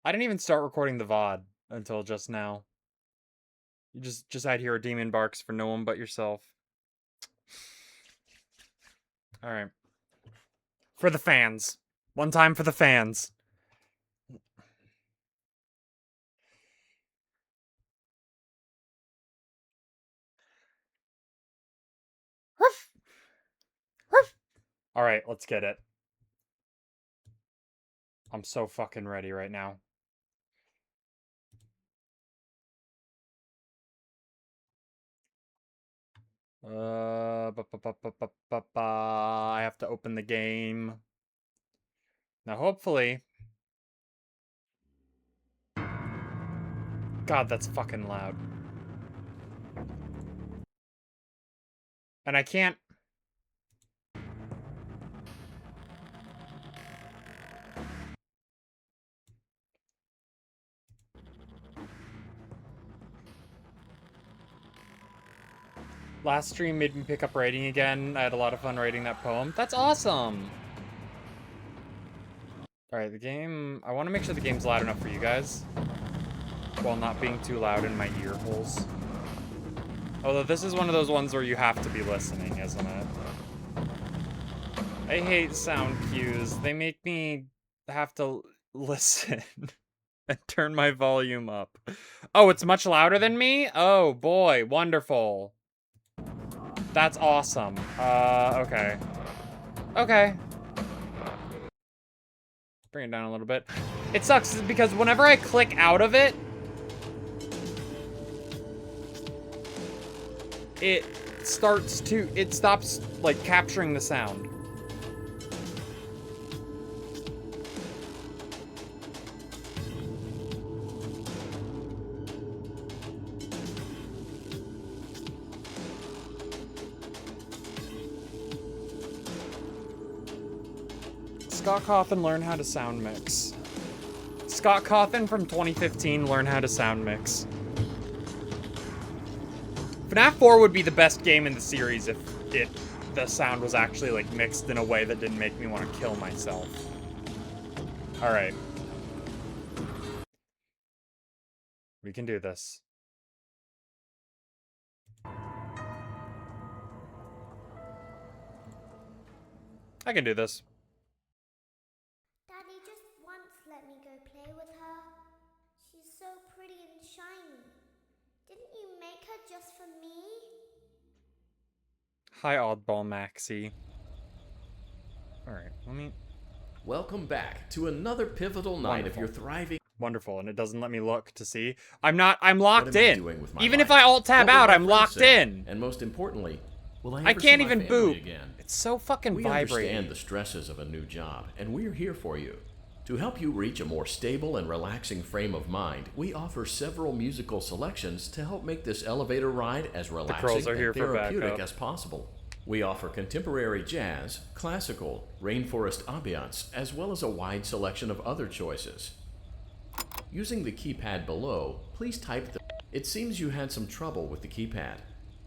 I didn't even start recording the VOD until just now. You just had Hero Demon Barks for no one but yourself. Alright. For the fans. One time for the fans. Alright, let's get it. I'm so fucking ready right now. I have to open the game. Now, hopefully... God, that's fucking loud. And I can't... Last stream made me pick up writing again. I had a lot of fun writing that poem. That's awesome! Alright, the game... I want to make sure the game's loud enough for you guys, while not being too loud in my ear holes. Although this is one of those ones where you have to be listening, isn't it? I hate sound cues. They make me have to listen and turn my volume up. Oh, it's much louder than me? Oh, boy. Wonderful. That's awesome. Okay. Okay. Bring it down a little bit. It sucks because whenever I click out of it, it stops, like, capturing the sound. Scott Cawthon, learn how to sound mix. Scott Cawthon from 2015, learn how to sound mix. Fnaf 4 would be the best game in the series if the sound was actually, like, mixed in a way that didn't make me want to kill myself. Alright. We can do this. I can do this. Daddy just once let me go play with her. She's so pretty and shiny. Didn't you make her just for me? Hi, Oddball Maxie. Alright, let me... Welcome back to another pivotal night of your thriving... Wonderful, and it doesn't let me look to see. I'm locked in. Even life? if I alt-tab out, I'm locked said, in. And most importantly, will I can't even boop. Again? It's so fucking we vibrating. understand the stresses of a new job, and we're here for you. To help you reach a more stable and relaxing frame of mind, we offer several musical selections to help make this elevator ride as relaxing and therapeutic as possible. We offer contemporary jazz, classical, rainforest ambiance, as well as a wide selection of other choices. Using the keypad below, please type the... It seems you had some trouble with the keypad.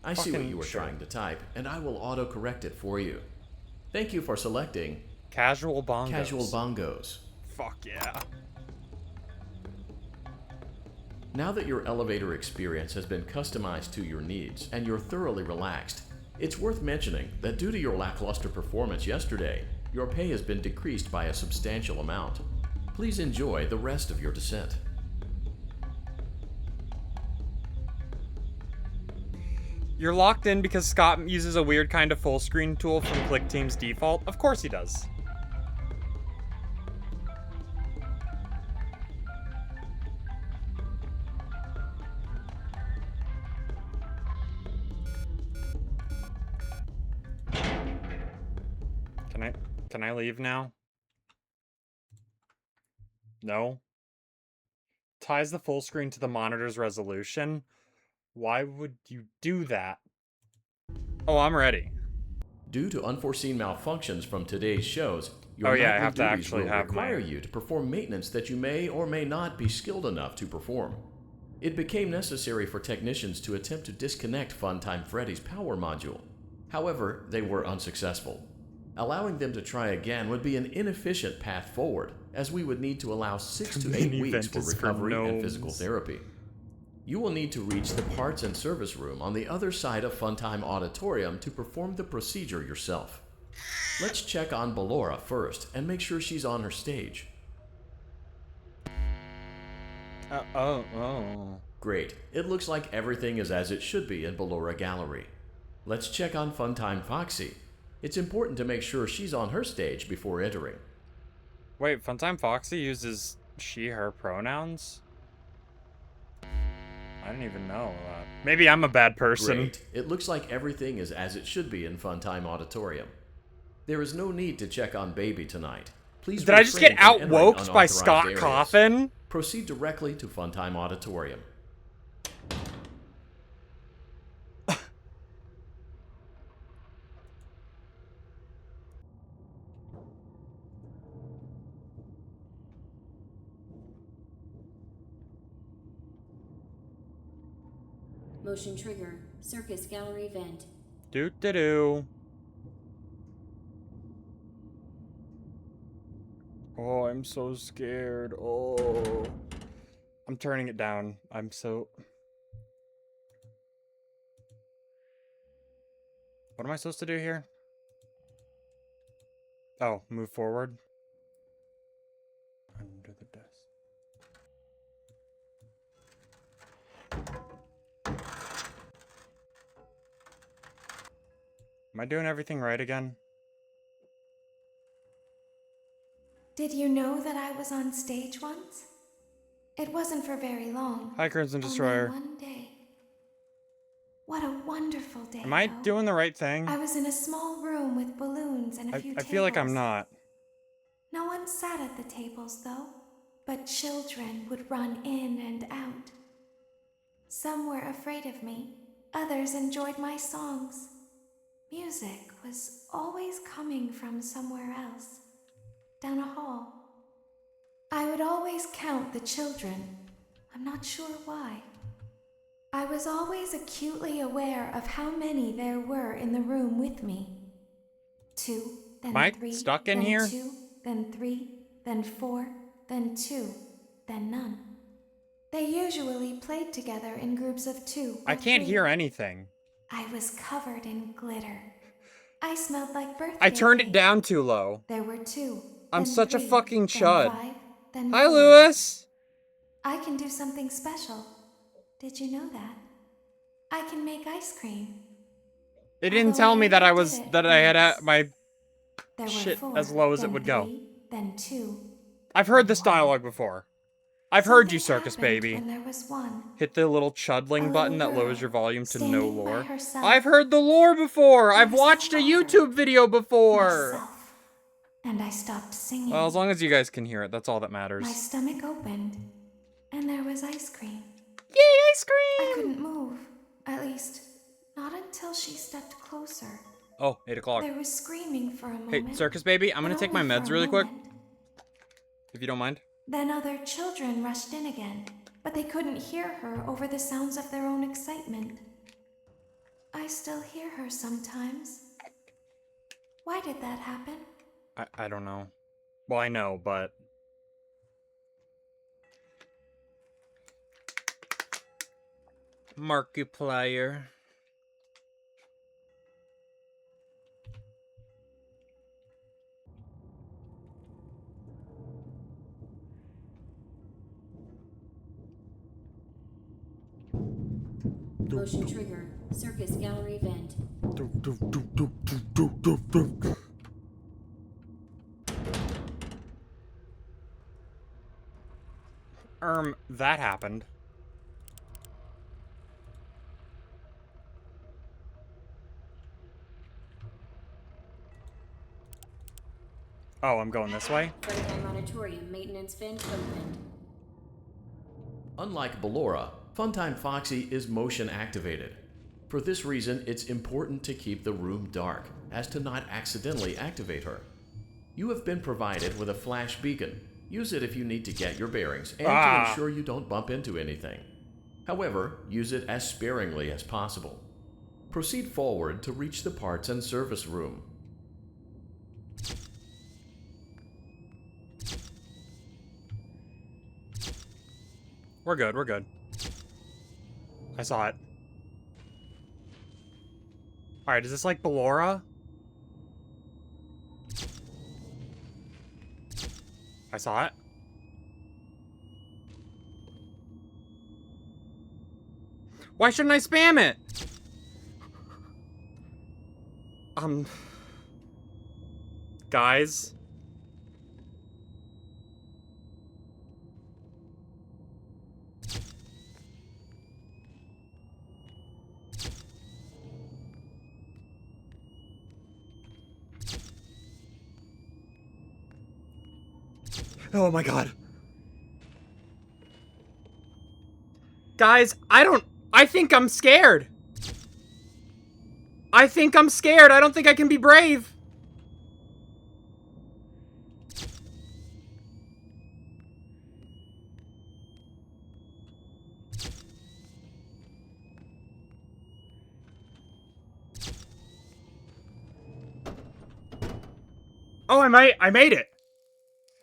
I see what you were trying to type, and I will auto-correct it for you. Thank you for selecting... Casual Bongos. Casual Bongos. Fuck yeah. Now that your elevator experience has been customized to your needs and you're thoroughly relaxed, it's worth mentioning that due to your lackluster performance yesterday, your pay has been decreased by a substantial amount. Please enjoy the rest of your descent. You're locked in because Scott uses a weird kind of full screen tool from ClickTeam's default? Of course he does. Can I leave now? No? Ties the full screen to the monitor's resolution? Why would you do that? Oh, I'm ready. Due to unforeseen malfunctions from today's shows, your I have to duties actually will have require you to perform maintenance that you may or may not be skilled enough to perform. It became necessary for technicians to attempt to disconnect Funtime Freddy's power module. However, they were unsuccessful. Allowing them to try again would be an inefficient path forward, as we would need to allow 6 to 8 weeks for recovery and physical therapy. You will need to reach the parts and service room on the other side of Funtime Auditorium to perform the procedure yourself. Let's check on Ballora first and make sure she's on her stage. Great. It looks like everything is as it should be in Ballora Gallery. Let's check on Funtime Foxy. It's important to make sure she's on her stage before entering. Wait, Funtime Foxy uses she, her pronouns? I didn't even know that. Maybe I'm a bad person. Great. It looks like everything is as it should be in Funtime Auditorium. There is no need to check on Baby tonight. Please. Did I just get outwoked by Scott Coffin? Proceed directly to Funtime Auditorium. Motion trigger. Circus gallery vent. Doo-doo-doo. Oh, I'm so scared. Oh. I'm turning it down. I'm so... What am I supposed to do here? Oh, move forward. Under the desk. Am I doing everything right again? Did you know that I was on stage once? It wasn't for very long. Hi, Crimson Destroyer. Only one day. What a wonderful day. Am I doing the right thing? I was in a small room with balloons and a few tables. I feel like I'm not. No one sat at the tables, though, but children would run in and out. Some were afraid of me. Others enjoyed my songs. Music was always coming from somewhere else, down a hall. I would always count the children. I'm not sure why. I was always acutely aware of how many there were in the room with me. 2, then 3, stuck in then here? 2, then 3, then 4, then 2, then none. They usually played together in groups of 2 or I can't 3. hear anything. I was covered in glitter. I smelled like birthday I turned it cake. down too low. There were 2. I'm then such a 3, fucking then chud. 5, then Hi, 4. Lewis. I can do something special. Did you know that? I can make ice cream. It didn't Although tell me that I never was did it that I had once. my There were shit 4, as low as it then would go. 3, then 2. I've heard this then 1. dialogue before. I've heard you, Something Circus happened Baby. when there was 1. Hit the little chudling A button that little lowers your girl volume to no standing by lore. herself. I've heard the lore before. I've was watched a so YouTube video before. Myself. And I stopped singing. Well, as long as you guys can hear it, that's all that My matters. stomach opened, and there was ice cream. Yay, ice I cream! couldn't move. At least, not until she stepped closer. Oh, 8 o'clock. There was screaming for a Hey, moment. Circus Baby, I'm gonna but take my only for meds a really quick, moment. if you don't mind. Then other children rushed in again, but they couldn't hear her over the sounds of their own excitement. I still hear her sometimes. Why did that happen? I don't know. Well, I know, but... Markiplier. Motion trigger. Circus gallery vent. That happened. Oh, I'm going this way? Funtime auditorium maintenance vent opened. Unlike Ballora, Funtime Foxy is motion activated. For this reason, it's important to keep the room dark, as to not accidentally activate her. You have been provided with a flash beacon. Use it if you need to get your bearings and to ensure you don't bump into anything. However, use it as sparingly as possible. Proceed forward to reach the parts and service room. We're good, we're good. I saw it. Alright, is this like Ballora? I saw it. Why shouldn't I spam it? Guys? Oh my god. Guys, I think I'm scared. I think I'm scared. I don't think I can be brave. Oh, I made it.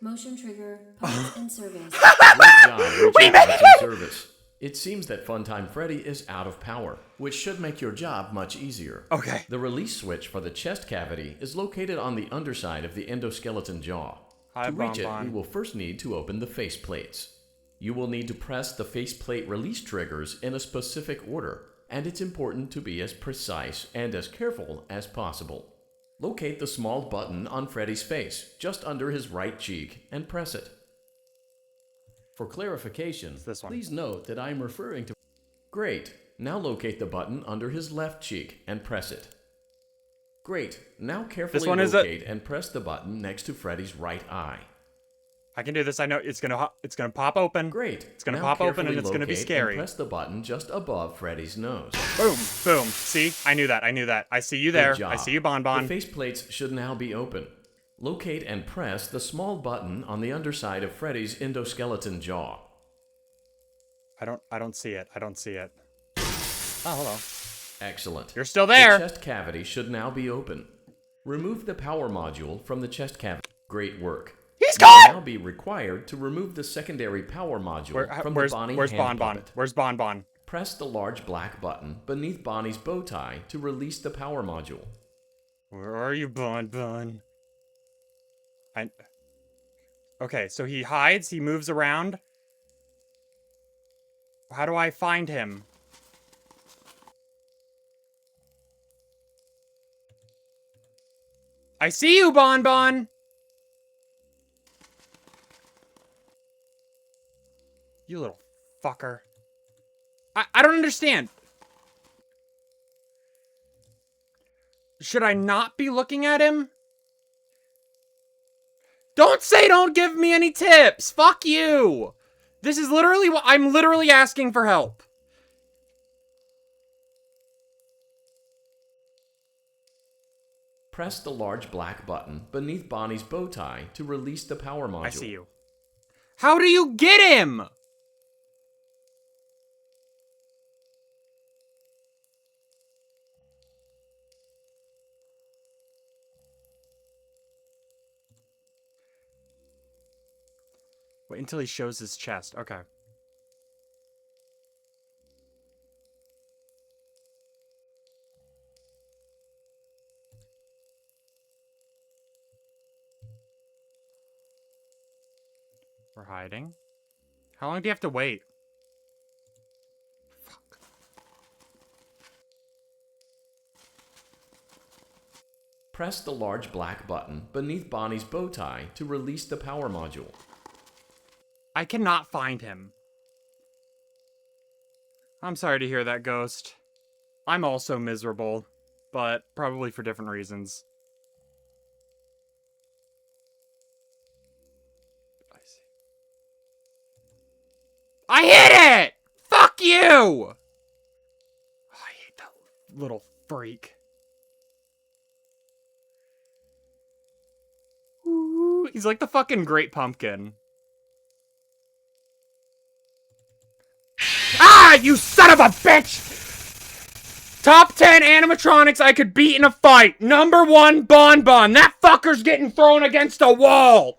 Motion trigger, pods in service. Great job reaching We made pods it! in service. It seems that Funtime Freddy is out of power, which should make your job much easier. Okay. The release switch for the chest cavity is located on the underside of the endoskeleton jaw. Hi, To reach it, Bonbon. we will first need to open the face plates. You will need to press the faceplate release triggers in a specific order, and it's important to be as precise and as careful as possible. Locate the small button on Freddy's face, just under his right cheek, and press it. For clarification, this one. please note that I'm referring to... Great. Now locate the button under his left cheek and press it. Great. Now carefully locate and press the button next to Freddy's right eye. I can do this. I know it's gonna pop open. Great. It's gonna Now pop open and carefully it's gonna be locate scary. And press the button just above Freddy's nose. Boom, boom. See? I knew that. I knew that. I see you there. Good job. I see you, Bonbon. The faceplates should now be open. Locate and press the small button on the underside of Freddy's endoskeleton jaw. I don't see it. I don't see it. Oh, hello. Excellent. You're still there. The chest cavity should now be open. Remove the power module from the chest cavity. Great work. He's You will gone! now be required to remove the secondary power module from Where's the Bonnie Where's hand Bonbon? puppet. Where's Bonbon? Press the large black button beneath Bonnie's bow tie to release the power module. Where are you, Bonbon? Okay, so he hides, he moves around. How do I find him? I see you, Bonbon! You little fucker. I don't understand. Should I not be looking at him? Don't say don't give me any tips! Fuck you! This is literally what I'm literally asking for help. Press the large black button beneath Bonnie's bow tie to release the power module. I see you. How do you get him? Wait until he shows his chest. Okay. We're hiding. How long do you have to wait? Fuck. Press the large black button beneath Bonnie's bow tie to release the power module. I cannot find him. I'm sorry to hear that, Ghost. I'm also miserable, but probably for different reasons. I see. I hit it! Fuck you! I hate that little freak. Ooh, he's like the fucking Great Pumpkin. Ah, you son of a bitch! Top 10 animatronics I could beat in a fight. Number 1, Bonbon. That fucker's getting thrown against a wall.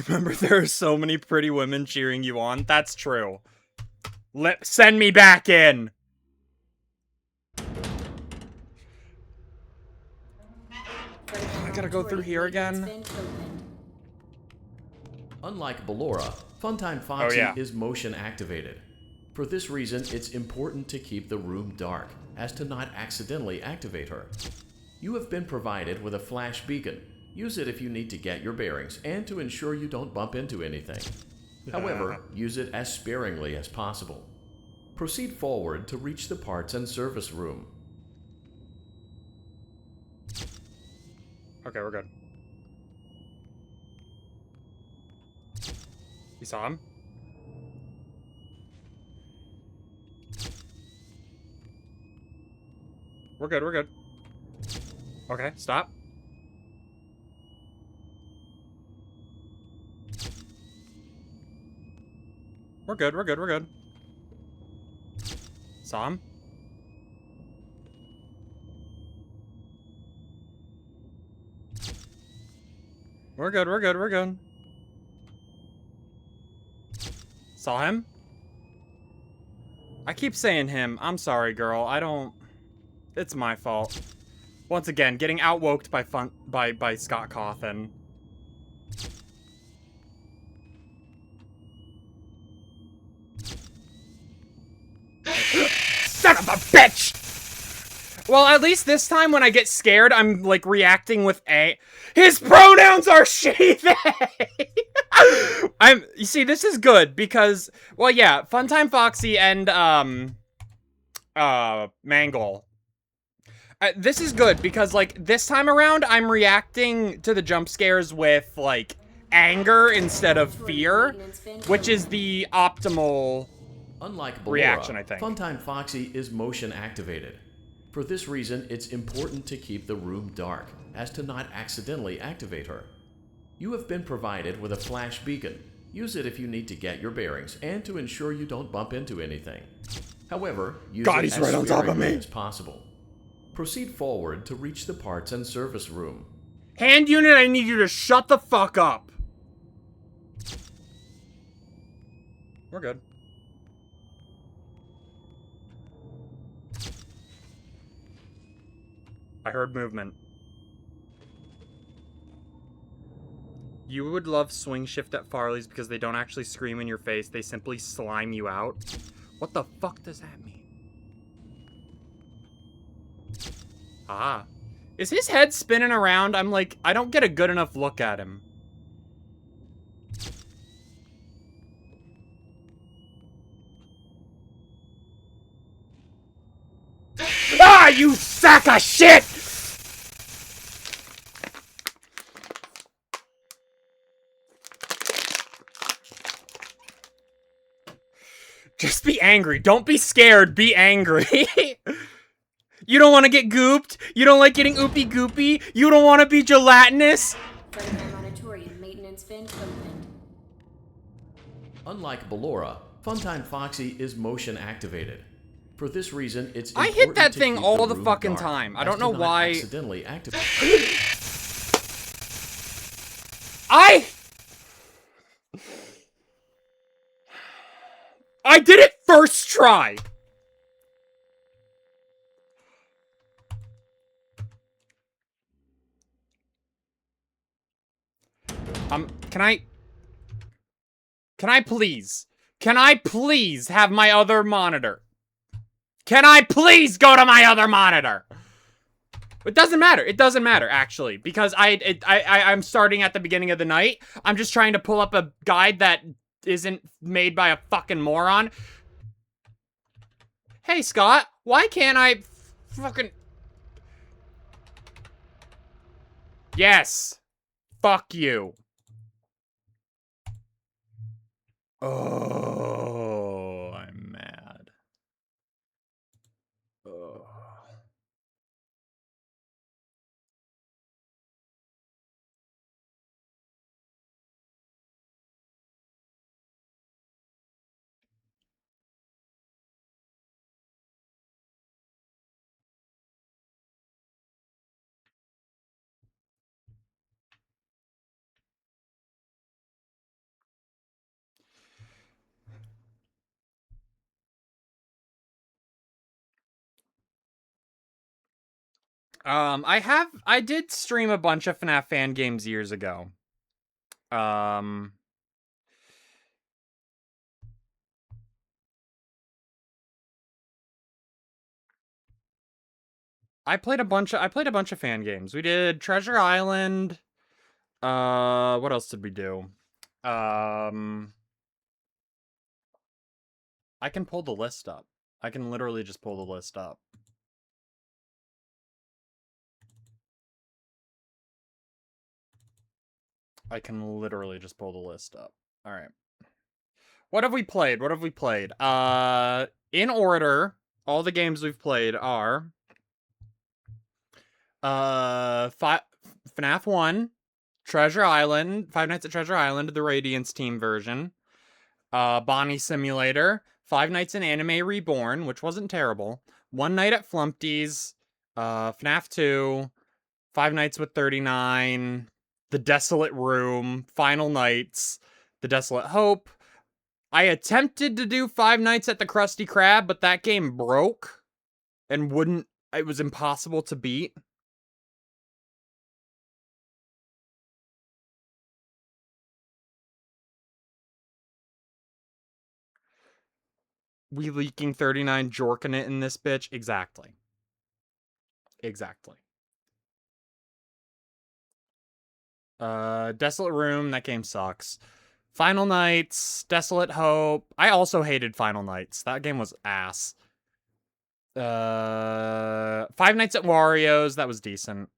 Remember, there are so many pretty women cheering you on. That's true. Send me back in. I gotta go through here again. Unlike Ballora, Funtime Foxy is motion activated. For this reason, it's important to keep the room dark, as to not accidentally activate her. You have been provided with a flash beacon. Use it if you need to get your bearings and to ensure you don't bump into anything. However, use it as sparingly as possible. Proceed forward to reach the parts and service room. Okay, we're good. You saw him? We're good, we're good. Okay, stop. We're good, we're good, we're good. Saw him? We're good, we're good, we're good. Saw him? I keep saying him. I'm sorry, girl. I don't... It's my fault. Once again, getting outwoked by Scott Cawthon. Son of a bitch! Well, at least this time when I get scared, I'm, like, reacting with a... His pronouns are she, they! You see, this is good, because... Well, yeah, Funtime Foxy and, Mangle. This is good, because, like, this time around, I'm reacting to the jump scares with, like, anger instead of fear, which is the optimal... Unlike Ballora, reaction, I think. Funtime Foxy is motion activated. For this reason, it's important to keep the room dark, as to not accidentally activate her. You have been provided with a flash beacon. Use it if you need to get your bearings and to ensure you don't bump into anything. However, use it as sparingly as possible. Proceed forward to reach the parts and service room. Hand unit, I need you to shut the fuck up. We're good. I heard movement. You would love swing shift at Farley's because they don't actually scream in your face. They simply slime you out. What the fuck does that mean? Ah. Is his head spinning around? I'm like, I don't get a good enough look at him. Ah, you sack of shit! Just be angry. Don't be scared. Be angry. You don't want to get gooped? You don't like getting oopy goopy? You don't want to be gelatinous? Unlike Ballora, Funtime Foxy is motion activated. For this reason, it's I hit that thing all the fucking time. I don't know why. Accidentally activate. I did it first try. Can I please have my other monitor? Can I please go to my other monitor? It doesn't matter. It doesn't matter, actually, because I'm starting at the beginning of the night. I'm just trying to pull up a guide that isn't made by a fucking moron. Hey, Scott, why can't I fucking... Yes. Fuck you. Oh, I'm mad. Oh. I did stream a bunch of FNAF fan games years ago. I played a bunch of fan games. We did Treasure Island. What else did we do? I can pull the list up. I can literally just pull the list up. I can literally just pull the list up. All right. What have we played? What have we played? In order, all the games we've played are FNAF 1, Treasure Island, Five Nights at Treasure Island, the Radiance Team version, Bonnie Simulator, Five Nights in Anime Reborn, which wasn't terrible, One Night at Flumpty's, FNAF 2, Five Nights with 39, The Desolate Room, Final Nights, The Desolate Hope. I attempted to do Five Nights at the Krusty Krab, but that game broke and it was impossible to beat. We leaking 39, jorking it in this bitch. Exactly. Exactly. Desolate Room, that game sucks. Final Nights, Desolate Hope. I also hated Final Nights. That game was ass. Five Nights at Wario's, that was decent.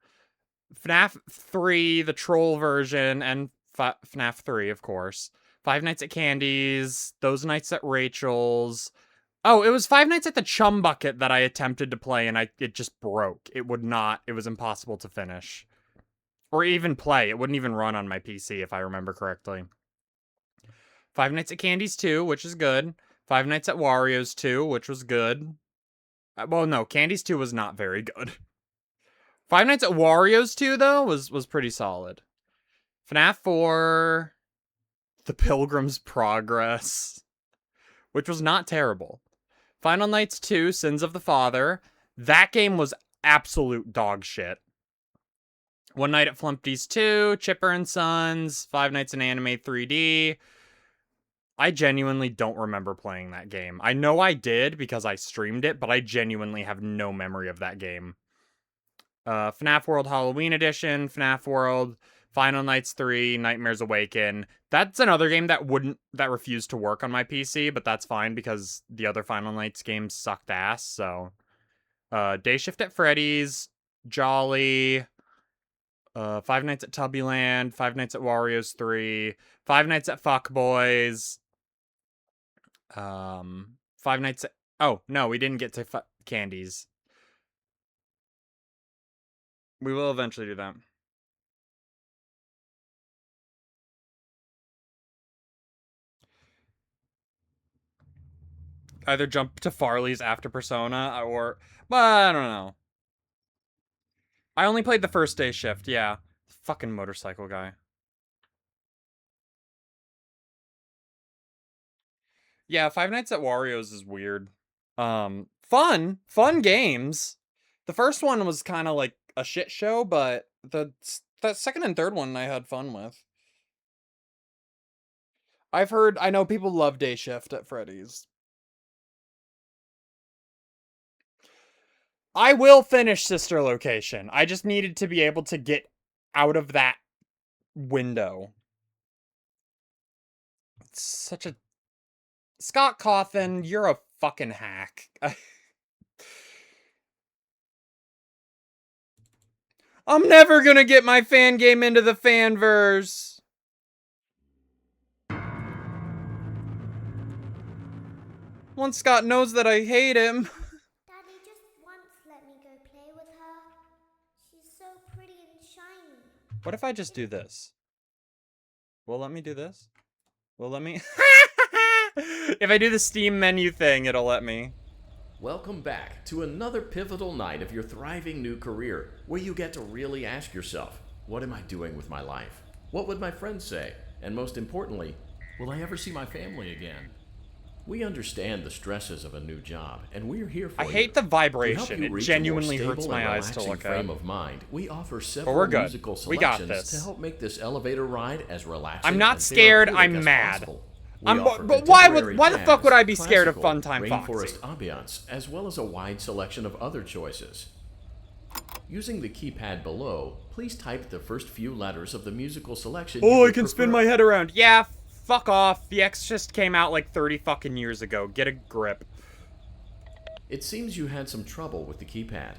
FNAF 3, the troll version, and FNAF 3, of course. Five Nights at Candy's, Those Nights at Rachel's. Oh, it was Five Nights at the Chum Bucket that I attempted to play, and it just broke. It was impossible to finish. Or even play. It wouldn't even run on my PC, if I remember correctly. Five Nights at Candy's 2, which is good. Five Nights at Wario's 2, which was good. Well, no, Candy's 2 was not very good. Five Nights at Wario's 2, though, was pretty solid. FNAF 4, The Pilgrim's Progress, which was not terrible. Final Nights 2, Sins of the Father. That game was absolute dog shit. One Night at Flumpty's 2, Chipper and Sons, Five Nights in Anime 3D. I genuinely don't remember playing that game. I know I did because I streamed it, but I genuinely have no memory of that game. FNAF World Halloween Edition, FNAF World, Final Nights 3, Nightmares Awaken. That's another game that refused to work on my PC, but that's fine because the other Final Nights games sucked ass, so. Day Shift at Freddy's, Jolly, Five Nights at Tubbyland, Five Nights at Wario's 3, Five Nights at Fuckboys, Five Nights at... Oh, no, we didn't get to Candies. We will eventually do that. Either jump to Farley's after Persona, or... Well, I don't know. I only played the first Day Shift, yeah. Fucking motorcycle guy. Yeah, Five Nights at Wario's is weird. Fun games. The first one was kind of like a shit show, but the second and third one I had fun with. I know people love Day Shift at Freddy's. I will finish Sister Location. I just needed to be able to get out of that window. It's such a... Scott Cawthon, you're a fucking hack. I'm never gonna get my fan game into the fanverse. Once Scott knows that I hate him. Daddy just once let me go play with her. She's so pretty and shiny. What if I just do this? Will let me do this? Will let me? If I do the Steam menu thing, it'll let me. Welcome back to another pivotal night of your thriving new career, where you get to really ask yourself, what am I doing with my life? What would my friends say? And most importantly, will I ever see my family again? We understand the stresses of a new job, and we're here for I you. hate the To help vibration. you It reach genuinely a more hurts stable my and eyes to relaxing look frame at. of mind, we offer But several we're good. musical We got selections to this. help make this elevator ride as relaxing I'm not and scared, therapeutic I'm as mad. possible. We offer But why contemporary the fuck would jazz, I be scared of classical, Funtime rainforest Foxy? ambiance, as well as a wide selection of other choices. Using the keypad below, please type the first few letters of the musical selection you Oh, I would can spin prefer. my head around. Yeah, fuck off. The X just came out like 30 fucking years ago. Get a grip. It seems you had some trouble with the keypad.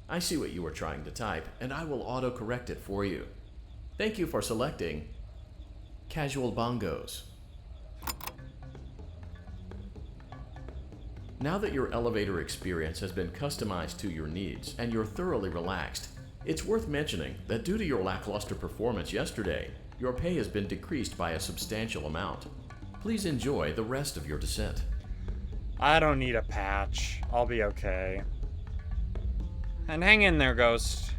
I see what you were trying to type, and I will auto-correct it for you. Thank you for selecting Casual Bongos. Now that your elevator experience has been customized to your needs and you're thoroughly relaxed, it's worth mentioning that due to your lackluster performance yesterday, your pay has been decreased by a substantial amount. Please enjoy the rest of your descent. I don't need a patch. I'll be okay. And hang in there, Ghost.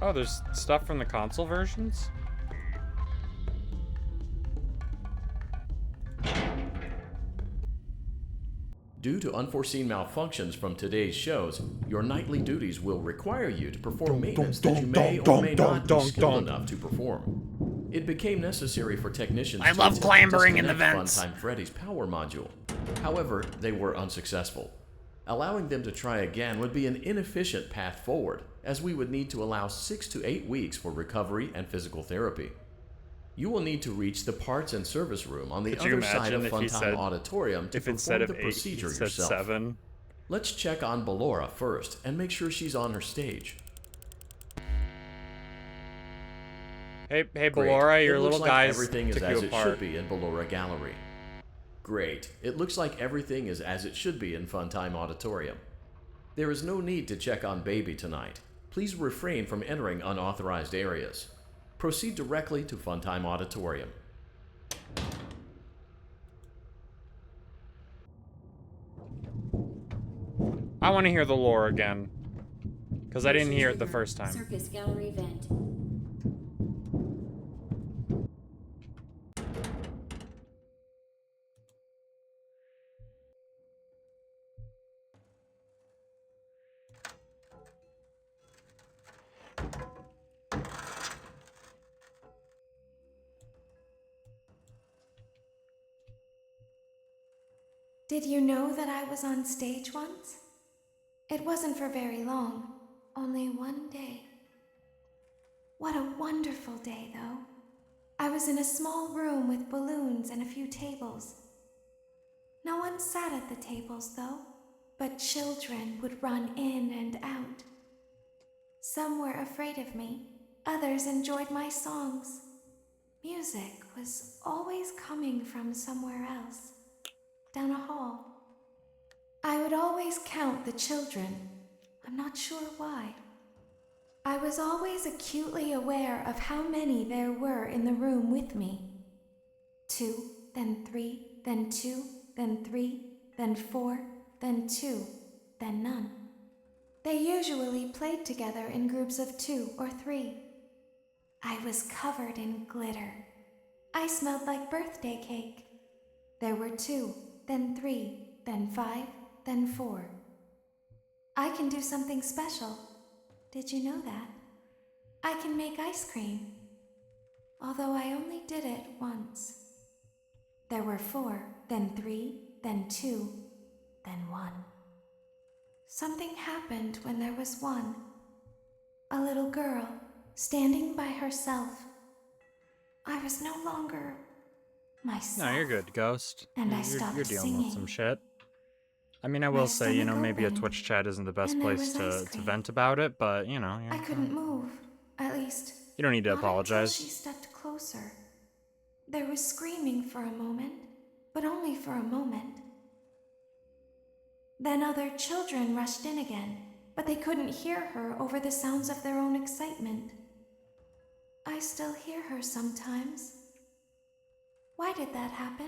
Oh, there's stuff from the console versions? Due to unforeseen malfunctions from today's shows, your nightly duties will require you to perform maintenance that you may or may not be skilled enough to perform. It became necessary for technicians to love clambering in the disconnect vents. Funtime Freddy's power module. However, they were unsuccessful. Allowing them to try again would be an inefficient path forward, as we would need to allow 6 to 8 weeks for recovery and physical therapy. You will need to reach the parts and service room on the Could you other side of imagine if he Funtime said- Auditorium to If perform instead of the 8, procedure he said yourself. 7. Let's check on Ballora first and make sure she's on her stage. Hey, Great. Ballora, your It looks little like guys everything is took as you it apart. should be in Ballora Gallery. Great. It looks like everything is as it should be in Funtime Auditorium. There is no need to check on Baby tonight. Please refrain from entering unauthorized areas. Proceed directly to Funtime Auditorium. I want to hear the lore again. Because I didn't Motion hear it the trigger, first time. Circus gallery vent. Did you know that I was on stage once? It wasn't for very long, only one day. What a wonderful day, though. I was in a small room with balloons and a few tables. No one sat at the tables, though, but children would run in and out. Some were afraid of me, others enjoyed my songs. Music was always coming from somewhere else, down a hall. I would always count the children. I'm not sure why. I was always acutely aware of how many there were in the room with me. 2, then 3, then 2, then 3, then 4, then 2, then none. They usually played together in groups of 2 or 3. I was covered in glitter. I smelled like birthday cake. There were 2, then 3, then 5, then 4. I can do something special. Did you know that? I can make ice cream. Although I only did it once. There were 4, then 3, then 2, then 1. Something happened when there was 1. A little girl, standing by herself. I was no longer myself. No, you're good, Ghost. And I You're stopped dealing with some singing. shit. I mean, I My will say, you know, stomach maybe a opened, Twitch chat isn't the best and there place was ice to cream. vent about it, but, you know, I couldn't move. At least, you don't need to not until apologize. she stepped closer. There was screaming for a moment, but only for a moment. Then other children rushed in again, but they couldn't hear her over the sounds of their own excitement. I still hear her sometimes. Why did that happen?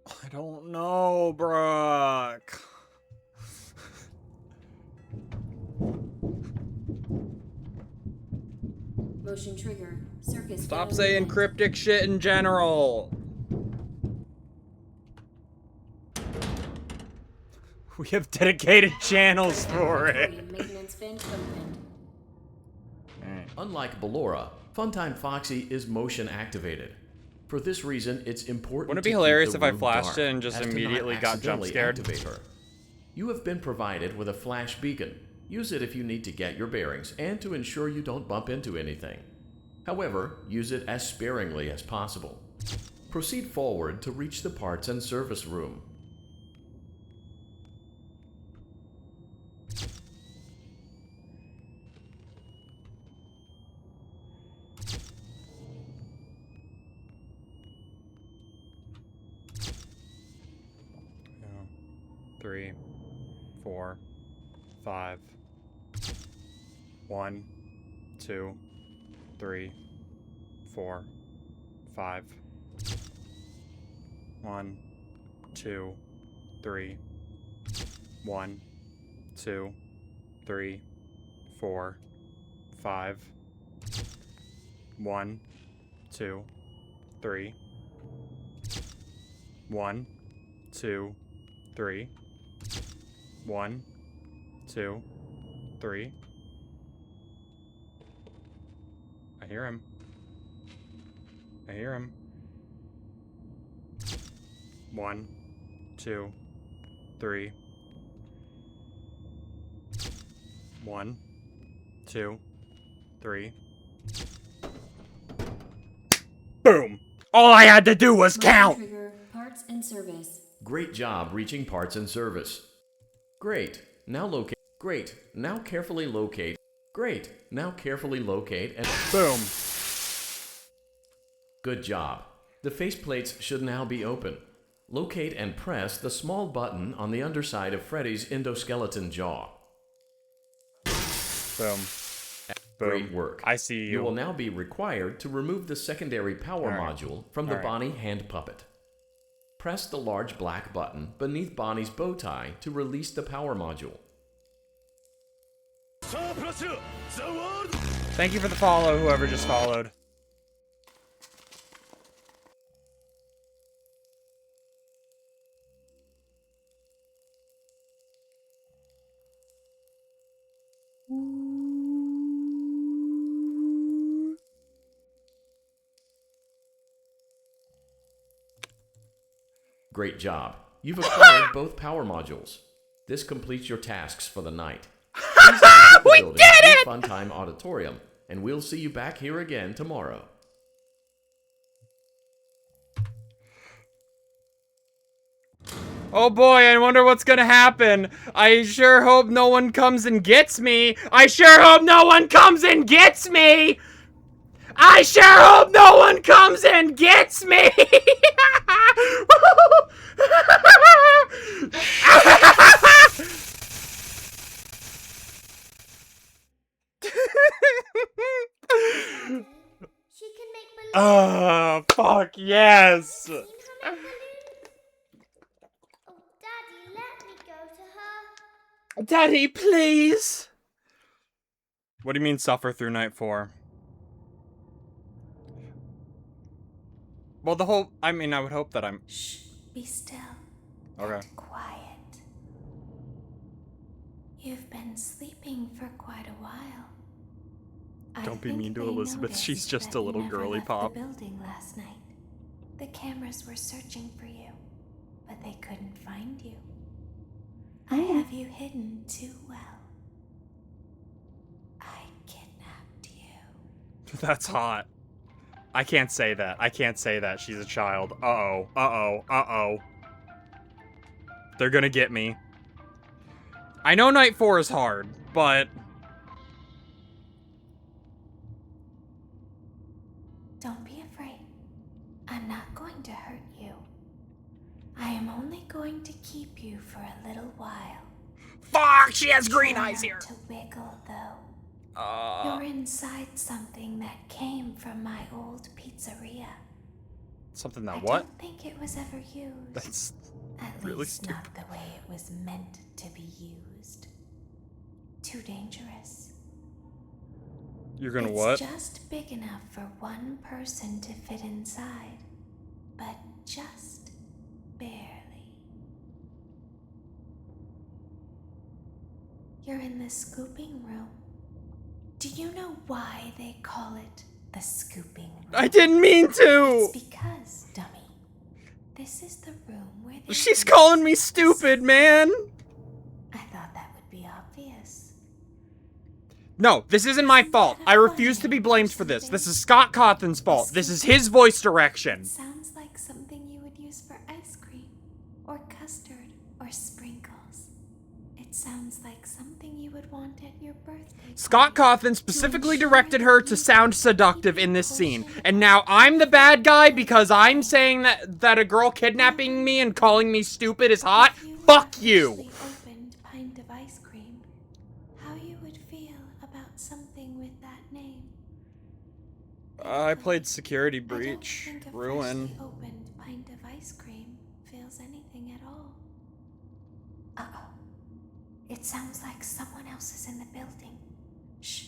I don't know, Brooke. Motion trigger. Circus. Stop gallery saying vent. cryptic shit in general. We have dedicated channels for it. Maintenance vent opened. Unlike Ballora, Funtime Foxy is motion activated. For this reason, it's important Wouldn't it to be keep hilarious the if I room flashed dark, it and just as to not immediately got jump accidentally scared? activate her. You have been provided with a flash beacon. Use it if you need to get your bearings and to ensure you don't bump into anything. However, use it as sparingly as possible. Proceed forward to reach the parts and service room. Yeah. 3, 4, 5. 1, 2, 3, 4, 5. 1, 2, 3. 1, 2, 3, 4, 5. 1, 2, 3. 1, 2, 3. 1, 2, 3. I hear him. I hear him. 1, 2, 3. 1, 2, 3. Boom! All I had to do was Motion count! trigger. Parts and service. Great job reaching parts and service. Great. Now locate. Great. Now carefully locate. Great. Now carefully locate and Boom. good job. The faceplates should now be open. Locate and press the small button on the underside of Freddy's endoskeleton jaw. Boom. Great work. I see you. You will now be required to remove the secondary power module from the Bonnie hand puppet. Press the large black button beneath Bonnie's bow tie to release the power module. Thank you for the follow, whoever just followed. Great job. You've acquired both power modules. This completes your tasks for the night. We did it! Funtime Auditorium, and we'll see you back here again tomorrow. Oh boy, I wonder what's gonna happen. I sure hope no one comes and gets me. I sure hope no one comes and gets me. I sure hope no one comes and gets me. She can make balloons. Oh, fuck yes. Seen her make balloons? Oh, Daddy, let me go to her. Daddy, please. What do you mean suffer through night 4? Well, the whole, I mean, I would hope that I'm... Shh, be still. Okay. And quiet. You've been sleeping for quite a while. Don't be think mean to they Elizabeth, noticed she's just that a you little never girly left pop. The building last night. The cameras were searching for you, but they couldn't find you. I have you hidden too well. I kidnapped you. That's hot. I can't say that. I can't say that. She's a child. Uh-oh. Uh-oh. Uh-oh. They're gonna get me. I know night 4 is hard, but... Don't be afraid. I'm not going to hurt you. I am only going to keep you for a little while. Fuck! She has green Try eyes not here! to wiggle, though. You're inside something that came from my old pizzeria. Something that I what? don't think it was ever used. That's At really least stupid. not the way it was meant to be used. Too dangerous. You're gonna It's what? just big enough for one person to fit inside, but just barely. You're in the scooping room. Do you know why they call it the scooping room? I didn't mean to! It's because, dummy, this is the room where they She's calling me stupid, man! I thought that would be obvious. No, this isn't my Isn't fault. that I a refuse fun to be name blamed for for this. something? This is Scott Cawthon's fault. This is his voice direction. It sounds like something you would use for ice cream, or custard, or sprinkles. It sounds like something you would want at your birthday. Scott party. Cawthon specifically directed her to sound seductive in this scene. And now I'm the bad guy because I'm saying that a girl kidnapping me and calling me stupid is hot? If you Fuck were a you! freshly opened pint of ice cream, how you would feel about something with that name? I played Security I don't Breach. think a Ruin. freshly opened pint of ice cream feels anything at all. Uh-oh. It sounds like someone else is in the building. Shh.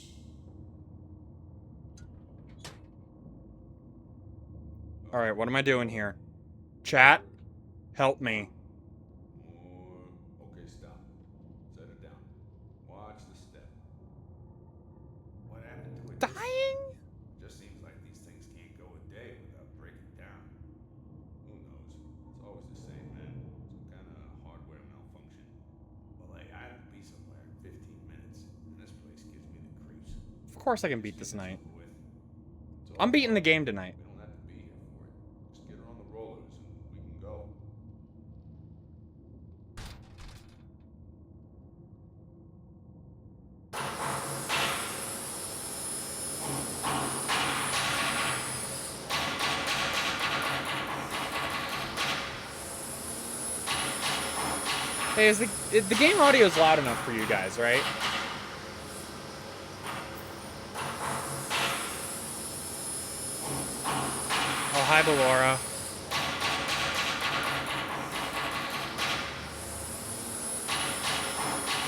Alright, what am I doing here? Chat? Help me. Okay, stop. Set it down. Watch the step. What happened to it? Dying? Just seems like these things can't go a day without breaking down. Who knows? It's always the same, man. Some kind of hardware malfunction. Well, hey, I have to be somewhere in 15 minutes, and this place gives me the creeps. Of course I can beat this Just get night. over with. It's all I'm beating the fine. game tonight. We don't have to be here for it. Just get her on the rollers, and we can go. Hey, is the game audio is loud enough for you guys, right? Oh, hi, Ballora.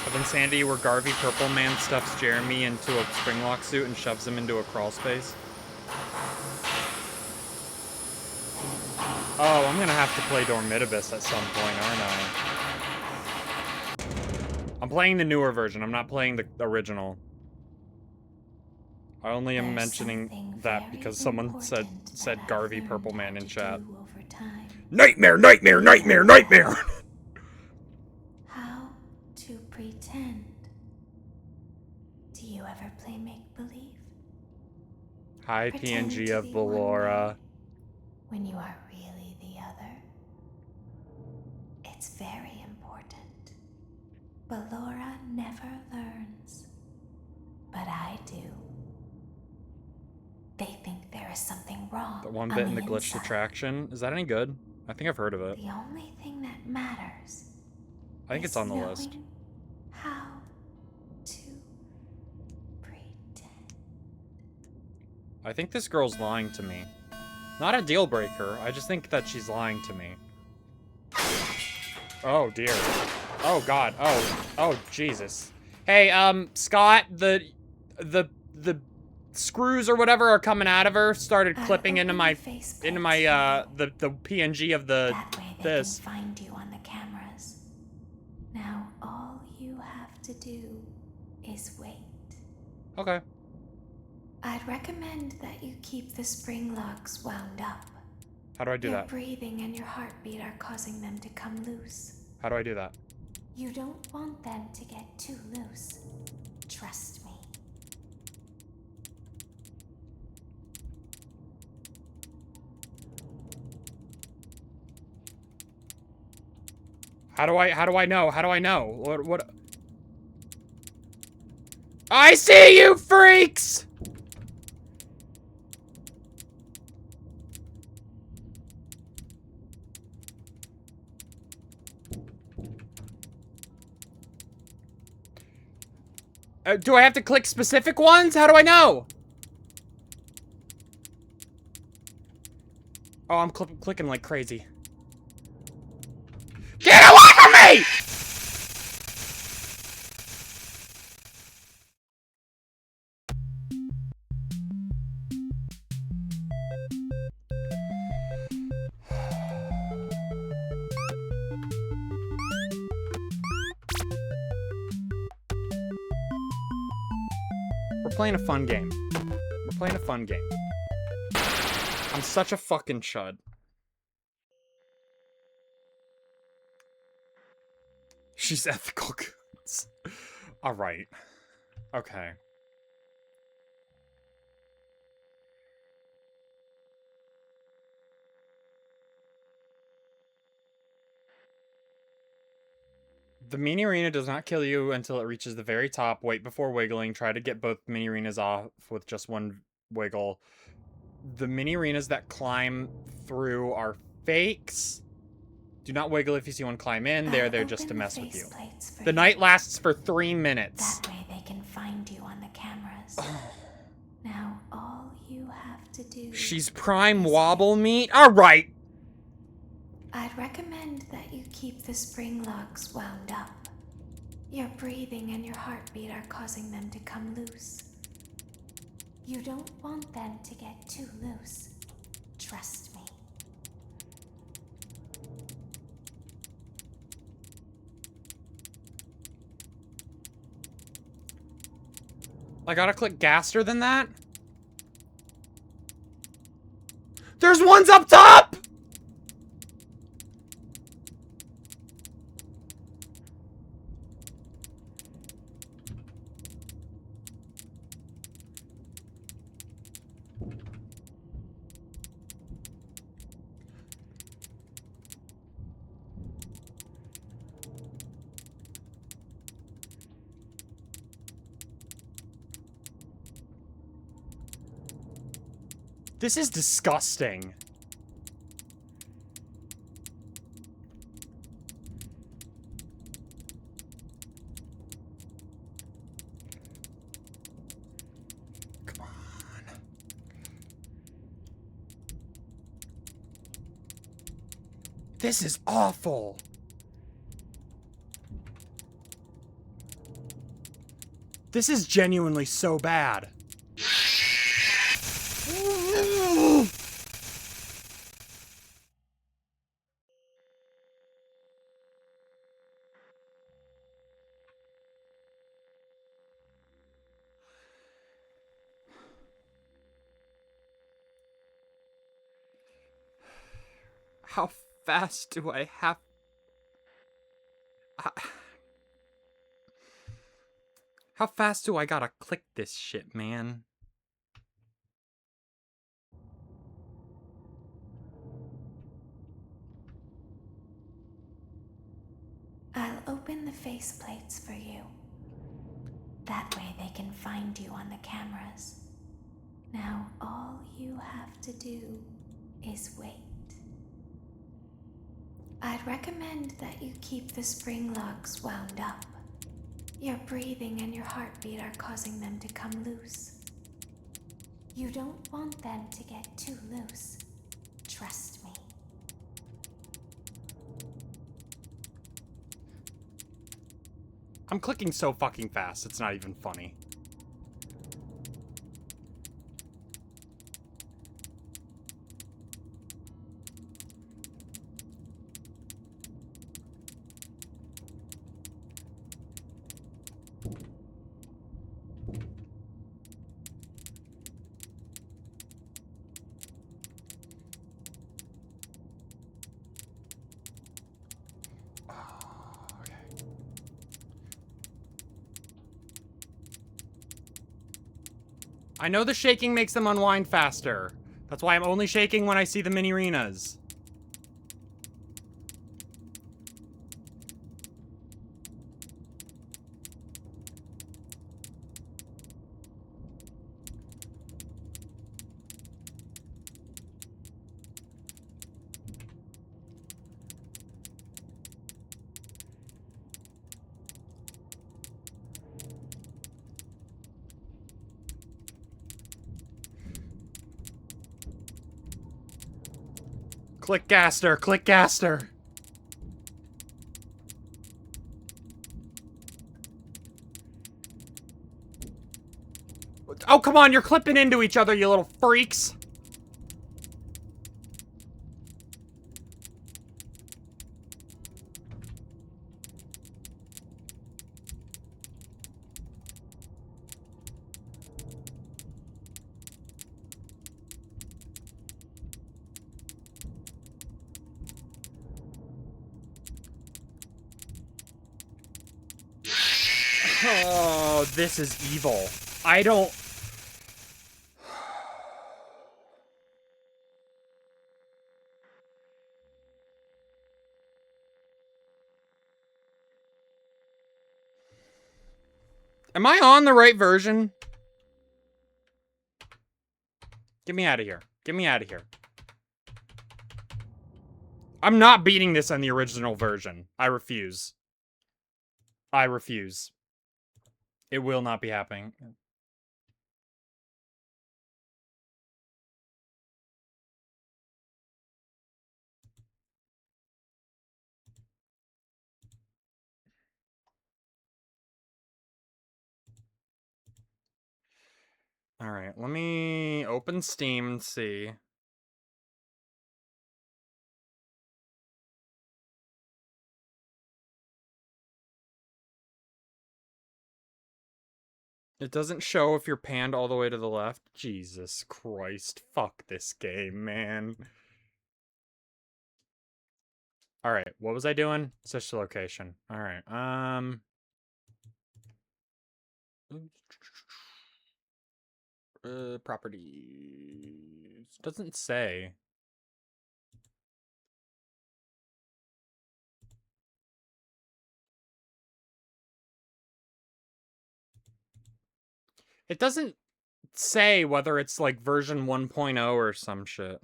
Evan Sandy, where Garvey Purple Man stuffs Jeremy into a springlock suit and shoves him into a crawl space. Oh, I'm gonna have to play Dormitibus at some point, aren't I? I'm playing the newer version. I'm not playing the original. I only am There's mentioning something that very because someone said important that said I've Garvey learned Purple how Man in to chat. do over time. Nightmare, nightmare, nightmare, nightmare! How to pretend. Do you ever play make-believe? Hi, Pretend PNG to of be one Ballora. way when you are really the other. It's very important. Ballora never learns. But I do. They think there is something wrong. The one on bit in the glitched inside. attraction. Is that any good? I think I've heard of it. The only thing that matters I think it's is on the list. knowing how to pretend. I think this girl's lying to me. Not a deal breaker. I just think that she's lying to me. Oh dear. Oh god. Oh Jesus. Hey, Scott, the screws or whatever are coming out of her. Started clipping into my the PNG of the That way they this. can find you on the cameras. Now all you have to do is wait. Okay. I'd recommend that you keep the spring locks wound up. How do I do Your that? breathing and your heartbeat are causing them to come loose. How do I do that? You don't want them to get too loose. Trust me. How do I know? How do I know? What? I see you freaks! Do I have to click specific ones? How do I know? Oh, I'm clicking like crazy. Get away from me! We're playing a fun game. We're playing a fun game. I'm such a fucking chud. She's ethical goods. Alright. Okay. The mini arena does not kill you until it reaches the very top. Wait before wiggling. Try to get both mini arenas off with just one wiggle. The mini arenas that climb through are fakes. Do not wiggle if you see one climb in. They're there just to mess with you. The night lasts for 3 minutes. That way they can find you on the cameras. Now all you have to do... She's prime wobble meat? Alright! I'd recommend that you keep the spring locks wound up. Your breathing and your heartbeat are causing them to come loose. You don't want them to get too loose. Trust me. I gotta click gaster than that? There's ones up top! This is disgusting. Come on. This is awful. This is genuinely so bad. How fast do I have... How fast do I gotta click this shit, man? I'll open the faceplates for you. That way they can find you on the cameras. Now all you have to do is wait. I'd recommend that you keep the spring locks wound up. Your breathing and your heartbeat are causing them to come loose. You don't want them to get too loose. Trust me. I'm clicking so fucking fast, it's not even funny. I know the shaking makes them unwind faster. That's why I'm only shaking when I see the mini arenas. Click Gaster, click Gaster. Oh, come on, you're clipping into each other, you little freaks. Oh, this is evil. I don't... Am I on the right version? Get me out of here. Get me out of here. I'm not beating this on the original version. I refuse. I refuse. It will not be happening. Alright, let me open Steam and see. It doesn't show if you're panned all the way to the left. Jesus Christ. Fuck this game, man. Alright, what was I doing? Switch to location. Alright, properties. Doesn't say. It doesn't say whether it's like version 1.0 or some shit.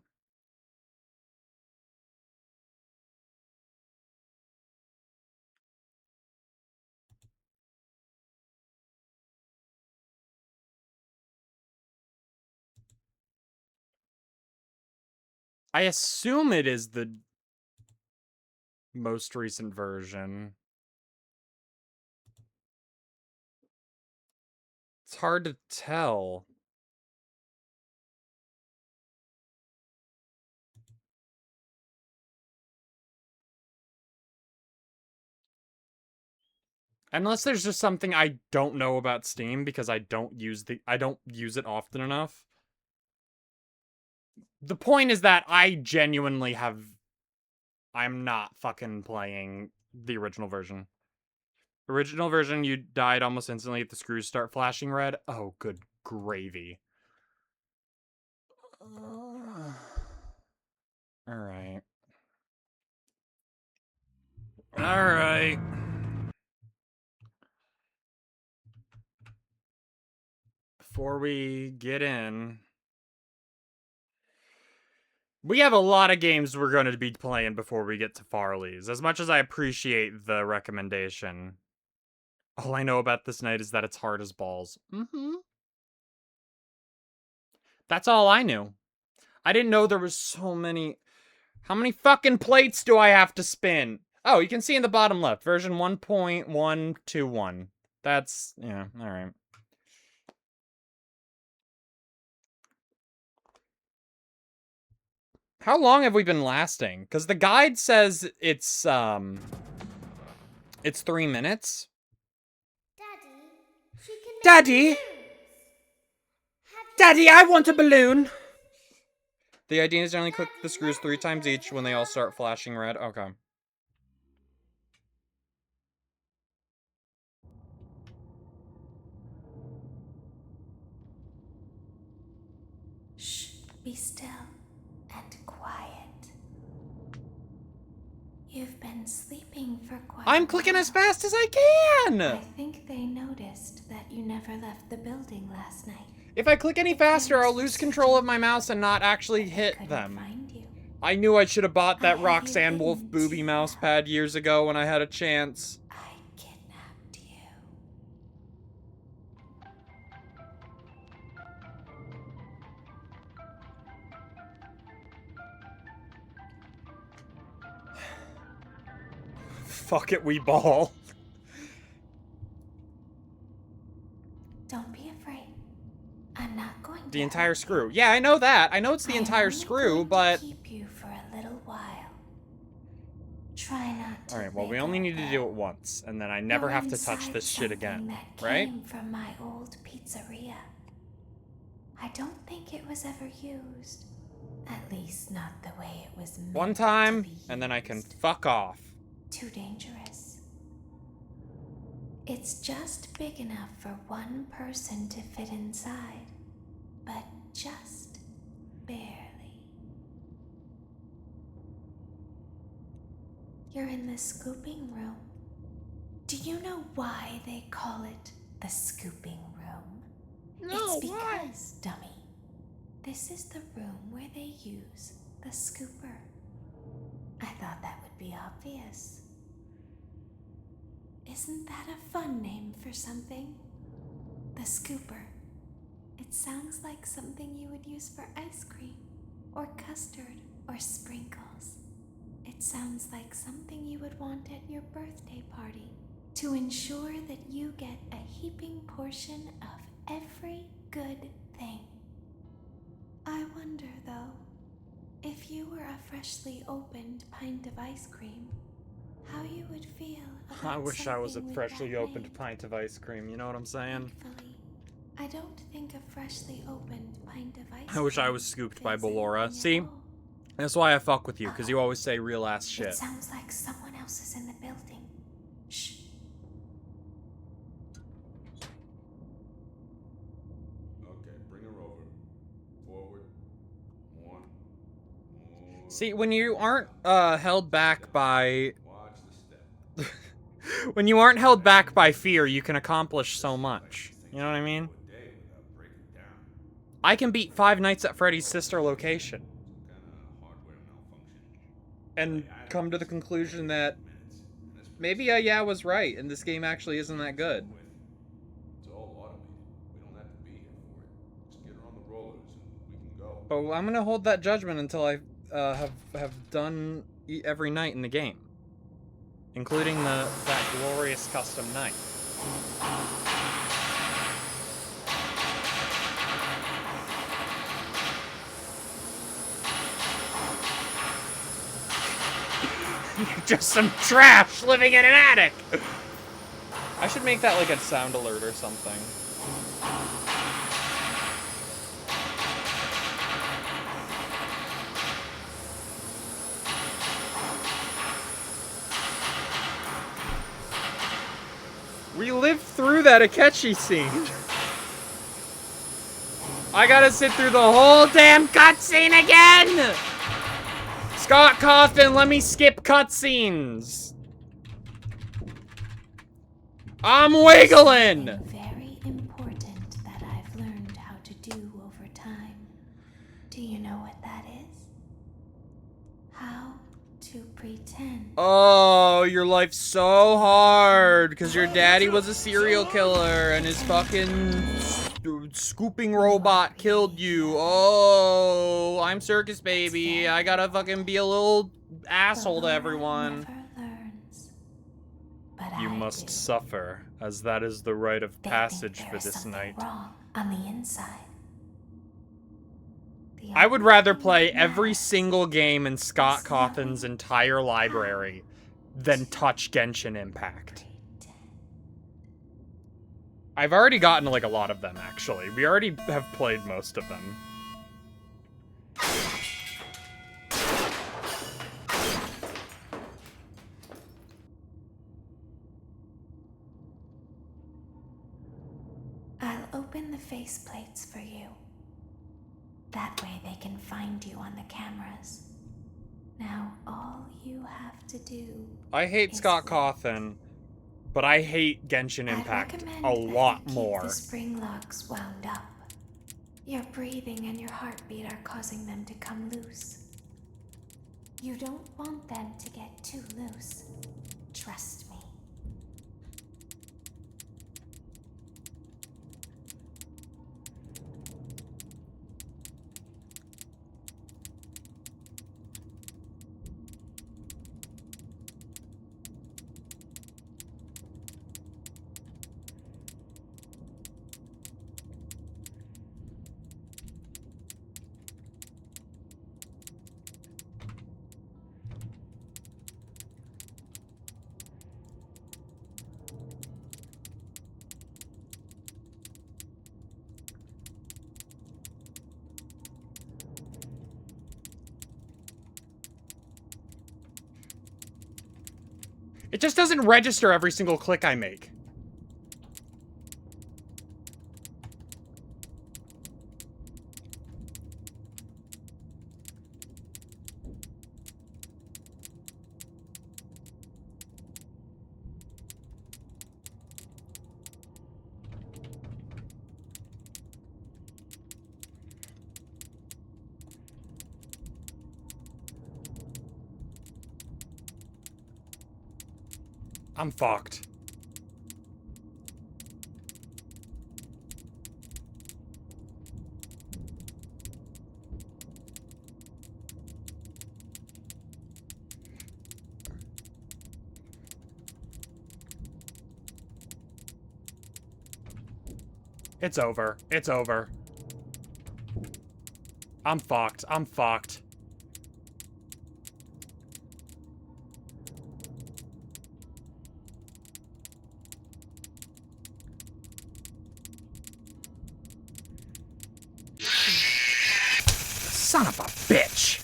I assume it is the most recent version. It's hard to tell. Unless there's just something I don't know about Steam because I don't use it often enough. The point is that I genuinely I'm not fucking playing the original version. Original version, you died almost instantly if the screws start flashing red. Oh, good gravy. Alright. Alright. Before we get in, we have a lot of games we're going to be playing before we get to Farley's. As much as I appreciate the recommendation, all I know about this night is that it's hard as balls. That's all I knew. I didn't know there was so many. How many fucking plates do I have to spin? Oh, you can see in the bottom left, version 1.121. That's, yeah, alright. How long have we been lasting? Because the guide says it's 3 minutes. Daddy, Daddy, I want a balloon! The idea is to only click the screws 3 times each when they all start flashing red. Okay. Shh, be still and quiet. You've been sleeping for quite a while. I'm clicking as fast as I can! I think they noticed that you never left the building last night. If I click any faster, I'll lose control of my mouse and not actually hit them. Find you. I knew I should have bought that Roxanne Wolf booby mouse pad years ago when I had a chance. I kidnapped you. Fuck it, we ball. Don't be afraid. I'm not going to The entire hurt screw. you. Yeah, I know that. I know it's the I'm entire only screw, going but... to keep you for a little while. Try not to. Alright, well, we only need to do it once, and then I never have to touch this shit again, right? Came from my old pizzeria. I don't think it was ever used. At least not the way it was meant One time, to be and then I can used. fuck off. Too dangerous. It's just big enough for one person to fit inside, but just barely. You're in the scooping room. Do you know why they call it the scooping room? No, it's why? because, dummy, this is the room where they use the scooper. I thought that would be obvious. Isn't that a fun name for something? The scooper. It sounds like something you would use for ice cream, or custard, or sprinkles. It sounds like something you would want at your birthday party to ensure that you get a heaping portion of every good thing. I wonder, though, if you were a freshly opened pint of ice cream, how you would feel about I wish I was a something with freshly that opened name. pint of ice cream, you know what I'm saying? Thankfully, I don't think a freshly opened pint of ice I wish I cream was scooped by feels Ballora. anything See? at all. That's why I fuck with you, because you always say real ass It shit. sounds like someone else is in the building. Shh. Okay, bring her over. Forward. More. See, when you aren't held back by... Watch the step. when you aren't held back by fear, you can accomplish so much. You know what I mean? Go a day without breaking down. I can beat Five Nights at Freddy's sister location. Some kind of hardware malfunction. And come to the conclusion that Minutes. And this maybe I was right, and this game actually isn't that good. It's all automated. We don't have to be here for it. Just get her on the rollers and we can go. But I'm gonna hold that judgment until I have done every night in the game, including that glorious custom night. You're just some trash living in an attic. I should make that like a sound alert or something. We lived through that Akechi scene. I gotta sit through the whole damn cutscene again! Scott Cawthon, let me skip cutscenes! I'm wiggling! Very important that I've learned how to do over time. Do you know what that is? How to pretend. Oh, your life's so hard because your daddy was a serial killer and his fucking scooping robot killed you. Oh, I'm Circus Baby. I gotta fucking be a little asshole to everyone. Never learns. But You I must do. suffer, as that is the rite of They passage think for there is this something night. wrong on the inside. The I would only rather thing play that every matters single game in Scott is Cawthon's knowing entire library than to touch Genshin Impact. pretend. I've already gotten like a lot of them, actually. We already have played most of them. I'll open the faceplates for you. That way they can find you on the cameras. Now all you have to do I hate is Scott wait. Cawthon, but I hate Genshin I'd Impact recommend a that you lot keep more. the spring locks wound up. Your breathing and your heartbeat are causing them to come loose. You don't want them to get too loose. Trust me. It just doesn't register every single click I make. I'm fucked. It's over. It's over. I'm fucked. I'm fucked. Son of a bitch.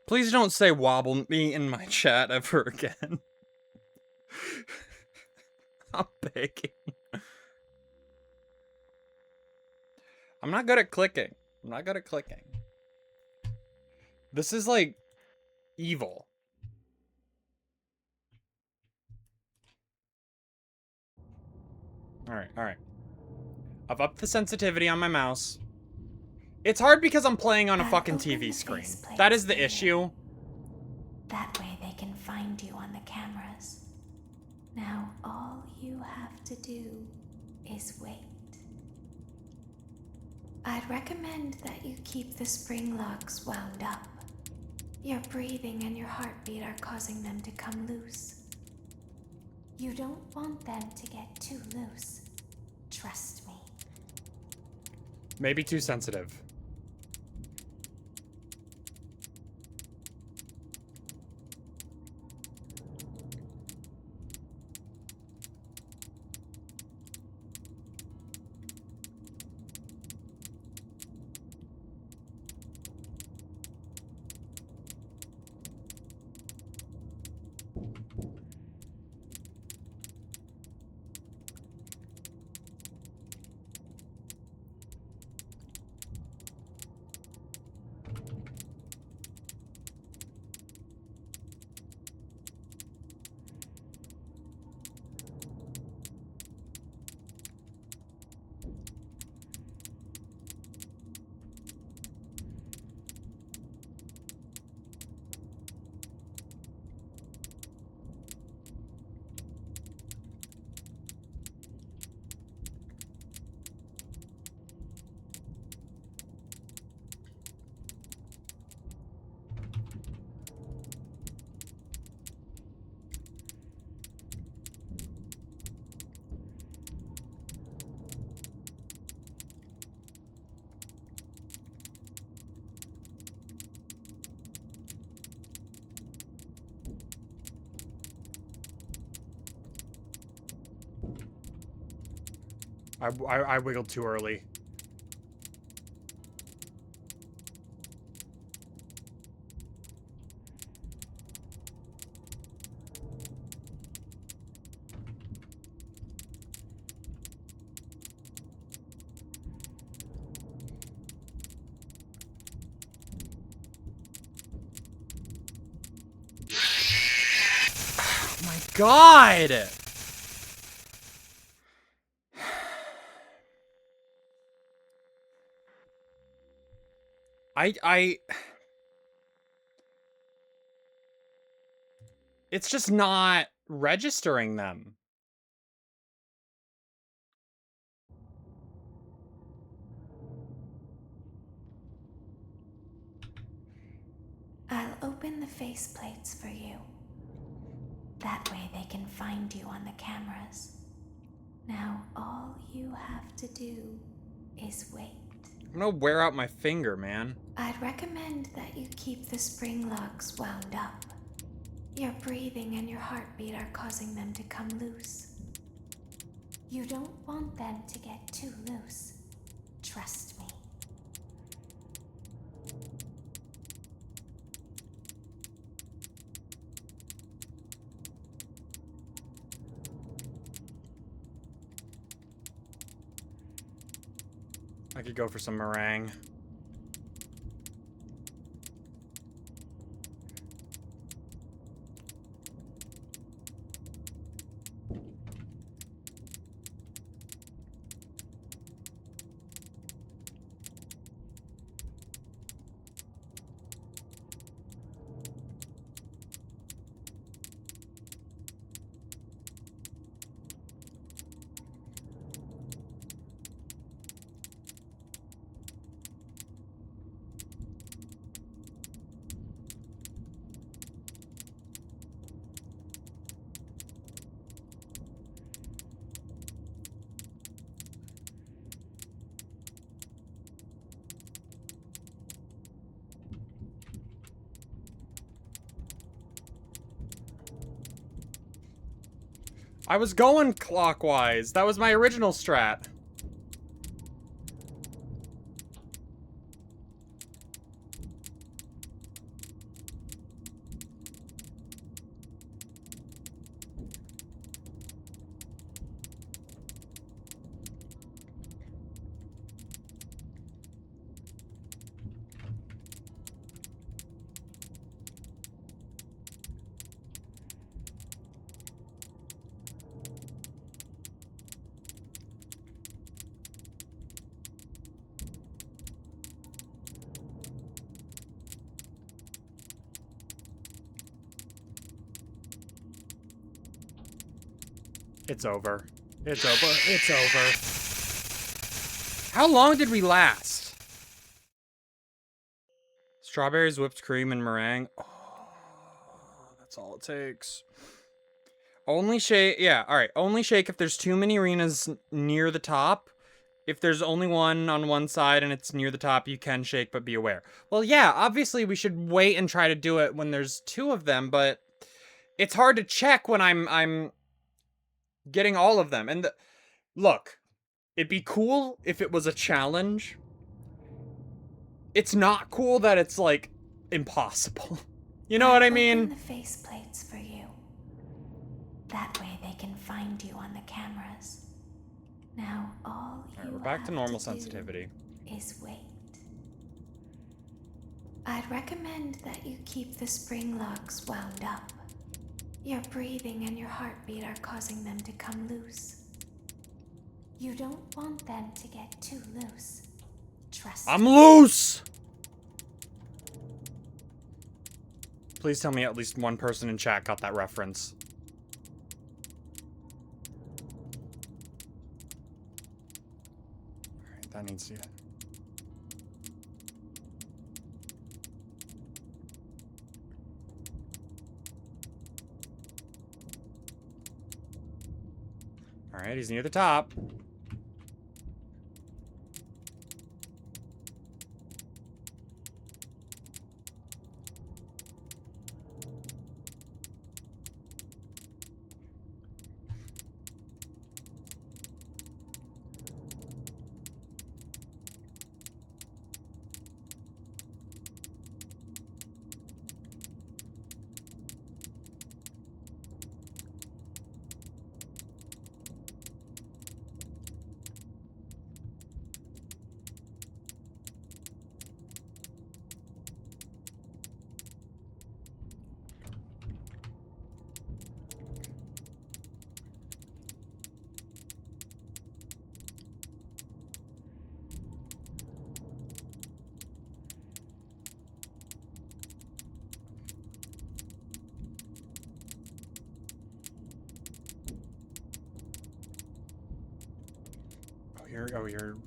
Please don't say wobble me in my chat ever again. I'm begging. I'm not good at clicking. I'm not good at clicking. This is like evil. Alright, alright. I've upped the sensitivity on my mouse. It's hard because I'm playing on a fucking TV screen. That is the issue. That way they can find you on the cameras. Now all you have to do is wait. I'd recommend that you keep the spring locks wound up. Your breathing and your heartbeat are causing them to come loose. You don't want them to get too loose. Trust me. Maybe too sensitive. I wiggled too early. Oh my God! It's just not registering them. I'll open the faceplates for you. That way they can find you on the cameras. Now all you have to do is wait. I'm gonna wear out my finger, man. I'd recommend that you keep the spring locks wound up. Your breathing and your heartbeat are causing them to come loose. You don't want them to get too loose. Trust me. I could go for some meringue. I was going clockwise. That was my original strat. It's over. It's over. It's over. How long did we last? Strawberries, whipped cream, and meringue. Oh, that's all it takes. Only shake. Yeah, alright. Only shake if there's too many arenas near the top. If there's only one on one side and it's near the top, you can shake, but be aware. Well, yeah, obviously we should wait and try to do it when there's two of them, but it's hard to check when I'm getting all of them. And look, it'd be cool if it was a challenge. It's not cool that it's, like, impossible. You know what I mean? Open the faceplates for you. That way they can find you on the cameras. Now all you We're back to normal do sensitivity. is wait. I'd recommend that you keep the spring locks wound up. Your breathing and your heartbeat are causing them to come loose. You don't want them to get too loose. Trust me. I'm loose! Please tell me at least one person in chat got that reference. Alright, that needs to get... Alright, he's near the top. You're...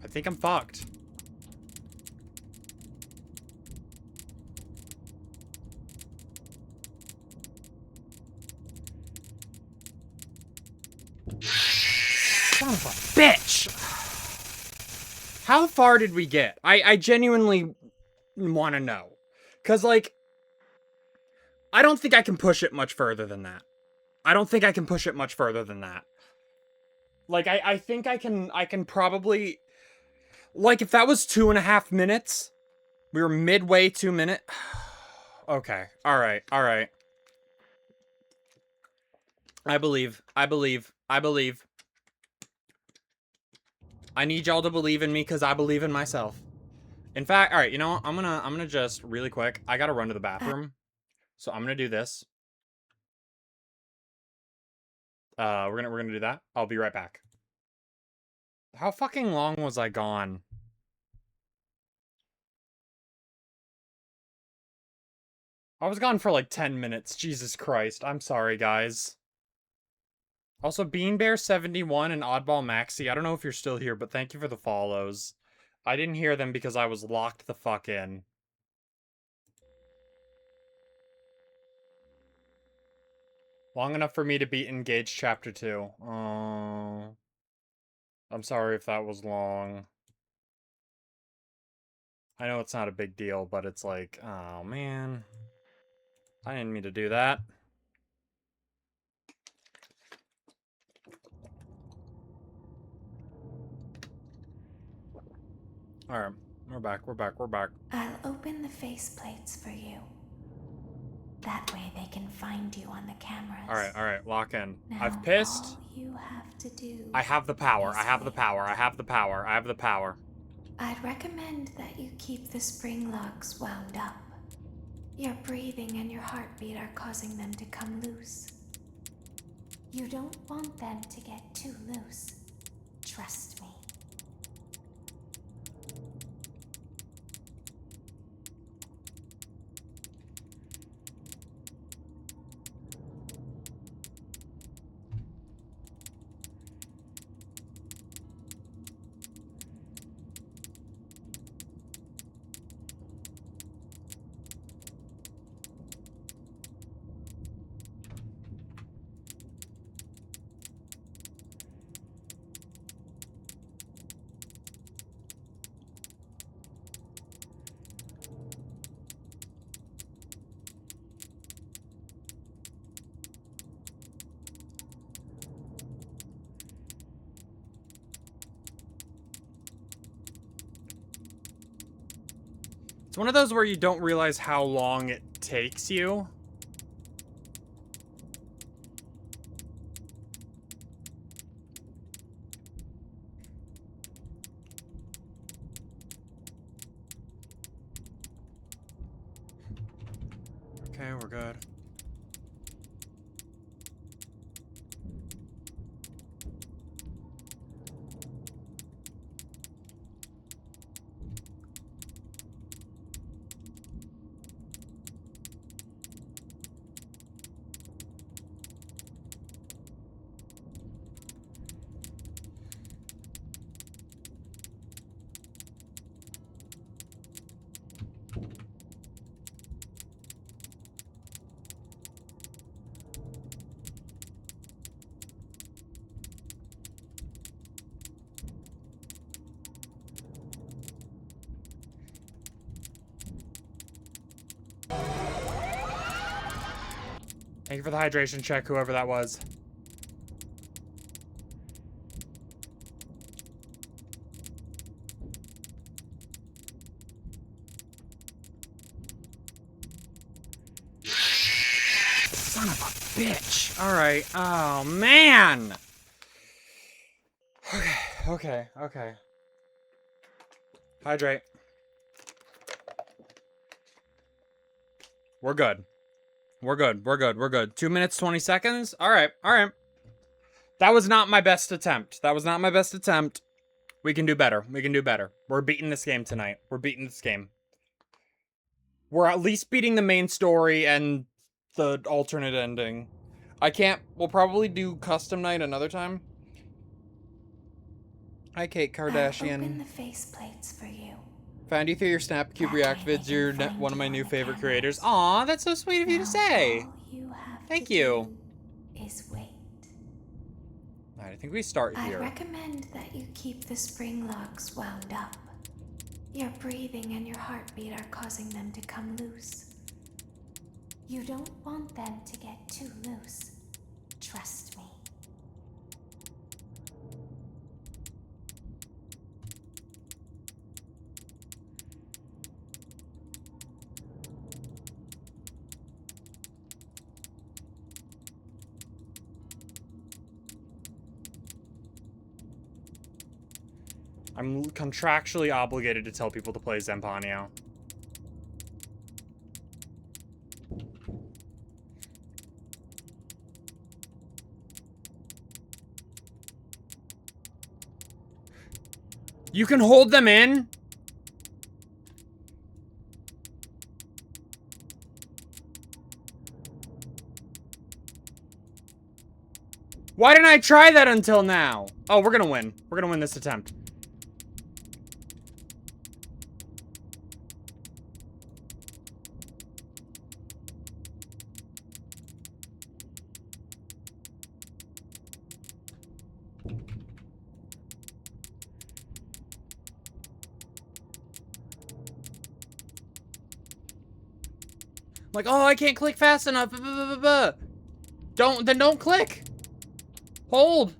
I think I'm fucked. Son of a bitch! How far did we get? I genuinely want to know. Because, like, I don't think I can push it much further than that. I don't think I can push it much further than that. Like, I think I can probably... Like, if that was 2.5 minutes, we were midway 2 minute. Okay, alright. I believe. I need y'all to believe in me because I believe in myself. In fact, alright, you know what? I'm gonna just, really quick, I gotta run to the bathroom. So I'm gonna do this. We're gonna do that. I'll be right back. How fucking long was I gone? I was gone for like 10 minutes. Jesus Christ. I'm sorry, guys. Also, Beanbear71 and Oddball Maxi, I don't know if you're still here, but thank you for the follows. I didn't hear them because I was locked the fuck in. Long enough for me to beat Engaged Chapter 2. Oh. I'm sorry if that was long. I know it's not a big deal, but it's like, oh man. I didn't mean to do that. Alright, we're back. I'll open the faceplates for you. That way they can find you on the cameras. Alright, lock in. Now, I've pissed. All you have to do I have the power. is I have the wait. power. I have the power. I have the power. I'd recommend that you keep the spring locks wound up. Your breathing and your heartbeat are causing them to come loose. You don't want them to get too loose. Trust me. It's one of those where you don't realize how long it takes you. Okay, we're good. Thank you for the hydration check, whoever that was. Son of a bitch. Alright. Oh, man. Okay. Hydrate. We're good. We're good. 2 minutes, 20 seconds? Alright. That was not my best attempt. We can do better. We're beating this game tonight. We're at least beating the main story and the alternate ending. We'll probably do custom night another time. Hi, Kate Kardashian. I'll open the faceplates for you. Found you through your Snapcube React vids. You're one of my new favorite creators. Aw, that's so sweet of you to say. Thank you. Is wait. Alright, I think we start here. I'd recommend that you keep the spring locks wound up. Your breathing and your heartbeat are causing them to come loose. You don't want them to get too loose. Trust me. I'm contractually obligated to tell people to play Zempanio. You can hold them in? Why didn't I try that until now? Oh, we're gonna win. We're gonna win this attempt. Like, oh, I can't click fast enough. Don't click. Hold.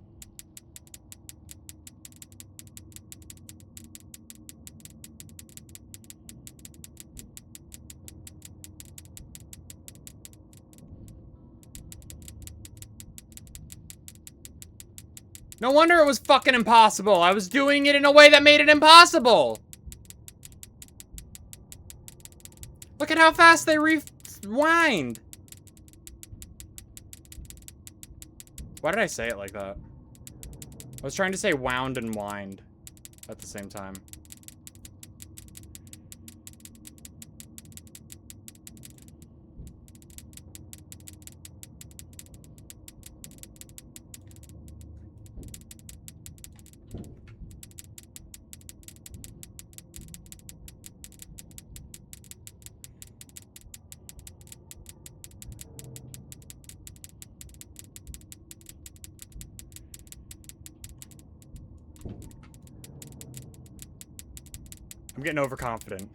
No wonder it was fucking impossible. I was doing it in a way that made it impossible. Look at how fast they rewind. Why did I say it like that? I was trying to say wound and wind at the same time. I'm getting overconfident.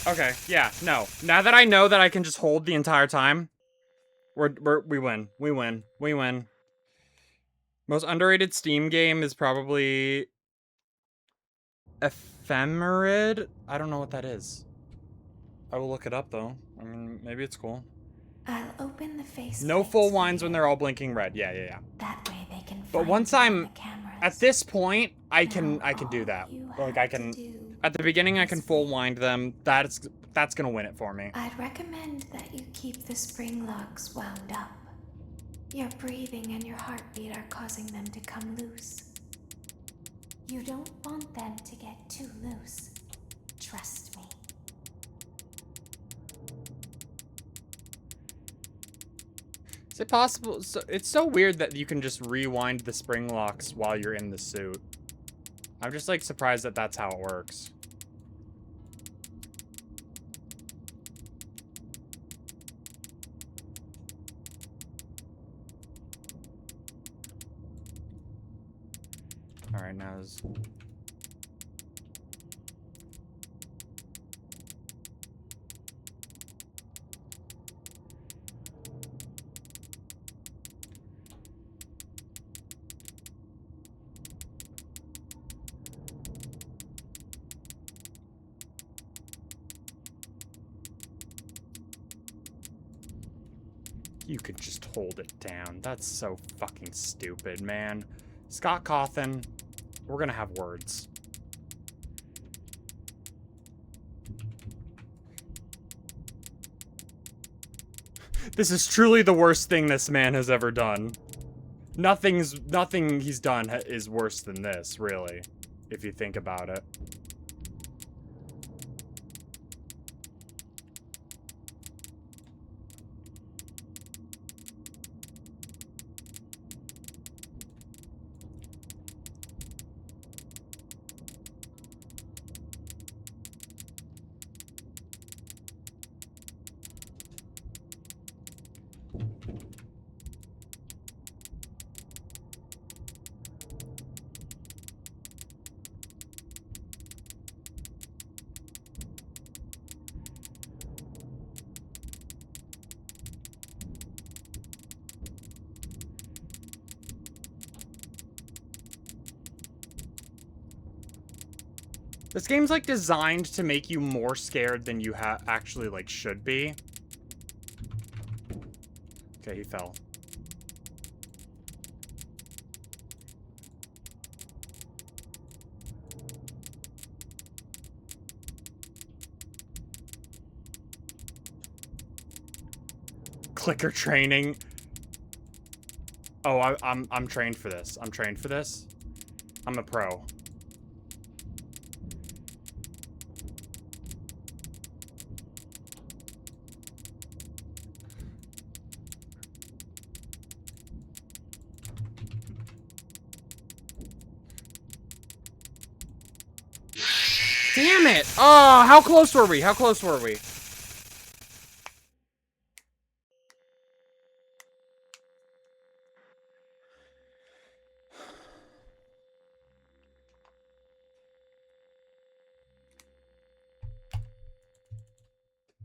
Okay, yeah, no. Now that I know that I can just hold the entire time, we win. We win. We win. Most underrated Steam game is probably Ephemerid? I don't know what that is. I will look it up though. I mean, maybe it's cool. I'll open the face. No full winds when they're all blinking red. Yeah, yeah, yeah. That way they can. But once I'm at this point, I can do that. Like I can at the beginning I can full wind them. That's gonna win it for me. I'd recommend that you keep the spring locks wound up. Your breathing and your heartbeat are causing them to come loose. You don't want them to get too loose. Trust me. Is it possible? So, it's so weird that you can just rewind the spring locks while you're in the suit. I'm just like surprised that that's how it works. All right, now is. You could just hold it down. That's so fucking stupid, man. Scott Cawthon, we're gonna have words. This is truly the worst thing this man has ever done. Nothing he's done is worse than this, really, if you think about it. This game's like designed to make you more scared than you actually like should be. Okay, he fell. Clicker training. Oh, I'm trained for this. I'm trained for this. I'm a pro. Damn it! Oh, how close were we? How close were we?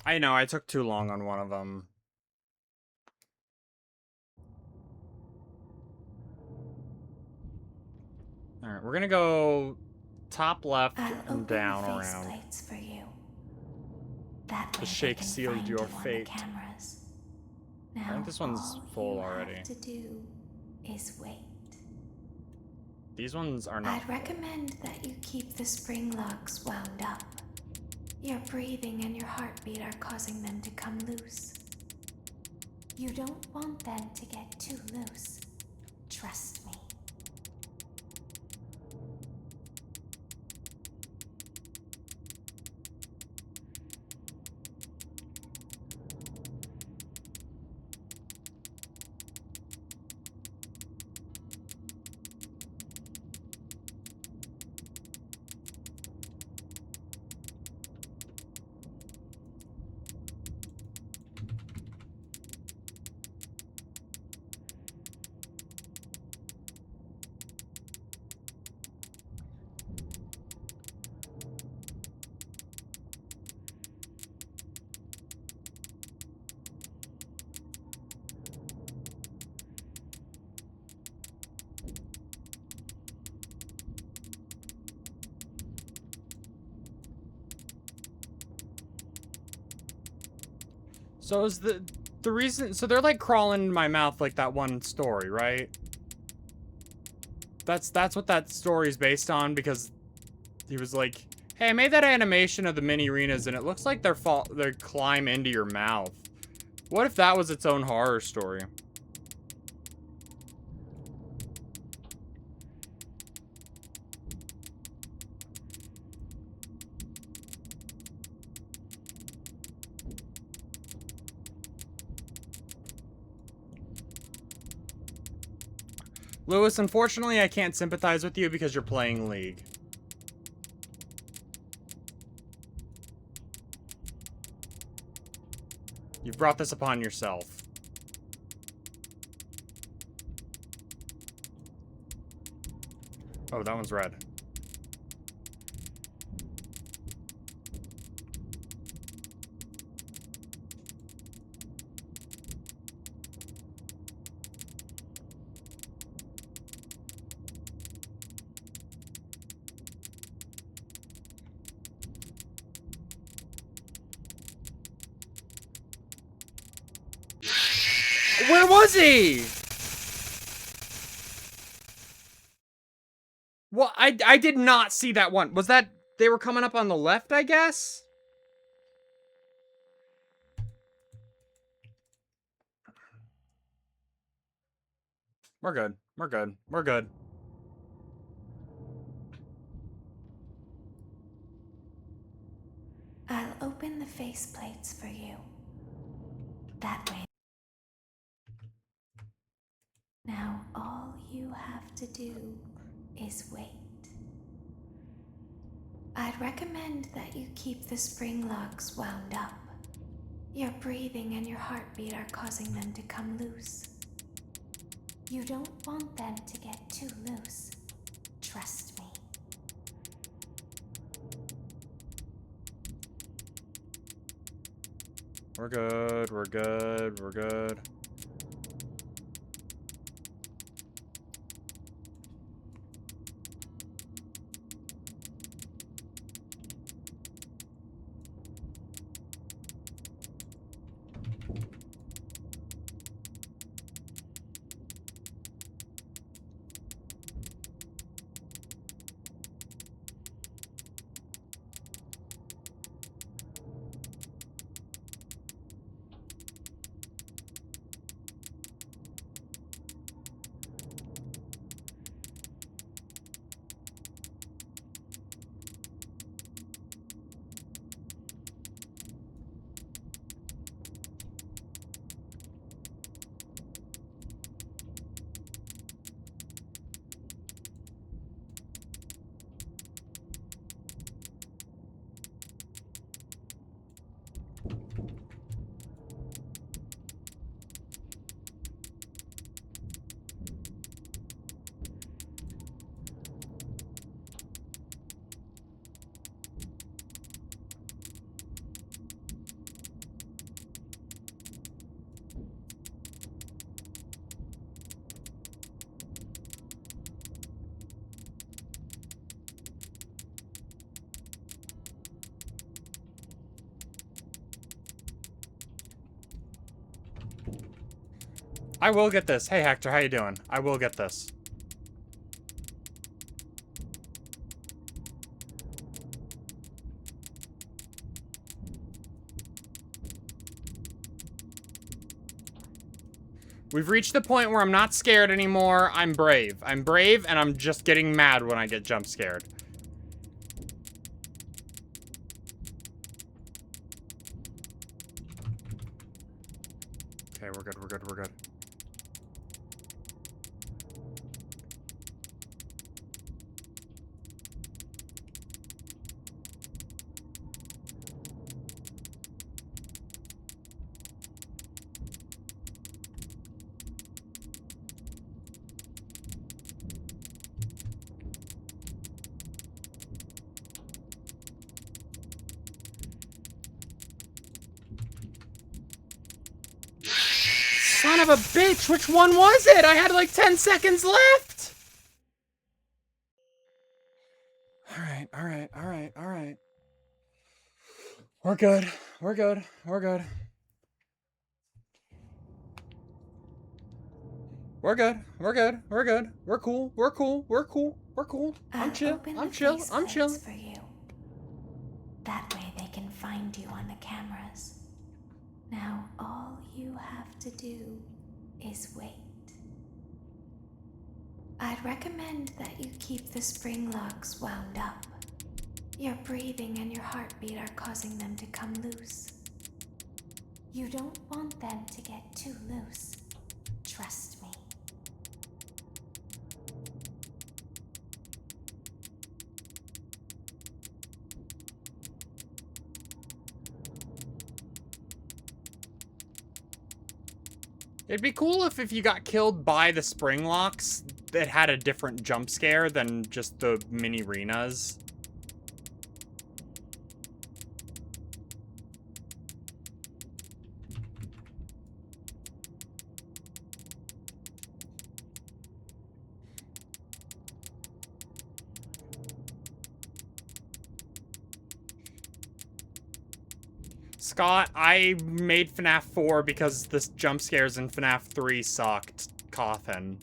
I know, I took too long on one of them. Alright, we're gonna go top left and down around. For you. That way The shake sealed your fate. Now, I think this one's full already. All you have to do is wait. These ones are not. I'd recommend that you keep the spring locks wound up. Your breathing and your heartbeat are causing them to come loose. You don't want them to get too loose. Trust me. So is the reason, so they're like crawling in my mouth like that one story, right? That's what that story is based on, because he was like, hey, I made that animation of the mini arenas and it looks like they climb into your mouth. What if that was its own horror story? Lewis, unfortunately, I can't sympathize with you because you're playing League. You've brought this upon yourself. Oh, that one's red. Where was he? Well, I did not see that one. Was that they were coming up on the left, I guess? We're good. We're good. We're good. I'll open the faceplates for you. That way. Now all you have to do is wait. I'd recommend that you keep the spring locks wound up. Your breathing and your heartbeat are causing them to come loose. You don't want them to get too loose. Trust me. We're good. We're good. We're good. I will get this. Hey, Hector, how you doing? I will get this. We've reached the point where I'm not scared anymore. I'm brave. I'm brave, and I'm just getting mad when I get jump scared. Okay, we're good, we're good, we're good. Son of a bitch, which one was it? I had like 10 seconds left. Alright, alright, alright, alright. We're good, we're good, we're good. We're good, we're good, we're good. We're cool, we're cool, we're cool, we're cool. I'm chill, I'm chill, I'm chill. For you. That way they can find you on the cameras. Now all you have to do is wait. I'd recommend that you keep the spring locks wound up. Your breathing and your heartbeat are causing them to come loose. You don't want them to get too loose. Trust me. It'd be cool if you got killed by the spring locks, it had a different jump scare than just the mini arenas. Scott, I made FNAF 4 because the jump scares in FNAF 3 sucked. Coffin.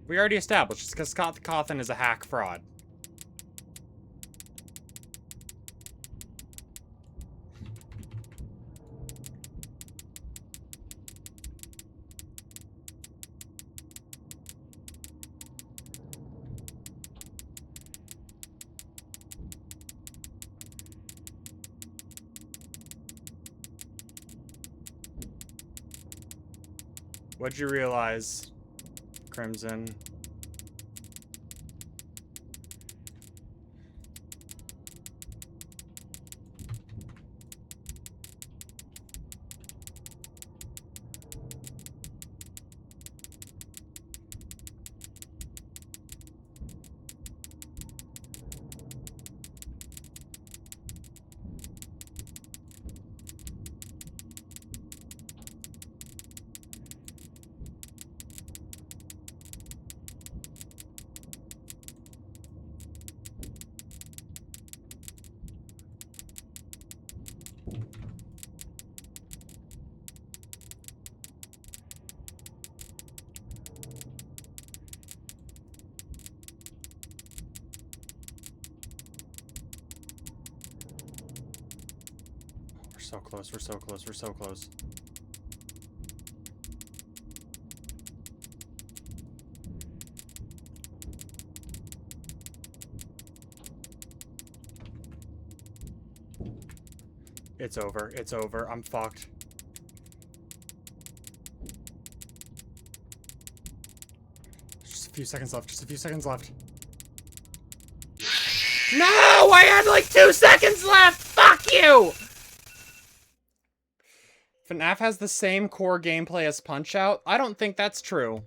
We already established it's because Scott the Coffin is a hack fraud. What'd you realize, Crimson? So close, we're so close, we're so close. It's over, it's over, I'm fucked. Just a few seconds left, just a few seconds left. No! I had like 2 seconds left! Fuck you! FNAF has the same core gameplay as Punch-Out? I don't think that's true.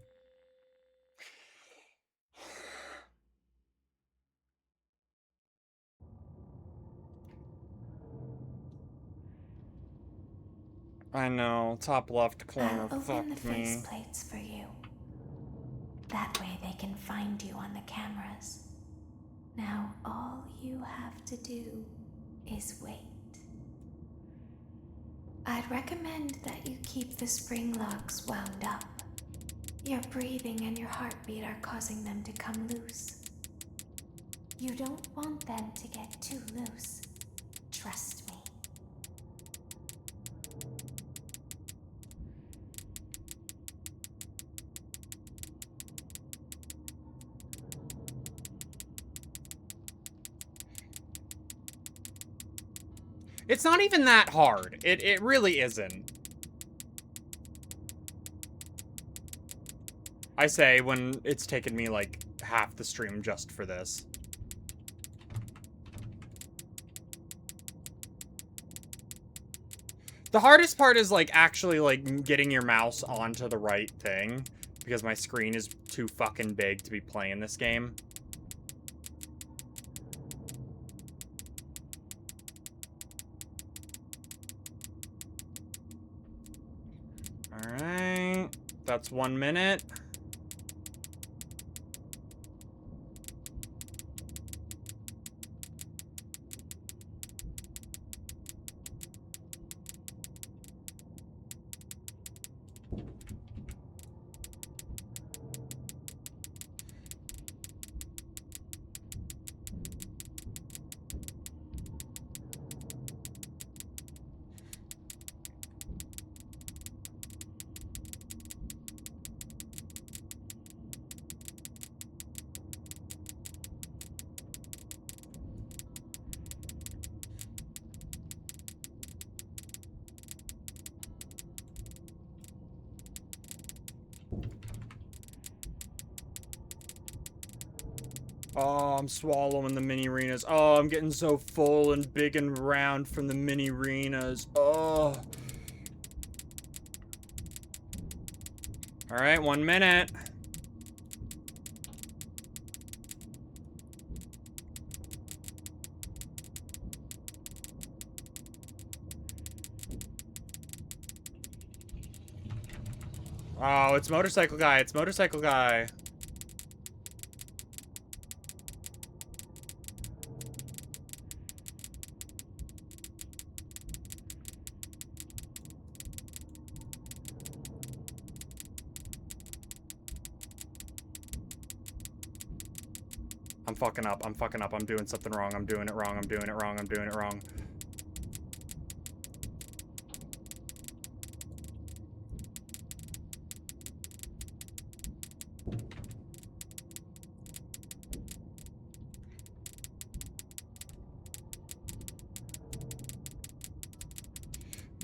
I know, top left corner, I'll fuck open the me. faceplates for you. That way they can find you on the cameras. Now all you have to do is wait. I'd recommend that you keep the spring locks wound up. Your breathing and your heartbeat are causing them to come loose. You don't want them to get too loose. Trust me. It's not even that hard. It really isn't. I say when it's taken me like half the stream just for this. The hardest part is like actually like getting your mouse onto the right thing because my screen is too fucking big to be playing this game. Alright, that's 1 minute. Oh, I'm swallowing the mini arenas. Oh, I'm getting so full and big and round from the mini arenas. Oh. All right, 1 minute. Oh, it's motorcycle guy. It's motorcycle guy. I'm fucking up. I'm fucking up. I'm doing something wrong. I'm doing it wrong. I'm doing it wrong. I'm doing it wrong.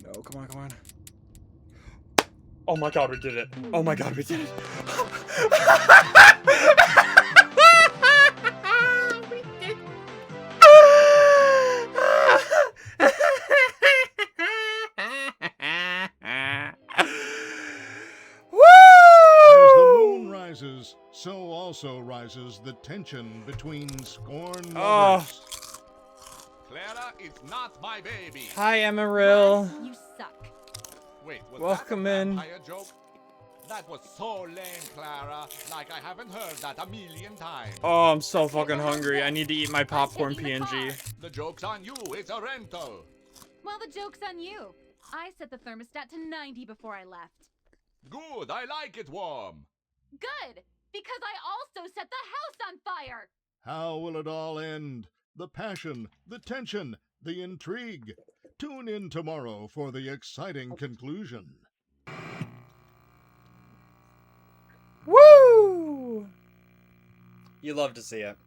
No, come on, come on. Oh my god, we did it. Oh my god, we did it. So also rises the tension between scorned lovers. Clara is not my baby. Hi, Emeril. You suck. Wait, was Welcome that a in. vampire joke? That was so lame, Clara. Like I haven't heard that a million times. Oh, I'm so fucking hungry. I need to eat my popcorn PNG. The joke's on you. It's a rental. Well, the joke's on you. I set the thermostat to 90 before I left. Good. I like it warm. Good, because I also set the house on fire. How will it all end? The passion, the tension, the intrigue. Tune in tomorrow for the exciting conclusion. Woo! You love to see it.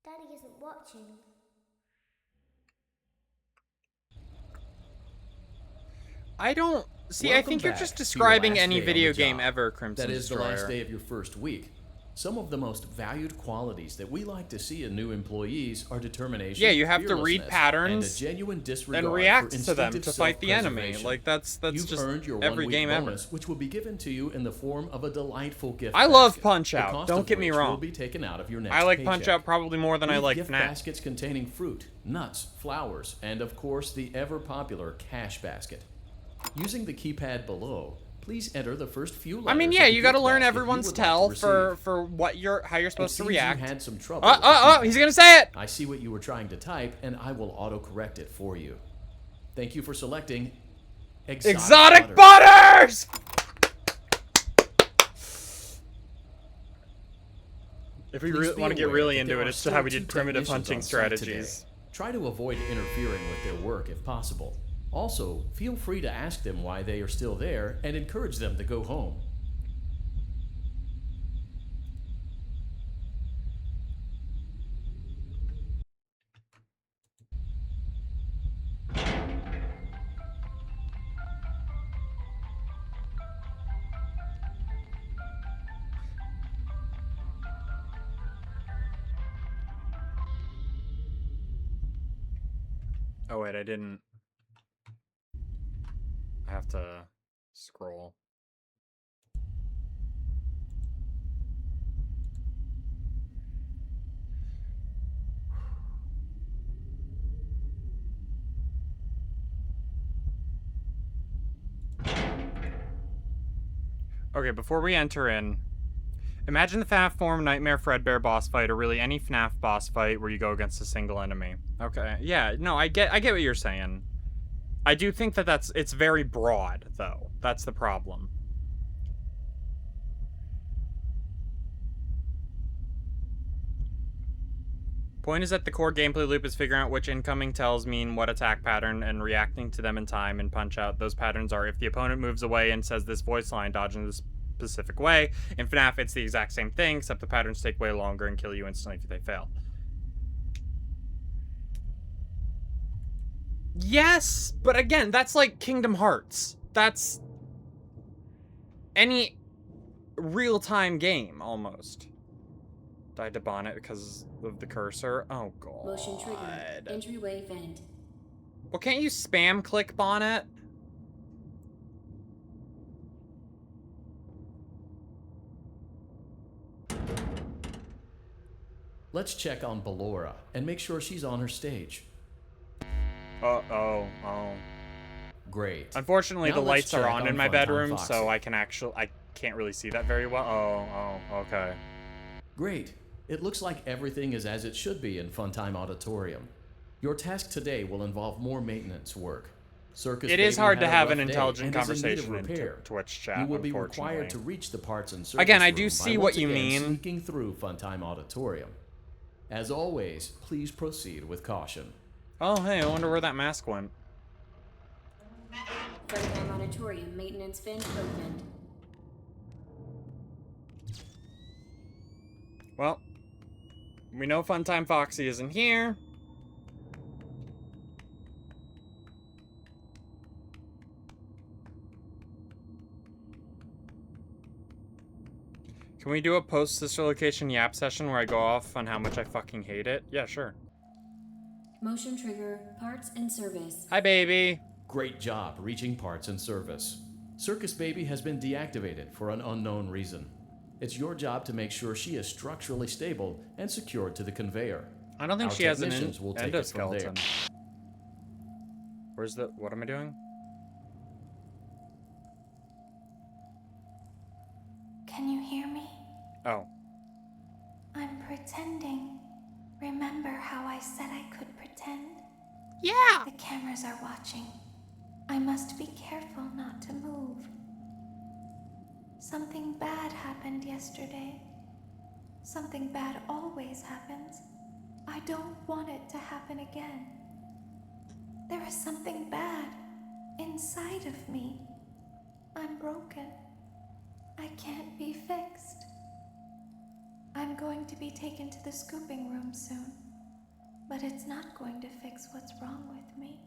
Daddy isn't watching. I don't... See, Welcome I think you're back just to your describing last any day on video the game job. ever, Crimson That is Destroyer. the last day of your first week. Some of the most valued qualities that we like to see in new employees are determination, Yeah, you have to read fearlessness, patterns and a genuine disregard and react for to them instinctive to fight the enemy. self-preservation. Like, that's You've just earned your every 1 week game ever. bonus, which will be given to you in the form of a delightful gift I love basket, Punch-Out! the cost Don't of get me which wrong. will be taken out of your next I like paycheck. Punch-Out probably more than I Read like gift Fnaf. baskets containing fruit, nuts, flowers, and of course the ever-popular cash basket. Using the keypad below, please enter the first few letters. I mean, yeah, you got to learn everyone's tell for what how you're supposed to react. You had some trouble. He's gonna say it. I see what you were trying to type, and I will autocorrect it for you. Thank you for selecting Exotic Butters! If we want to get really into it, it's how we did primitive hunting strategies. Try to avoid interfering with their work if possible. Also, feel free to ask them why they are still there and encourage them to go home. Oh wait, I didn't. I have to scroll. Okay, before we enter in, imagine the FNAF form Nightmare Fredbear boss fight, or really any FNAF boss fight where you go against a single enemy. Okay, yeah, no, I get what you're saying. I do think that it's very broad, though. That's the problem. Point is that the core gameplay loop is figuring out which incoming tells mean what attack pattern and reacting to them in time and punch out. Those patterns are if the opponent moves away and says this voice line, dodge in this specific way. In FNAF, it's the exact same thing, except the patterns take way longer and kill you instantly if they fail. Yes, but again, that's like Kingdom Hearts. That's any real-time game, almost. Died to bonnet because of the cursor. Oh, God. Motion trigger. Entryway vent. Well, can't you spam click bonnet? Let's check on Ballora and make sure she's on her stage. Oh. Great. Unfortunately, the lights are on in my bedroom, Foxy. so I can't really see that very well. Oh, okay. Great. It looks like everything is as it should be in Funtime Auditorium. Your task today will involve more maintenance work. Circus it is Baby hard to had a have rough an day intelligent and is in need conversation of in repair. Twitch chat, You will be unfortunately. required to reach the parts and circus Again, I room do by see once what you again mean. Sneaking through Funtime Auditorium. As always, please proceed with caution. Oh, hey, I wonder where that mask went. Funtime Auditorium maintenance vent opened. Well, we know Funtime Foxy isn't here. Can we do a post-sister location yap session where I go off on how much I fucking hate it? Yeah, sure. Motion trigger, parts and service. Hi, baby. Great job reaching parts and service. Circus Baby has been deactivated for an unknown reason. It's your job to make sure she is structurally stable and secured to the conveyor. I don't think she has an will take it from there. endoskeleton. Where's the... What am I doing? Can you hear me? Oh. I'm pretending. Remember how I said I could pretend? Yeah! The cameras are watching. I must be careful not to move. Something bad happened yesterday. Something bad always happens. I don't want it to happen again. There is something bad inside of me. I'm broken. I can't be fixed. I'm going to be taken to the scooping room soon, but it's not going to fix what's wrong with me.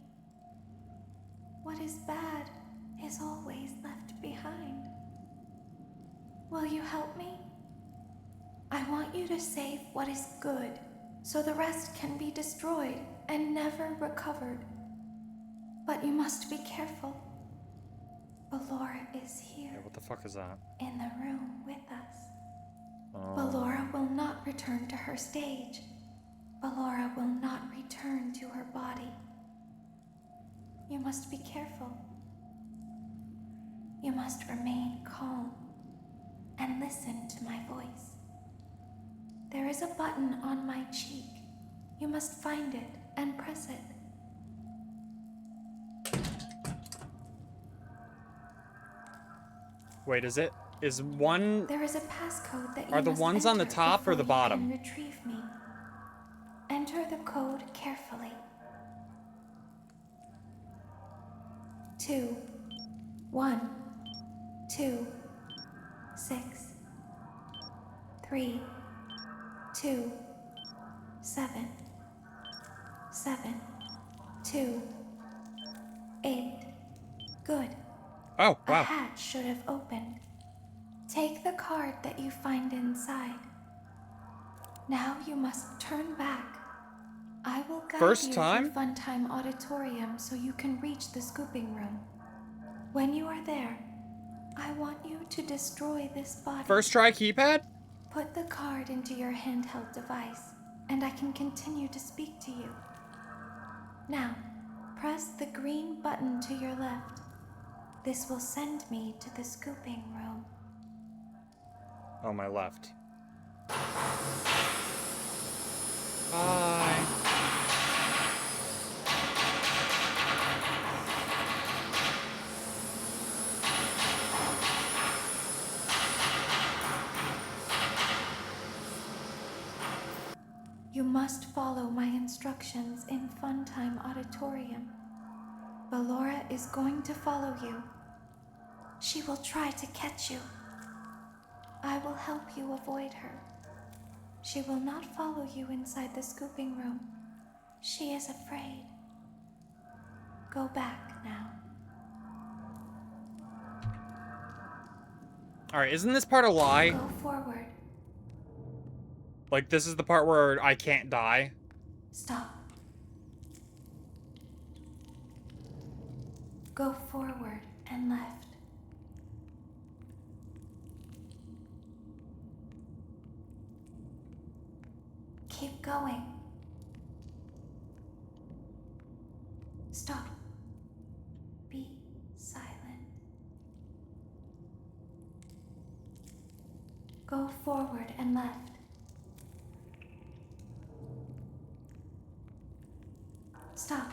What is bad is always left behind. Will you help me? I want you to save what is good, so the rest can be destroyed and never recovered. But you must be careful. Ballora is here. Yeah, what the fuck is that? In the room with us. Ballora will not return to her stage. Ballora will not return to her body. You must be careful. You you must remain calm and listen to my voice. There is a button on my cheek. You must find it and press it. Wait, is one... There is a passcode that you Are the must ones on the enter top or the before you bottom? can retrieve me. Enter the code carefully. 2 1 2 6 3 2 7 7 2 8. Good. Oh, A wow. hatch should have opened. Take the card that you find inside. Now you must turn back. I will guide First you time? through Funtime Auditorium so you can reach the scooping room. When you are there, I want you to destroy this body. First try keypad? Put the card into your handheld device, and I can continue to speak to you. Now, press the green button to your left. This will send me to the scooping room. Oh, my left. Bye. You must follow my instructions in Funtime Auditorium. Ballora is going to follow you. She will try to catch you. I will help you avoid her. She will not follow you inside the scooping room. She is afraid. Go back now. Alright, isn't this part a lie? Go forward. Like, this is the part where I can't die? Stop. Go forward and left. Keep going. Stop. Be silent. Go forward and left. Stop.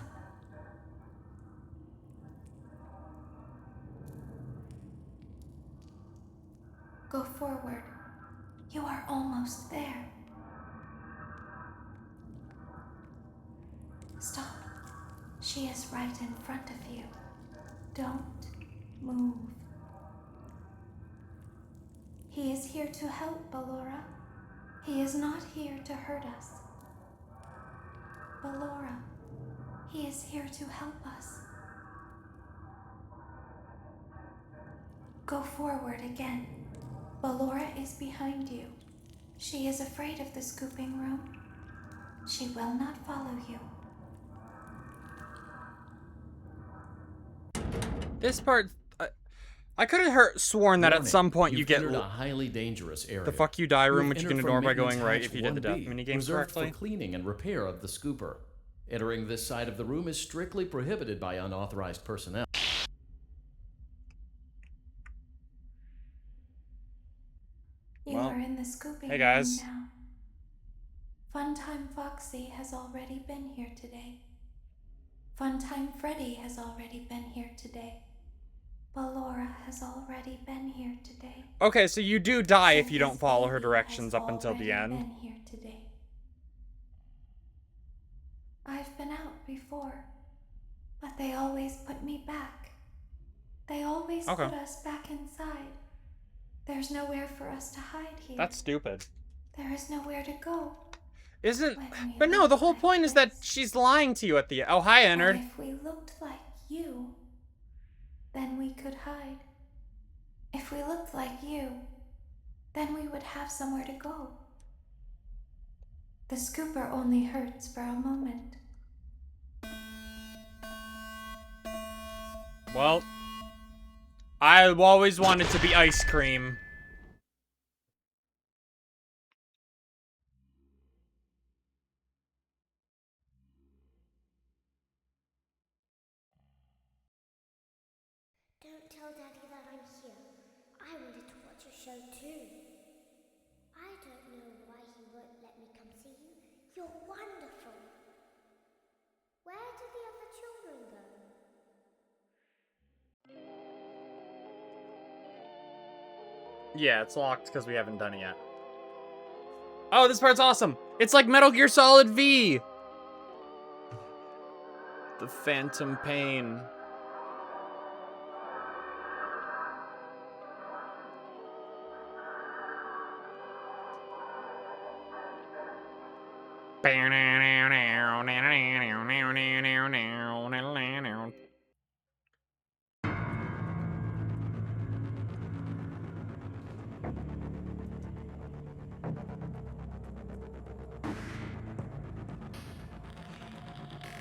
Go forward. You are almost there. Stop. She is right in front of you. Don't move. He is here to help, Ballora. He is not here to hurt us. Ballora, he is here to help us. Go forward again. Ballora is behind you. She is afraid of the scooping room. She will not follow you. This part... I could have sworn that at some point you get... You've entered a highly dangerous area. The fuck you die room, You've which you can entered ignore for by going maintenance right hatch if you did the death 1B, minigame reserved correctly. for cleaning and repair of the scooper. Entering this side of the room is strictly prohibited by unauthorized personnel. You are in the scooping hey guys. room now. Funtime Foxy has already been here today. Funtime Freddy has already been here today. Ballora has already been here today. Okay, so you do die if you don't Circus follow her Baby directions has up until the already end. been here today. I've been out before, but they always put me back. They always put us back inside. There's nowhere for us to hide here. That's stupid. There is nowhere to go. Isn't... But no, the whole point is that she's lying to you at the... Oh, hi, Ennard. But if we looked like you, then we could hide. If we looked like you, then we would have somewhere to go. The scooper only hurts for a moment. Well, I've always wanted to be ice cream. Don't tell Daddy that I'm I wanted to watch a show too. I don't know why you won't let me come see you. You're wonderful. Where did the other children go? Yeah, it's locked because we haven't done it yet. Oh, this part's awesome. It's like Metal Gear Solid V. The Phantom Pain.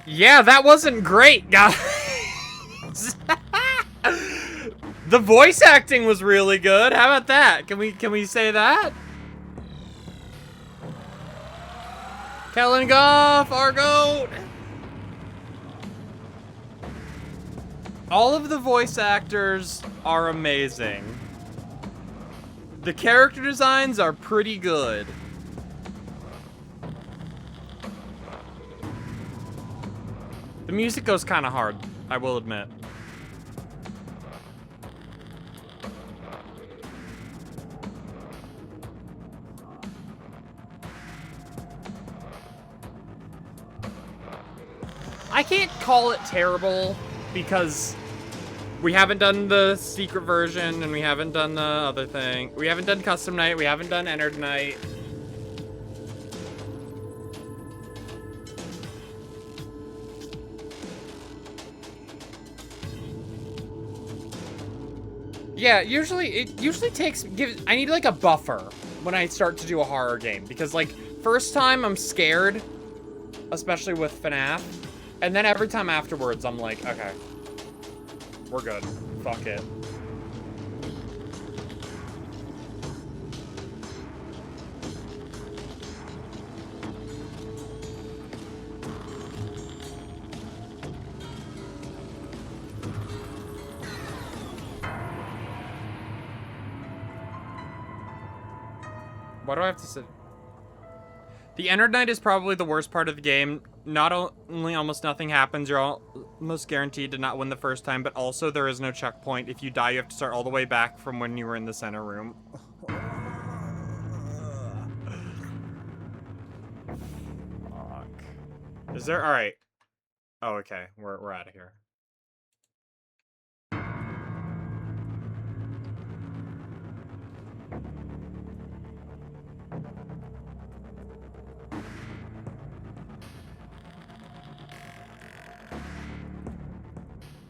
Yeah, that wasn't great, guys. The voice acting was really good. How about that? Can we say that? Kellen Goff, our goat. All of the voice actors are amazing. The character designs are pretty good. The music goes kind of hard, I will admit. I can't call it terrible because we haven't done the secret version and we haven't done the other thing. We haven't done custom night, we haven't done entered night. Yeah, it usually takes, I need like a buffer when I start to do a horror game. Because like, first time I'm scared, especially with Fnaf. And then every time afterwards, I'm like, okay, we're good, fuck it. Why do I have to sit? The Entered Night is probably the worst part of the game. Not only almost nothing happens, you're almost guaranteed to not win the first time, but also there is no checkpoint. If you die, you have to start all the way back from when you were in the center room. Fuck. Is there? All right. Oh, okay. We're out of here.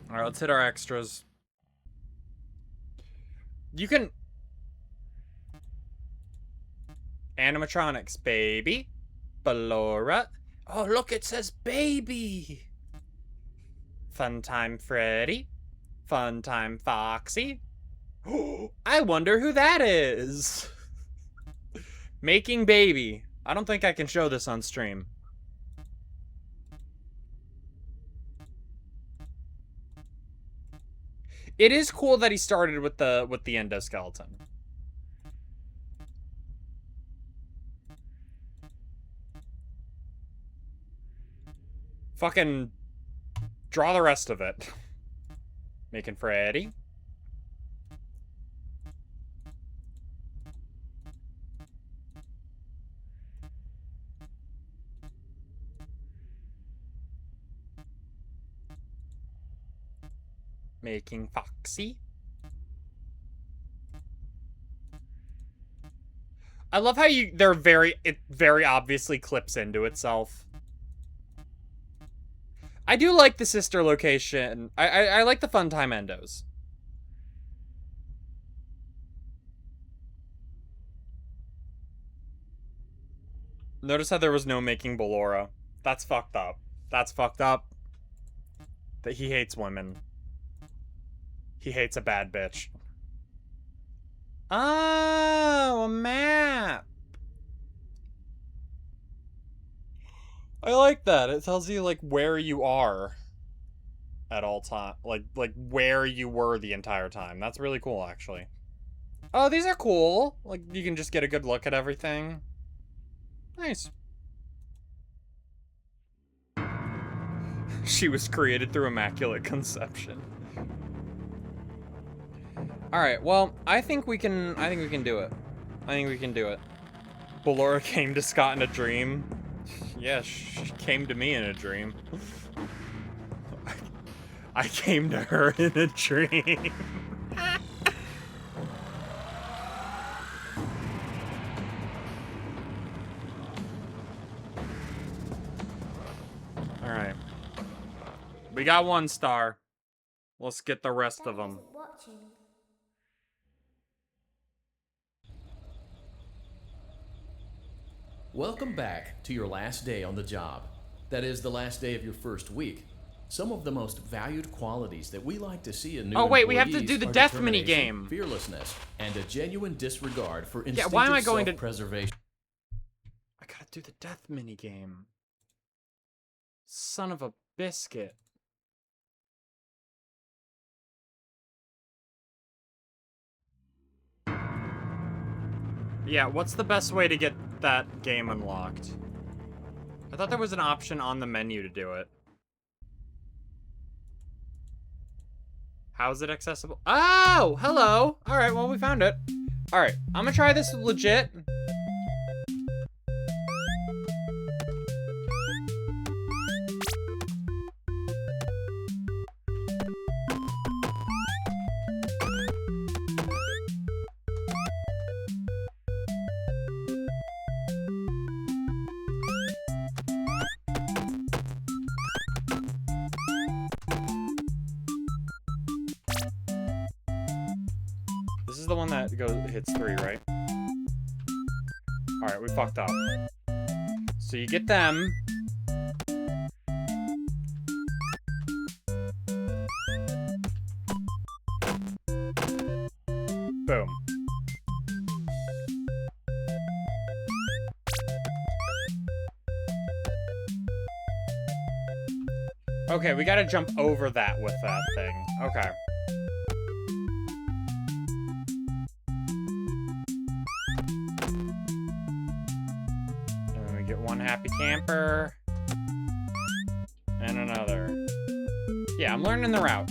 All right, let's hit our extras. You can... Animatronics, baby. Ballora. Oh, look, it says baby. Funtime Freddy. Funtime Foxy. I wonder who that is. Making baby. I don't think I can show this on stream. It is cool that he started with the endoskeleton. Fucking draw the rest of it. Making Freddy. Making Foxy. I love how it very obviously clips into itself. I do like the sister location. I like the Funtime endos. Notice how there was no making Ballora. That's fucked up. That's fucked up. That he hates women. He hates a bad bitch. Oh, a map. I like that. It tells you like where you are at all time, like where you were the entire time. That's really cool, actually. Oh, these are cool. Like, you can just get a good look at everything. Nice. She was created through Immaculate Conception. Alright, well, I think we can do it. I think we can do it. Ballora came to Scott in a dream. Yeah, she came to me in a dream. I came to her in a dream. Alright. We got 1 star. Let's get the rest of them. Watching. Welcome back to your last day on the job. That is the last day of your first week. Some of the most valued qualities that we like to see in new Oh wait, we have to do employees the are death determination, minigame. fearlessness, and a genuine disregard for instinctive why am I going to- self-preservation. I gotta do the death minigame. Son of a biscuit. Yeah, what's the best way to get that game unlocked? I thought there was an option on the menu to do it. How's it accessible? Oh, hello. All right, well, we found it. All right, I'm gonna try this legit. This is the one that hits 3, right? All right, we fucked up. So you get them. Boom. Okay, we gotta jump over that with that thing. Okay. And then we get 1 happy camper. And another. Yeah, I'm learning the route.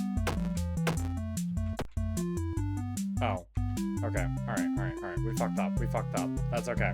Oh. Okay. Alright. We fucked up. That's okay.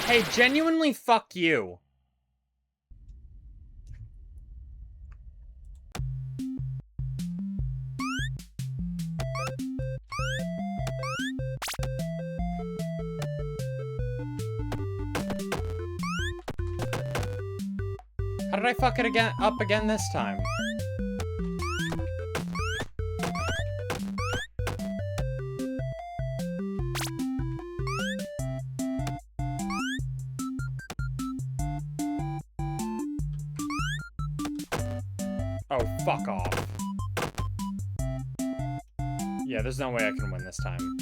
Hey, genuinely fuck you. How did I fuck it up again this time? Oh, fuck off. Yeah, there's no way I can win this time.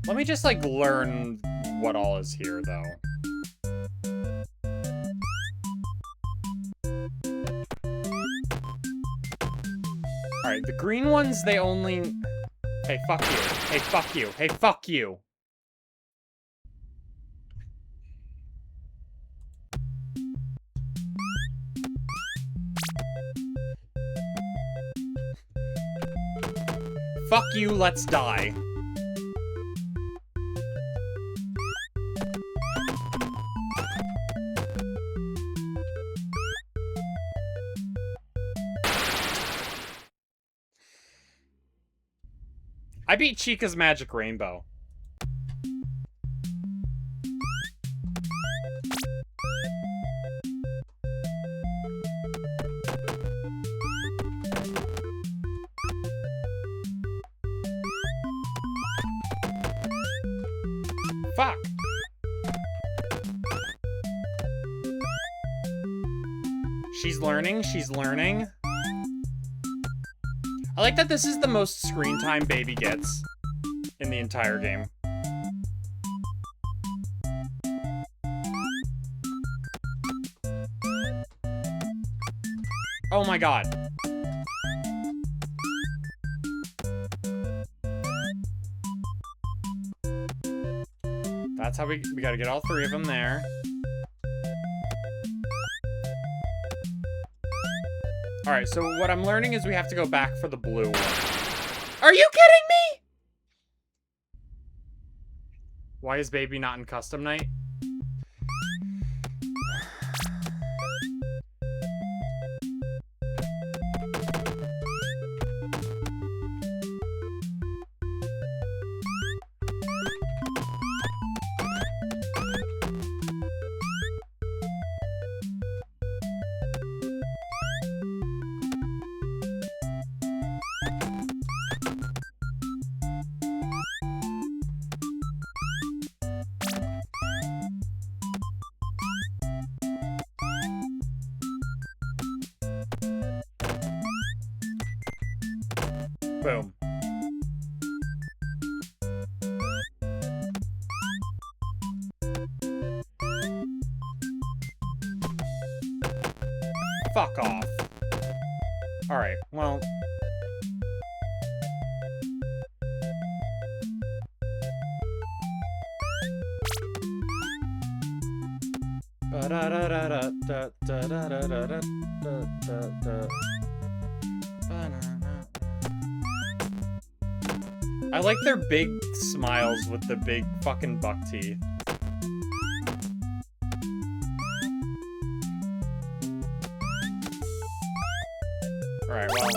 Let me just, like, learn what all is here, though. Alright, the green ones, they only... Hey, fuck you. Hey, fuck you. Hey, fuck you. Fuck you, let's die. I beat Chica's Magic Rainbow. Fuck. She's learning, she's learning. I like that this is the most screen time Baby gets in the entire game. Oh my god. That's how we gotta get all three of them there. Alright, so what I'm learning is we have to go back for the blue one. Are you kidding me? Why is Baby not in custom night? Boom. Fuck off. Alright, well. I like their big smiles with the big fucking buck teeth. Alright, well.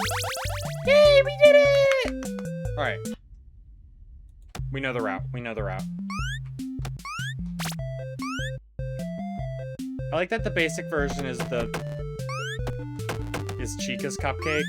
Yay, we did it! Alright. We know the route. We know the route. I like that the basic version is Chica's cupcake.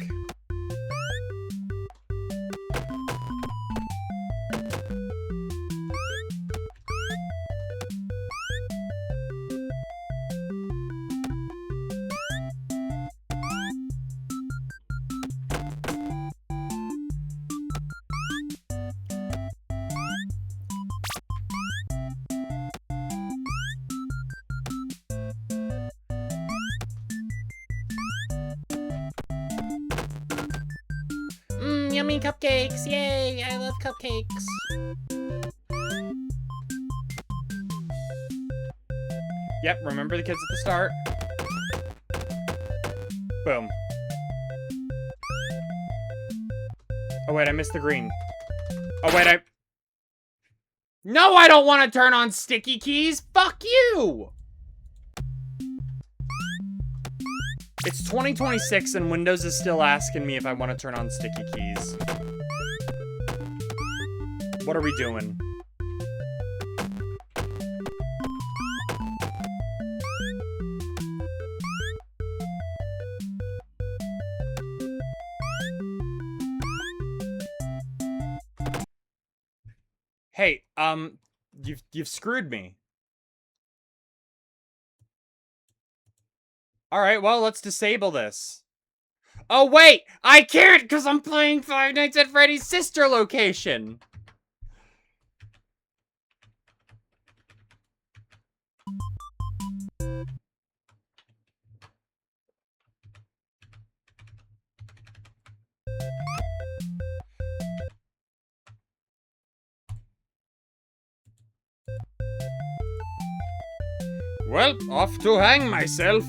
Yummy cupcakes! Yay! I love cupcakes! Yep, remember the kids at the start. Boom. Oh wait, I missed the green. Oh wait, No, I don't want to turn on sticky keys! Fuck you! It's 2026 and Windows is still asking me if I want to turn on sticky keys. What are we doing? Hey, you've screwed me. Alright, well, let's disable this. Oh, wait! I can't, because I'm playing Five Nights at Freddy's sister location! Well, off to hang myself.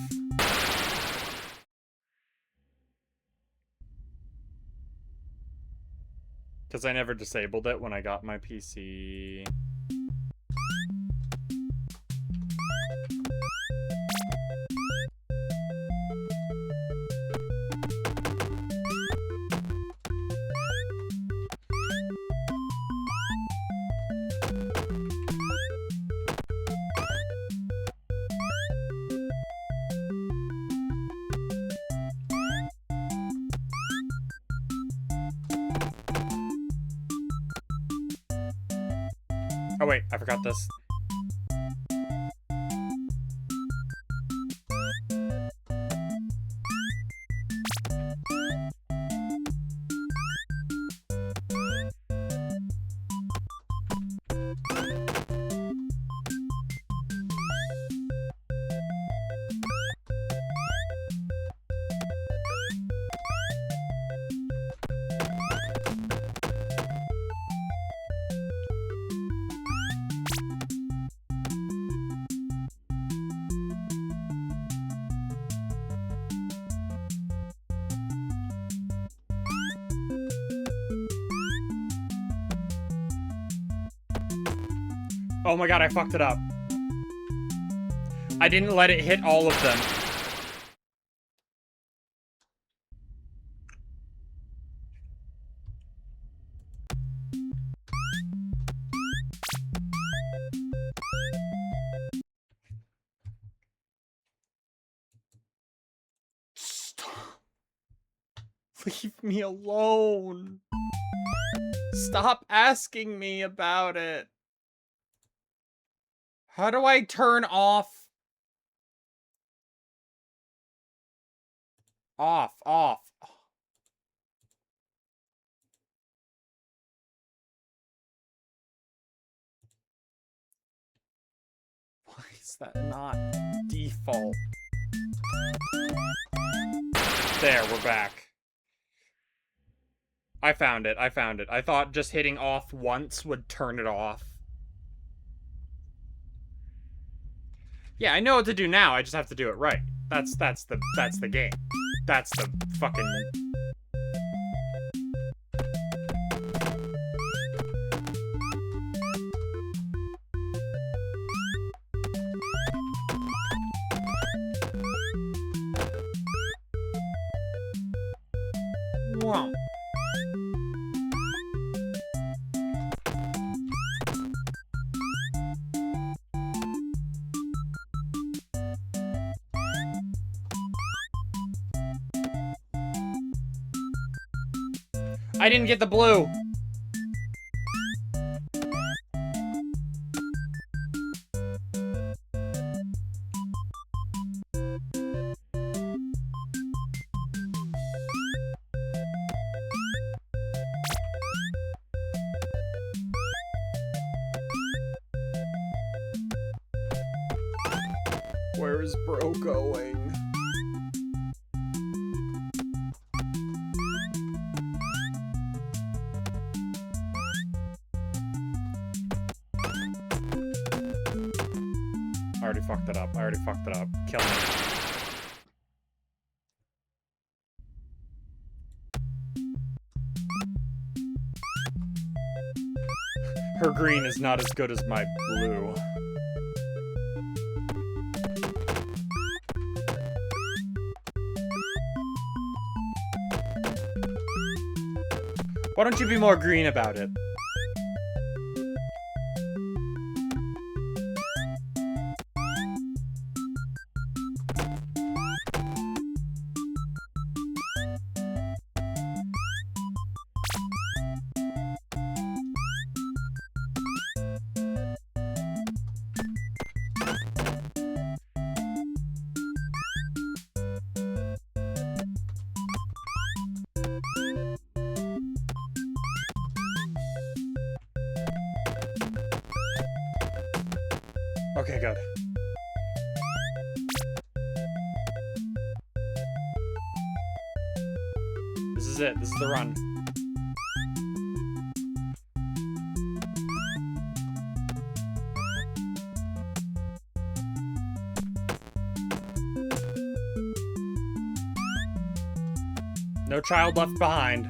Because I never disabled it when I got my PC. Oh wait, I forgot this. Oh my god, I fucked it up. I didn't let it hit all of them. Stop. Leave me alone. Stop asking me about it. How do I turn off? Off. Why is that not default? There, we're back. I found it. I thought just hitting off once would turn it off. Yeah, I know what to do now. I just have to do it right. That's the game. That's the fucking... Whoa. I didn't get the blue. Where is bro going? I already fucked it up. Kill me. Her green is not as good as my blue. Why don't you be more green about it? Okay, good. This is it. This is the run. No child left behind.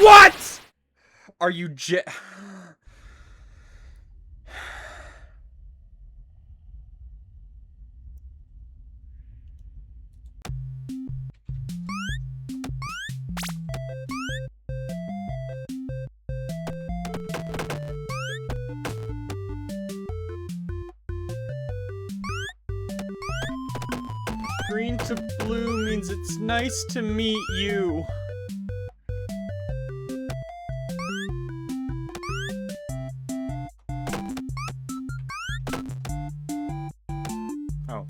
What? Are you Green to blue means it's nice to meet you. Oh.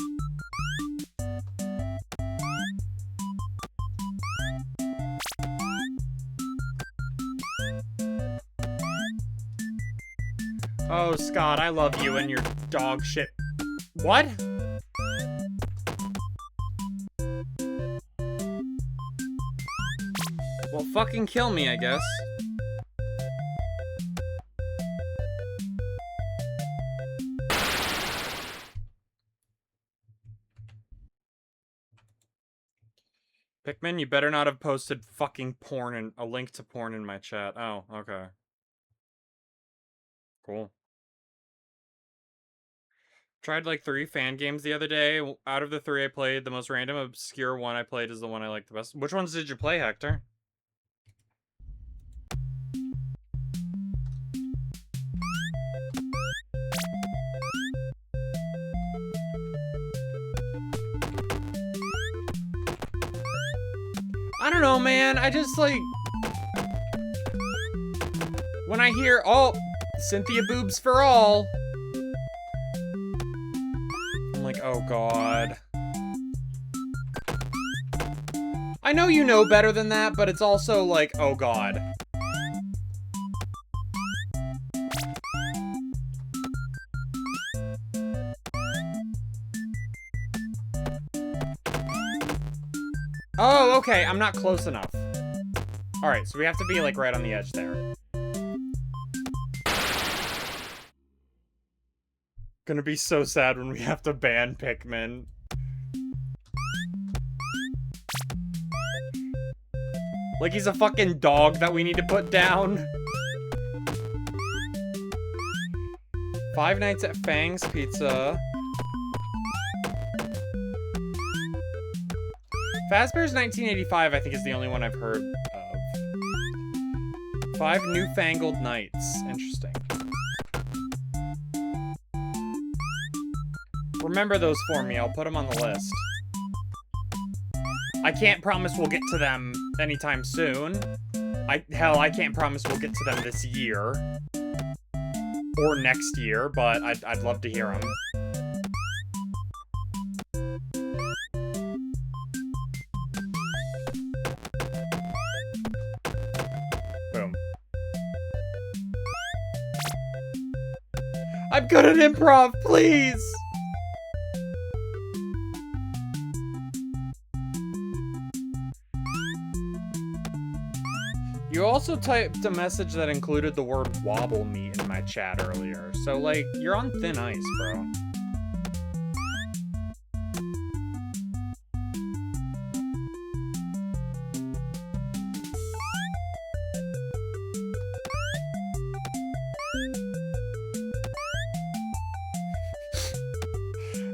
Oh, Scott, I love you and your dog shit. What? Well, fucking kill me, I guess. Pikmin, you better not have posted fucking porn and a link to porn in my chat. Oh, okay. Cool. Tried like 3 fan games the other day. Out of the 3 I played, the most random obscure one I played is the one I like the best. Which ones did you play, Hector? I don't know, man. I just like when I hear, oh, Cynthia boobs for all. I'm like, oh god. I know you know better than that, but it's also like, oh god. Oh, okay, I'm not close enough. Alright, so we have to be, like, right on the edge there. Gonna be so sad when we have to ban Pikmin. Like he's a fucking dog that we need to put down. 5 Nights at Fang's Pizza. Fazbear's 1985, I think, is the only one I've heard of. 5 Newfangled Nights. Interesting. Remember those for me. I'll put them on the list. I can't promise we'll get to them anytime soon. Hell, I can't promise we'll get to them this year. Or next year, but I'd love to hear them. Boom. I'm good at improv, please! You also typed a message that included the word wobble meat in my chat earlier, so like, you're on thin ice, bro.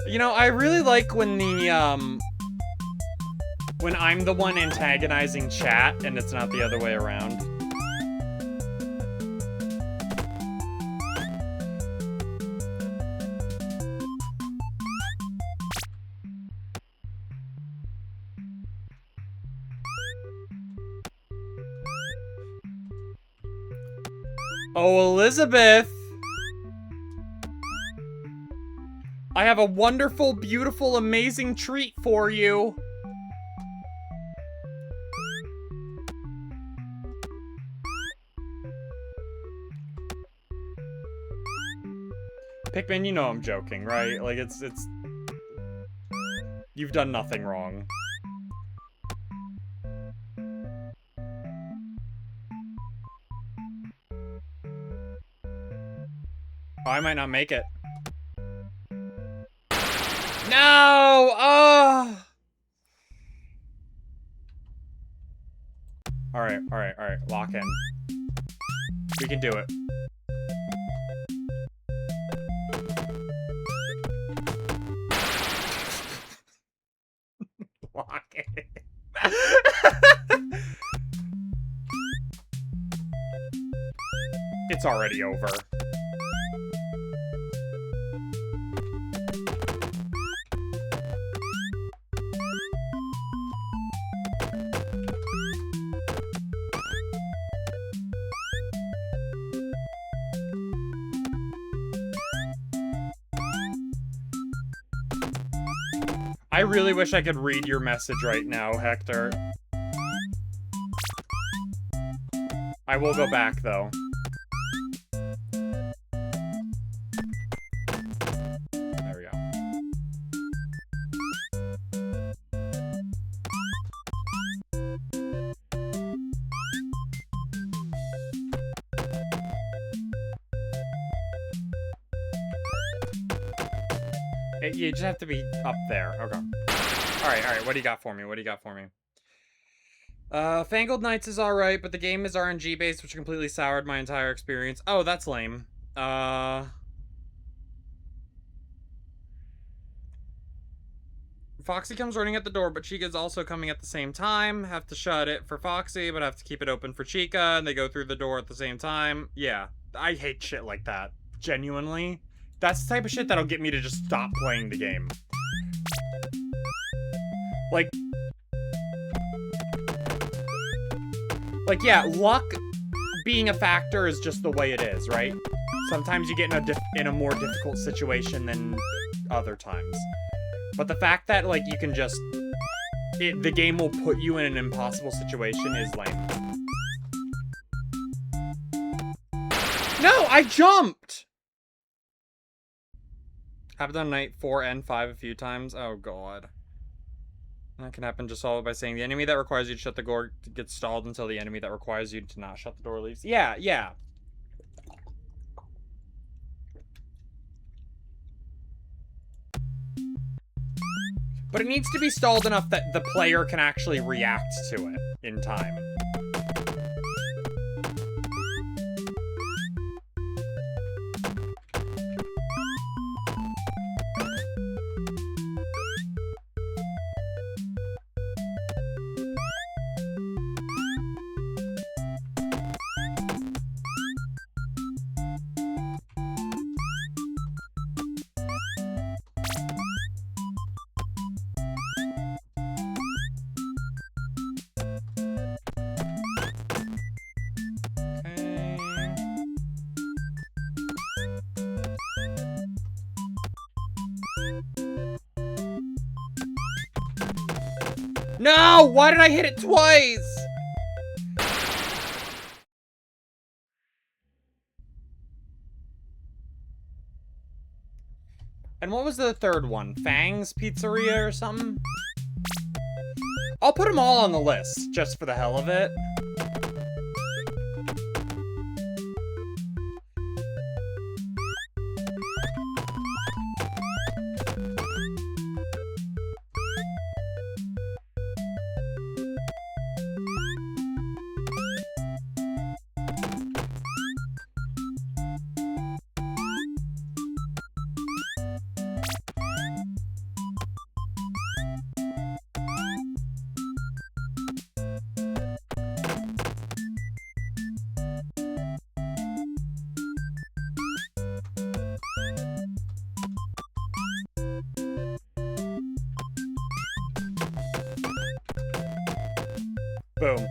You know, I really like when when I'm the one antagonizing chat and it's not the other way around. Oh, Elizabeth! I have a wonderful, beautiful, amazing treat for you. Pikmin, you know I'm joking, right? Like, it's... You've done nothing wrong. Oh, I might not make it. No! Oh! Alright, alright, alright. Lock in. We can do it. Lock it. It's already over. I really wish I could read your message right now, Hector. I will go back, though. There we go. You just have to be up there. Okay. Alright, what do you got for me? What do you got for me? Fangled Knights is alright, but the game is RNG based, which completely soured my entire experience. Oh, that's lame. Foxy comes running at the door, but Chica's also coming at the same time. Have to shut it for Foxy, but have to keep it open for Chica, and they go through the door at the same time. Yeah, I hate shit like that. Genuinely. That's the type of shit that'll get me to just stop playing the game. Like, yeah, luck being a factor is just the way it is, right? Sometimes you get in a more difficult situation than other times. But the fact that, like, you can just... the game will put you in an impossible situation is lame. No, I jumped! Happened on night 4 and 5 a few times. Oh, God. That can happen just all by saying the enemy that requires you to shut the door gets stalled until the enemy that requires you to not shut the door leaves. Yeah, yeah. But it needs to be stalled enough that the player can actually react to it in time. No! Why did I hit it twice? And what was the third one? Fang's Pizzeria or something? I'll put them all on the list, just for the hell of it. Boom.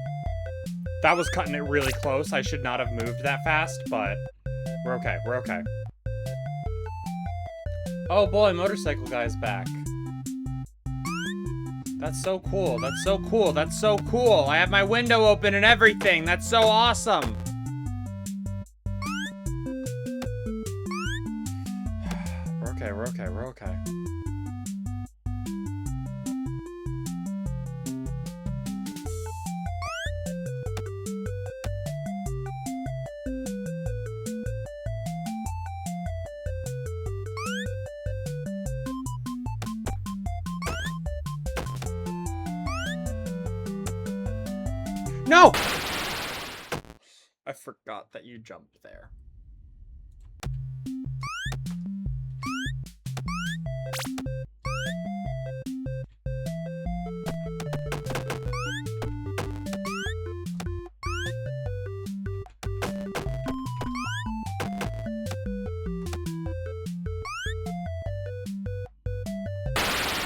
That was cutting it really close. I should not have moved that fast, but we're okay. We're okay. Oh boy, Motorcycle Guy's back. That's so cool. That's so cool. That's so cool. I have my window open and everything. That's so awesome. We're okay. We're okay. We're okay. No! I forgot that you jumped there.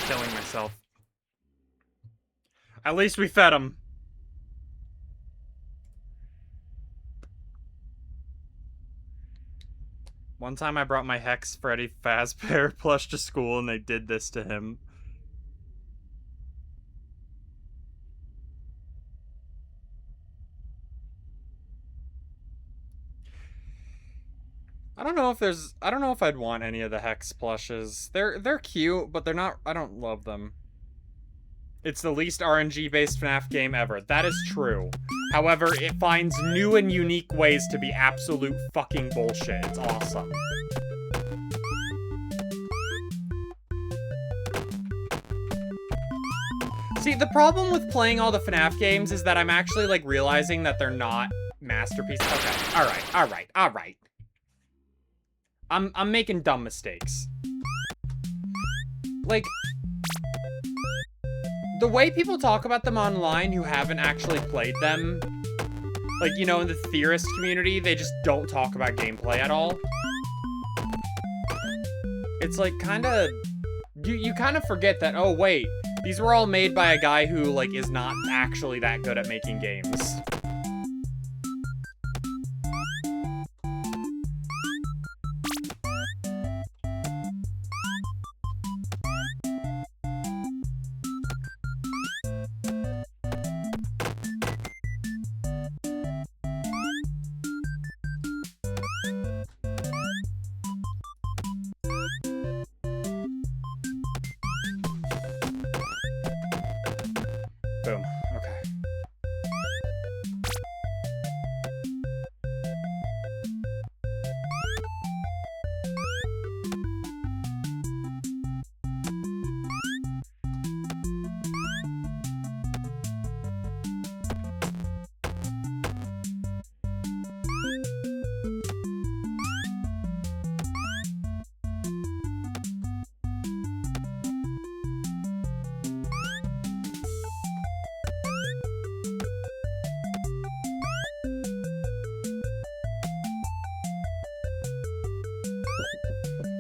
Killing myself. At least we fed him. One time I brought my Hex Freddy Fazbear plush to school and they did this to him. I don't know if I'd want any of the Hex plushes. They're cute, but they're not, I don't love them. It's the least RNG-based FNAF game ever. That is true. However, it finds new and unique ways to be absolute fucking bullshit. It's awesome. See, the problem with playing all the FNAF games is that I'm actually, like, realizing that they're not masterpieces. Okay, alright. I'm making dumb mistakes. Like, the way people talk about them online who haven't actually played them, like, you know, in the theorist community, they just don't talk about gameplay at all. It's like, kinda, you kind of forget that, oh, wait, these were all made by a guy who, like, is not actually that good at making games. Boom. Okay.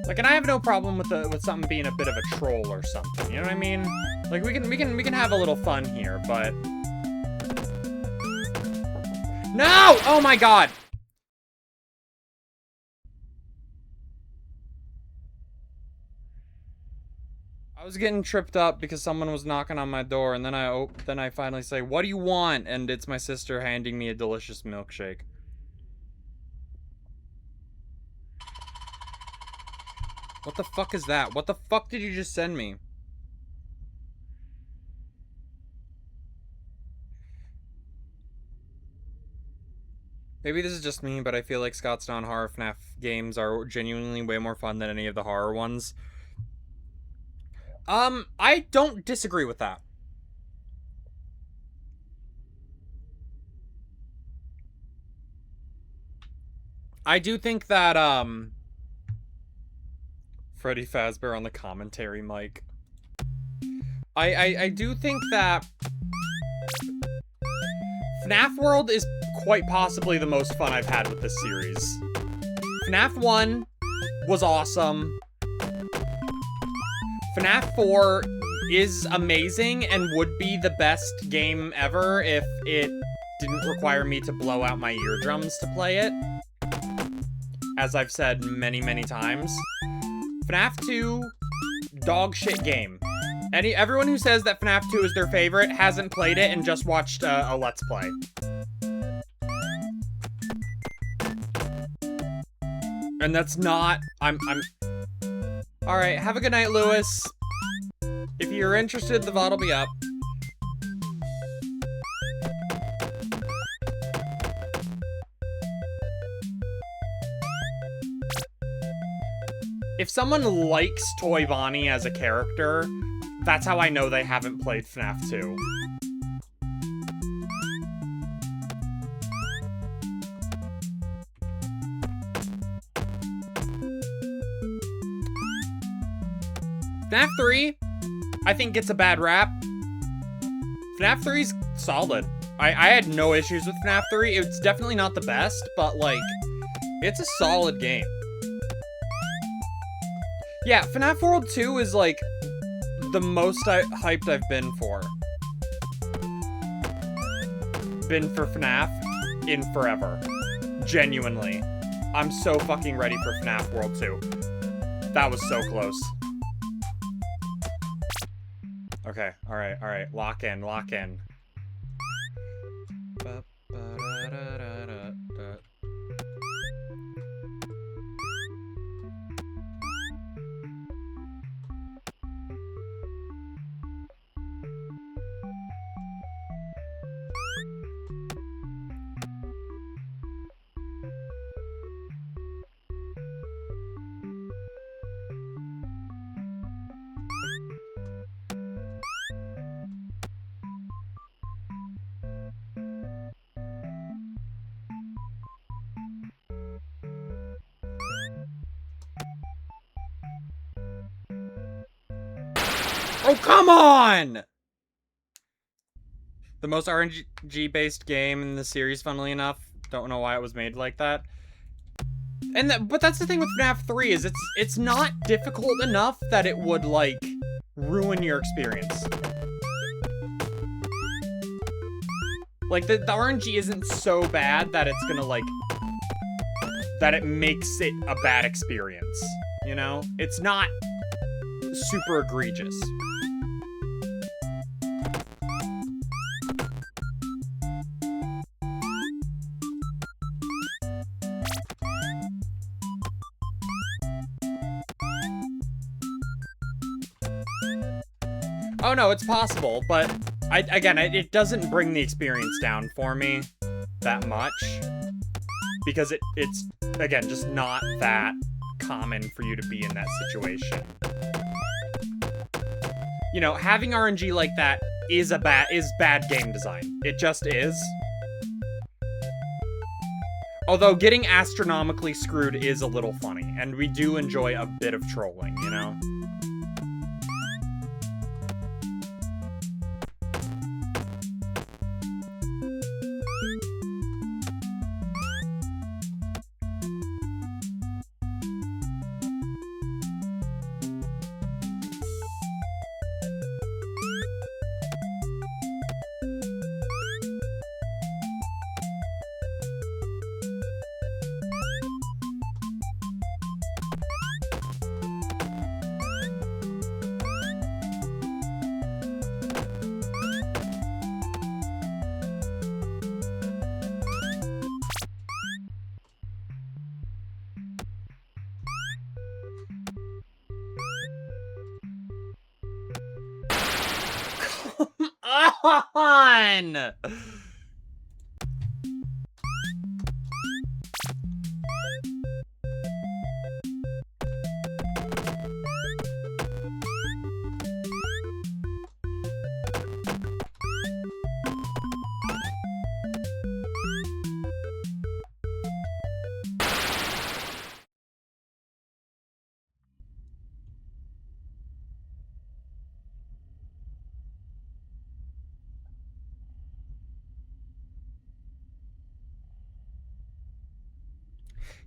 Like, and I have no problem with something being a bit of a troll or something. You know what I mean? Like, we can have a little fun here, but no! Oh my god! I was getting tripped up because someone was knocking on my door, and then I finally say, "What do you want?" And it's my sister handing me a delicious milkshake. What the fuck is that? What the fuck did you just send me? Maybe this is just me, but I feel like Scott's non-horror FNAF games are genuinely way more fun than any of the horror ones. I don't disagree with that. I do think that, Freddy Fazbear on the commentary mic. I do think that FNAF World is quite possibly the most fun I've had with this series. FNAF 1 was awesome. FNAF 4 is amazing and would be the best game ever if it didn't require me to blow out my eardrums to play it. As I've said many, many times. FNAF 2, dog shit game. Everyone who says that FNAF 2 is their favorite hasn't played it and just watched a Let's Play. And that's not, Alright, have a good night, Lewis. If you're interested, the VOD will be up. If someone likes Toy Bonnie as a character, that's how I know they haven't played FNAF 2. FNAF 3, I think gets a bad rap. FNAF 3's solid. I had no issues with FNAF 3. It's definitely not the best, but, like, it's a solid game. Yeah, FNAF World 2 is, like, the most hyped I've been for. Been for FNAF in forever. Genuinely. I'm so fucking ready for FNAF World 2. That was so close. Okay, alright. Lock in. Oh, come on! The most RNG-based game in the series, funnily enough. Don't know why it was made like that. But that's the thing with FNAF 3, is it's not difficult enough that it would, like, ruin your experience. Like, the RNG isn't so bad that it's gonna, like, that it makes it a bad experience, you know? It's not super egregious. Oh no, it's possible, but again, it doesn't bring the experience down for me that much. Because it's, again, just not that common for you to be in that situation. You know, having RNG like that is bad game design. It just is. Although getting astronomically screwed is a little funny, and we do enjoy a bit of trolling, you know? On!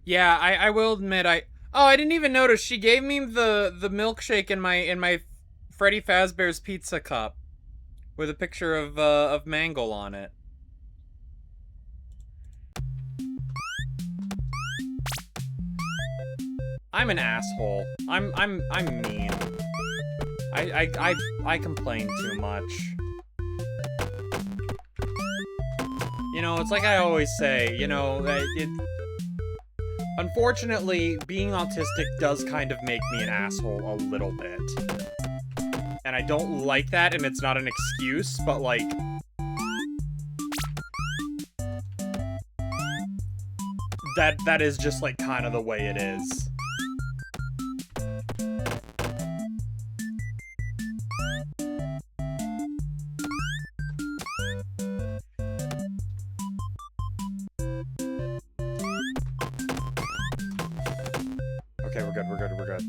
Yeah, I will admit oh, I didn't even notice she gave me the milkshake in my Freddy Fazbear's Pizza cup with a picture of Mangle on it. I'm an asshole. I'm mean. I complain too much. You know, it's like I always say, you know, unfortunately, being autistic does kind of make me an asshole a little bit. And I don't like that, and it's not an excuse, but, like... That is just, like, kind of the way it is. Okay, we're good, we're good, we're good.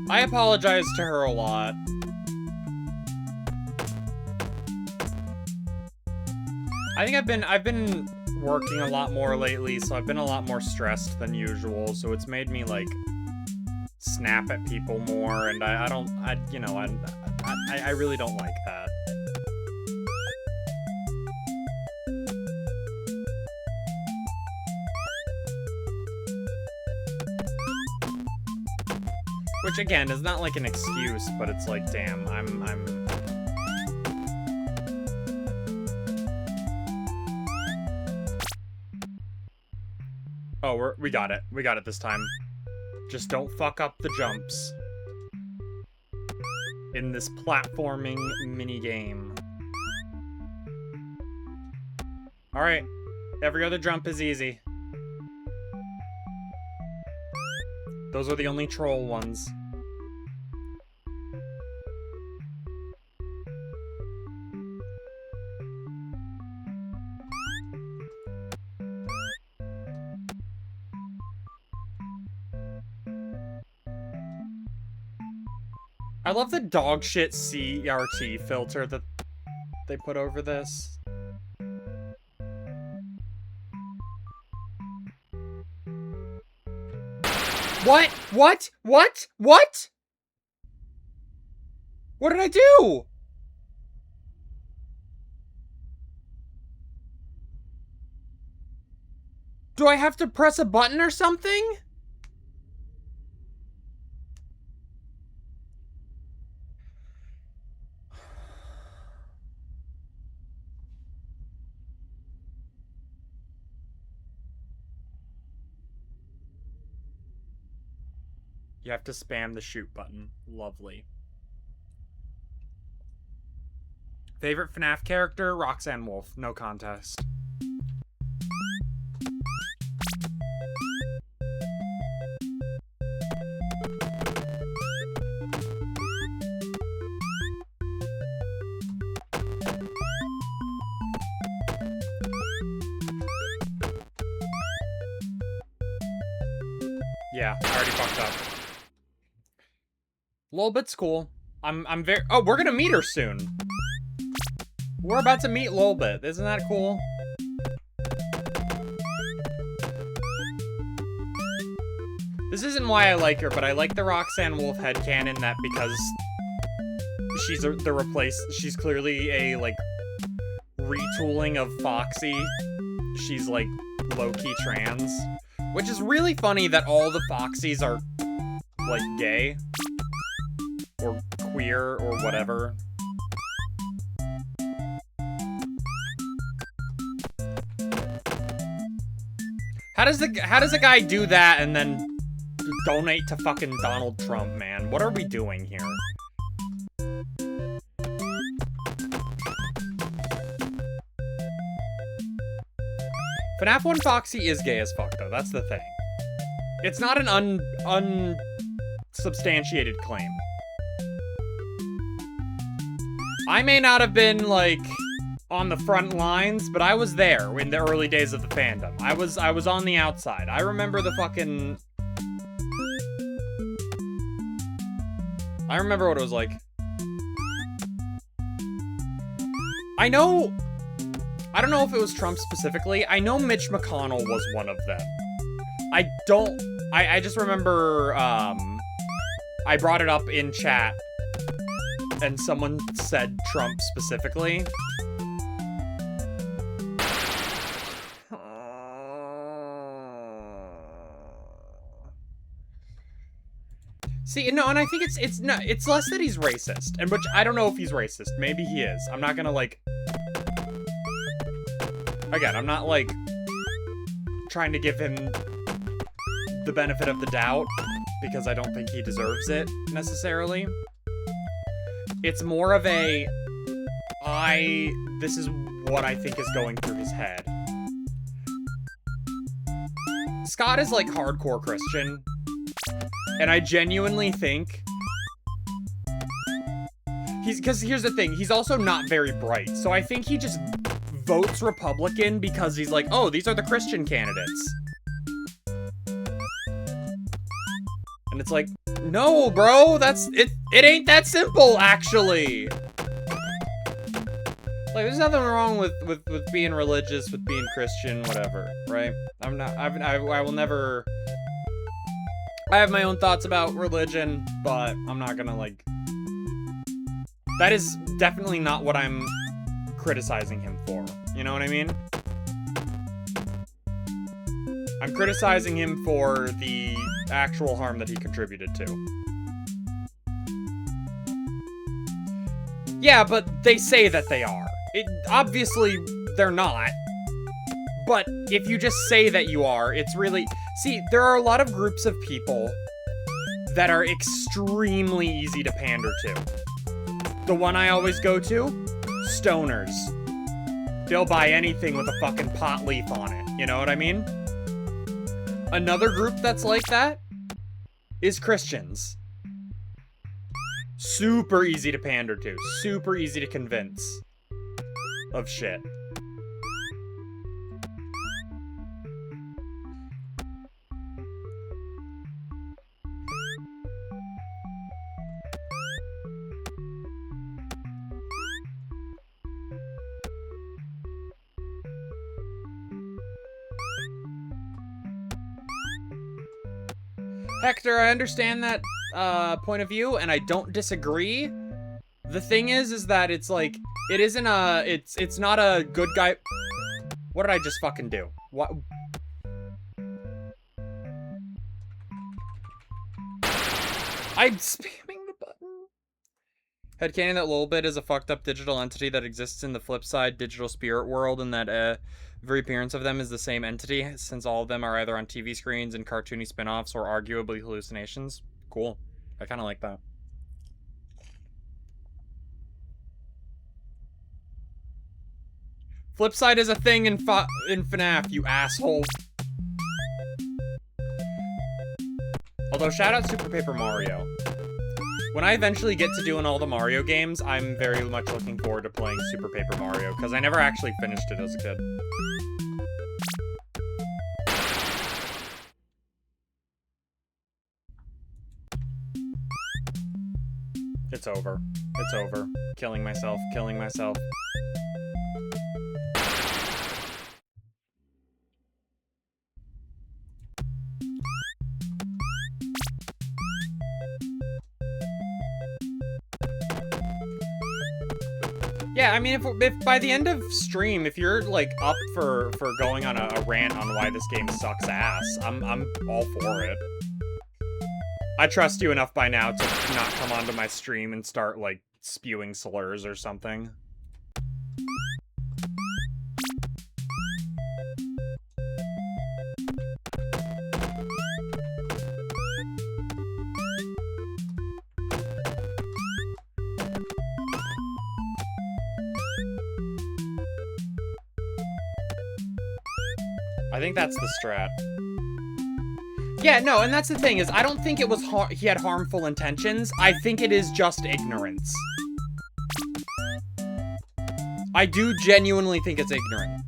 I apologize to her a lot. I think I've been working a lot more lately, so I've been a lot more stressed than usual, so it's made me, like, snap at people more, and I really don't like that. Which, again, is not like an excuse, but it's like, damn, Oh, we got it. We got it this time. Just don't fuck up the jumps in this platforming minigame. Alright. Every other jump is easy. Those are the only troll ones. I love the dog shit CRT filter that they put over this. What? What? What? What? What did I do? Do I have to press a button or something? You have to spam the shoot button. Lovely. Favorite FNAF character? Roxanne Wolf. No contest. Yeah, I already fucked up. Lolbit's cool. I'm very... Oh, we're gonna meet her soon. We're about to meet Lolbit. Isn't that cool? This isn't why I like her, but I like the Roxanne Wolf headcanon that because she's clearly a, like, retooling of Foxy. She's, like, low-key trans. Which is really funny that all the Foxies are, like, gay. Or queer, or whatever. How does a guy do that and then donate to fucking Donald Trump, man? What are we doing here? FNAF 1 Foxy is gay as fuck, though. That's the thing. It's not an unsubstantiated claim. I may not have been, like, on the front lines, but I was there in the early days of the fandom. I was on the outside. I remember the fucking... I remember what it was like. I don't know if it was Trump specifically. I know Mitch McConnell was one of them. I just remember, I brought it up in chat, and someone said Trump specifically. See, no, and I think it's less that he's racist, and which I don't know if he's racist. Maybe he is. I'm not gonna, like... Again, I'm not, like, trying to give him the benefit of the doubt, because I don't think he deserves it, necessarily. It's more of a, this is what I think is going through his head. Scott is, like, hardcore Christian, and I genuinely think... Because here's the thing, he's also not very bright, so I think he just votes Republican because he's like, oh, these are the Christian candidates. And it's like, no, bro, it ain't that simple, actually. Like, there's nothing wrong with being religious, with being Christian, whatever, right? I will never... I have my own thoughts about religion, but I'm not gonna, like... That is definitely not what I'm criticizing him for. You know what I mean? I'm criticizing him for the actual harm that he contributed to. Yeah, but they say that they are. Obviously, they're not. But if you just say that you are, it's really... See, there are a lot of groups of people that are extremely easy to pander to. The one I always go to? Stoners. They'll buy anything with a fucking pot leaf on it. You know what I mean? Another group that's like that is Christians. Super easy to pander to. Super easy to convince of shit. Hector, I understand that point of view, and I don't disagree. The thing is that it's like, it isn't a, it's not a good guy. What did I just fucking do? What? I'm spamming the button. Headcanon that Lolbit is a fucked up digital entity that exists in the flip side digital spirit world, and that very appearance of them is the same entity, since all of them are either on TV screens and cartoony spin-offs or arguably hallucinations. Cool. I kind of like that. Flip side is a thing in Fnaf, you asshole. Although, shout out Super Paper Mario. When I eventually get to doing all the Mario games, I'm very much looking forward to playing Super Paper Mario, because I never actually finished it as a kid. It's over. It's over. Killing myself. Killing myself. Yeah, I mean, if by the end of stream, if you're like up for going on a rant on why this game sucks ass, I'm all for it. I trust you enough by now to not come onto my stream and start like spewing slurs or something. I think that's the strat. Yeah, no, and that's the thing, is I don't think it was he had harmful intentions. I think it is just ignorance. I do genuinely think it's ignorant.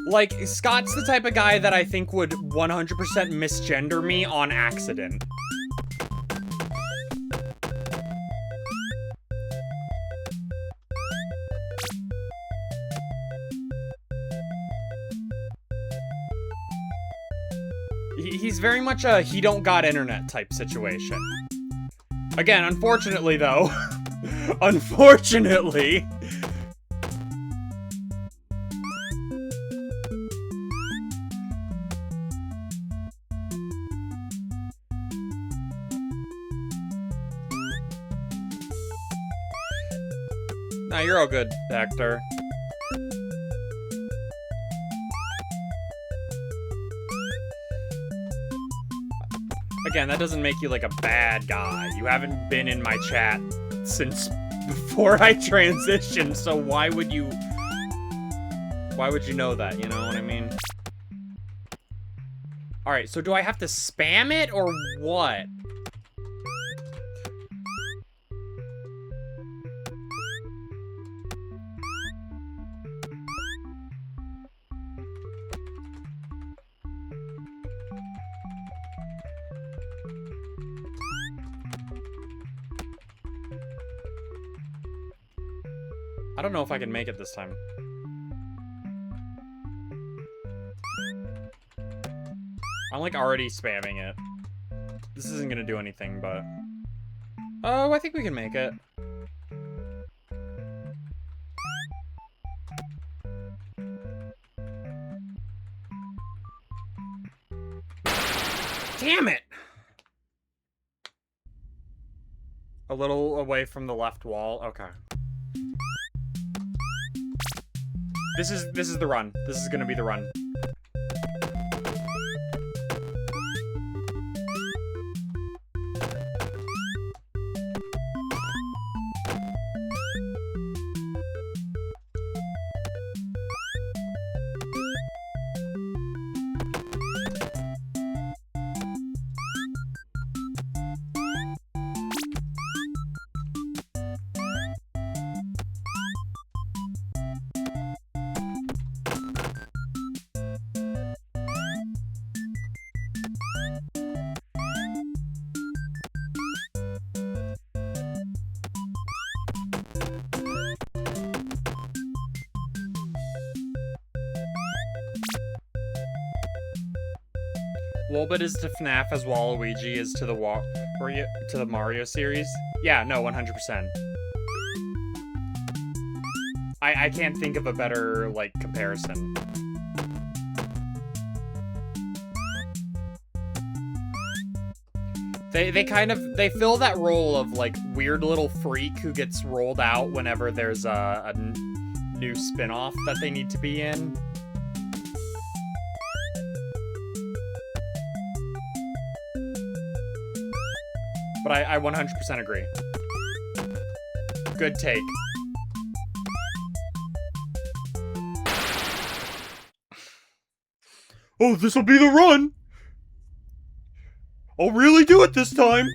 Like, Scott's the type of guy that I think would 100% misgender me on accident. He's very much a he don't got internet type situation. Again, unfortunately though, unfortunately, nah, you're all good, Hector. Again, that doesn't make you like a bad guy. You haven't been in my chat since before I transitioned, so why would you know that, you know what I mean? Alright, so do I have to spam it or what? I don't know if I can make it this time. I'm like already spamming it. This isn't gonna do anything, but... Oh, I think we can make it. Damn it! A little away from the left wall, okay. This is the run. This is gonna be the run. Wolbit is to FNAF as Waluigi is to the Mario series. Yeah, no, 100%. I can't think of a better, like, comparison. They fill that role of, like, weird little freak who gets rolled out whenever there's a new spin-off that they need to be in. But I 100% agree. Good take. Oh, this'll be the run! I'll really do it this time!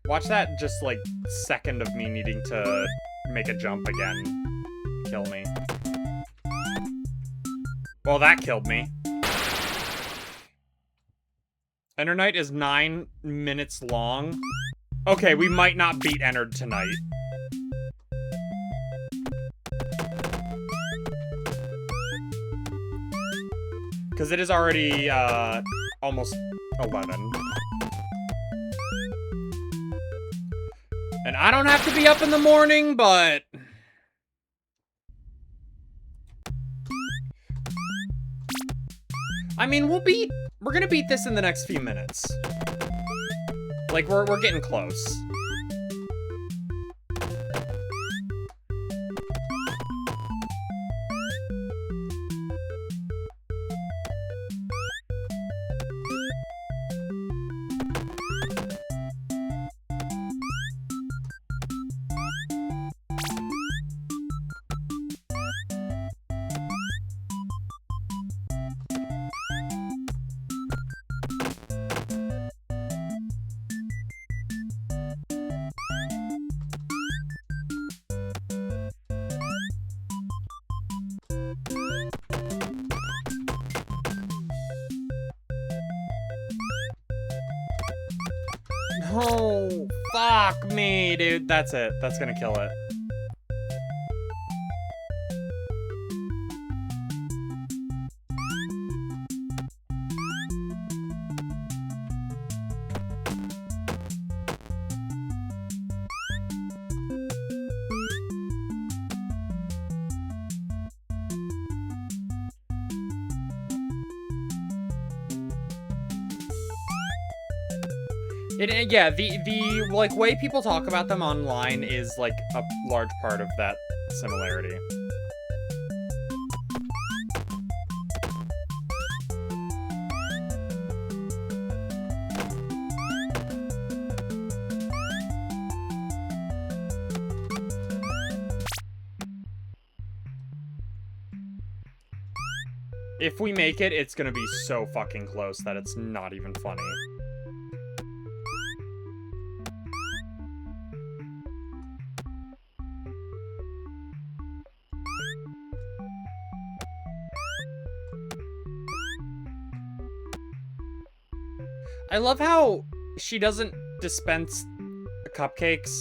Watch that just, like, second of me needing to make a jump again kill me. Well, that killed me. Ender Night is 9 minutes long. Okay, we might not beat Ennard tonight. Because it is already, almost 11. And I don't have to be up in the morning, but... I mean, we're gonna beat this in the next few minutes. Like, we're getting close. No, fuck me, dude. That's it. That's gonna kill it. Yeah, the like way people talk about them online is like a large part of that similarity. If we make it, it's gonna be so fucking close that it's not even funny. I love how she doesn't dispense cupcakes.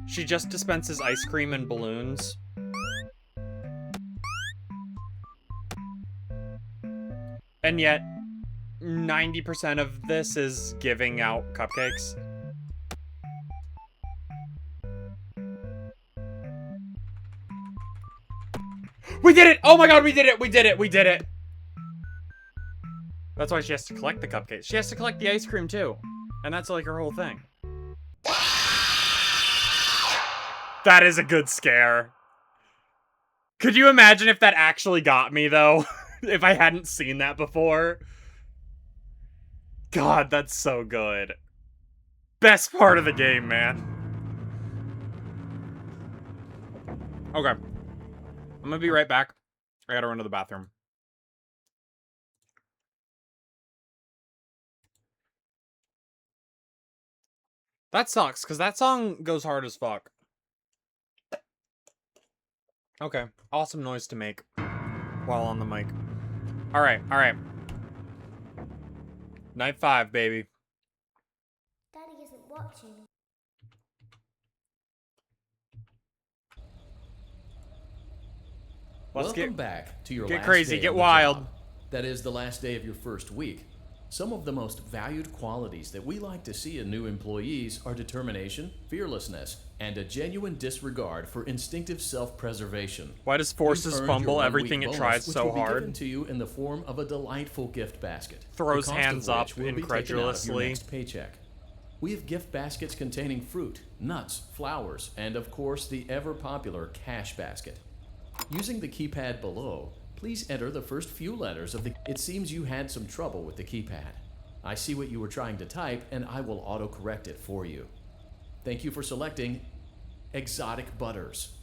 She just dispenses ice cream and balloons. And yet, 90% of this is giving out cupcakes. We did it! Oh my god, we did it! We did it! We did it! That's why she has to collect the cupcakes. She has to collect the ice cream, too. And that's, like, her whole thing. That is a good scare. Could you imagine if that actually got me, though? If I hadn't seen that before? God, that's so good. Best part of the game, man. Okay. I'm gonna be right back. I gotta run to the bathroom. That sucks, because that song goes hard as fuck. Okay. Awesome noise to make while on the mic. Alright, alright. Night 5, baby. Daddy isn't watching. Welcome back to your get last crazy, day get on the wild. job. That is the last day of your first week. Some of the most valued qualities that we like to see in new employees are determination, fearlessness, and a genuine disregard for instinctive self-preservation. Why does Forces You've earned fumble your everything one-week it bonus, tries which so will be hard? given to you in the form of a delightful gift basket. Throws the cost hands of up which will be taken out of your incredulously. next paycheck. We have gift baskets containing fruit, nuts, flowers, and of course the ever-popular cash basket. Using the keypad below, please enter the first few letters of the... It seems you had some trouble with the keypad. I see what you were trying to type, and I will auto-correct it for you. Thank you for selecting Exotic Butters.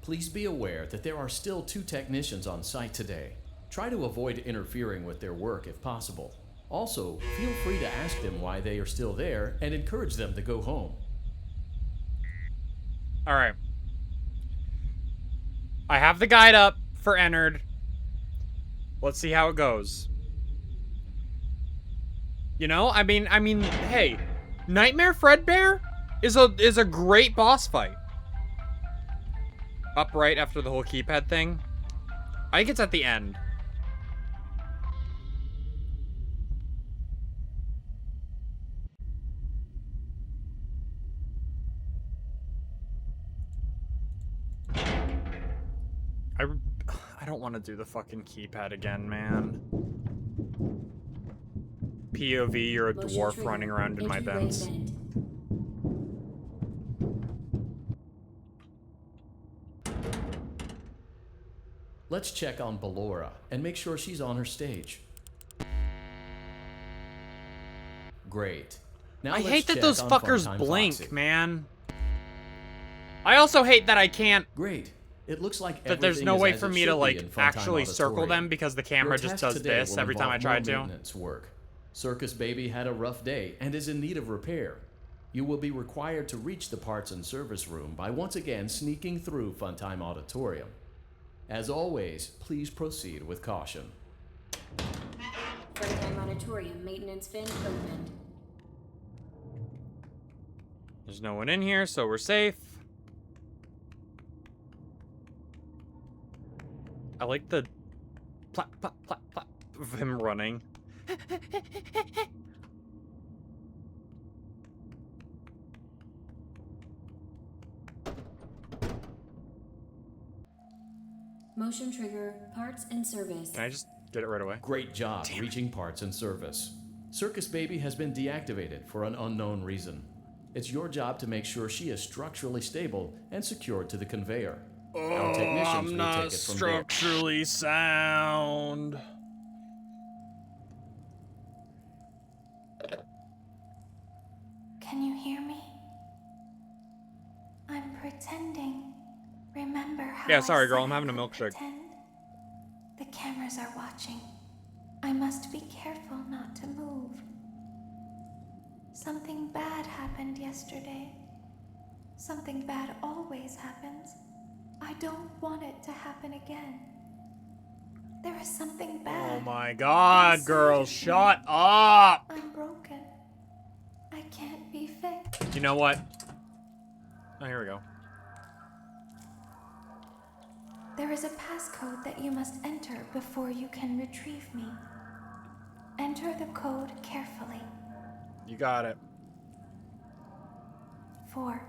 Please be aware that there are still 2 technicians on site today. Try to avoid interfering with their work if possible. Also, feel free to ask them why they are still there and encourage them to go home. Alright. I have the guide up for Ennard. Let's see how it goes. You know, I mean, hey, Nightmare Fredbear is a great boss fight. Up right after the whole keypad thing. I think it's at the end. I don't want to do the fucking keypad again, man. POV, you're a dwarf running around in my vents. Let's check on Ballora and make sure she's on her stage. Great. Now I let's hate that check those on fuckers Funtime blink, Foxy. man. I also hate that I can't... Great. It looks like that there's everything no is way as for it me should to, be like, in Funtime actually circle Auditorium. them because the camera Your just task does today this will every time I involve try more to. maintenance work. Circus Baby had a rough day and is in need of repair. You will be required to reach the parts and service room by once again sneaking through Funtime Auditorium. As always, please proceed with caution. Funtime Auditorium maintenance bin opened. There's no one in here, so we're safe. I like the plap, plap, plap, plap of him running. Motion trigger, parts and service. Can I just get it right away? Great job reaching parts and service. Circus Baby has been deactivated for an unknown reason. It's your job to make sure she is structurally stable and secured to the conveyor. Our technicians I'm will not take it from structurally sound. Can you hear me? I'm pretending. Remember how Yeah, sorry, I girl, said I'm having a I could milkshake. pretend? The cameras are watching. I must be careful not to move. Something bad happened yesterday. Something bad always happens. I don't want it to happen again. There is something bad. Oh my god, girl, inside of me. shut up! I'm broken. I can't be fixed. You know what? Oh, here we go. There is a passcode that you must enter before you can retrieve me. Enter the code carefully. You got it. 4.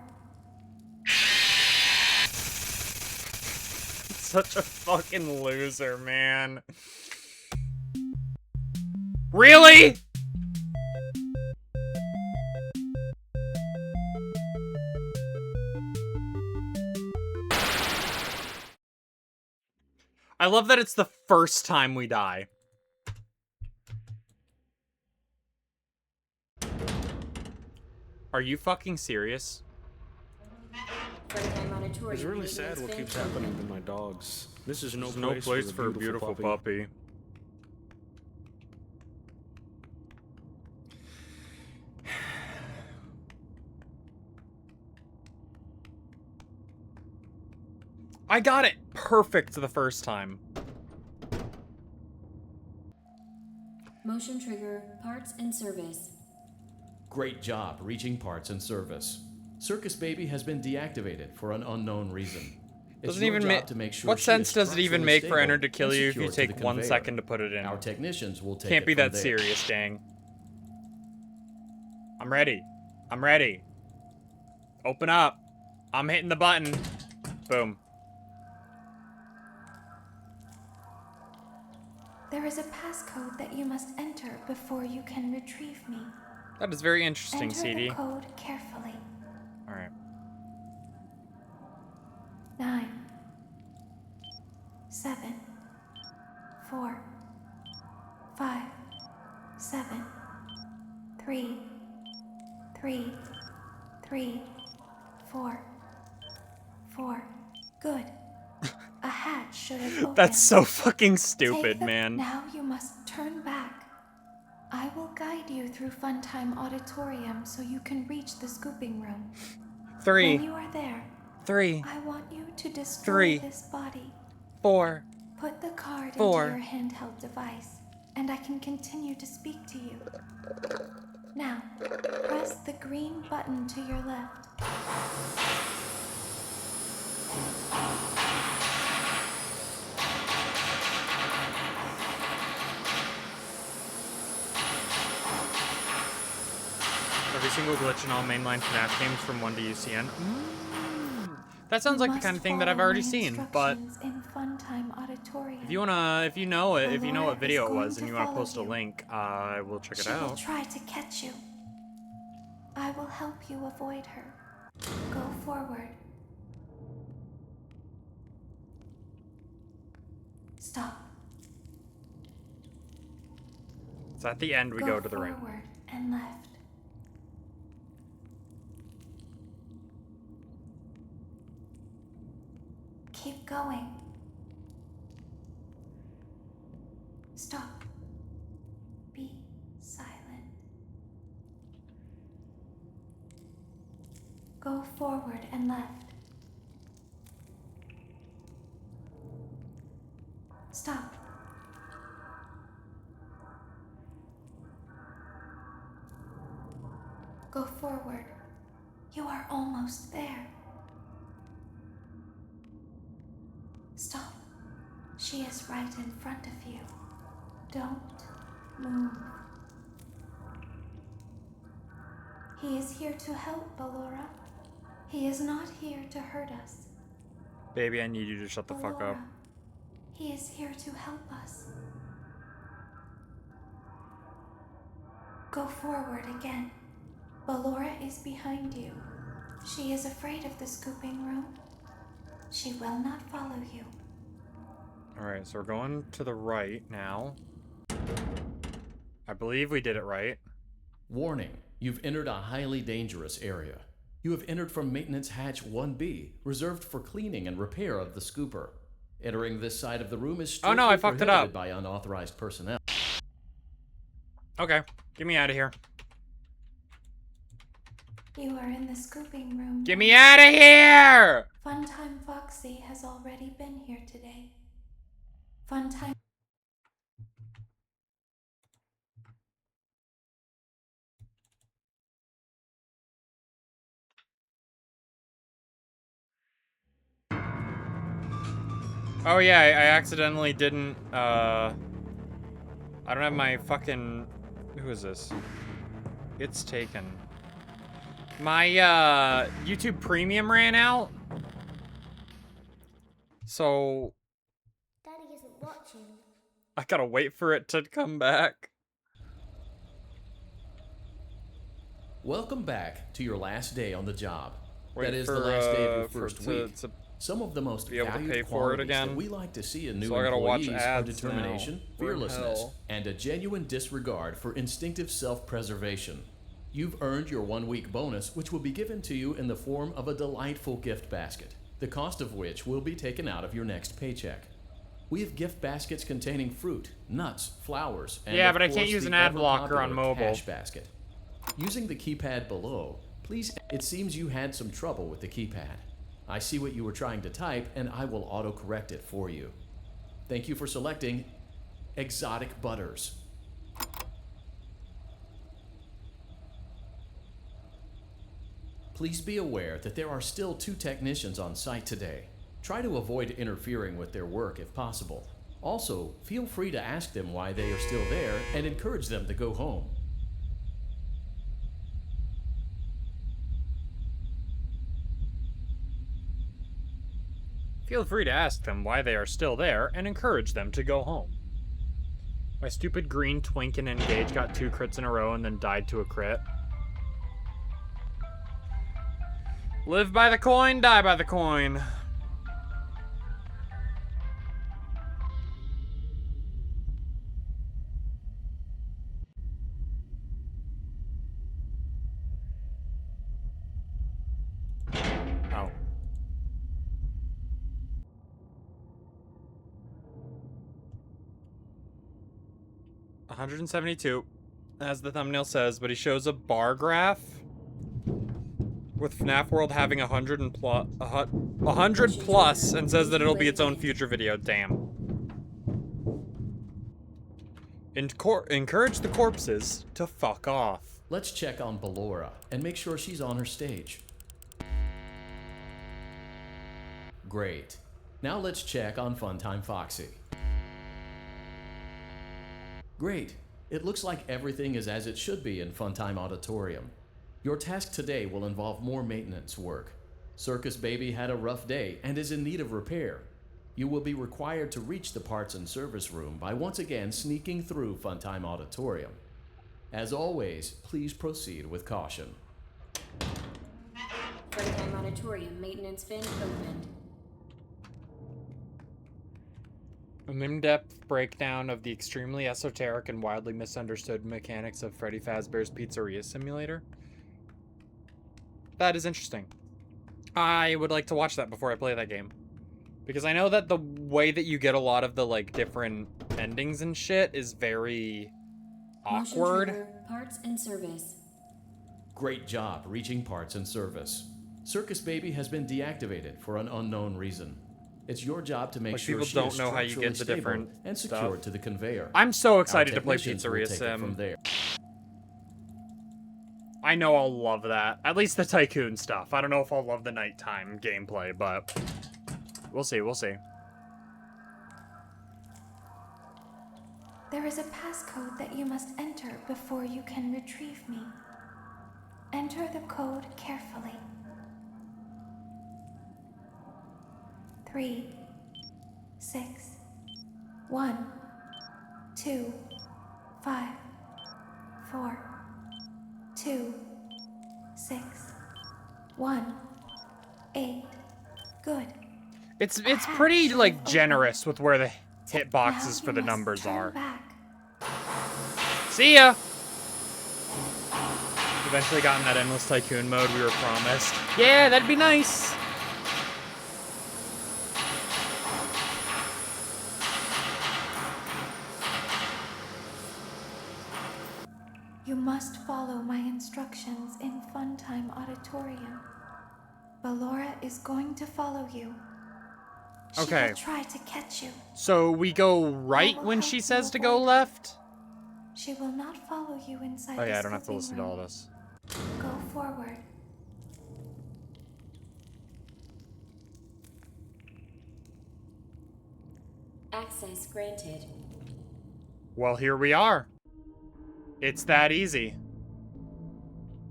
Such a fucking loser, man. Really? I love that it's the first time we die. Are you fucking serious? It's really sad what keeps happening to my dogs. This is no place for a beautiful puppy. I got it. perfect the first time. Motion trigger, parts and service. Great job reaching parts and service. Circus Baby has been deactivated for an unknown reason. It's Doesn't your even job to make sure what she sense is does it even structurally make for stable Enter to kill and you if you secured to take the 1 conveyor. second to put it in? Our technicians will take Can't it be from that there. serious, dang. I'm ready. I'm ready. Open up. I'm hitting the button. Boom. There is a passcode that you must enter before you can retrieve me. That is very interesting, Enter CD. the code carefully. Alright. 9, 7, 4, 5, 7, 3, 3, 3, 4, 4. Good. A hatch should have opened. That's so fucking stupid, Take the- man. Now you must turn back. I will guide you through Funtime Auditorium so you can reach the scooping room. 3, When you are there, 3, I want you to destroy 3, this body. 4. Put the card 4. into your handheld device, and I can continue to speak to you. Now, press the green button to your left. Every single glitch in all mainline Fnaf games from 1 to UCN. That sounds like the kind of thing that I've already seen, but in Funtime Auditorium. if you know it, if you know what Ballora video is it going was and to you want to follow post a you. link, I will check it She will out. try to catch you. I will help you avoid her. Go forward. Stop. So at the end, we go to the ring. Forward and left. Keep going. Stop. Be silent. Go forward and left. Stop. Go forward. You are almost there. Stop. She is right in front of you. Don't move. He is here to help, Ballora. He is not here to hurt us. Baby, I need you to shut the fuck up. Ballora, he is here to help us. Go forward again. Ballora is behind you. She is afraid of the scooping room. She will not follow you. Alright, so we're going to the right now. I believe we did it right. Warning, you've entered a highly dangerous area. You have entered from Maintenance Hatch 1B, reserved for cleaning and repair of the scooper. Entering this side of the room is strictly I fucked it up. prohibited by unauthorized personnel. Okay, get me out of here. You are in the scooping room. Get me out of here! Funtime Foxy has already been here today. Funtime. Oh yeah, I accidentally didn't, I don't have my fucking... Who is this? It's taken. My, YouTube Premium ran out. So... Daddy isn't watching. I gotta wait for it to come back. Welcome back to your last day on the job. Wait that is for, the last day of your for- first to- week. to Some of the most be able to valued pay for it qualities again. that we like to see in new So I gotta watch employees are ads determination, now. We're in fearlessness, hell. and a genuine disregard for instinctive self-preservation. You've earned your 1-week bonus, which will be given to you in the form of a delightful gift basket, the cost of which will be taken out of your next paycheck. We have gift baskets containing fruit, nuts, flowers, and Yeah, of but I can't course, use the an ad blocker on ever-popular mobile. cash basket. Using the keypad below, please. It seems you had some trouble with the keypad. I see what you were trying to type, and I will autocorrect it for you. Thank you for selecting Exotic Butters. Please be aware that there are still 2 technicians on site today. Try to avoid interfering with their work if possible. Also, feel free to ask them why they are still there and encourage them to go home. Feel free to ask them why they are still there and encourage them to go home. My stupid green twink and engage got 2 crits in a row and then died to a crit. Live by the coin, die by the coin. Oh. $172, as the thumbnail says, but he shows a bar graph with FNAF World having 100 plus and says that it'll be its own future video. Damn. Encourage the corpses to fuck off. Let's check on Ballora and make sure she's on her stage. Great. Now let's check on Funtime Foxy. Great. It looks like everything is as it should be in Funtime Auditorium. Your task today will involve more maintenance work. Circus Baby had a rough day and is in need of repair. You will be required to reach the parts and service room by once again sneaking through Funtime Auditorium. As always, please proceed with caution. Funtime Auditorium maintenance fin opened. An in-depth breakdown of the extremely esoteric and widely misunderstood mechanics of Freddy Fazbear's Pizzeria Simulator. That is interesting. I would like to watch that before I play that game. Because I know that the way that you get a lot of the, like, different endings and shit is very awkward. Motion trigger, parts and service. Great job reaching parts and service. Circus Baby has been deactivated for an unknown reason. It's your job to make sure people she don't is know how you get the structurally different stable and stuff. secured to the conveyor. I'm so excited Our to play technicians will Pizzeria take it Sim. from there. I know I'll love that. At least the Tycoon stuff. I don't know if I'll love the nighttime gameplay, but we'll see, we'll see. There is a passcode that you must enter before you can retrieve me. Enter the code carefully. 3, 6, 1, 2, 5, 4, 2, 6, 1, 8. Good. It's pretty like generous with where the hit boxes for the numbers are. Back. See ya! Eventually got in that endless tycoon mode we were promised. Yeah, that'd be nice! You must follow my instructions in Funtime Auditorium. Ballora is going to follow you. She Okay. will try to catch you. So we go right when she says to go left? She will not follow you inside Oh yeah, the I don't have to sleeping listen to room. all this. Go forward. Access granted. Well, here we are. It's that easy.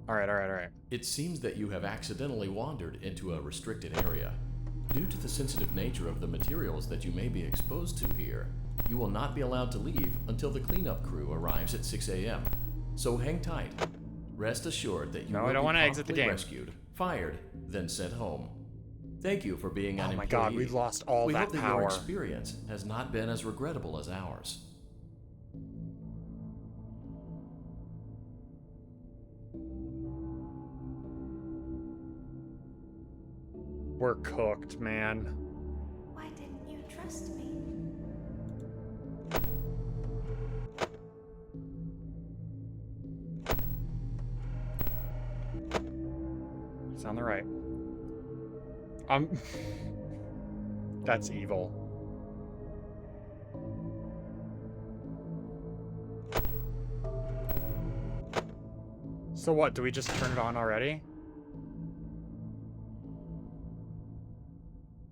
Alright. It seems that you have accidentally wandered into a restricted area. Due to the sensitive nature of the materials that you may be exposed to here, you will not be allowed to leave until the cleanup crew arrives at 6 a.m. So hang tight. Rest assured that you No, will I don't be want to exit the promptly game. rescued, fired, then sent home. Thank you for being an Oh my employee. god, we've lost all we that hope that your power. experience has not been as regrettable as ours. We're cooked, man. Why didn't you trust me? It's on the right. That's evil. So what, do we just turn it on already?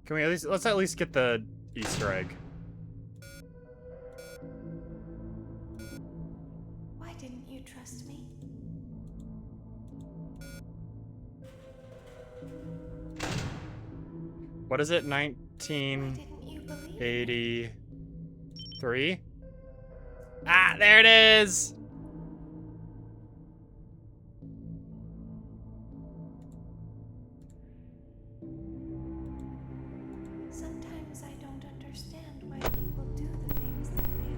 Can we let's at least get the Easter egg. Why didn't you trust me? What is it? Why didn't you believe me? 1983? Ah, there it is! Sometimes I don't understand why people do the things that they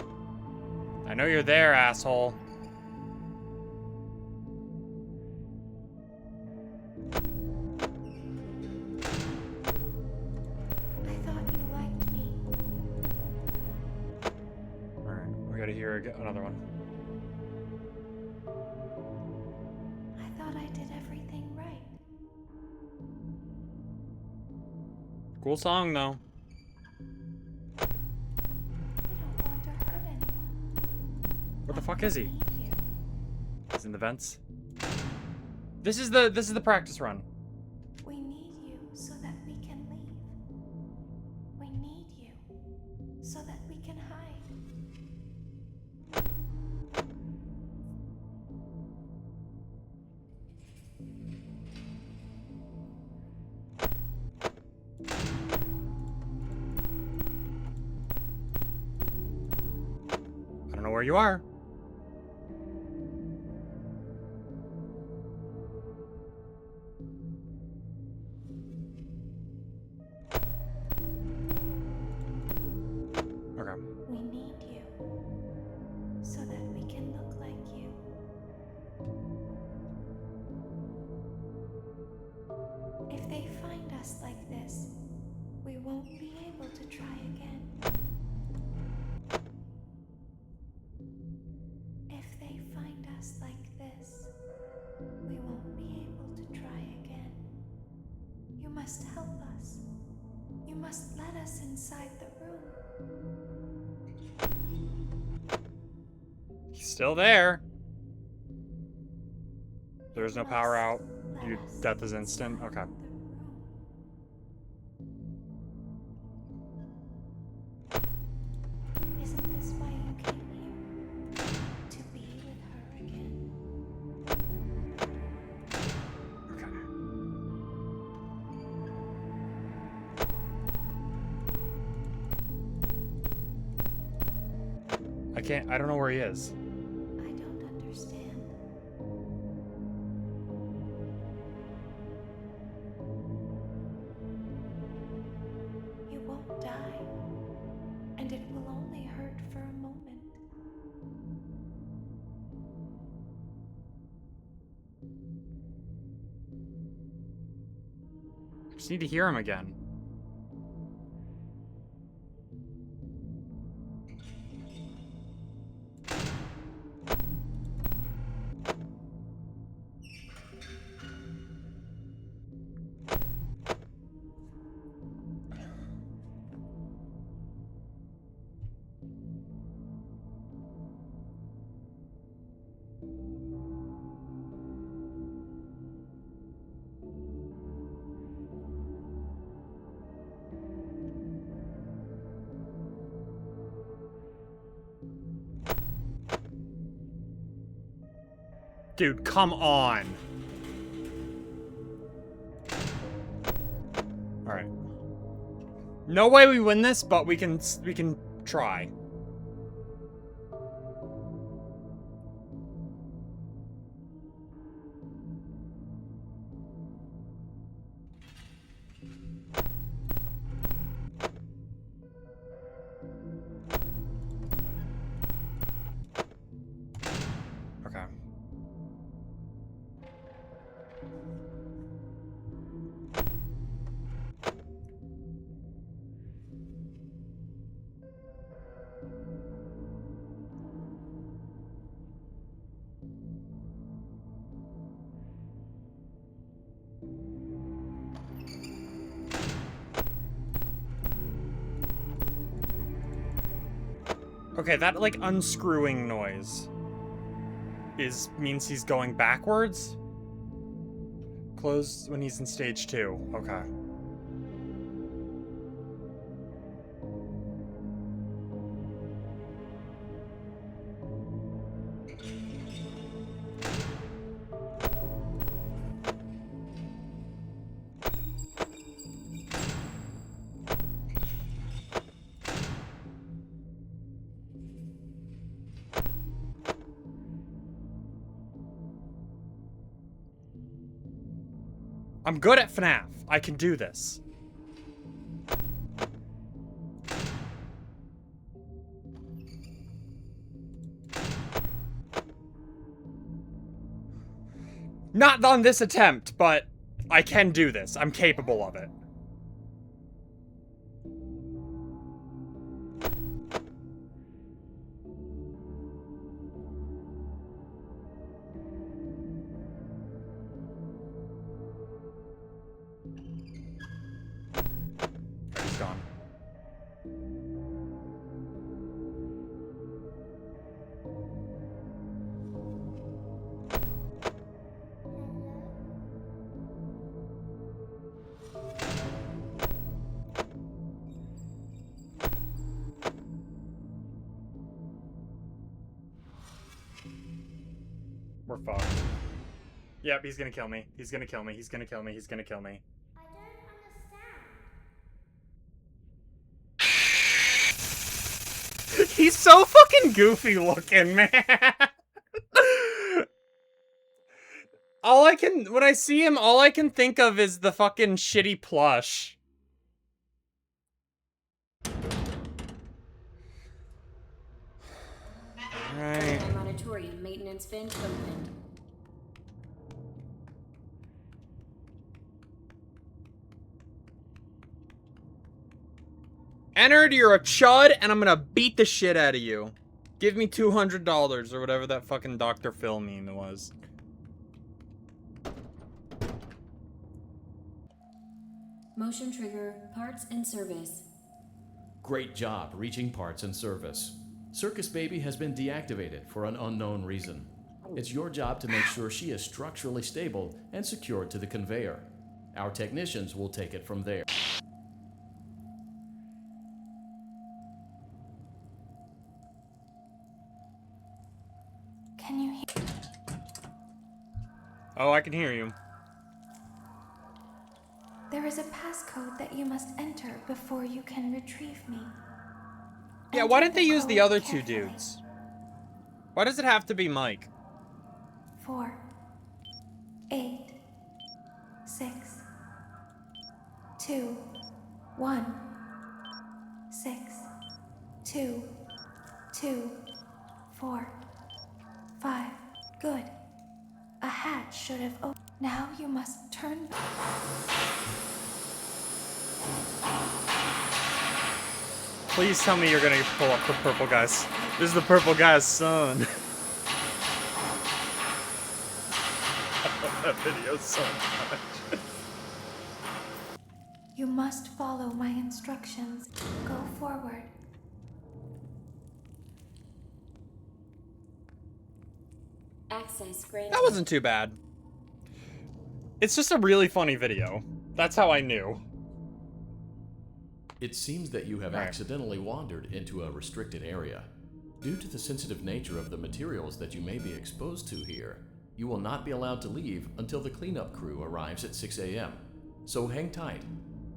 do. I know you're there, asshole. I thought you liked me. Alright, we gotta hear another one. I thought I did everything right. Cool song, though. I don't want to hurt anyone. Where the But fuck we is he? need you. He's in the vents. This is the practice run. We need you so that we can leave. We need you so that we can hide. I don't know where you are. Okay. We need you so that we can look like you. If they find us like this, we won't be able to try again. If they find us like this, we won't be able to try again. You must help us. You must let us inside the room. He's still there. There's no You power must out. let Your us death is instant. inside Okay. the room. Isn't this why you came here? To be with her again? Okay. I don't know where he is. I don't understand. You won't die, and it will only hurt for a moment. I just need to hear him again. Dude, come on. All right. No way we win this, but we can try. Okay. Okay, that, like, unscrewing noise means he's going backwards? Close when he's in stage 2. Okay. I'm good at Fnaf. I can do this. Not on this attempt, but I can do this. I'm capable of it. He's gone. We're fucked. Yep, he's gonna kill me. He's gonna kill me. He's gonna kill me. He's gonna kill me. I don't understand. He's so fucking goofy looking, man. When I see him, all I can think of is the fucking shitty plush. Right. Auditorium maintenance vent opened. Ennard, you're a chud, and I'm gonna beat the shit out of you. Give me $200 or whatever that fucking Dr. Phil meme was. Motion trigger, parts and service. Great job reaching parts and service. Circus Baby has been deactivated for an unknown reason. It's your job to make sure she is structurally stable and secured to the conveyor. Our technicians will take it from there. Can you hear? Oh, I can hear you. There is a passcode that you must enter before you can retrieve me. Yeah, why didn't they Enter the use the code other two carefully. dudes? Why does it have to be Mike? 4, 8, 6, 2, 1, 6, 2, 2, 4, 5. Good. A hatch should have opened. Now you must turn. Please tell me you're gonna pull up the purple guy's. This is the purple guy's son. I love that video so much. You must follow my instructions. Go forward. Access granted. That wasn't too bad. It's just a really funny video. That's how I knew. It seems that you have accidentally wandered into a restricted area. Due to the sensitive nature of the materials that you may be exposed to here, you will not be allowed to leave until the cleanup crew arrives at 6 a.m. So hang tight.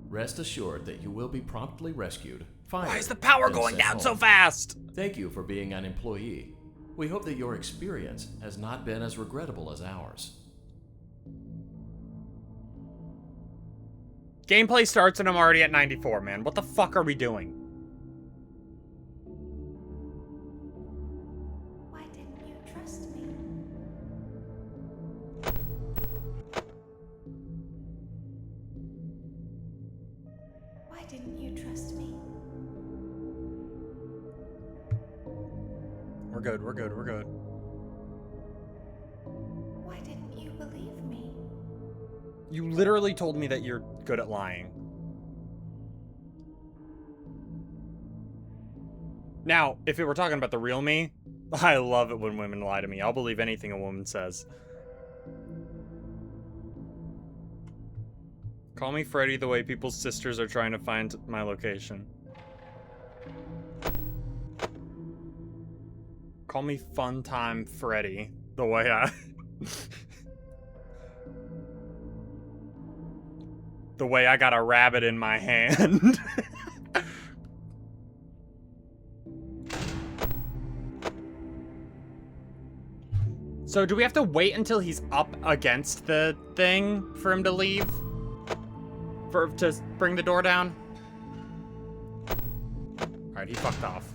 Rest assured that you will be promptly rescued, fired, Why is the power and going sent down home. so fast? Thank you for being an employee. We hope that your experience has not been as regrettable as ours. Gameplay starts and I'm already at 94, man. What the fuck are we doing? Why didn't you trust me? Why didn't you trust me? We're good, we're good, we're good. Why didn't you believe me? You literally told me that you're good at lying. Now, if it were talking about the real me, I love it when women lie to me. I'll believe anything a woman says. Call me Freddy the way people's sisters are trying to find my location. Call me Funtime Freddy the way I... the way I got a rabbit in my hand. So do we have to wait until he's up against the thing for him to leave? To bring the door down? Alright, he fucked off.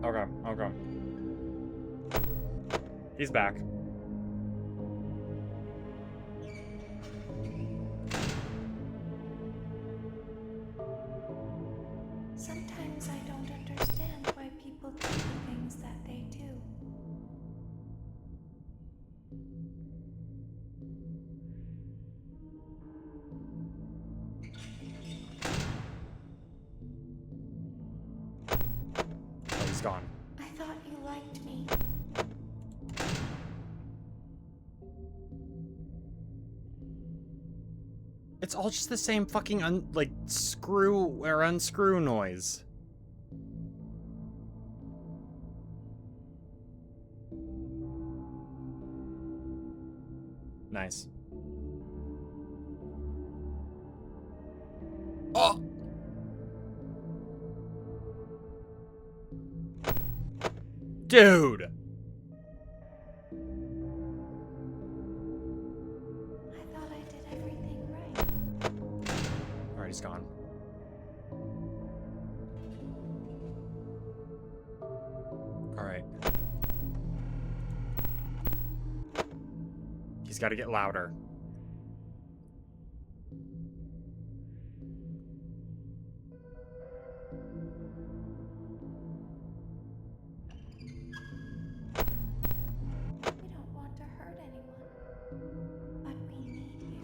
Okay, okay. He's back. Sometimes I don't understand why people do the things that they do. Oh, he's gone. I thought you liked me. It's all just the same fucking screw or unscrew noise. Nice. Oh! Dude! I thought I did everything right. Alright, he's gone. Alright. He's gotta get louder. We don't want to hurt anyone, but we need you.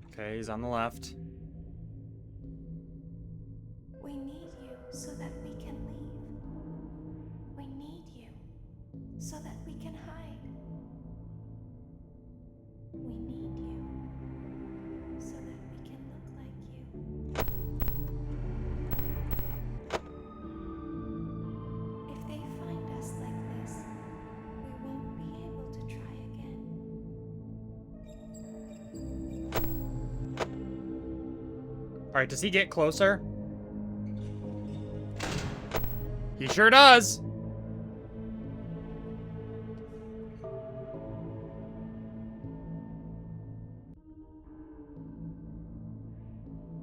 Okay, he's on the left. We need you so that we can leave. We need you so that we can hide. We need you so that we can look like you. If they find us like this, we won't be able to try again. Alright, does he get closer? He sure does!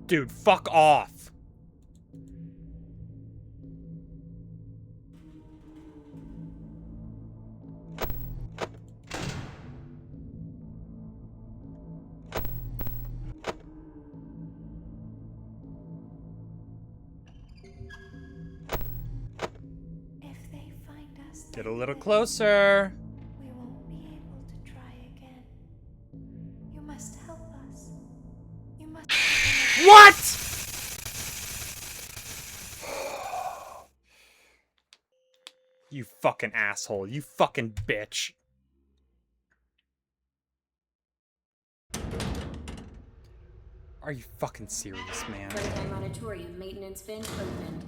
Dude, fuck off! If they find us Get a like little this, closer. we won't be able to try again. You must help us. You must. What?! You fucking asshole. You fucking bitch. Are you fucking serious, man? Prototype Monitorium maintenance vent opened.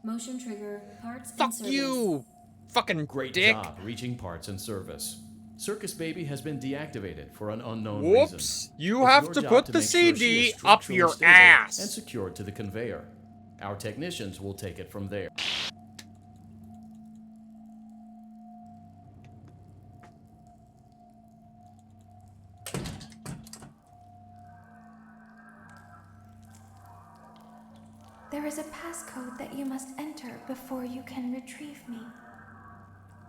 Motion trigger, parts Fuck and service. you! Fucking Great dick. job reaching parts and service. Circus Baby has been deactivated for an unknown Whoops. reason. You It's have your to job put to the make sure she CD is up structurally your stable ass. and secured to the conveyor. Our technicians will take it from there. There is a passcode that you must enter before you can retrieve me.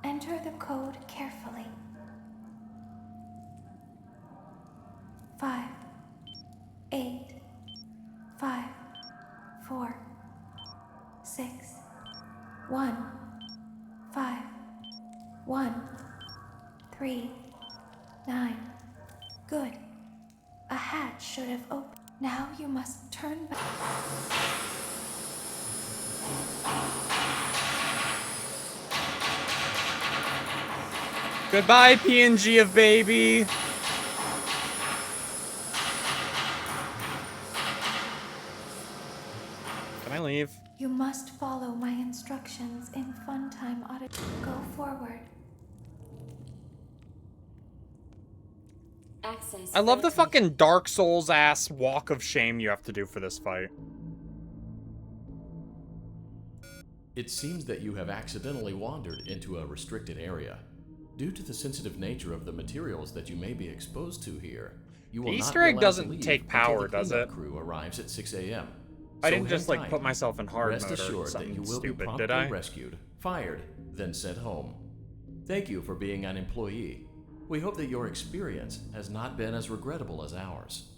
Enter the code carefully. 5 1, 5, 1, 3, 9. Good. A hatch should have opened. Now you must turn back. Goodbye, PNG of baby. Can I leave? You must follow my instructions in Funtime Audit. Go forward. Access. I love the granted. fucking Dark Souls ass walk of shame you have to do for this fight. It seems that you have accidentally wandered into a restricted area. Due to the sensitive nature of the materials that you may be exposed to here, you will The not Easter be egg allowed doesn't to leave take until power, the does cleanup it? crew arrives at 6 a.m. I So didn't just hang like tight. put myself in hard Rest mode or assured that something you will stupid, be did promptly I? rescued, fired, then sent home. Thank you for being an employee. We hope that your experience has not been as regrettable as ours.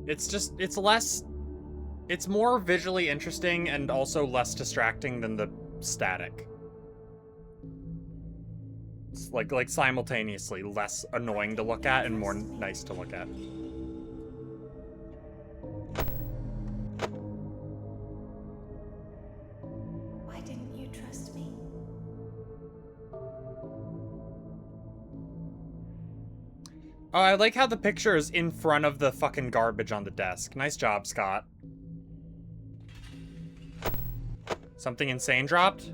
It's more visually interesting and also less distracting than the static. It's like simultaneously less annoying to look at and more nice to look at. Why didn't you trust me? Oh, I like how the picture is in front of the fucking garbage on the desk. Nice job, Scott. Something insane dropped?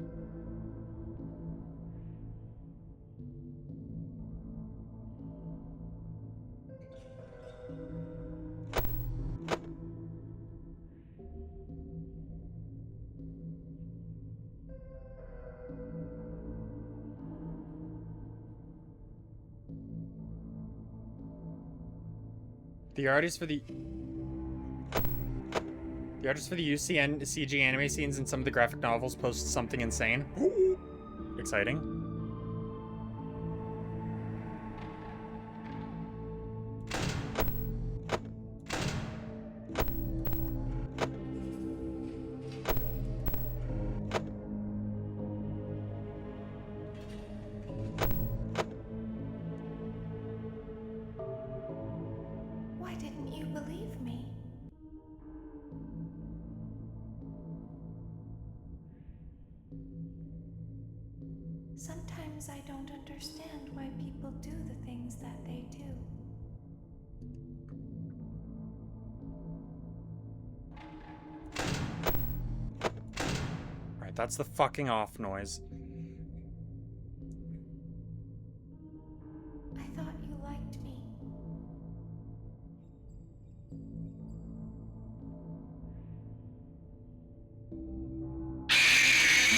The artist for the UC and CG anime scenes in some of the graphic novels post something insane. Exciting. Why didn't you believe me? Sometimes I don't understand why people do the things that they do. Right, that's the fucking off noise. I thought you liked me.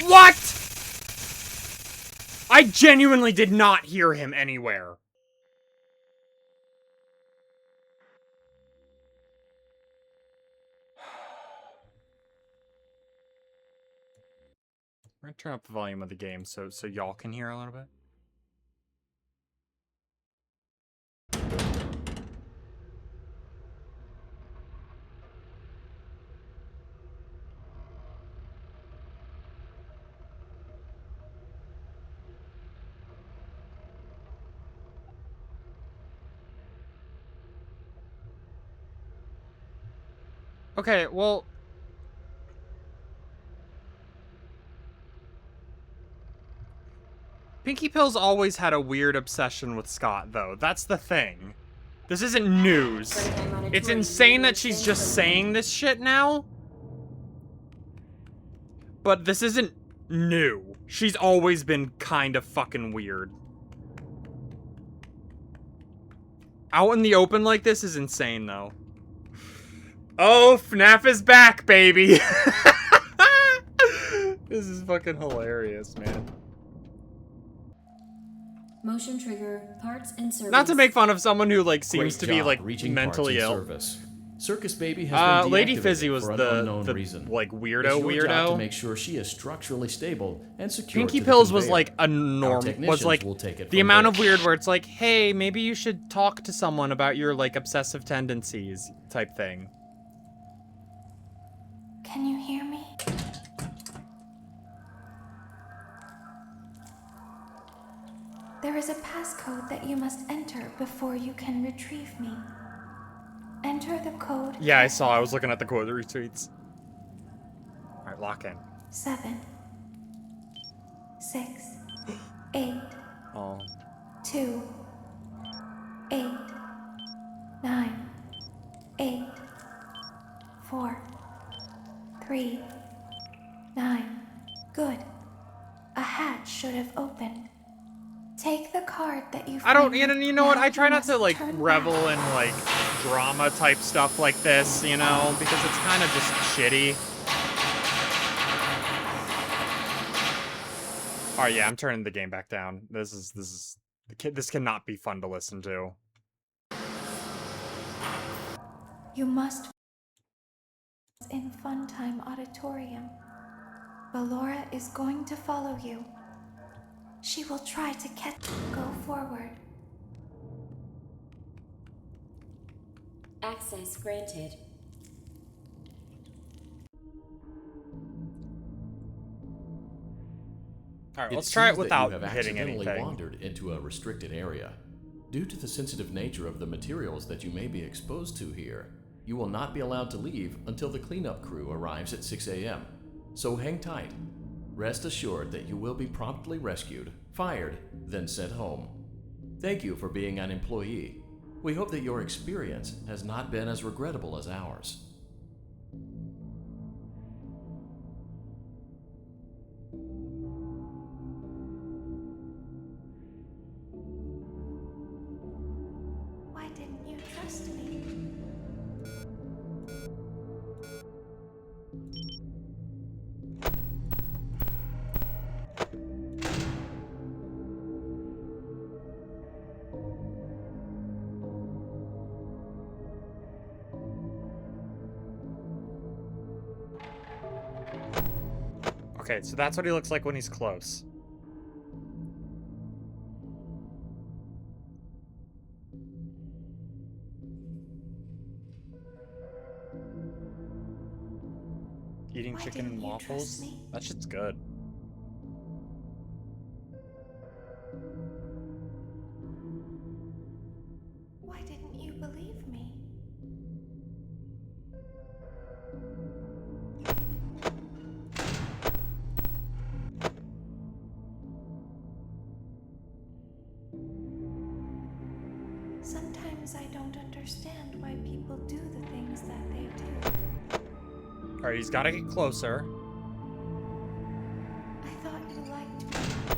What?! I genuinely did not hear him anywhere. We're gonna turn up the volume of the game so y'all can hear a little bit. Okay, well... Pinky Pill's always had a weird obsession with Scott, though. That's the thing. This isn't news. It's insane that she's just saying this shit now. But this isn't new. She's always been kind of fucking weird. Out in the open like this is insane, though. Oh, Fnaf is back, baby! This is fucking hilarious, man. Motion trigger, parts and service. Not to make fun of someone who, like, seems Great to be, job like, reaching mentally parts ill. and service. Circus Baby has been Lady deactivated Fizzy was for an the unknown reason. like It's weirdo your job to weirdo. make sure she is structurally stable and secure Pinky to the Pills was conveyor. like a Our norm. Was technicians like will take it the from amount there. of weird where it's like, hey, maybe you should talk to someone about your like obsessive tendencies type thing. Can you hear me? There is a passcode that you must enter before you can retrieve me. Enter the code. Yeah, I saw. I was looking at the quote retweets. All right, lock in. 7, 6, 8, Oh. 2, 8, 9, 8, 4, 3, 9. Good. A hatch should have opened. Take the card that you I don't, find. you know what? Now I try you not to must like turn revel back. in like drama type stuff like this, you know, because it's kind of just shitty. Oh yeah, I'm turning the game back down. This cannot be fun to listen to. You must in Funtime Auditorium. Ballora is going to follow you. She will try to catch you. Go forward. Access granted. All right, It let's try it seems that without you have hitting accidentally anything. wandered into a restricted area. Due to the sensitive nature of the materials that you may be exposed to here, you will not be allowed to leave until the cleanup crew arrives at 6 a.m. So hang tight. Rest assured that you will be promptly rescued, fired, then sent home. Thank you for being an employee. We hope that your experience has not been as regrettable as ours. Why didn't you trust me? Okay, so that's what he looks like when he's close. Eating Why chicken didn't and you waffles? trust me? That shit's good. Why didn't you believe me? Sometimes I don't understand why people do the things that they do. All right, he's got to get closer. I thought you liked me.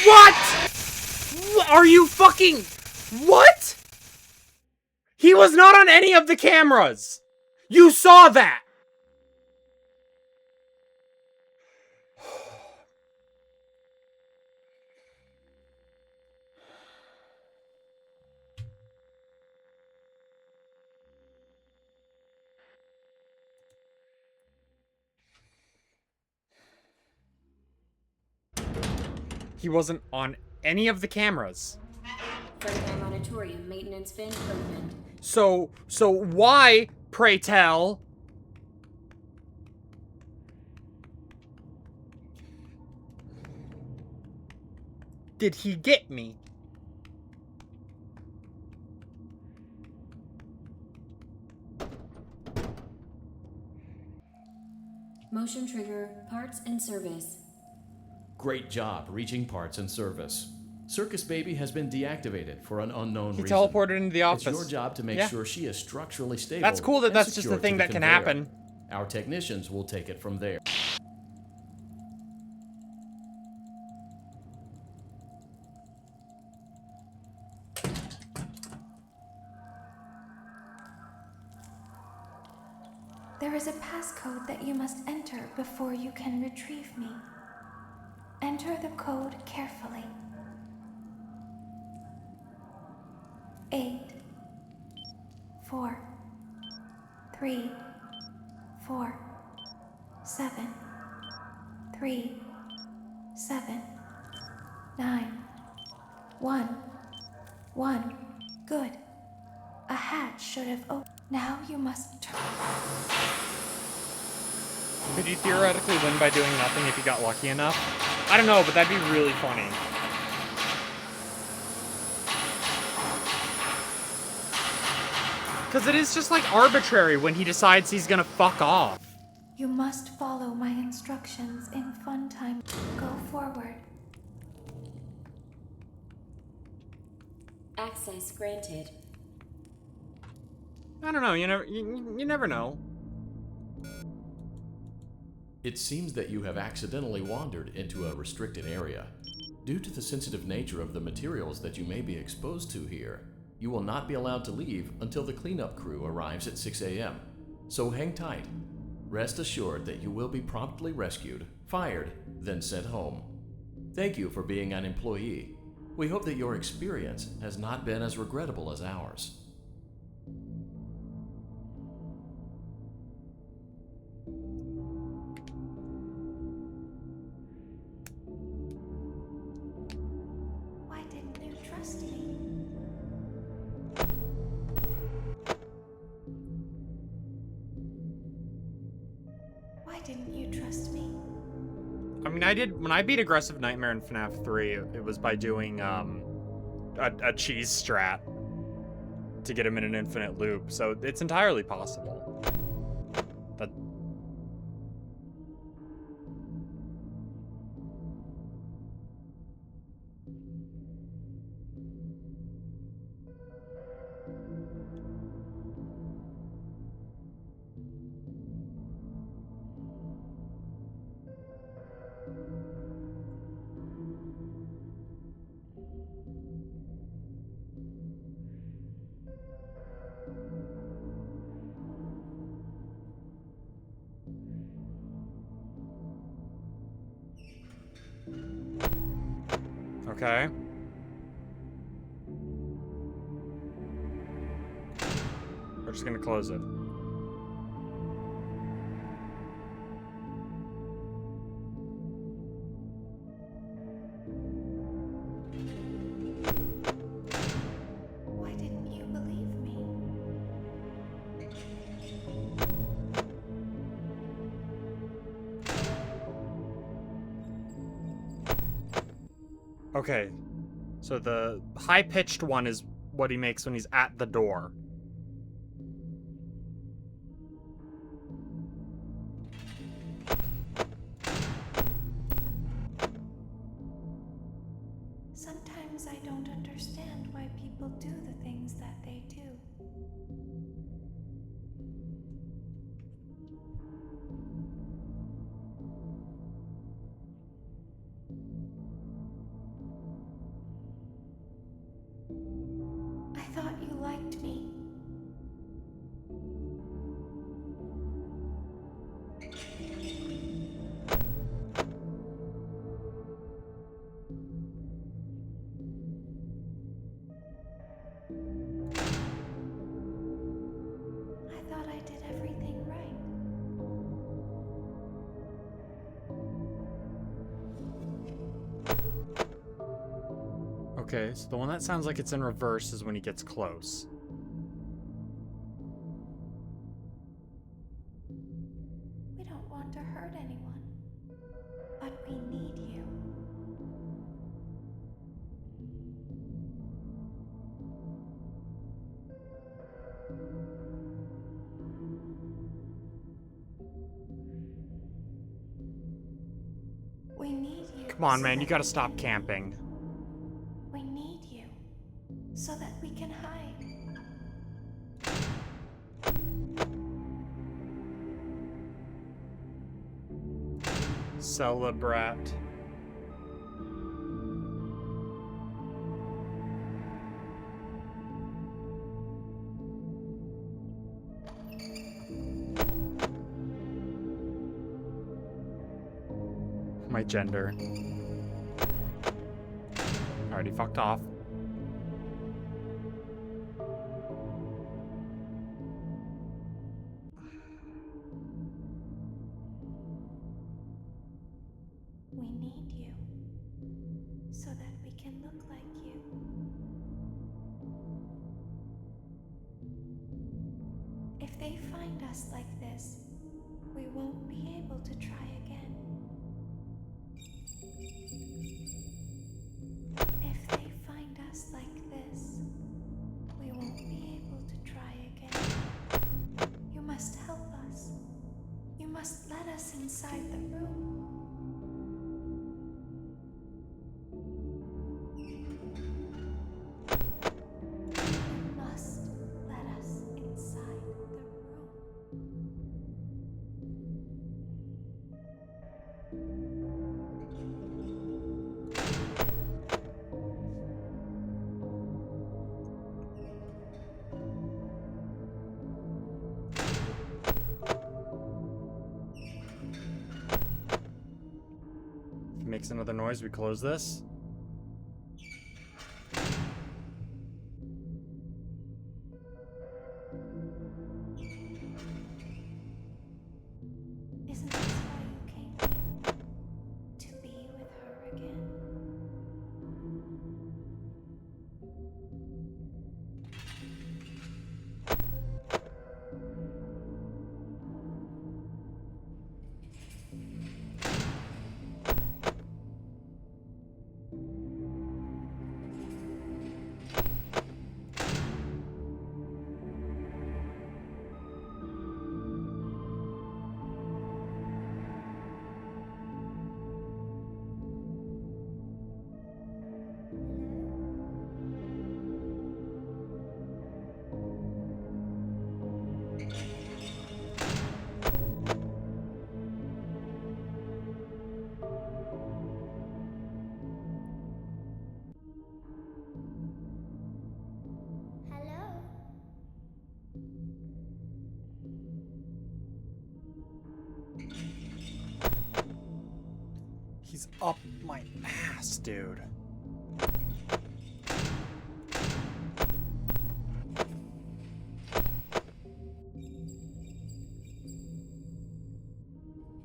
What? Are you fucking... What? He was not on any of the cameras. You saw that. He wasn't on any of the cameras. Funtime Auditorium maintenance vent opened. So why, pray tell, did he get me? Motion trigger, parts and service. Great job reaching parts and service. Circus Baby has been deactivated for an unknown He reason. teleported into the office. It's your job to make Yeah. sure she is structurally stable. That's cool that and that's just secure a thing to the that can conveyor. happen. Our technicians will take it from there. code that you must enter before you can retrieve me. Enter the code carefully. 8 4 3 4 7 3 7 9 1 1. Good. A hatch should have opened. Now you must turn. Could you theoretically win by doing nothing if you got lucky enough? I don't know, but that'd be really funny. Because it is just like arbitrary when he decides he's gonna fuck off. You must follow my instructions in fun time. Go forward. Access granted. I don't know, you never know. It seems that you have accidentally wandered into a restricted area. Due to the sensitive nature of the materials that you may be exposed to here, you will not be allowed to leave until the cleanup crew arrives at 6 a.m. So hang tight. Rest assured that you will be promptly rescued, fired, then sent home. Thank you for being an employee. We hope that your experience has not been as regrettable as ours. Why didn't you trust me? Why didn't you trust me? I mean, I did, when I beat Aggressive Nightmare in FNAF 3, it was by doing, a cheese strat to get him in an infinite loop, so it's entirely possible. But... Okay. We're just gonna close it. Why didn't you believe me? Okay. So the high-pitched one is what he makes when he's at the door. Sometimes I don't understand why people do the things that they do. I thought you liked me. I thought I did everything right. Okay, so the one that sounds like it's in reverse is when he gets close. We don't want to hurt anyone, but we need you. We need you. Come on, so man, you that gotta we stop can- camping. We need you so that we can hide. Celebrat. my gender. Already fucked off. We need you so that we can look like you. If they find us like this, we won't be able to try again. If they find us like this, we won't be able to try again. You must help us. You must let us inside the room. You must let us inside the room. If it makes another noise, we close this. Isn't this why you came here? To be with her again? Hello? He's up my ass, dude.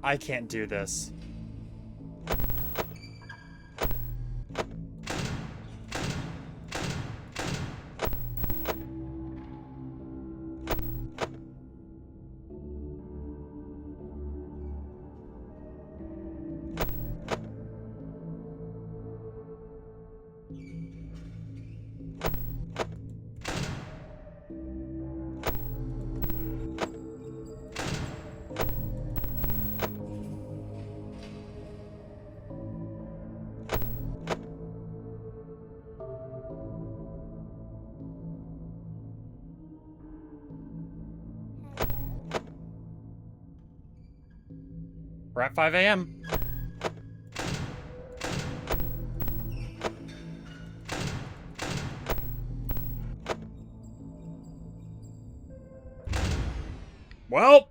I can't do this. We're at 5 a.m. Well,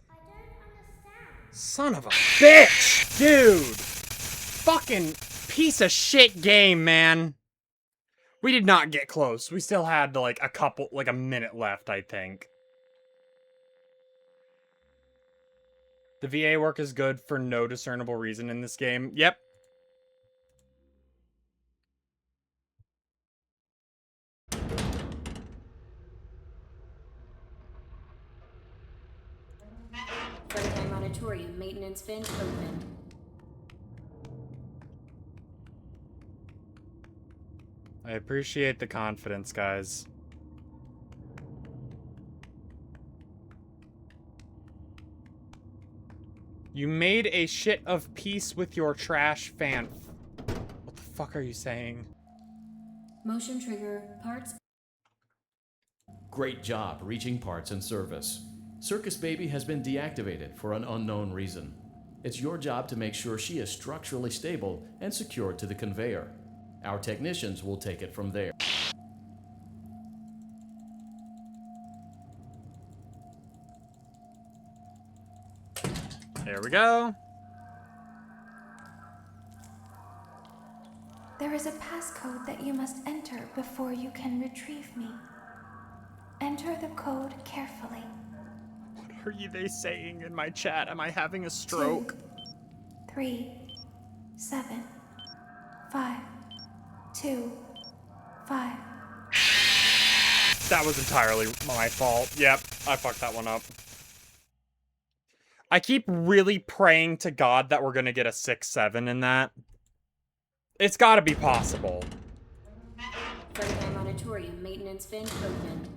I don't understand. son of a bitch, dude. Fucking piece of shit game, man. We did not get close. We still had like a minute left, I think. The VA work is good for no discernible reason in this game. Yep. Flight Auditorium maintenance vent open. I appreciate the confidence, guys. You made a shit of peace with your trash fan. What the fuck are you saying? Motion trigger, parts. Great job reaching parts and service. Circus Baby has been deactivated for an unknown reason. It's your job to make sure she is structurally stable and secured to the conveyor. Our technicians will take it from there. There we go. There is a passcode that you must enter before you can retrieve me. Enter the code carefully. What are they saying in my chat? Am I having a stroke? 2, 3, 7, 5, 2, 5. That was entirely my fault. Yep, I fucked that one up. I keep really praying to God that we're gonna get a 6-7 in that. It's gotta be possible. Frenheim Auditorium maintenance vent open.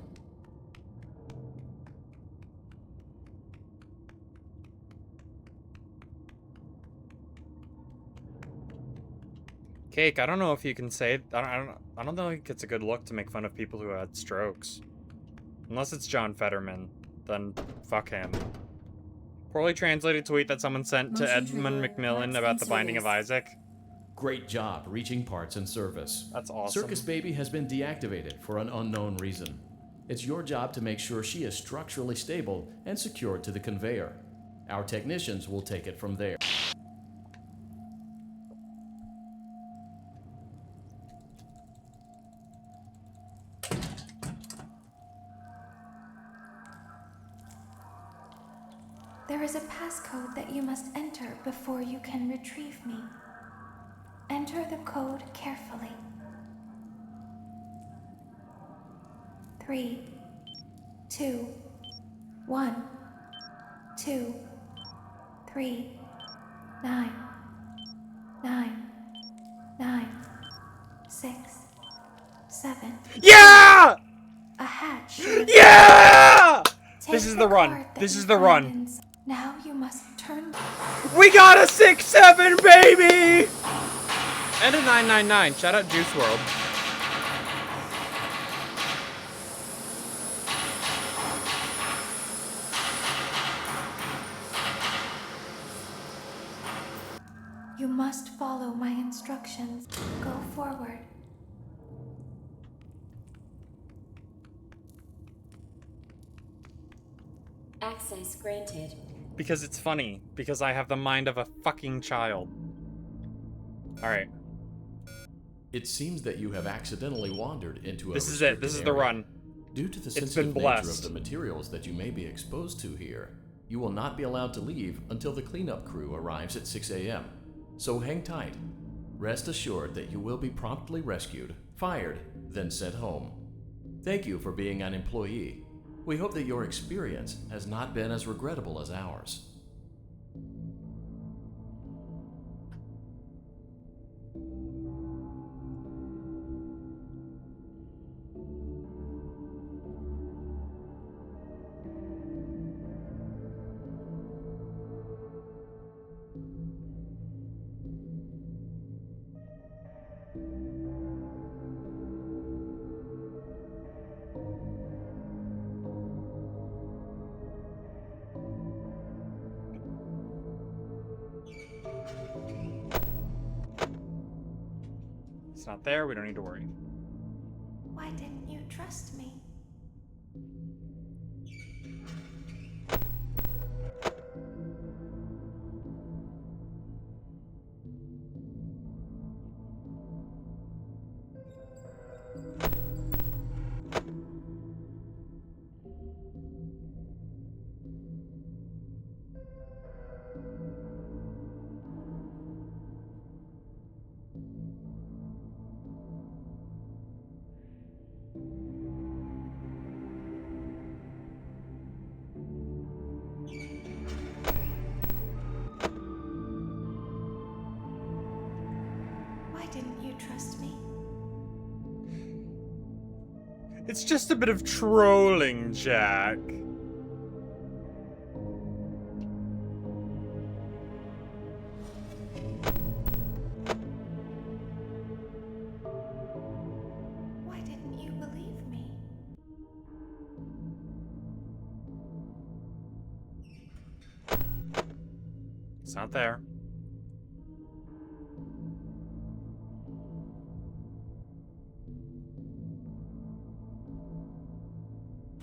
Cake, I don't know if you can say... I don't think it's a good look to make fun of people who had strokes. Unless it's John Fetterman. Then fuck him. Poorly translated tweet that someone sent to Edmund McMillan about the Binding of Isaac. Great job reaching parts and service. That's awesome. Circus Baby has been deactivated for an unknown reason. It's your job to make sure she is structurally stable and secured to the conveyor. Our technicians will take it from there. There is a passcode that you must enter before you can retrieve me. Enter the code carefully. 3, 2, 1, 2, 3, 9, 9, 9, 6, 7. Yeah! A hatch. Yeah! Take This is the run. card that This is you the find run. Now you must turn. We got a 6-7, baby! And a 999. Shout out Juice WRLD. You must follow my instructions. Go forward. Access granted. Because it's funny. Because I have the mind of a fucking child. Alright. It seems that you have accidentally wandered into a This is it. This is the run. Due to the It's been sensitive nature blessed. of the materials that you may be exposed to here, you will not be allowed to leave until the cleanup crew arrives at 6 a.m. So hang tight. Rest assured that you will be promptly rescued, fired, then sent home. Thank you for being an employee. We hope that your experience has not been as regrettable as ours. It's not there. We don't need to worry. Why didn't you trust me? Why didn't you trust me? It's just a bit of trolling, Jack. Why didn't you believe me? It's not there.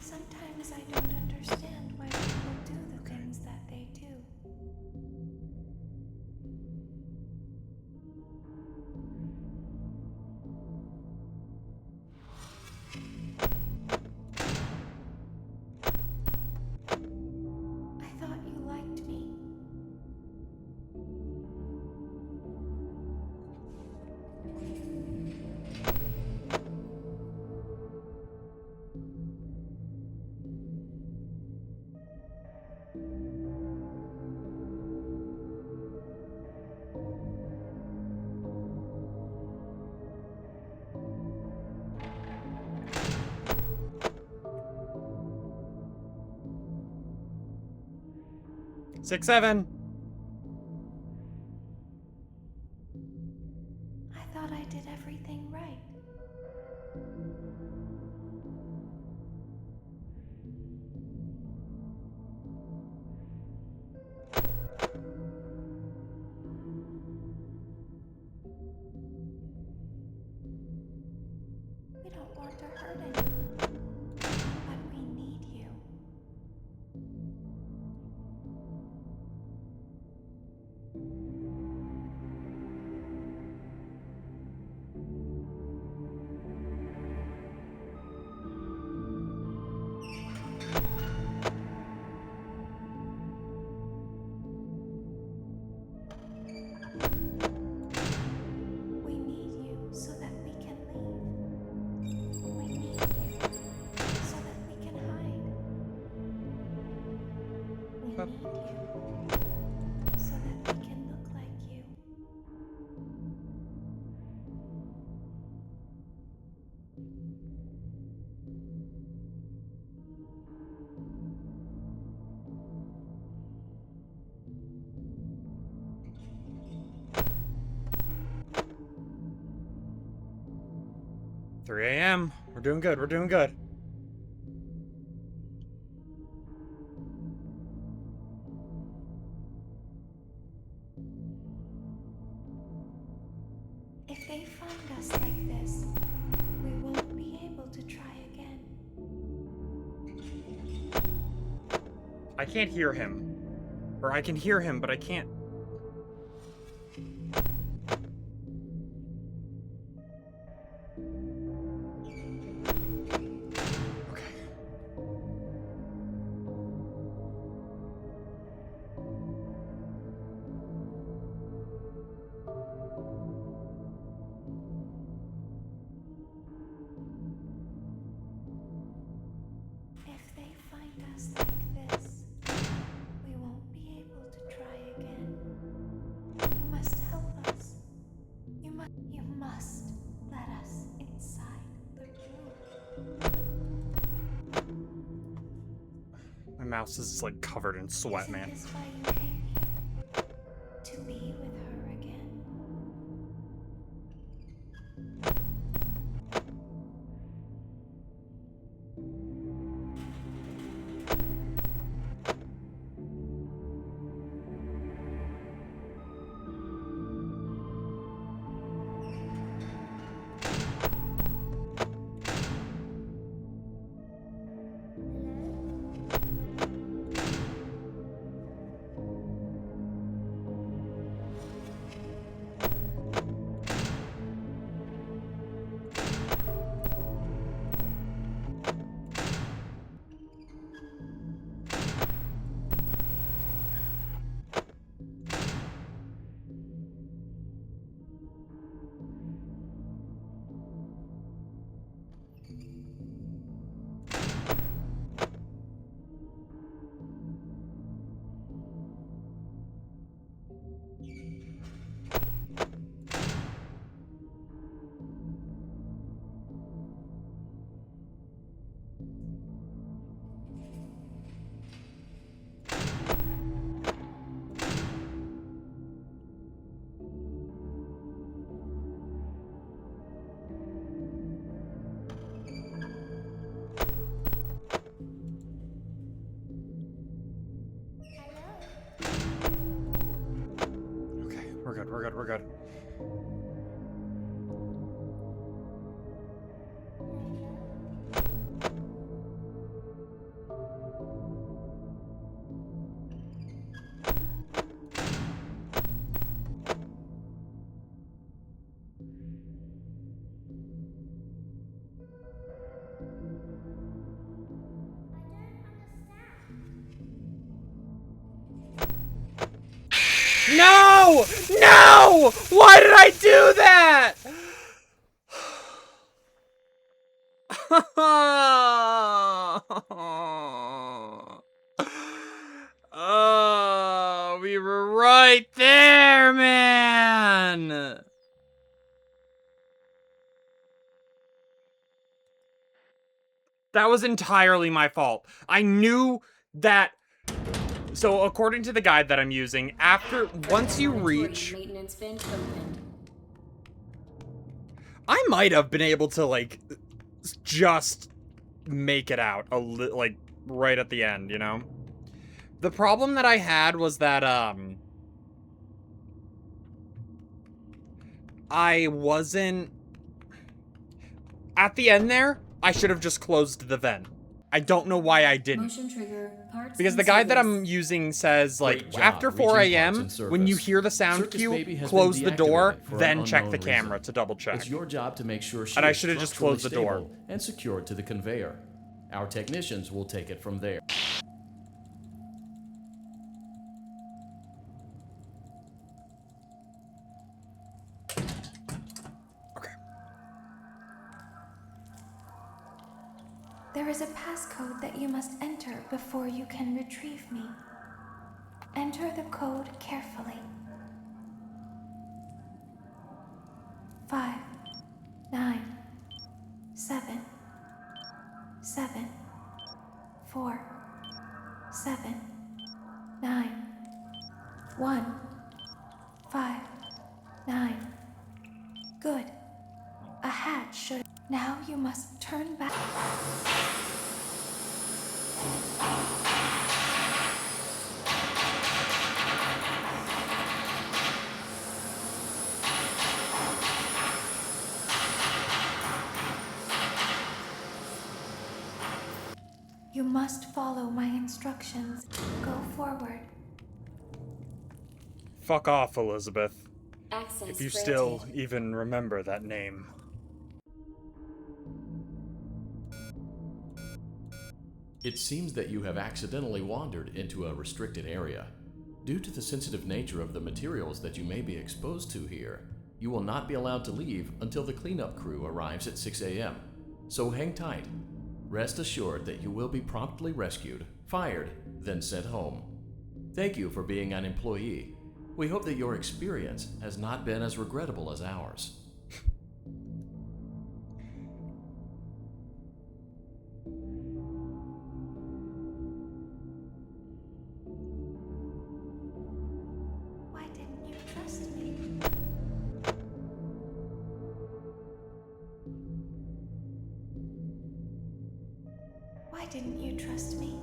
Sometimes I don't understand why people do the things that they do. 6, 7. I thought I did everything right. We don't want to hurt anyone, but we need you. 3 a.m. We're doing good. We're doing good. If they find us like this, we won't be able to try again. I can't hear him. Or I can hear him, but I can't. If they find us like this, we won't be able to try again. You must help us. You must let us inside the room. My mouse is like covered in sweat, man. Is this why you came here? To be with her again? We're good, we're good, we're good. No! No! Why did I do that? Oh, we were right there, man. That was entirely my fault. I knew that So according to the guide that I'm using, once you reach... Maintenance vent opened. I might have been able to, like, just make it out, like, right at the end, you know? The problem that I had was that, I wasn't... At the end there, I should have just closed the vent. I don't know why I didn't. Motion trigger, parts Because and the guide that service. I'm using says, like, Great job after 4 reaching a.m., parts and when you service. hear the sound Circus cue, Baby has close been the door, deactivated for an then check the unknown camera reason. to double check. It's your job to make sure she And I is should have just structurally closed the door. stable and secured to the conveyor. Our technicians will take it from there. Okay. There is a passcode that you must enter before you can retrieve me. Enter the code carefully. 5, 9, 7, 7, 4, 7, 9, 1, 5, 9. Good. A hatch should... Now you must turn back. You must follow my instructions. Go forward. Fuck off, Elizabeth. Access If you granted. still even remember that name. It seems that you have accidentally wandered into a restricted area. Due to the sensitive nature of the materials that you may be exposed to here, you will not be allowed to leave until the cleanup crew arrives at 6 a.m. So hang tight. Rest assured that you will be promptly rescued, fired, then sent home. Thank you for being an employee. We hope that your experience has not been as regrettable as ours. Why didn't you trust me? Why didn't you trust me?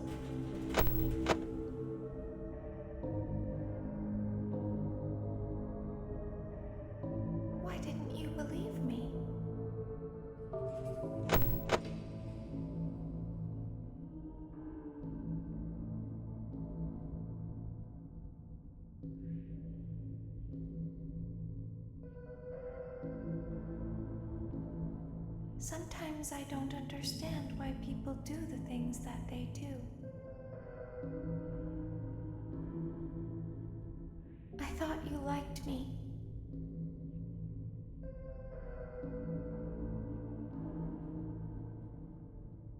Why didn't you believe me? Sometimes I don't understand why people do the things that they do. I thought you liked me.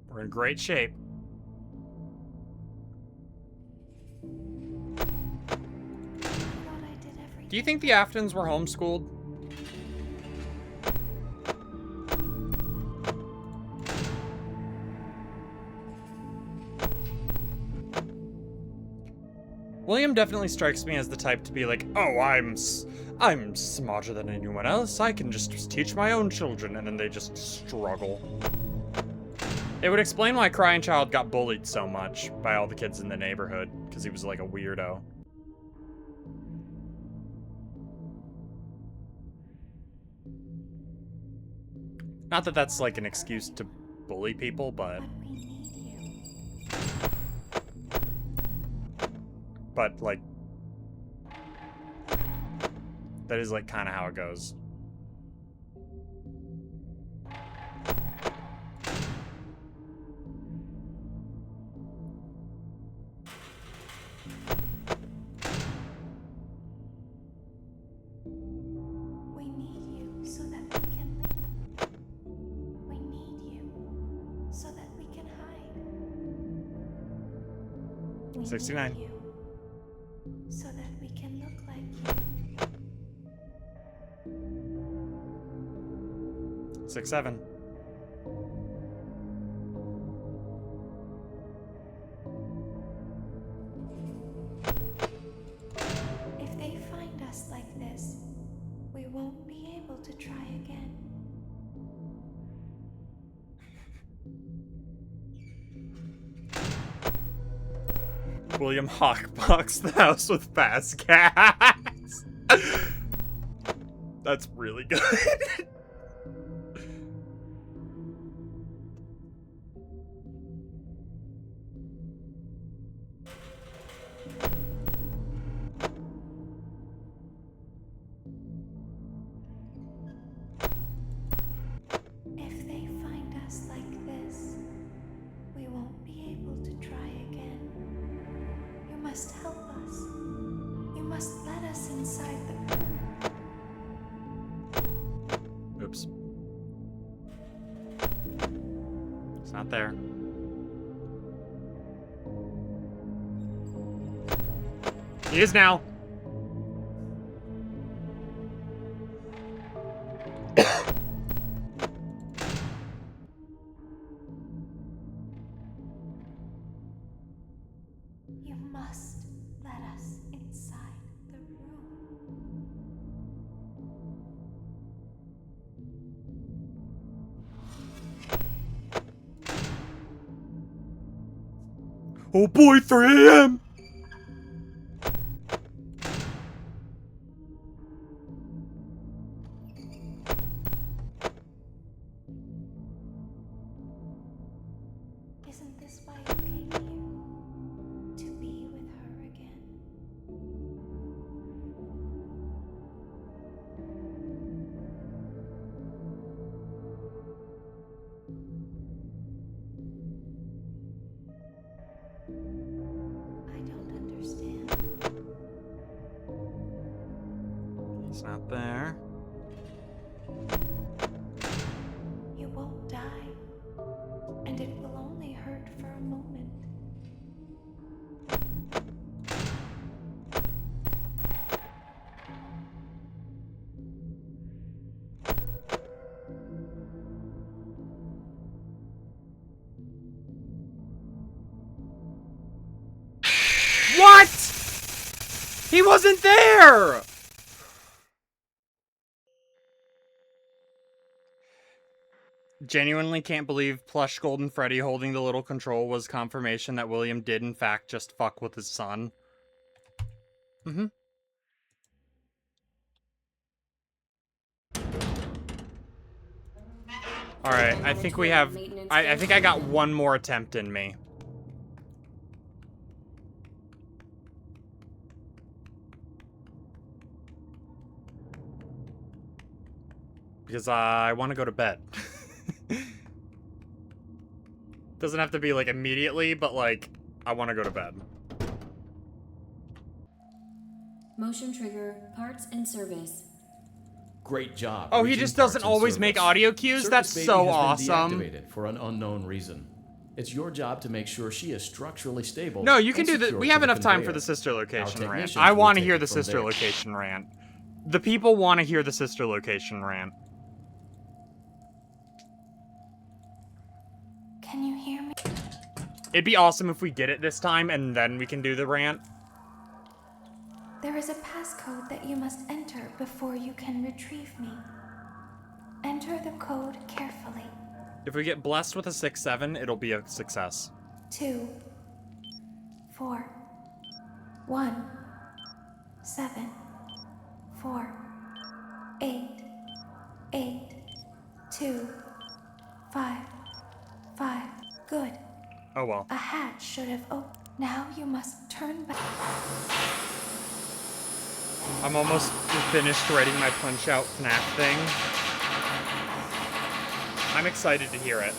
We're in great shape. I thought I did everything. Do you think the Aftons were homeschooled? William definitely strikes me as the type to be like, oh, I'm smarter than anyone else. I can just teach my own children, and then they just struggle. It would explain why Crying Child got bullied so much by all the kids in the neighborhood, because he was like a weirdo. Not that that's like an excuse to bully people, but... But we need you. But, like... That is, like, kind of how it goes. We need you so that we can live. We need you so that we can hide. We 69. need you so that we can look like you. 6-7. William hawkboxed the house with fast gas. That's really good. If they find us like this, we won't be able to try again. You must help us. You must let us inside the room. Oops. It's not there. He is now. You must let us inside the room. Oh boy, 3 a.m. Isn't this why you came here? To be with her again? I don't understand. He's not there. You won't die, and it will only hurt for a moment. What? He wasn't there! Genuinely can't believe plush Golden Freddy holding the little control was confirmation that William did in fact just fuck with his son. Mm-hmm. Alright, I think we have... I think I got one more attempt in me. Because I want to go to bed. Doesn't have to be, like, immediately, but, like, I want to go to bed. Motion trigger, parts and service. Great job. Oh, he just doesn't always make audio cues? That's so awesome. Deactivated for an unknown reason. It's your job to make sure she is structurally stable. No, you can do that. We have enough time for the sister location rant. I want to hear the sister location rant. The people want to hear the sister location rant. Can you hear me? It'd be awesome if we get it this time and then we can do the rant. There is a passcode that you must enter before you can retrieve me. Enter the code carefully. If we get blessed with a 6-7, it'll be a success. 2 4 1 7 4 8 8 2 5 5. Good. Oh well. A hatch should have opened. Now you must turn back. I'm almost finished writing my Punch-Out Fnaf thing. I'm excited to hear it.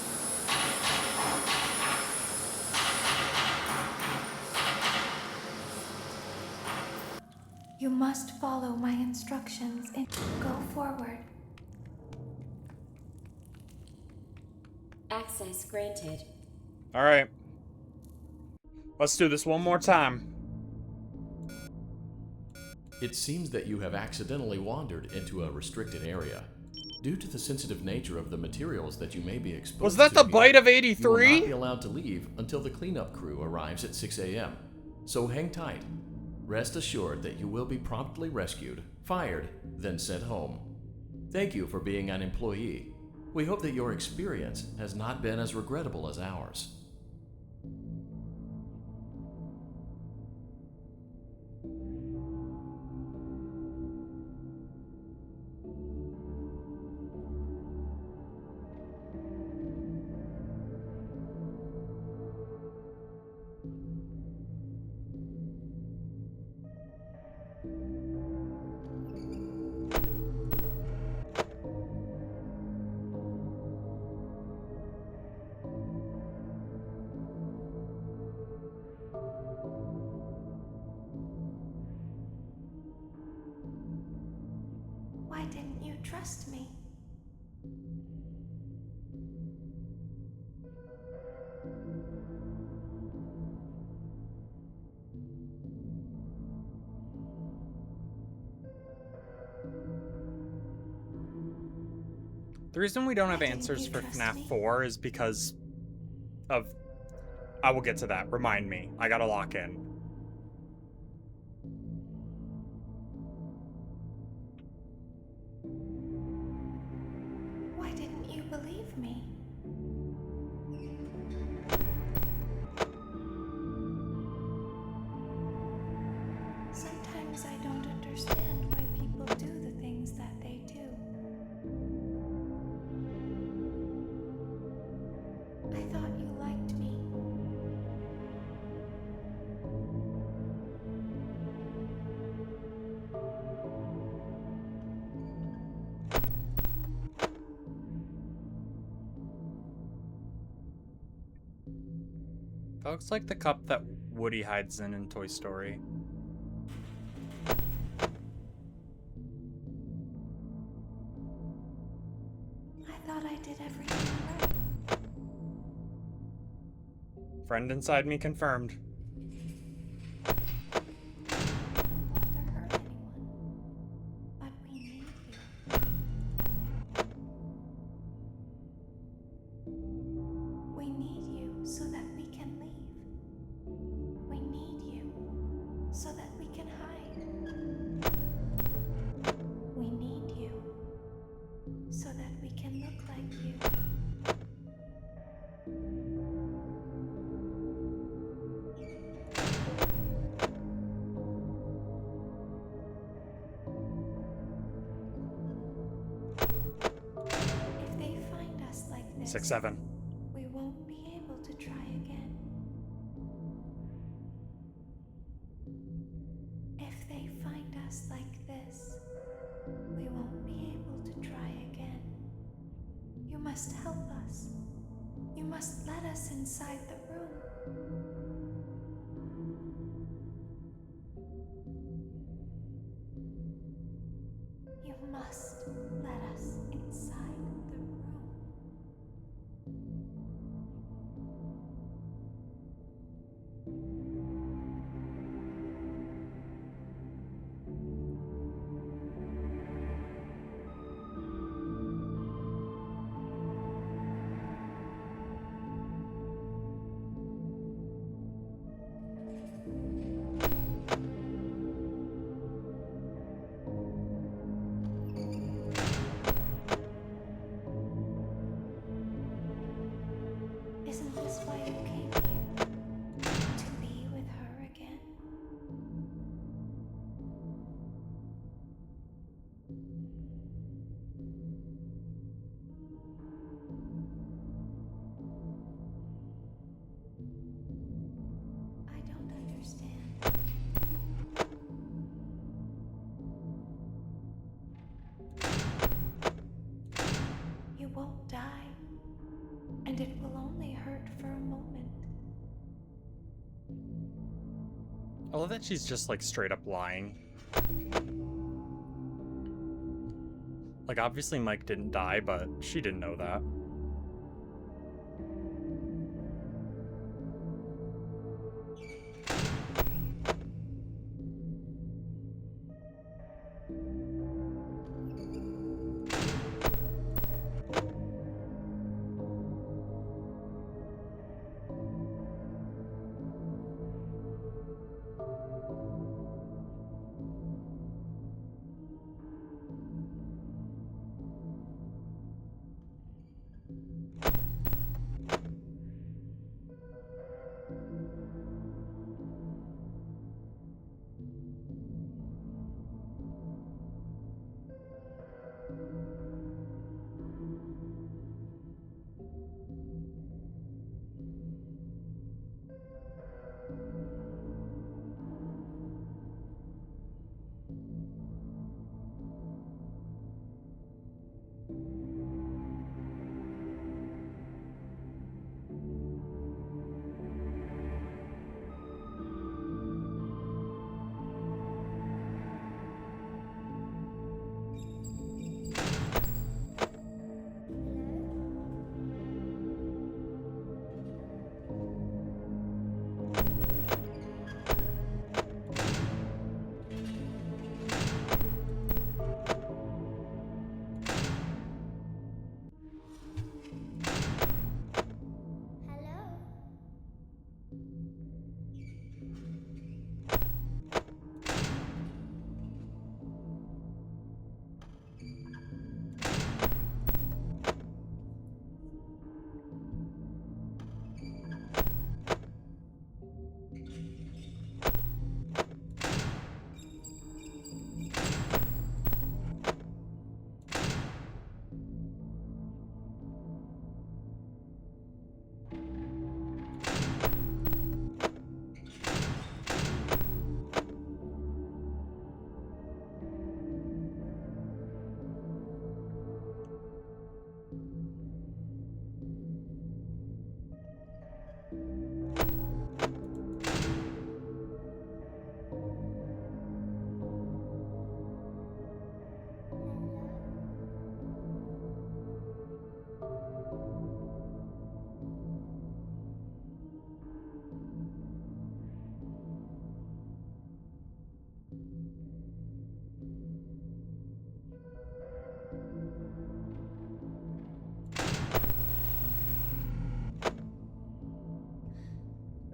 You must follow my instructions and go forward. Access granted. Alright. Let's do this one more time. It seems that you have accidentally wandered into a restricted area. Due to the sensitive nature of the materials that you may be exposed to. Was that the bite of You will 83? not be allowed to leave until the cleanup crew arrives at 6 a.m. So hang tight. Rest assured that you will be promptly rescued, fired, then sent home. Thank you for being an employee. We hope that your experience has not been as regrettable as ours. Why didn't you trust me? The reason we don't have answers for FNAF 4 is because of... I will get to that. Remind me. I gotta lock in. Why didn't you believe me? Sometimes I don't understand why people do the things that they do. I thought you liked me. That looks like the cup that Woody hides in Toy Story. I thought I did everything right. Friend inside me confirmed. We need you so that we can leave. We need you so that we can hide. We need you so that we can look like you. If they find us like this, 6-7. we won't be able to try again. If they find us like this, we won't be able to try again. You must help us. You must let us inside the room. You must let us inside the room. Isn't this why you came here? To be with her again? I don't understand. You won't die, and it will only hurt for a moment. I love that she's just like straight up lying. Like obviously Mike didn't die, but she didn't know that.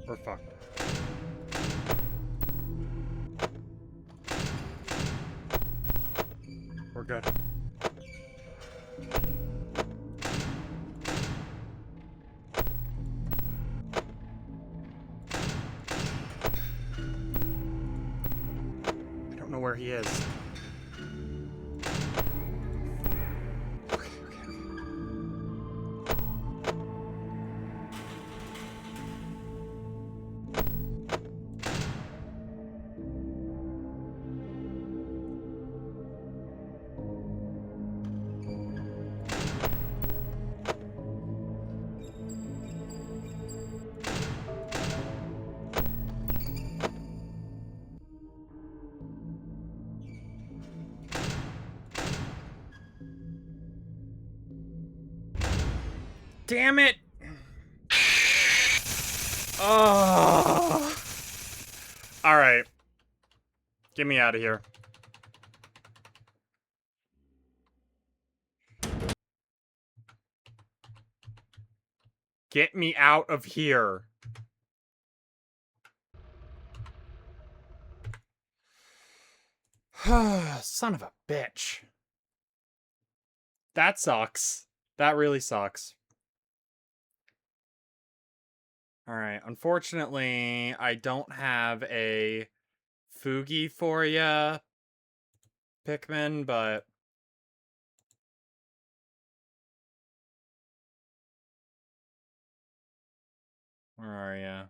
We're fucked. We're good. I don't know where he is. Damn it! Oh. All right. Get me out of here. Get me out of here. Son of a bitch. That sucks. That really sucks. Alright, unfortunately, I don't have a Fugi for ya, Pikmin, but... Where are ya?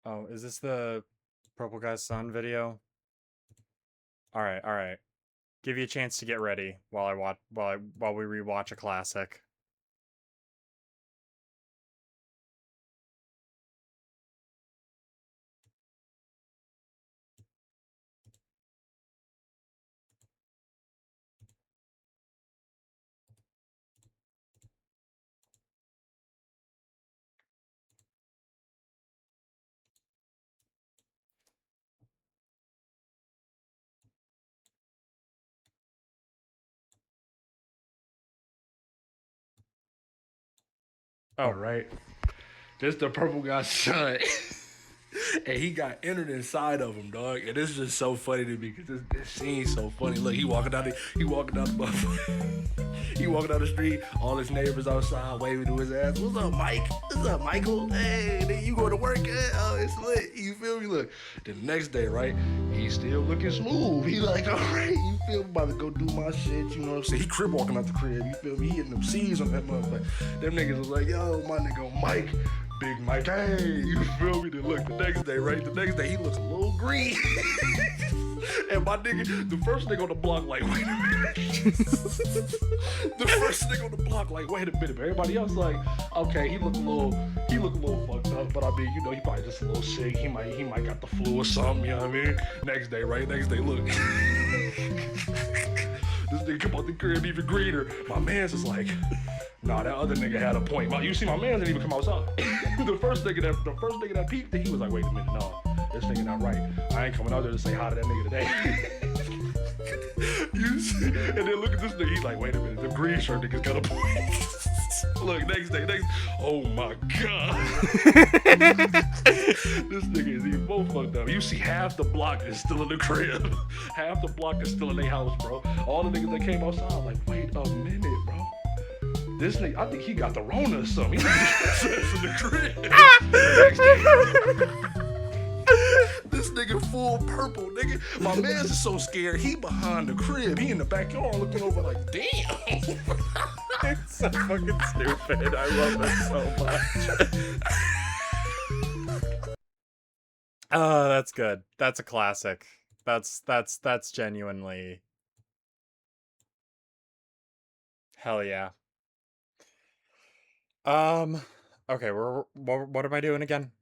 Oh, is this the Purple Guy's Son video? Alright, alright. Give you a chance to get ready while we rewatch a classic. Oh. All right. This the Purple Guy's son. And he got entered inside of him, dog. And this is just so funny to me because this scene's so funny. Look, he walking down the he walking down the street, all his neighbors outside waving to his ass. What's up, Mike? What's up, Michael? Hey, nigga, you going to work? Oh, it's lit. You feel me? Look, the next day, right? He's still looking smooth. He like, all right, you feel me? About to go do my shit, you know what I'm saying? He crib walking out the crib, you feel me? He hitting them C's on that motherfucker. Them niggas was like, yo, my nigga Mike. Big Mike, hey, you feel me? Then look, the next day, right? The next day, he looks a little green. And my nigga, the first nigga on the block, like, wait a minute. The first nigga on the block, like, wait a minute. But everybody else, like, okay, he look a little fucked up. But I mean, you know, he probably just a little sick. He might got the flu or something. You know what I mean? Next day, right? Next day, look. This nigga come out the crib even greener. My man's is like, nah, that other nigga had a point. You see, my man didn't even come outside. the first nigga that peeped it, he was like, wait a minute, no, this nigga not right. I ain't coming out there to say hi to that nigga today. You see? And then look at this nigga, he's like, wait a minute, the green shirt nigga's got a point. Look, next day, oh my god. This nigga is even more fucked up. You see, half the block is still in the crib. Half the block is still in their house, bro. All the niggas that came outside, like, wait a minute, bro. This nigga, I think he got the Rona or something. He in the crib. This nigga full purple, nigga. My man's is so scared. He behind the crib. He in the backyard looking over like, damn. It's so fucking stupid. I love it so much. Oh, that's good. That's a classic. That's genuinely. Hell yeah. Okay, what am I doing again?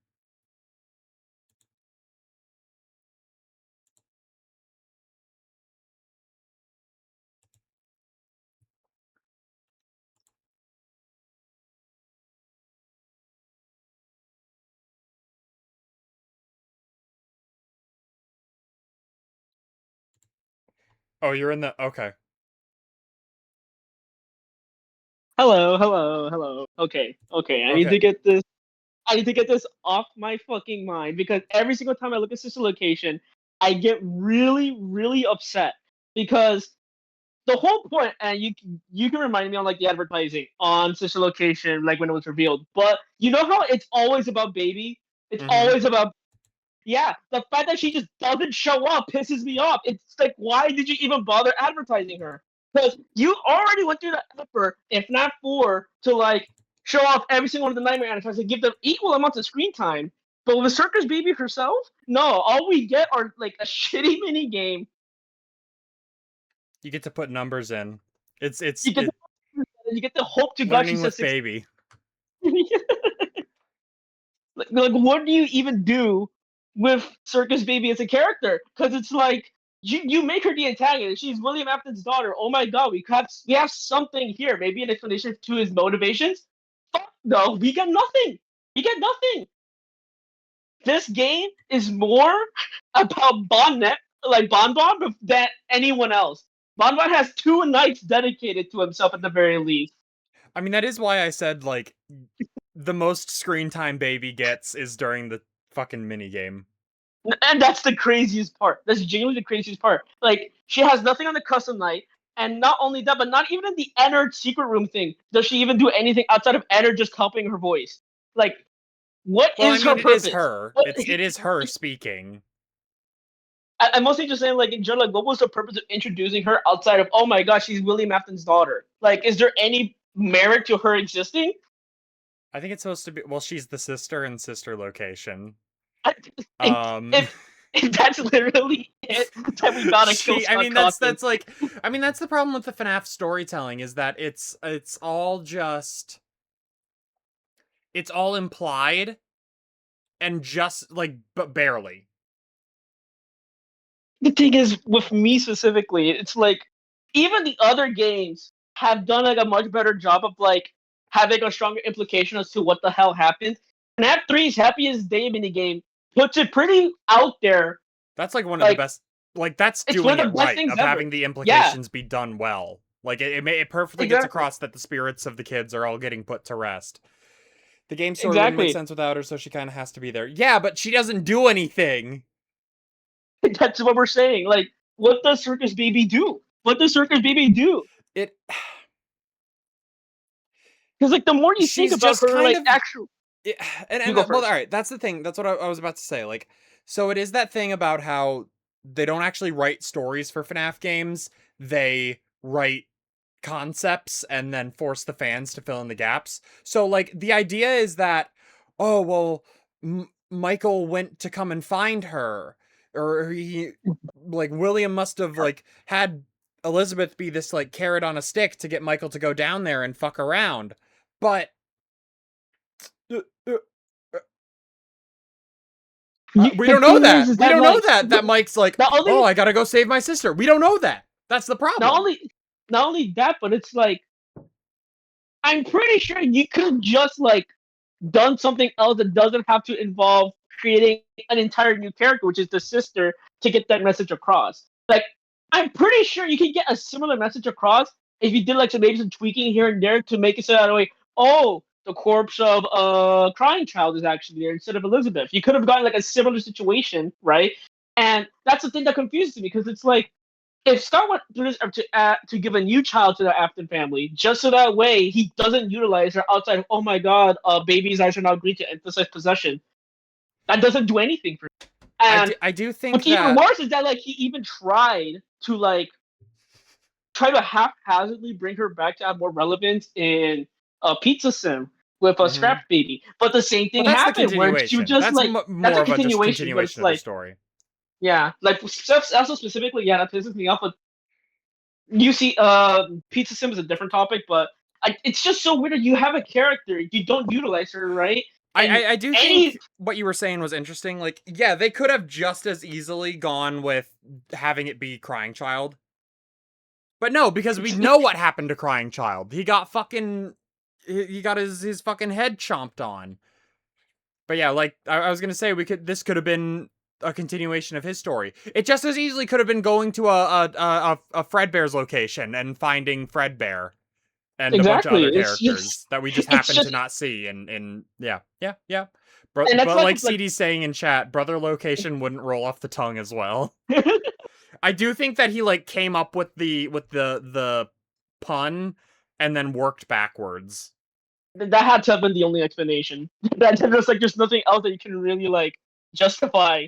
Oh, you're in the, okay. Hello. Okay. I need Okay. to get this. I need to get this off my fucking mind because every single time I look at Sister Location, I get really, really upset because the whole point, and you can remind me on like the advertising on Sister Location, like when it was revealed. But you know how it's always about baby. It's Mm-hmm. always about yeah. The fact that she just doesn't show up pisses me off. It's like, why did you even bother advertising her? Because you already went through the effort in Fnaf 4 to like show off every single one of the Nightmare advertisers and give them equal amounts of screen time. But with Circus Baby herself, no. All we get are like a shitty mini game. You get to put numbers in. It's You get you get to hope to God she learning says with 6. baby. like, what do you even do with Circus Baby as a character? Because it's like you make her the antagonist. She's William Afton's daughter. Oh my god, we have something here. Maybe an explanation to his motivations. Fuck no, we get nothing. We get nothing. This game is more about Bonnet, like Bonbon, than anyone else. Bonbon has 2 nights dedicated to himself at the very least. I mean, that is why I said, like, the most screen time baby gets is during the fucking minigame. And that's the craziest part. That's genuinely the craziest part. Like, she has nothing on the custom night, and not only that, but not even in the Ennard secret room thing does she even do anything outside of Ennard just copying her voice. Like, what is her purpose? It is her. It is her speaking. I'm mostly just saying, like, in general, like, what was the purpose of introducing her outside of, oh my gosh, she's William Afton's daughter? Like, is there any merit to her existing? I think it's supposed to be, well, she's the sister in Sister Location. If that's literally it, then we gotta kill Scott that's like, I mean, that's the problem with the FNAF storytelling, is that it's all just, it's all implied, and just, like, but barely. The thing is, with me specifically, it's like, even the other games have done, like, a much better job of, like, having a stronger implication as to what the hell happened. FNAF 3's Happiest Day minigame puts it pretty out there. That's, like, one of the best, like, that's doing it right, of having the implications be done well. Like, it perfectly gets across that the spirits of the kids are all getting put to rest. The game story wouldn't make sense without her, so she kind of has to be there. Yeah, but she doesn't do anything! That's what we're saying. Like, what does Circus Baby do? What does Circus Baby do? Because, like, the more you think about her, like, actual... well, alright, that's the thing. That's what I was about to say. Like, so it is that thing about how they don't actually write stories for FNAF games. They write concepts and then force the fans to fill in the gaps. So, like, the idea is that, oh, well, Michael went to come and find her. Or he, like, William must have, like, had Elizabeth be this, like, carrot on a stick to get Michael to go down there and fuck around. But we don't know that. We don't know that Mike's like, oh, I gotta go save my sister. We don't know that. That's the problem. Not only that, but it's like, I'm pretty sure you could have just, like, done something else that doesn't have to involve creating an entire new character, which is the sister, to get that message across. Like, I'm pretty sure you can get a similar message across if you did, like, maybe some tweaking here and there to make it so that way, oh, the corpse of a crying child is actually there instead of Elizabeth. You could have gotten, like, a similar situation, right? And that's the thing that confuses me, because it's like, if Scott went through this to give a new child to the Afton family, just so that way he doesn't utilize her outside of, oh my god, babies I should now agree to emphasize possession. That doesn't do anything for me. And I do think what's even worse is that, like, he even tried to, like, try to haphazardly bring her back to have more relevance in Pizza Sim with a Scrap Baby. But the same thing happened where she was just that's like, that's a continuation but it's of like, the story. Yeah, like, also specifically, yeah, that pisses me off. But you see, Pizza Sim is a different topic, but it's just so weird that you have a character, you don't utilize her, right? I do think what you were saying was interesting. Like, yeah, they could have just as easily gone with having it be Crying Child. But no, because we know what happened to Crying Child. He got fucking... He got his fucking head chomped on. But yeah, like, I was gonna say, this could have been a continuation of his story. It just as easily could have been going to a Fredbear's location and finding Fredbear. and a bunch of other It's characters just, that we just happen to not see. And yeah. But like CD's saying in chat, brother location wouldn't roll off the tongue as well. I do think that he like came up with the pun and then worked backwards. That had to have been the only explanation. That just like there's nothing else that you can really like justify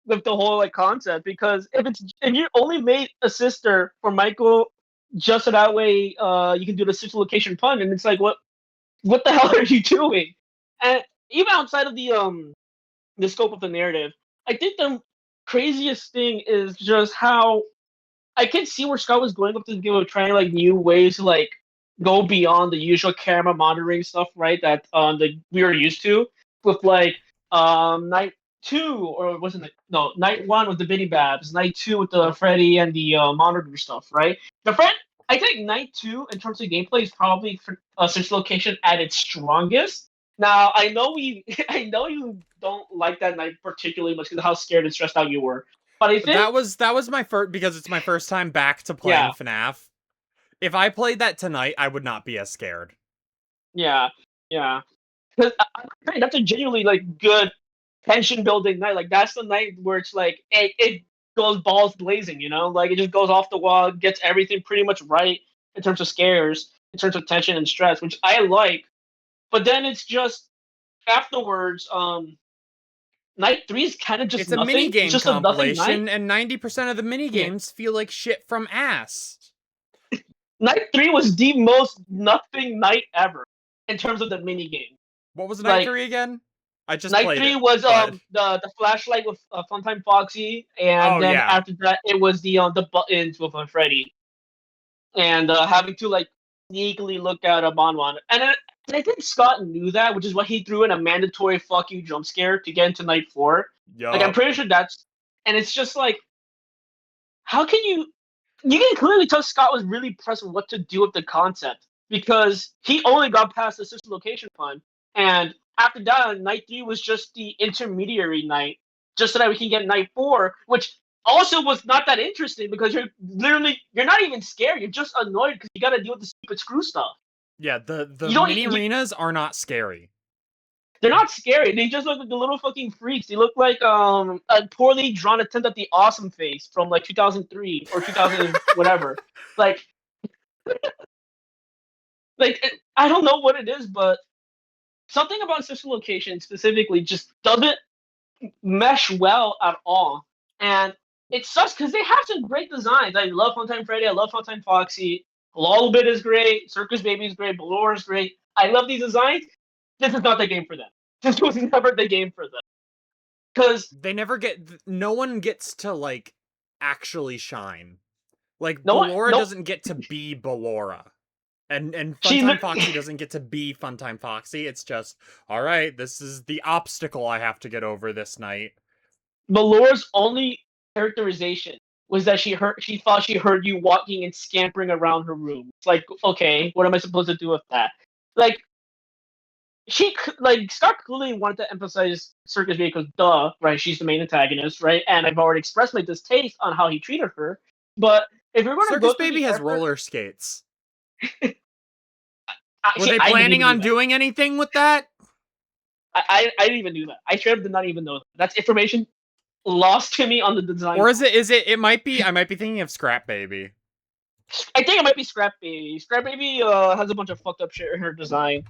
with the whole like concept, because if you only made a sister for Michael just so that way you can do the sister location pun, and it's like what the hell are you doing? And even outside of the scope of the narrative, I think the craziest thing is just how I can see where Scott was going with this game of trying like new ways to like go beyond the usual camera monitoring stuff, right? That we were used to with like night two, or wasn't it? No, night one with the Bitty Babs, night two with the Freddy and the monitor stuff, right? I think night two in terms of gameplay is probably Sister Location at its strongest. Now I know I know you don't like that night particularly much because of how scared and stressed out you were. But I think that was my first, because it's my first time back to playing FNAF. If I played that tonight, I would not be as scared. Yeah. Because that's a genuinely like good tension building night. Like that's the night where it's like it goes balls blazing, you know? Like it just goes off the wall, gets everything pretty much right in terms of scares, in terms of tension and stress, which I like. But then it's just afterwards, night 3 is kind of just it's nothing. A mini game it's just compilation, and 90% of the mini games feel like shit from ass. Night 3 was the most nothing night ever in terms of the mini game. What was Night 3 again? I just Night played 3 it, was but... the flashlight with Funtime Foxy, and then after that it was the buttons with Freddy, and having to like sneakily look at a Bonwan. And I think Scott knew that, which is why he threw in a mandatory "fuck you" jump scare to get into night 4. Yup. Like I'm pretty sure that's, and it's just like, how can you? You can clearly tell Scott was really pressed with what to do with the concept, because he only got past the sister location pun, and after that, night 3 was just the intermediary night, just so that we can get night 4, which also was not that interesting because you're not even scared. You're just annoyed because you got to deal with the stupid screw stuff. Yeah, the mini arenas are not scary. They're not scary. They just look like the little fucking freaks. They look like a poorly drawn attempt at the Awesome Face from like 2003 or 2000 whatever. Like I don't know what it is, but something about Sister Location specifically just doesn't mesh well at all. And it sucks because they have some great designs. I love Funtime Freddy. I love Funtime Foxy. Lullabit is great. Circus Baby is great. Balor is great. I love these designs. This is not the game for them. This was never the game for them. Because they never no one gets to like actually shine. Like Ballora doesn't get to be Ballora. And Funtime Foxy doesn't get to be Funtime Foxy. It's just, all right, this is the obstacle I have to get over this night. Balor's only characterization was that she thought she heard you walking and scampering around her room. It's like, okay, what am I supposed to do with that? Like, Scott clearly wanted to emphasize Circus Baby because, duh, right? She's the main antagonist, right? And I've already expressed my distaste on how he treated her. But if you're going to Circus Baby has roller skates. Were they planning on doing anything with that? I didn't even do that. I straight up did not even know that. That's information lost to me on the design. Or it might be, I might be thinking of Scrap Baby. I think it might be Scrap Baby. Scrap Baby has a bunch of fucked up shit in her design.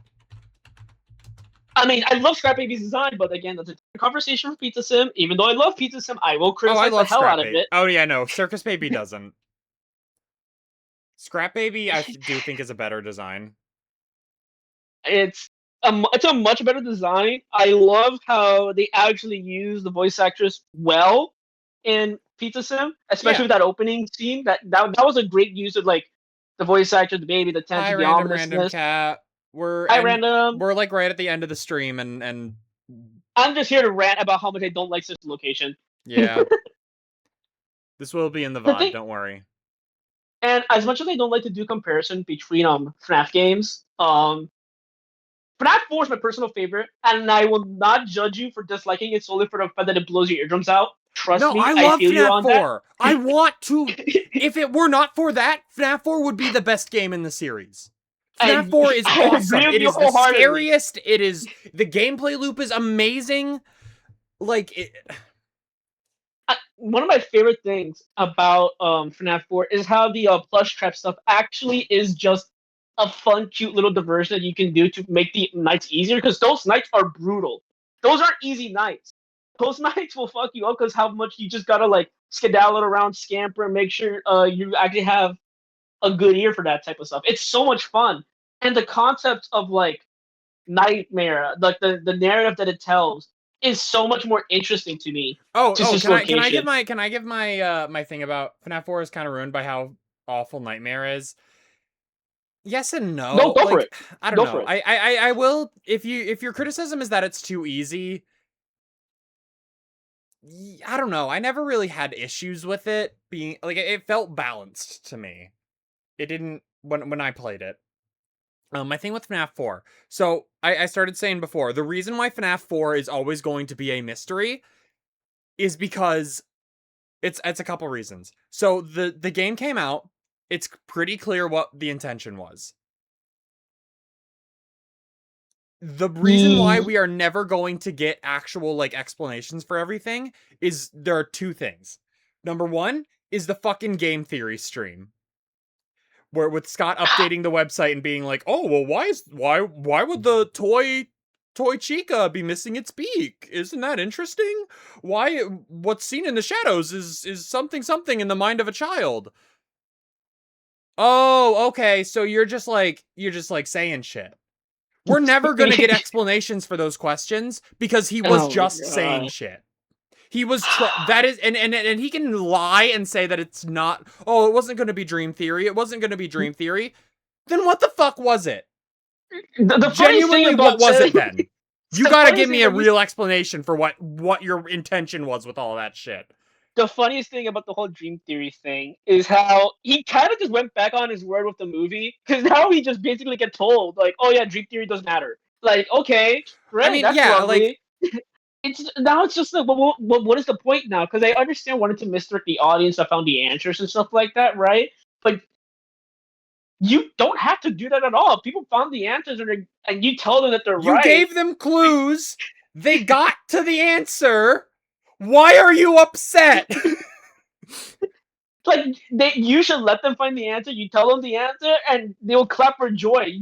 I mean, I love Scrap Baby's design, but again, that's a conversation for Pizza Sim. Even though I love Pizza Sim, I will criticize the hell out of it. Oh yeah, no, Circus Baby doesn't. Scrap Baby, I do think is a better design. It's a much better design. I love how they actually use the voice actress well in Pizza Sim, especially with that opening scene. That was a great use of like the voice actor, the baby, the tension, the ominousness. Random cat. We're like right at the end of the stream, and I'm just here to rant about how much I don't like Sister Location. Yeah. This will be in the VOD, don't worry. And as much as I don't like to do comparison between FNAF games, FNAF 4 is my personal favorite, and I will not judge you for disliking it solely for the fact that it blows your eardrums out. Trust me, I love feel FNAF you on 4. That. I want to. If it were not for that, FNAF 4 would be the best game in the series. FNAF 4 is awesome. It is the scariest. It is the gameplay loop is amazing. Like it. One of my favorite things about FNAF 4 is how the plush trap stuff actually is just a fun, cute little diversion that you can do to make the nights easier. Because those nights are brutal. Those aren't easy nights. Those nights will fuck you up because how much you just gotta like skedaddle around, scamper, and make sure you actually have a good ear for that type of stuff. It's so much fun, and the concept of like nightmare, like the narrative that it tells, is so much more interesting to me. Can I give my my thing about FNAF 4 is kind of ruined by how awful Nightmare is? Yes and no. No, go like, for it. I don't know. I will if your criticism is that it's too easy. I don't know. I never really had issues with it being like it felt balanced to me. It didn't when I played it. My thing with FNAF 4. So I started saying before, the reason why FNAF 4 is always going to be a mystery is because it's a couple reasons. So the game came out, it's pretty clear what the intention was. The reason why we are never going to get actual like explanations for everything is there are two things. Number one is the fucking game theory stream. Where with Scott updating the website and being like, "Oh, well why would the toy Chica be missing its beak? Isn't that interesting? Why what's seen in the shadows is something in the mind of a child." Oh, okay, so you're just like saying shit. We're never going to get explanations for those questions because he was just saying shit. He was that is and he can lie and say that it's not. Oh, it wasn't going to be dream theory. It wasn't going to be dream theory. Then what the fuck was it? The Genuinely, what was it then? You got to give me a real explanation for what your intention was with all that shit. The funniest thing about the whole dream theory thing is how he kind of just went back on his word with the movie, because now he just basically get told like, "Oh yeah, dream theory doesn't matter." Like, okay, great, I mean, that's lovely. Like, it's just like, what is the point now? Because I understand wanting to misdirect the audience. I found the answers and stuff like that, right? But you don't have to do that at all. People found the answers and you tell them that they're right. You gave them clues. They got to the answer. Why are you upset? Like, you should let them find the answer. You tell them the answer, and they'll clap for joy.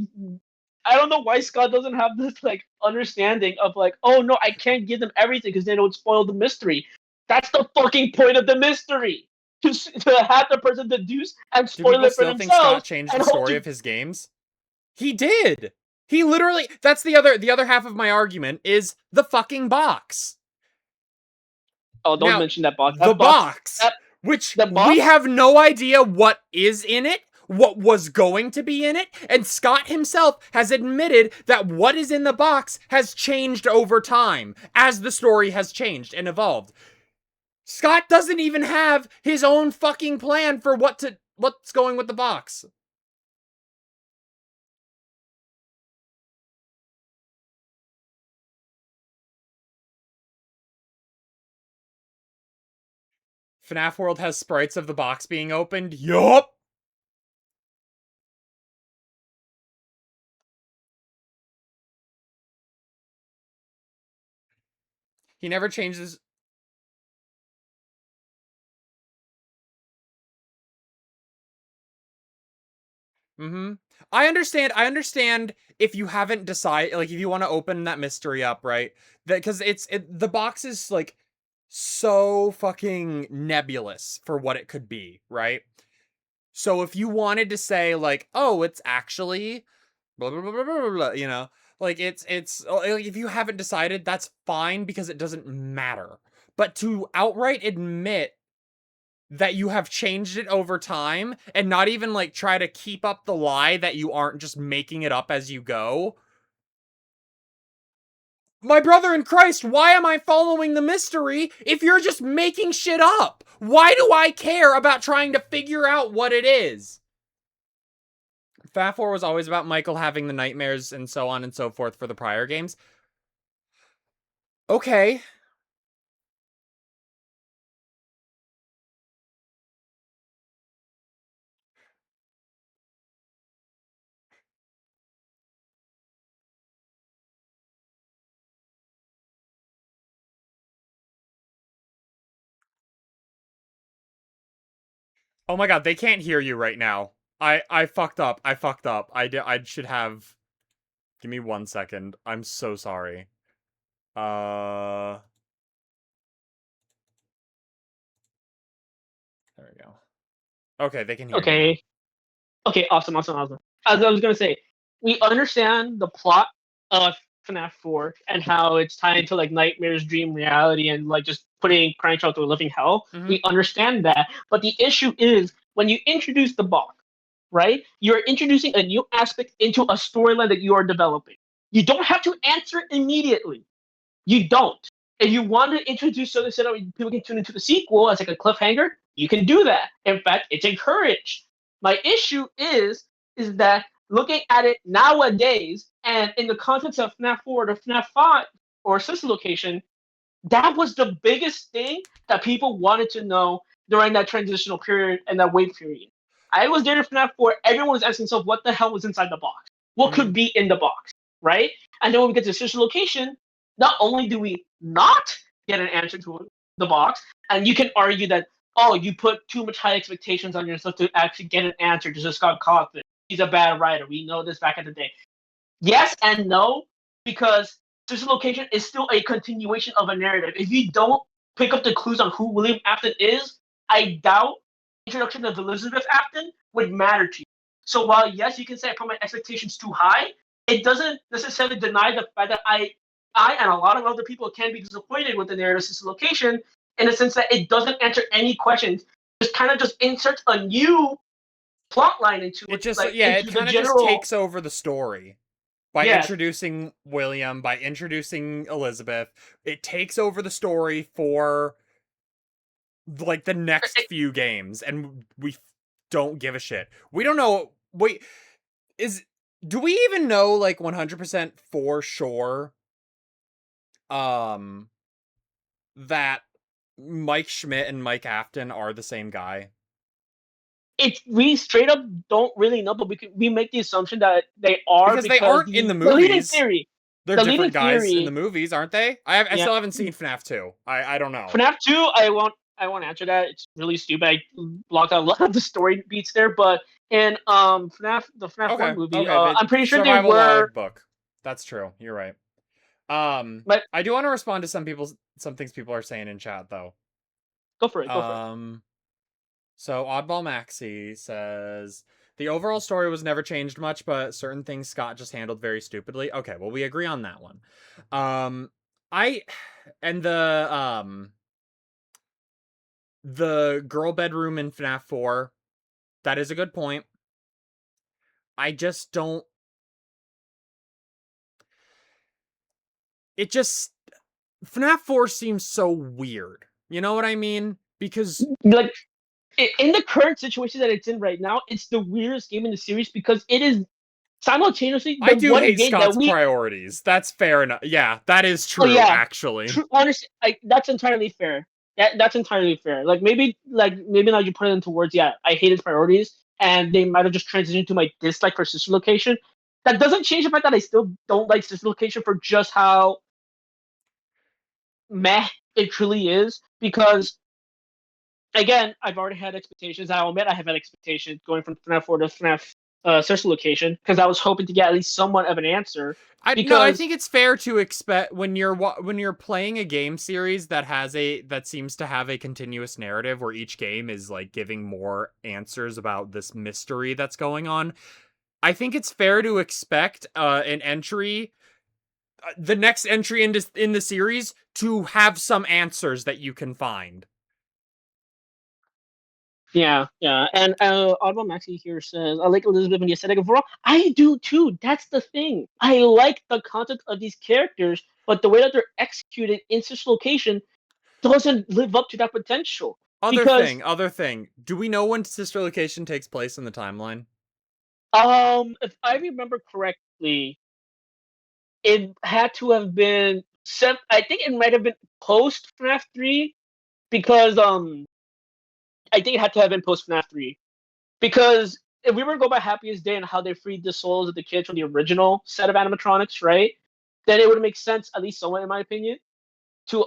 I don't know why Scott doesn't have this like understanding of like, oh no, I can't give them everything because then it would spoil the mystery. That's the fucking point of the mystery. To have the person deduce and spoil it for themselves. Think Scott changed the story of his games? He did. He literally. That's the other half of my argument is the fucking box. Oh, don't mention that box. The box, we have no idea what is in it, what was going to be in it, and Scott himself has admitted that what is in the box has changed over time as the story has changed and evolved. Scott doesn't even have his own fucking plan for what's going with the box. FNAF World has sprites of the box being opened. Yup! He never changes. I understand if you haven't decided, like, if you want to open that mystery up, right? That because the box is like so fucking nebulous for what it could be, right? So if you wanted to say like, oh, it's actually blah blah blah blah blah, blah, you know, like it's like, if you haven't decided, that's fine because it doesn't matter. But to outright admit that you have changed it over time and not even like try to keep up the lie that you aren't just making it up as you go. My brother in Christ, why am I following the mystery if you're just making shit up? Why do I care about trying to figure out what it is? FNAF 4 was always about Michael having the nightmares and so on and so forth for the prior games. Okay. Oh my god, they can't hear you right now. I fucked up. I fucked up. I should have. Give me 1 second. I'm so sorry. There we go. Okay, they can hear you now. Okay, awesome. As I was gonna say, we understand the plot of FNAF 4 and how it's tied into like nightmares, dream reality, and like just putting Crunchyroll through a living hell. Mhm. We understand that, but the issue is when you introduce the box, right? You're introducing a new aspect into a storyline that you are developing. You don't have to answer immediately. You don't. If you want to introduce something so that people can tune into the sequel as like a cliffhanger, you can do that. In fact, it's encouraged. My issue is that looking at it nowadays and in the context of FNAF 4 to FNAF 5 or Sister Location, that was the biggest thing that people wanted to know during that transitional period and that wait period. I was there to FNAF 4, everyone was asking themselves what the hell was inside the box? What could be in the box, right? And then when we get to Sister Location, not only do we not get an answer to the box, and you can argue that, oh, you put too much high expectations on yourself to actually get an answer to Scott Cawthon. He's a bad writer. We know this back in the day. Yes and no, because Sister Location is still a continuation of a narrative. If you don't pick up the clues on who William Afton is, I doubt introduction of Elizabeth Afton would matter to you. So while yes, you can say I put my expectations too high, it doesn't necessarily deny the fact that I and a lot of other people can be disappointed with the narrative Sister Location in the sense that it doesn't answer any questions. Just kind of just inserts a new plot line into it. Just like, it into kind of general... just takes over the story. By introducing William, by introducing Elizabeth, it takes over the story for like the next few games, and we don't give a shit. We don't know. Wait, do we even know like 100% for sure that Mike Schmidt and Mike Afton are the same guy? We straight up don't really know, but we make the assumption that they are because they aren't in the movies. The leading theory. They're different guys in the movies, aren't they? I still haven't seen FNAF 2. I don't know. FNAF 2, I won't answer that. It's really stupid. I blocked out a lot of the story beats there, but in FNAF, the FNAF 1 movie, I'm pretty sure they were book. That's true. You're right. But I do want to respond to some things people are saying in chat though. Go for it. So Oddball Maxi says the overall story was never changed much, but certain things Scott just handled very stupidly. Okay, well we agree on that one. The girl bedroom in FNAF 4, that is a good point. I just don't... FNAF 4 seems so weird. You know what I mean? Because... like, in the current situation that it's in right now, it's the weirdest game in the series because it is simultaneously I do hate Scott's priorities. That's fair enough. Yeah, that is true, actually. Honestly, that's entirely fair. That's entirely fair. Like maybe now you put it into words. Yeah, I hate his priorities, and they might have just transitioned to my dislike for Sister Location. That doesn't change the fact that I still don't like Sister Location for just how meh it truly is. Because again, I've already had expectations. I'll admit I have had expectations going from FNAF 4 to FNAF Sister Location because I was hoping to get at least somewhat of an answer. I think it's fair to expect when you're playing a game series that seems to have a continuous narrative where each game is like giving more answers about this mystery that's going on. I think it's fair to expect an entry, the next entry in the series, to have some answers that you can find. Yeah. And Audible Maxi here says, I like Elizabeth and the aesthetic overall. I do too. That's the thing. I like the content of these characters, but the way that they're executed in Sister Location doesn't live up to that potential. Other thing. Do we know when Sister Location takes place in the timeline? If I remember correctly, it had to have been I think it might have been post FNAF 3 because I think it had to have been post FNAF 3. Because if we were to go by Happiest Day and how they freed the souls of the kids from the original set of animatronics, right? Then it would make sense, at least somewhat in my opinion, to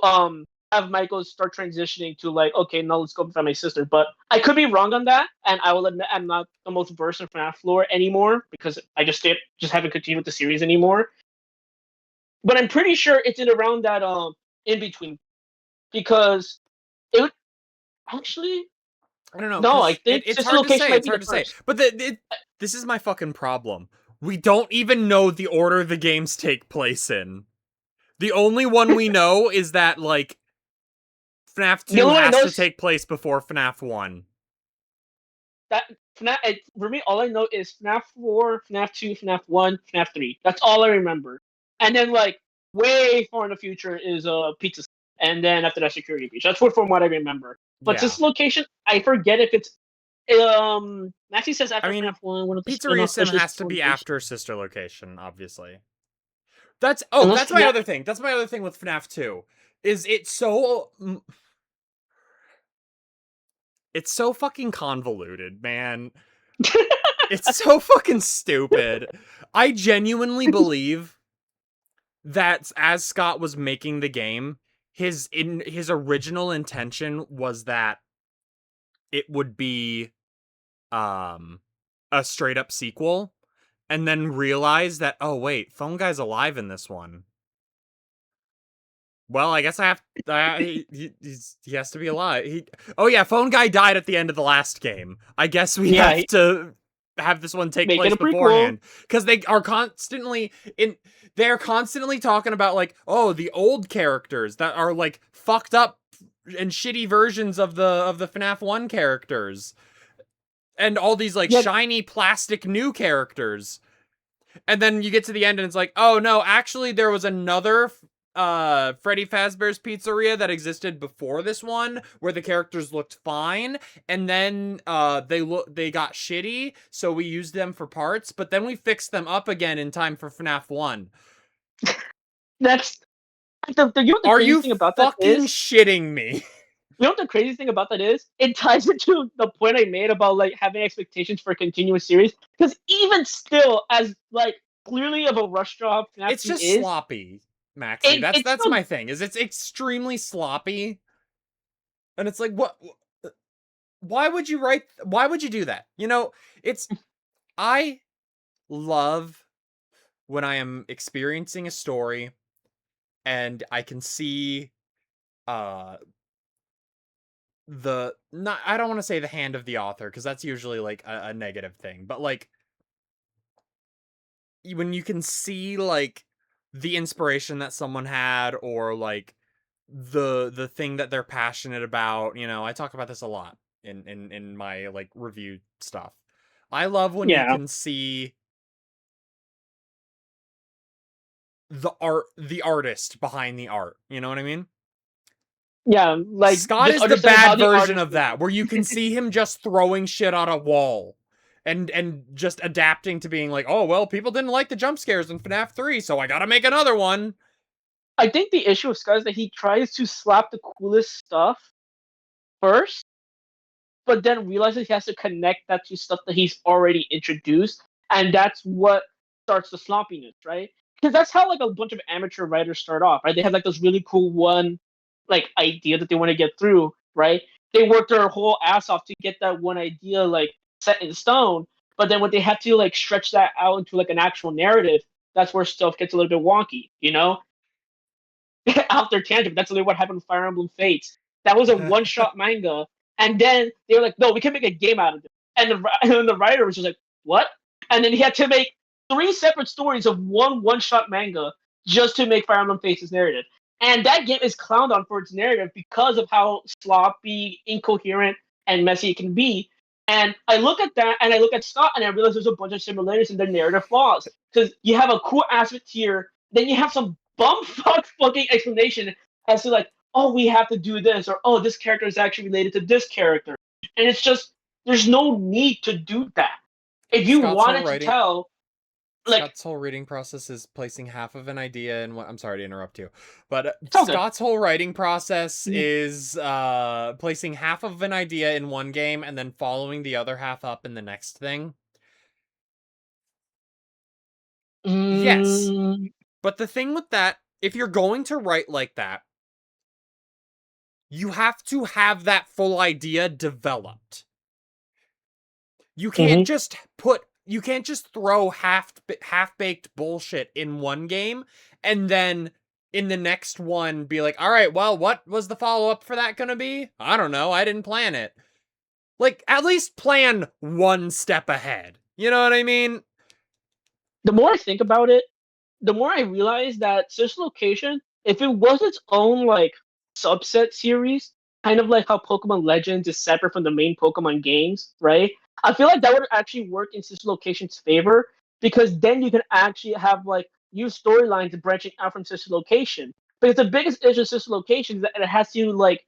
have Michael start transitioning to like, okay, now let's go find my sister. But I could be wrong on that, and I will admit I'm not the most versed in FNAF lore anymore because I just haven't continued with the series anymore. But I'm pretty sure it's in around that in between because it would actually. I don't know. No, I think it's Sister hard to Location say. might It's be hard the to say. first. But this is my fucking problem. We don't even know the order the games take place in. The only one we know is that, like, FNAF 2 has to take place before FNAF 1. That FNAF, for me, all I know is FNAF 4, FNAF 2, FNAF 1, FNAF 3. That's all I remember. And then, like, way far in the future is Pizza. And then after that, Security Breach. That's from what I remember. But Yeah. this location, I forget if it's. Maxie says after FNAF 1, one of the Pizzeria Sim has to be after Sister Location, obviously. That's my other thing. That's my other thing with FNAF 2. Is it's so fucking convoluted, man. It's so fucking stupid. I genuinely believe that as Scott was making the game, his original intention was that it would be a straight up sequel, and then realize that, oh wait, Phone Guy's alive in this one. Well, I guess I have. He has to be alive. Oh yeah, Phone Guy died at the end of the last game. I guess we have to have this one take place beforehand, because they are constantly they're constantly talking about, like, oh, the old characters that are like fucked up and shitty versions of the FNAF 1 characters, and all these like shiny plastic new characters. And then you get to the end and it's like, oh no, actually there was another Freddy Fazbear's Pizzeria that existed before this one where the characters looked fine, and then they got shitty, so we used them for parts, but then we fixed them up again in time for FNAF 1. That's you know the Are crazy you thing about fucking shitting me? You know what the crazy thing about that is? It ties into the point I made about like having expectations for a continuous series. Because even still, as like clearly of a rush job, FNAF it's just is, sloppy, Maxie. That's still, my thing. Is it's extremely sloppy, and it's like, what? Why would you do that? You know, I love when I am experiencing a story and I can see I don't want to say the hand of the author, because that's usually like a negative thing, but like when you can see like the inspiration that someone had, or like the thing that they're passionate about. You know, I talk about this a lot in my like review stuff. I love when you can see the artist behind the art. You know what I mean? Yeah, like Scott is the bad version of that, where you can see him just throwing shit on a wall and just adapting to being like, oh well, people didn't like the jump scares in FNAF 3, so I gotta make another one. I think the issue with Scott is that he tries to slap the coolest stuff first, but then realizes he has to connect that to stuff that he's already introduced, and that's what starts the sloppiness, right? Because that's how like a bunch of amateur writers start off, right? They have like this really cool one like idea that they want to get through, right? They work their whole ass off to get that one idea like set in stone, but then when they have to like stretch that out into like an actual narrative, that's where stuff gets a little bit wonky, you know? Out their tangent. That's literally what happened with Fire Emblem Fates. That was a one-shot manga, and then they were like, "No, we can make a game out of it." And the writer was just like, "What?" And then he had to make 3 separate stories of one-shot manga just to make Fire Emblem Fates' narrative. And that game is clowned on for its narrative because of how sloppy, incoherent, and messy it can be. And I look at that, and I look at Scott, and I realize there's a bunch of similarities in their narrative flaws. Because you have a cool aspect here, then you have some bumfuck fucking explanation as to like, oh, we have to do this, or oh, this character is actually related to this character, and it's just there's no need to do that. If you wanted to tell, like, Scott's whole reading process is placing half of an idea in what. I'm sorry to interrupt you, but Scott's whole writing process is placing half of an idea in one game and then following the other half up in the next thing. Yes. But the thing with that, if you're going to write like that, you have to have that full idea developed. You can't just throw half-baked bullshit in one game and then in the next one be like, all right, well, what was the follow-up for that gonna be? I don't know. I didn't plan it. Like, at least plan one step ahead. You know what I mean? The more I think about it, the more I realize that Social Location, if it was its own like subset series, kind of like how Pokemon Legends is separate from the main Pokemon games, right? I feel like that would actually work in Social Location's favor because then you can actually have like new storylines branching out from Social Location. Because the biggest issue of Social Location is that it has to like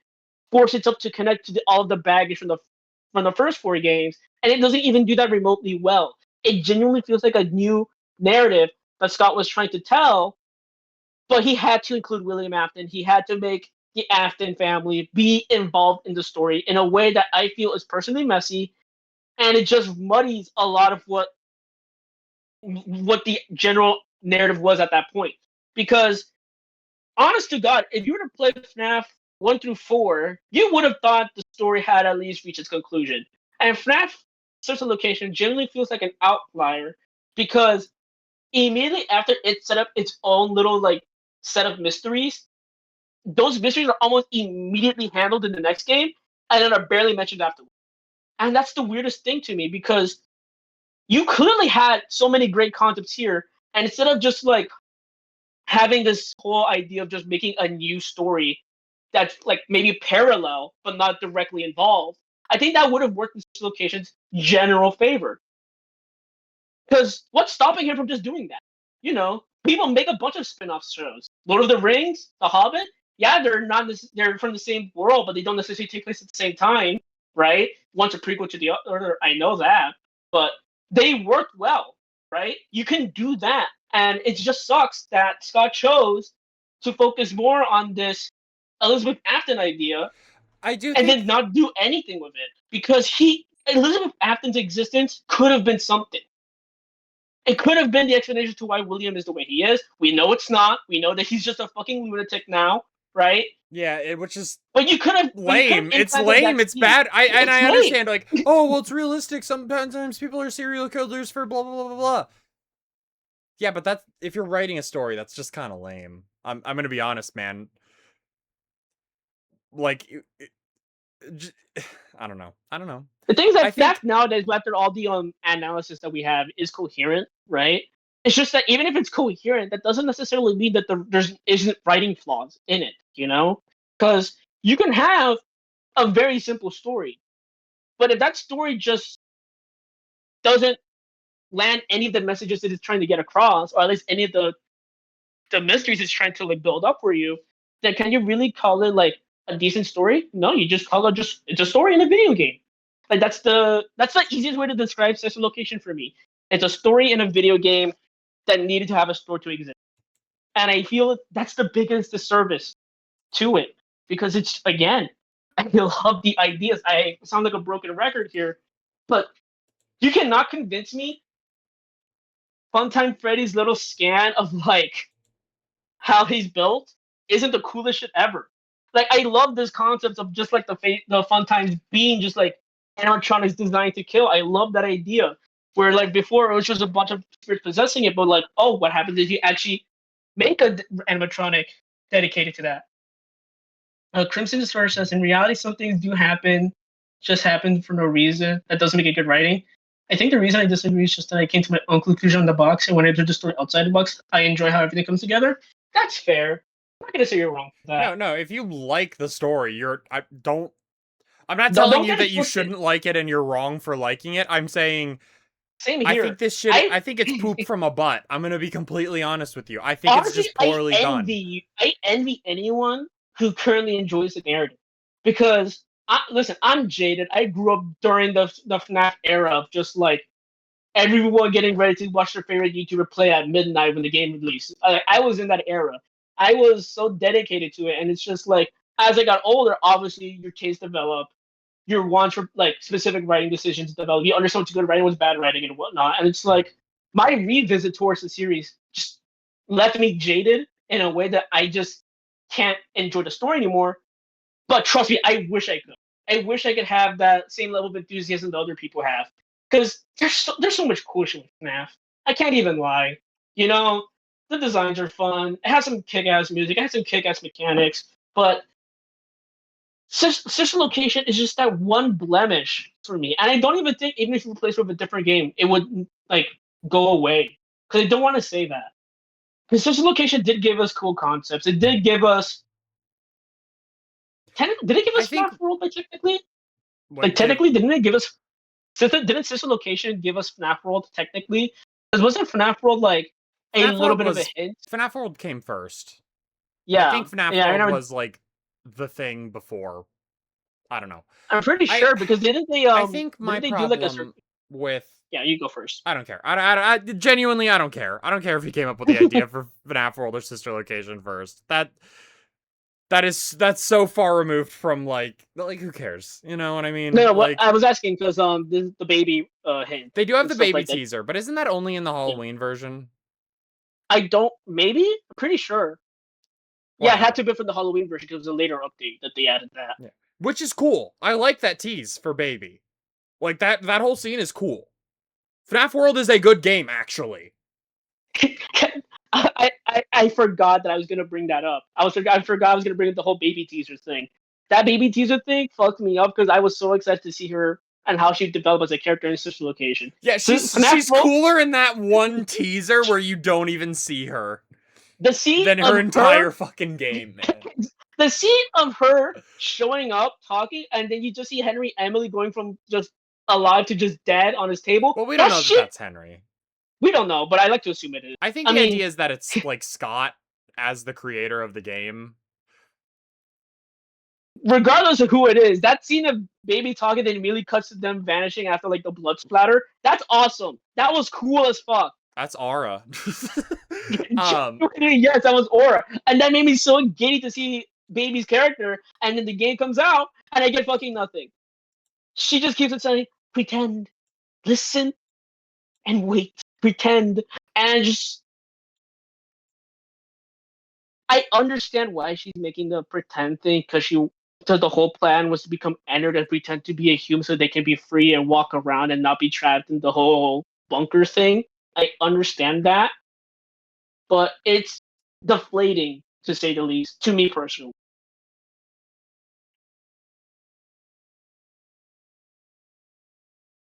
force itself to connect to all of the baggage from the first 4 games, and it doesn't even do that remotely well. It genuinely feels like a new narrative that Scott was trying to tell, but he had to include William Afton. He had to make the Afton family be involved in the story in a way that I feel is personally messy, and it just muddies a lot of what the general narrative was at that point. Because, honest to God, if you were to play FNAF 1 through 4, you would have thought the story had at least reached its conclusion. And FNAF Social Location generally feels like an outlier because immediately after it set up its own little like set of mysteries, those mysteries are almost immediately handled in the next game and then are barely mentioned afterwards. And that's the weirdest thing to me because you clearly had so many great concepts here, and instead of just like having this whole idea of just making a new story that's like maybe parallel but not directly involved, I think that would have worked in this location's general favor. Because what's stopping him from just doing that? You know, people make a bunch of spin-off shows. Lord of the Rings, The Hobbit. Yeah, they're from the same world, but they don't necessarily take place at the same time, right? One's a prequel to the other. I know that, but they work well, right? You can do that, and it just sucks that Scott chose to focus more on this Elizabeth Afton idea, and then not do anything with it because Elizabeth Afton's existence could have been something. It could have been the explanation to why William is the way he is. We know it's not. We know that he's just a fucking lunatic now, right? Yeah, which is but you could have lame. It's lame. It's bad. I understand. Like, oh well, it's realistic. Sometimes people are serial killers for blah blah blah blah blah. Yeah, but that's if you're writing a story, that's just kind of lame. I'm gonna be honest, man. Like, I don't know. The things that fact nowadays, after all the analysis that we have, is coherent, right? It's just that even if it's coherent, that doesn't necessarily mean that there isn't writing flaws in it, you know? Because you can have a very simple story, but if that story just doesn't land any of the messages that it's trying to get across, or at least any of the mysteries it's trying to like build up for you, then can you really call it like a decent story? No, you just call it it's a story in a video game. Like that's the easiest way to describe Social Location for me. It's a story in a video game that needed to have a story to exist. And I feel that's the biggest disservice to it. Because it's again, I love the ideas. I sound like a broken record here, but you cannot convince me Funtime Freddy's little scan of like how he's built isn't the coolest shit ever. Like I love this concept of just like the Funtimes being just like animatronics designed to kill. I love that idea. Where like before it was just a bunch of spirits possessing it, but like, oh, what happens if you actually make an animatronic dedicated to that? Crimson Destroyer says, in reality, some things do happen, just happen for no reason. That doesn't make it good writing. I think the reason I disagree is just that I came to my own conclusion on the box, and when I did the story outside the box, I enjoy how everything comes together. That's fair. I'm not gonna say you're wrong for that. No. If you like the story, I'm not telling you that you shouldn't like it and you're wrong for liking it. I'm saying same here. I think this shit. I think it's poop from a butt. I'm gonna be completely honest with you. I think honestly, it's just poorly done. I envy anyone who currently enjoys the narrative because listen, I'm jaded. I grew up during the FNAF era of just like everyone getting ready to watch their favorite YouTuber play at midnight when the game released. I was in that era. I was so dedicated to it, and it's just like as I got older, obviously your taste developed, your wants for like specific writing decisions developed. You understand what's good writing, what's bad writing, and whatnot. And it's like my revisit towards the series just left me jaded in a way that I just can't enjoy the story anymore. But trust me, I wish I could. I wish I could have that same level of enthusiasm that other people have. Because there's so much cool shit with FNAF. I can't even lie. You know, the designs are fun. It has some kick-ass music. It has some kick-ass mechanics. But Sister Location is just that one blemish for me. And I don't even think, even if you replace it with a different game, it would like go away. Because I don't want to say that. Because Sister Location did give us cool concepts. It did give us. Did it give us FNAF World? Like technically, technically, didn't it give us? Didn't Sister Location give us FNAF World technically? Because wasn't FNAF World like a little bit of a hint? FNAF World came first. Yeah, I think FNAF World was like the thing before. I don't know. I'm pretty sure because didn't they? I think my problem with. Yeah, you go first. I don't care. I genuinely, I don't care. I don't care if he came up with the idea for FNAF World or Sister Location first. That's so far removed from like who cares? You know what I mean? No, I was asking because this is the baby hint. They do have the baby teaser, but isn't that only in the Halloween version? I don't. Maybe. I'm pretty sure. Wow. Yeah, it had to be from the Halloween version because it was a later update that they added that. Yeah. Which is cool. I like that tease for baby. Like that whole scene is cool. FNAF World is a good game, actually. I forgot that I was gonna bring that up. I forgot I was gonna bring up the whole baby teaser thing. That baby teaser thing fucked me up because I was so excited to see her and how she developed as a character in Sister Location. Yeah, she's cooler in that one teaser where you don't even see her. The scene than her entire fucking game, man. The scene of her showing up, talking, and then you just see Henry Emily going from just alive to just dead on his table. Well, we don't know that that's Henry. We don't know, but I like to assume it is. I think the idea is that it's like Scott as the creator of the game. Regardless of who it is, that scene of baby talking and immediately cuts to them vanishing after like the blood splatter, that's awesome. That was cool as fuck. That's Aura. Yes, that was Aura. And that made me so giddy to see baby's character, and then the game comes out, and I get fucking nothing. She just keeps on saying, pretend, listen, and wait. Pretend, and just... I understand why she's making the pretend thing, because the whole plan was to become entered and pretend to be a human so they can be free and walk around and not be trapped in the whole bunker thing. I understand that, but it's deflating, to say the least, to me personally.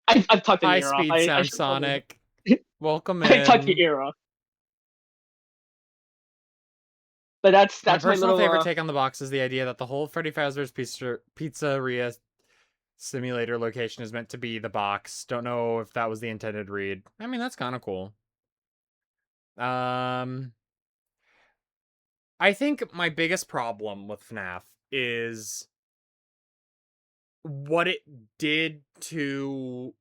I've tucked your ear off. High-speed sound Sonic. Welcome in. I tucked your ear off. But that's my personal favorite take on the box is the idea that the whole Freddy Fazbear's Pizzeria Simulator location is meant to be the box. Don't know if that was the intended read. I mean, that's kind of cool. I think my biggest problem with FNAF is what it did to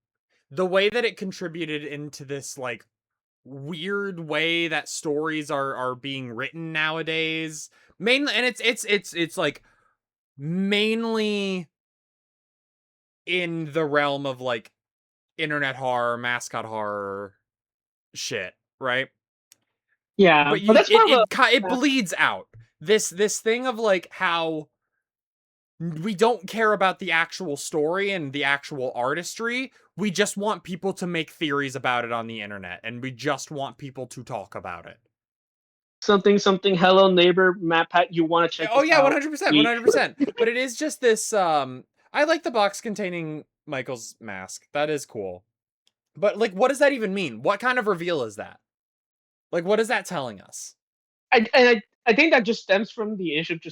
the way that it contributed into this like weird way that stories are being written nowadays. Mainly, and it's like mainly in the realm of like internet horror, mascot horror shit, right? Yeah, but it bleeds out. This thing of like how we don't care about the actual story and the actual artistry. We just want people to make theories about it on the internet, and we just want people to talk about it. Something, hello neighbor, Matt Pat, you want to check this out? 100%. But it is just this, I like the box containing Michael's mask. That is cool. But, like, what does that even mean? What kind of reveal is that? Like, what is that telling us? I think that just stems from the issue of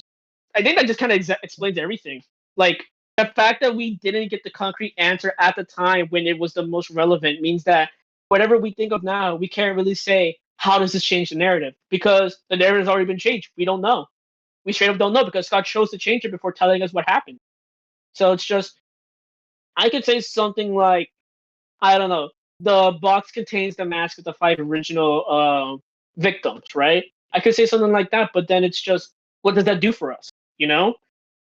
I think that just kind of explains everything. Like, the fact that we didn't get the concrete answer at the time when it was the most relevant means that whatever we think of now, we can't really say, how does this change the narrative? Because the narrative has already been changed. We don't know. We straight up don't know because Scott chose to change it before telling us what happened. So it's just, I could say something like, I don't know, the box contains the mask of the 5 original victims, right? I could say something like that, but then it's just, what does that do for us? You know?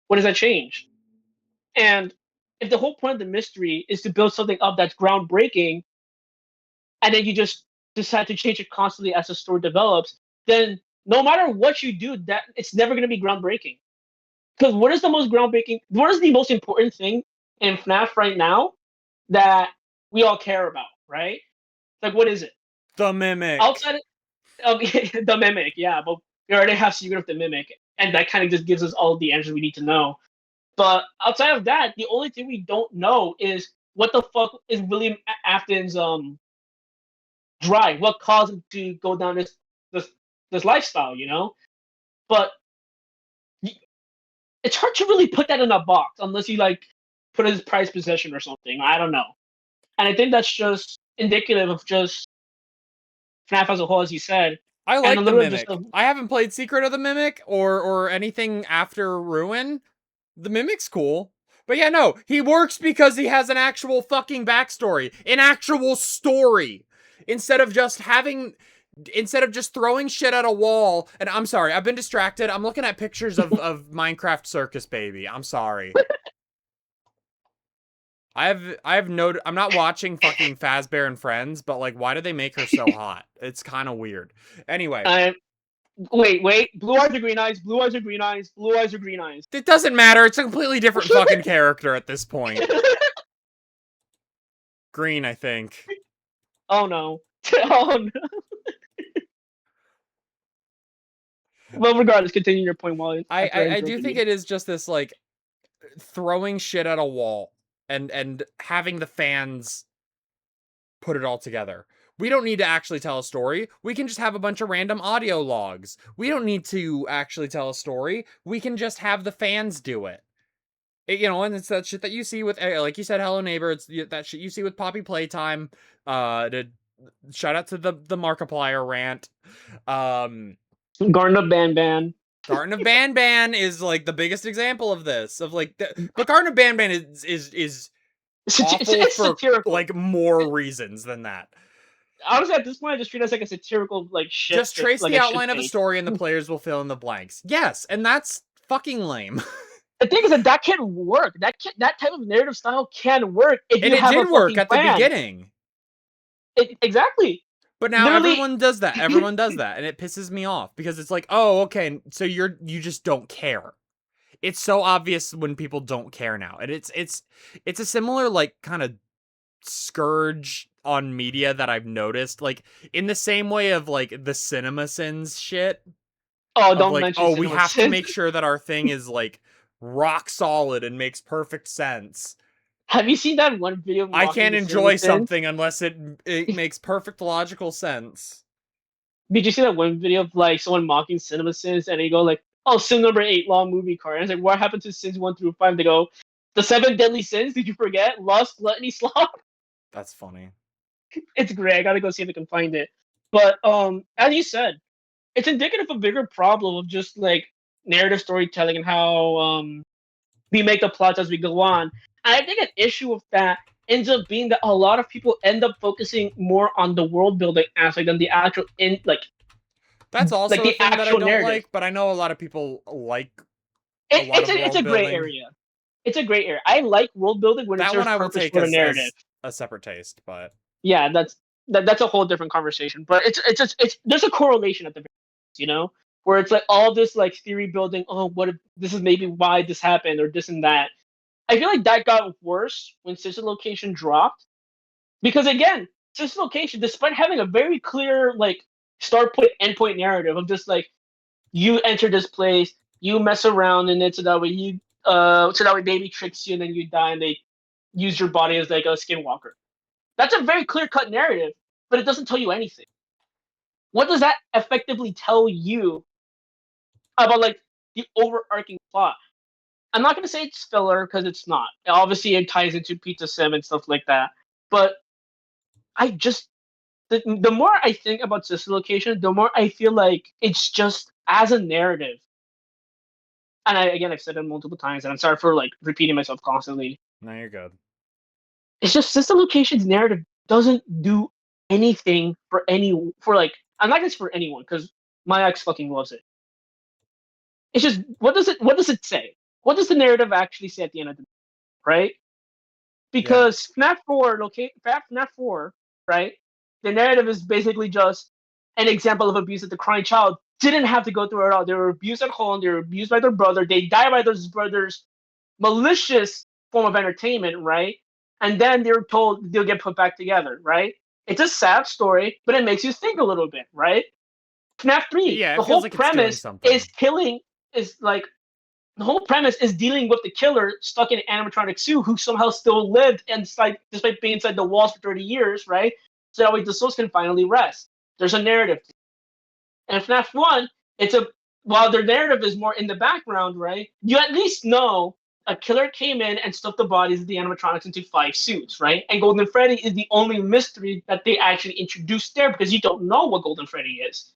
What does that change? And if the whole point of the mystery is to build something up that's groundbreaking, and then you just decide to change it constantly as the story develops, then no matter what you do, that it's never going to be groundbreaking. Because what is the most groundbreaking? What is the most important thing in FNAF right now that we all care about? Right? Like, what is it? The Mimic. Outside of the Mimic, yeah, but we already have Secret of the Mimic, and that kind of just gives us all the answers we need to know. But outside of that, the only thing we don't know is what the fuck is William Afton's drive? What caused him to go down this lifestyle? You know, but it's hard to really put that in a box unless you like put his prized possession or something. I don't know, and I think that's just indicative of just FNAF as a whole, as you said. I like the Mimic. Just I haven't played Secret of the Mimic or anything after Ruin. The Mimic's cool. But yeah, no, he works because he has an actual fucking backstory. An actual story. Instead of just throwing shit at a wall. And I'm sorry, I've been distracted. I'm looking at pictures of Minecraft Circus Baby. I'm sorry. I've noted, I'm not watching fucking Fazbear and Friends, but like, why do they make her so hot? It's kind of weird. Anyway. Wait. Blue eyes or green eyes? Blue eyes or green eyes? Blue eyes or green eyes? It doesn't matter. It's a completely different fucking character at this point. Green, I think. Oh no. Oh no. Well, regardless, continue your point, Wally. I do think it is just this, like, throwing shit at a wall and having the fans put it all together. We don't need to actually tell a story. We can just have a bunch of random audio logs. We don't need to actually tell a story. We can just have the fans do it. You know, and it's that shit that you see with, like you said, Hello Neighbor. It's that shit you see with Poppy Playtime. Shout out to the Markiplier rant. Garden of Banban. Garden of Banban is like the biggest example of this. Of like, but Garden of Banban is awful for satirical. Like more reasons than that. Honestly, at this point, I just treat it as like a satirical like shit. Just trace the outline of a story and the players will fill in the blanks. Yes, and that's fucking lame. The thing is that can work. That type of narrative style can work if you have a did work at the beginning. Exactly. But now everyone does that. Everyone does that, and it pisses me off because it's like, oh, okay, so you just don't care. It's so obvious when people don't care now, and it's a similar like kind of scourge on media that I've noticed, like in the same way of like the CinemaSins shit. Oh, don't mention. Oh, we have to make sure that our thing is like rock solid and makes perfect sense. Have you seen that one video? I can't enjoy something unless it makes perfect logical sense. Did you see that one video of like someone mocking CinemaSins and they go like, "Oh, sin number 8, long movie card." And it's like, what happened to sins 1 through 5? They go, "The 7 deadly sins. Did you forget? Lust, gluttony, sloth." That's funny. It's great. I gotta go see if I can find it. But as you said, it's indicative of a bigger problem of just like narrative storytelling and how we make the plots as we go on. And I think an issue with that ends up being that a lot of people end up focusing more on the world building aspect than the actual That's also like the thing that I don't like, but I know a lot of people like. It's a gray area. It's a gray area. I like world building when it serves purpose for the narrative. A separate taste, but yeah, that's a whole different conversation. But it's there's a correlation at the very least, you know, where it's like all this like theory building. Oh, what if this is maybe why this happened or this and that. I feel like that got worse when Sister Location dropped, because again, Sister Location, despite having a very clear like start point, end point narrative of just like you enter this place, you mess around in it so that way baby tricks you and then you die and they use your body as like a skinwalker. That's a very clear cut narrative, but it doesn't tell you anything. What does that effectively tell you about like the overarching plot? I'm not going to say it's filler because it's not. Obviously, it ties into Pizza Sim and stuff like that. But I just, the more I think about Sister Location, the more I feel like it's just as a narrative. And I've said it multiple times, and I'm sorry for like repeating myself constantly. No, you're good. It's just Sister Location's narrative doesn't do anything for like, I'm not going to say for anyone because my ex fucking loves it. It's just, what does it say? What does the narrative actually say at the end of the day, right? Because FNAF 4, right? The narrative is basically just an example of abuse of the crying child didn't have to go through it all. They were abused at home. They were abused by their brother. They died by their brother's malicious form of entertainment, right? And then they're told they'll get put back together, right? It's a sad story, but it makes you think a little bit, right? FNAF 3, Yeah, the it feels whole like it's doing premise something. is killing, is like, the whole premise is dealing with the killer stuck in an animatronic suit who somehow still lived inside, despite being inside the walls for 30 years, right? So that way the souls can finally rest. There's a narrative. And FNAF 1, it's a, while their narrative is more in the background, right? You at least know a killer came in and stuffed the bodies of the animatronics into 5 suits, right? And Golden Freddy is the only mystery that they actually introduced there because you don't know what Golden Freddy is.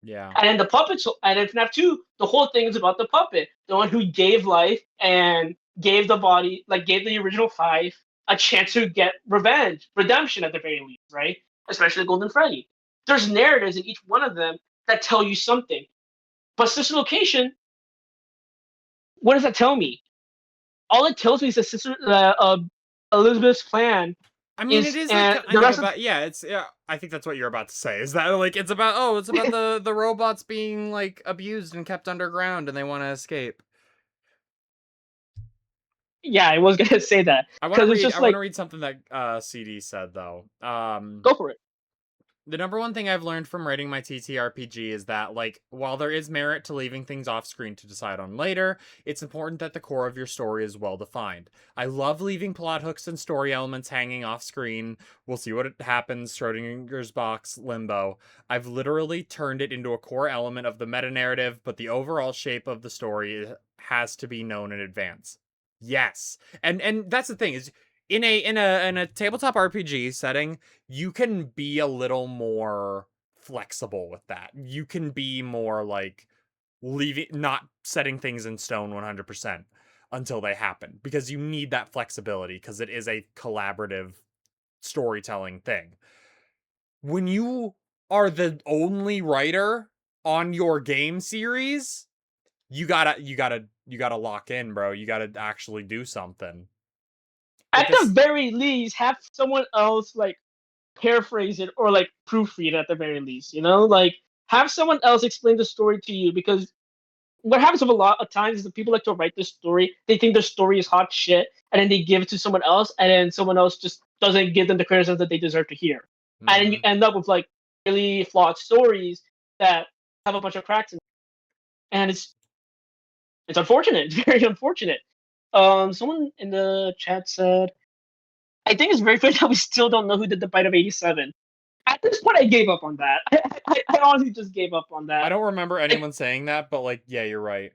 Yeah. And then the puppets, and in FNAF 2, the whole thing is about the puppet, the one who gave life and gave the body, like gave the original 5 a chance to get redemption at the very least, right? Especially Golden Freddy. There's narratives in each one of them that tell you something. But Sister Location, what does that tell me? All it tells me is that Sister Elizabeth's plan. I mean, it is like the rest about, it's, yeah, I think that's what you're about to say. Is that like it's about the robots being like abused and kept underground and they want to escape. Yeah, I was gonna say that. I want to read something that CD said though. Go for it. The number one thing I've learned from writing my TTRPG is that, like, while there is merit to leaving things off screen to decide on later, it's important that the core of your story is well defined. I love leaving plot hooks and story elements hanging off screen. We'll see what happens, Schrodinger's box, limbo. I've literally turned it into a core element of the meta-narrative, but the overall shape of the story has to be known in advance. Yes. And that's the thing, is in a tabletop RPG setting, you can be a little more flexible with that. You can be more like not setting things in stone 100% until they happen, because you need that flexibility because it is a collaborative storytelling thing. When you are the only writer on your game series, you gotta lock in, bro. You gotta actually do something. At the very least, have someone else like paraphrase it or like proofread it at the very least, you know? Like, have someone else explain the story to you, because what happens a lot of times is that people like to write this story, they think their story is hot shit, and then they give it to someone else, and then someone else just doesn't give them the criticism that they deserve to hear. Mm-hmm. And then you end up with like really flawed stories that have a bunch of cracks in them. And it's unfortunate. It's very unfortunate. Someone in the chat said, I think it's very funny that we still don't know who did the bite of 87. At this point, I gave up on that. I honestly just gave up on that. I don't remember anyone saying that, but like, yeah, you're right.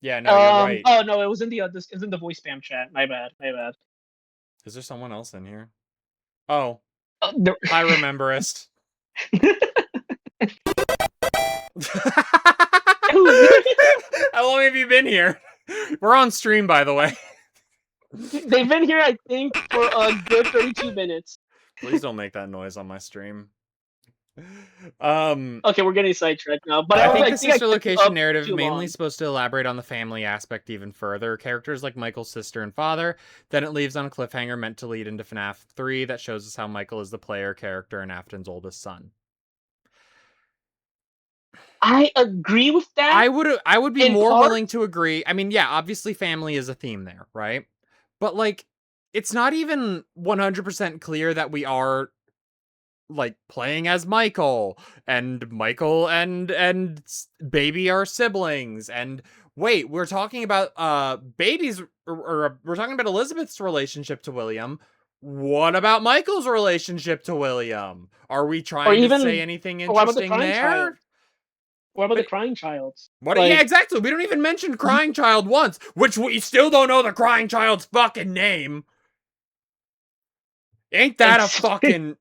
Yeah, no, you're right. Oh no, it was in the voice spam chat. My bad. Is there someone else in here? Oh, I rememberist. How long have you been here? We're on stream, by the way. They've been here, I think, for a good 32 minutes. Please don't make that noise on my stream. Okay, we're getting sidetracked now. But I think the sister location narrative mainly supposed to elaborate on the family aspect even further. Characters like Michael's sister and father. Then it leaves on a cliffhanger meant to lead into FNAF 3 that shows us how Michael is the player character and Afton's oldest son. I agree with that. I would be more willing to agree. I mean, yeah, obviously family is a theme there, right? But like, it's not even 100% clear that we are like playing as Michael and baby are siblings. And wait, we're talking about babies, or we're talking about Elizabeth's relationship to William. What about Michael's relationship to William? Are we trying to say anything interesting there? What about the crying child? Yeah, exactly. We don't even mention crying child once, which we still don't know the crying child's fucking name. Ain't that a fucking...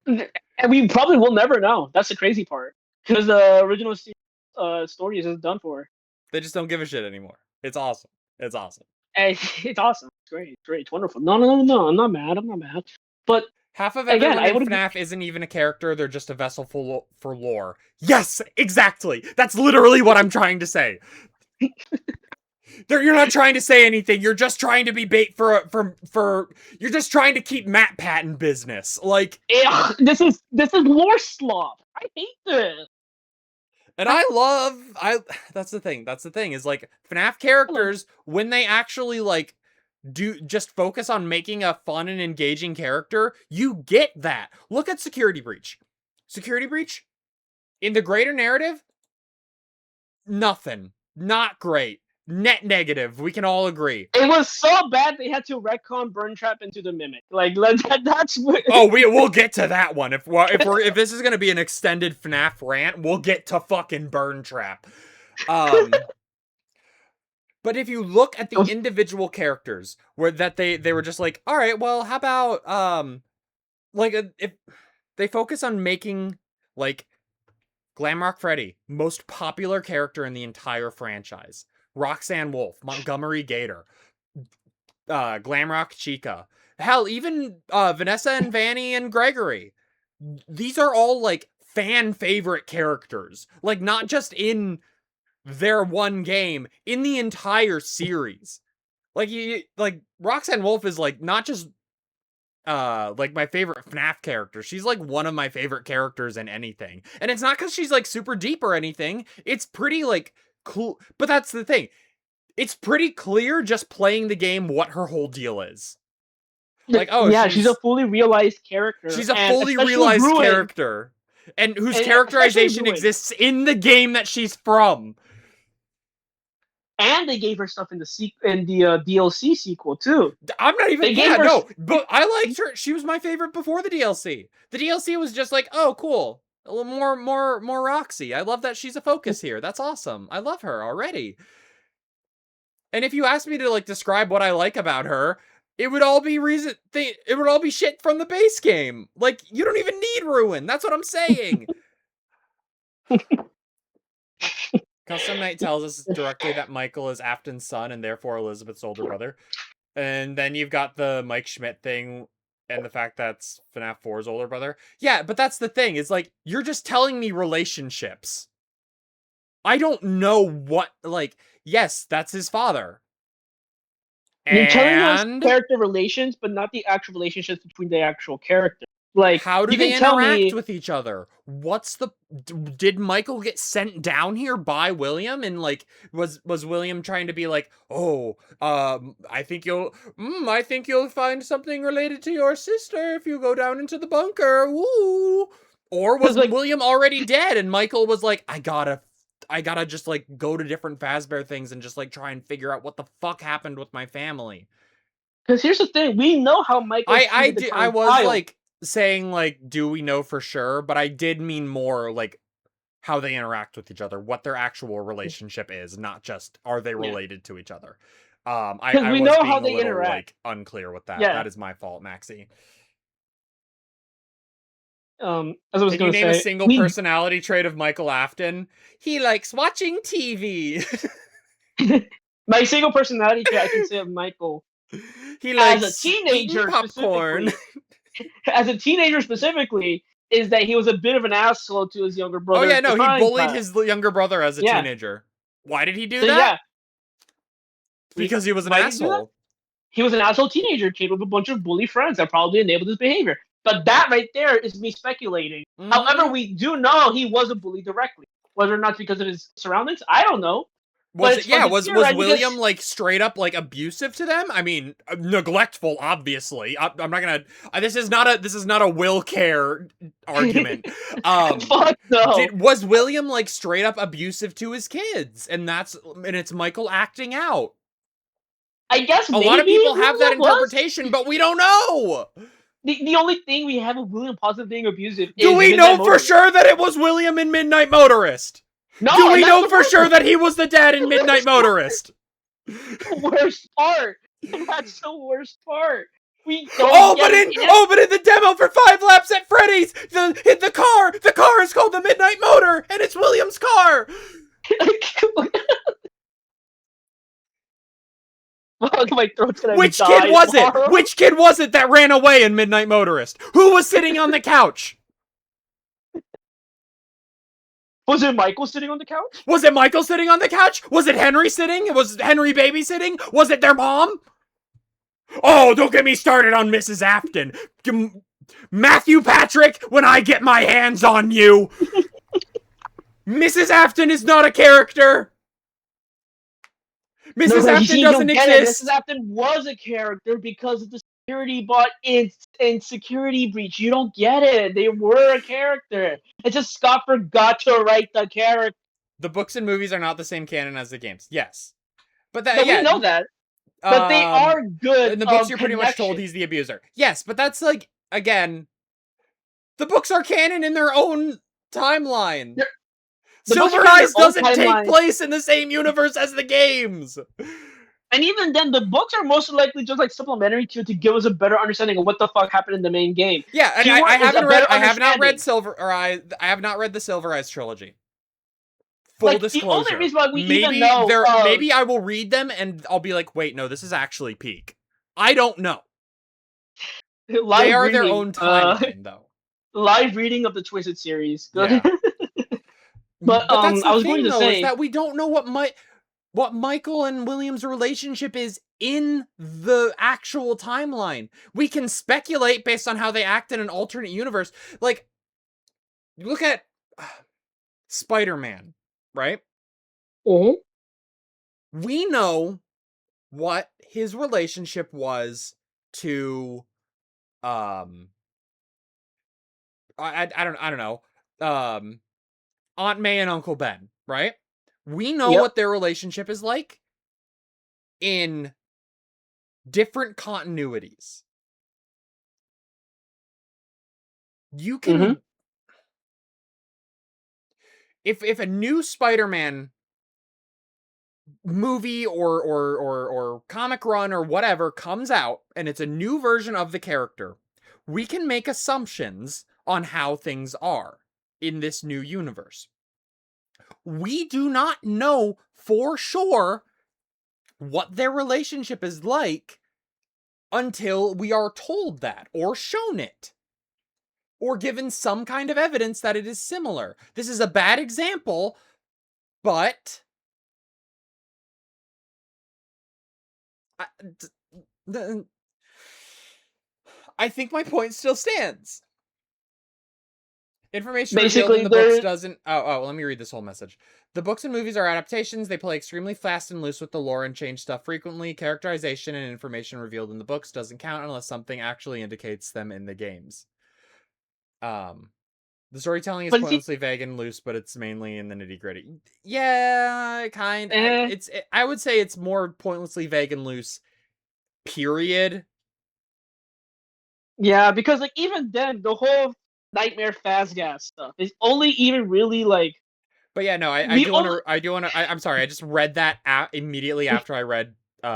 And we probably will never know. That's the crazy part. Because the original story is just done for. They just don't give a shit anymore. It's awesome. It's awesome. It's awesome. It's great. It's wonderful. No. I'm not mad. But half of everyone in FNAF isn't even a character. They're just a vessel for lore. Yes, exactly. That's literally what I'm trying to say. You're not trying to say anything. You're just trying to be bait for you're just trying to keep Matt Pat in business. Like, this is lore sloth. I hate this. And that's the thing. That's the thing is like FNAF characters, when they actually like do just focus on making a fun and engaging character, you get that. Look at Security Breach. Security Breach in the greater narrative, nothing. Not great. Net negative. We can all agree. It was so bad they had to retcon Burn Trap into the Mimic. Like that's what. Oh, we'll get to that one. If this is gonna be an extended FNAF rant, we'll get to fucking Burn Trap. But if you look at the individual characters, where that they were just like, all right, well, how about if they focus on making like Glamrock Freddy, most popular character in the entire franchise. Roxanne Wolf, Montgomery Gator, Glamrock Chica. Hell, even Vanessa and Vanny and Gregory. These are all, like, fan favorite characters. Like, not just in their one game, in the entire series. Like, Roxanne Wolf is, like, not just, like, my favorite FNAF character. She's, like, one of my favorite characters in anything. And it's not because she's, like, super deep or anything. It's pretty, like, cool. But that's the thing. It's pretty clear just playing the game what her whole deal is. Like, oh, yeah, she's a fully realized character. She's a fully realized character. And whose characterization exists in the game that she's from. And they gave her stuff in the DLC sequel too. I'm not even. But I liked her. She was my favorite before the DLC. The DLC was just like, oh, cool, a little more Roxy. I love that she's a focus here. That's awesome. I love her already. And if you asked me to like describe what I like about her, it would all be it would all be shit from the base game. Like, you don't even need Ruin. That's what I'm saying. Custom Night tells us directly that Michael is Afton's son and therefore Elizabeth's older brother. And then you've got the Mike Schmidt thing and the fact that's FNAF 4's older brother. Yeah, but that's the thing. Is like, you're just telling me relationships. I don't know what, like, yes, that's his father. You're telling us character relations, but not the actual relationships between the actual characters. Like, how do they interact with each other? Did Michael get sent down here by William? And like, was William trying to be like, oh, I think you'll find something related to your sister if you go down into the bunker. Woo! Or was like, William already dead and Michael was like, I gotta just like go to different Fazbear things and just like try and figure out what the fuck happened with my family. Because here's the thing, we know how Michael. I was like saying like, do we know for sure? But I did mean more like how they interact with each other, what their actual relationship is, not just are they related to each other. I was know being how a they little interact. like unclear with that. Yeah. That is my fault, Maxie. As I was Can you going to name say, a single personality trait of Michael Afton? He likes watching TV. My single personality trait I can say of Michael. He likes as a teenager popcorn. As a teenager specifically, is that he was a bit of an asshole to his younger brother. Oh yeah, no, he bullied his younger brother as a teenager. Why did he do that? Yeah. Because he was an asshole. He was an asshole teenager, kid with a bunch of bully friends that probably enabled his behavior. But that right there is me speculating. Mm-hmm. However, we do know he was a bully directly. Whether or not because of his surroundings, I don't know. Was William like straight up like abusive to them? I mean, neglectful, obviously. I'm not gonna. This is not a will care argument. Fuck no. Was William like straight up abusive to his kids? And it's Michael acting out. I guess a lot of people have that interpretation, but we don't know. The only thing we have of William positive being abusive. Do we know for sure that it was William in Midnight Motorist? No, do we know for sure that he was the dad in Midnight Motorist? The worst part. That's the worst part. We don't but in the demo for 5 Laps at Freddy's, the car is called the Midnight Motor, and it's William's car. My throat's gonna Which kid was it? Which kid was it that ran away in Midnight Motorist? Who was sitting on the couch? Was it Michael sitting on the couch? Was it Michael sitting on the couch? Was it Henry sitting? Was Henry babysitting? Was it their mom? Oh, don't get me started on Mrs. Afton. Matthew Patrick, when I get my hands on you. Mrs. Afton is not a character. Mrs. Afton doesn't exist. Mrs. Afton was a character because of the security bot in Security Breach. You don't get it. They were a character. It's just Scott forgot to write the character. The books and movies are not the same canon as the games. Yes. But that, no, yeah. we know that. But they are good. In the books, you're pretty much told he's the abuser. Yes, but that's like, again, the books are canon in their own timeline. Silver Eyes doesn't take place in the same universe as the games. And even then, the books are most likely just like supplementary to give us a better understanding of what the fuck happened in the main game. Yeah, and I have not read I have not read the Silver Eyes trilogy. Full disclosure. The only reason why we even know maybe I will read them and I'll be like, wait, no, this is actually peak. I don't know. They are their own timeline, though. Live reading of the Twisted series. Yeah. But that's the I was thing, going to though, say is that we don't know what Michael and William's relationship is in the actual timeline. We can speculate based on how they act in an alternate universe. Like, look at Spider-Man, right? Mm-hmm. We know what his relationship was to I don't know. Aunt May and Uncle Ben, right? We know what their relationship is like in different continuities. You can if a new Spider-Man movie or comic run or whatever comes out and it's a new version of the character, we can make assumptions on how things are in this new universe. We do not know for sure what their relationship is like until we are told that or shown it or given some kind of evidence that it is similar. This is a bad example, but I think my point still stands. Information revealed in the books doesn't... Oh, let me read this whole message. The books and movies are adaptations. They play extremely fast and loose with the lore and change stuff frequently. Characterization and information revealed in the books doesn't count unless something actually indicates them in the games. The storytelling is pointlessly vague and loose, but it's mainly in the nitty-gritty. Yeah, kind of. I would say it's more pointlessly vague and loose, period. Yeah, because like even then, the whole Nightmare Fazgas stuff is only even really like. But yeah, no, I do want to. I'm sorry, I just read that immediately after I read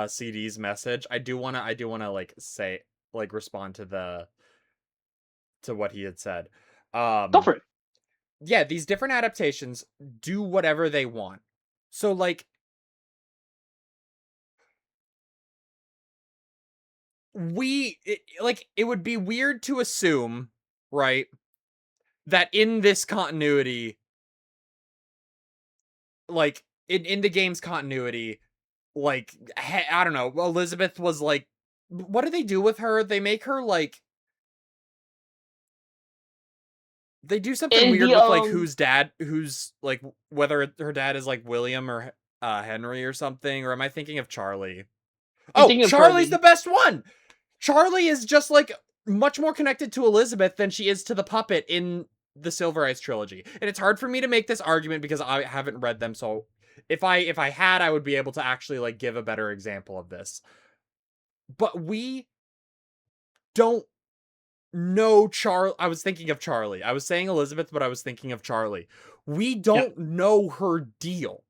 CD's message. I do want to like say like respond to what he had said. Go for it. Yeah, these different adaptations do whatever they want. So like, it would be weird to assume, right, that in this continuity, like in the game's continuity, like I don't know, Elizabeth was like, what do they do with her? They make her like, they do something weird with like who's like whether her dad is like William or Henry or something, or am I thinking of Charlie? Charlie's the best one. Charlie is just like much more connected to Elizabeth than she is to the puppet in the Silver Eyes trilogy. And it's hard for me to make this argument because I haven't read them, so if I had, I would be able to actually like give a better example of this. But we don't know I was thinking of Charlie. I was saying Elizabeth, but I was thinking of Charlie. We don't know her deal.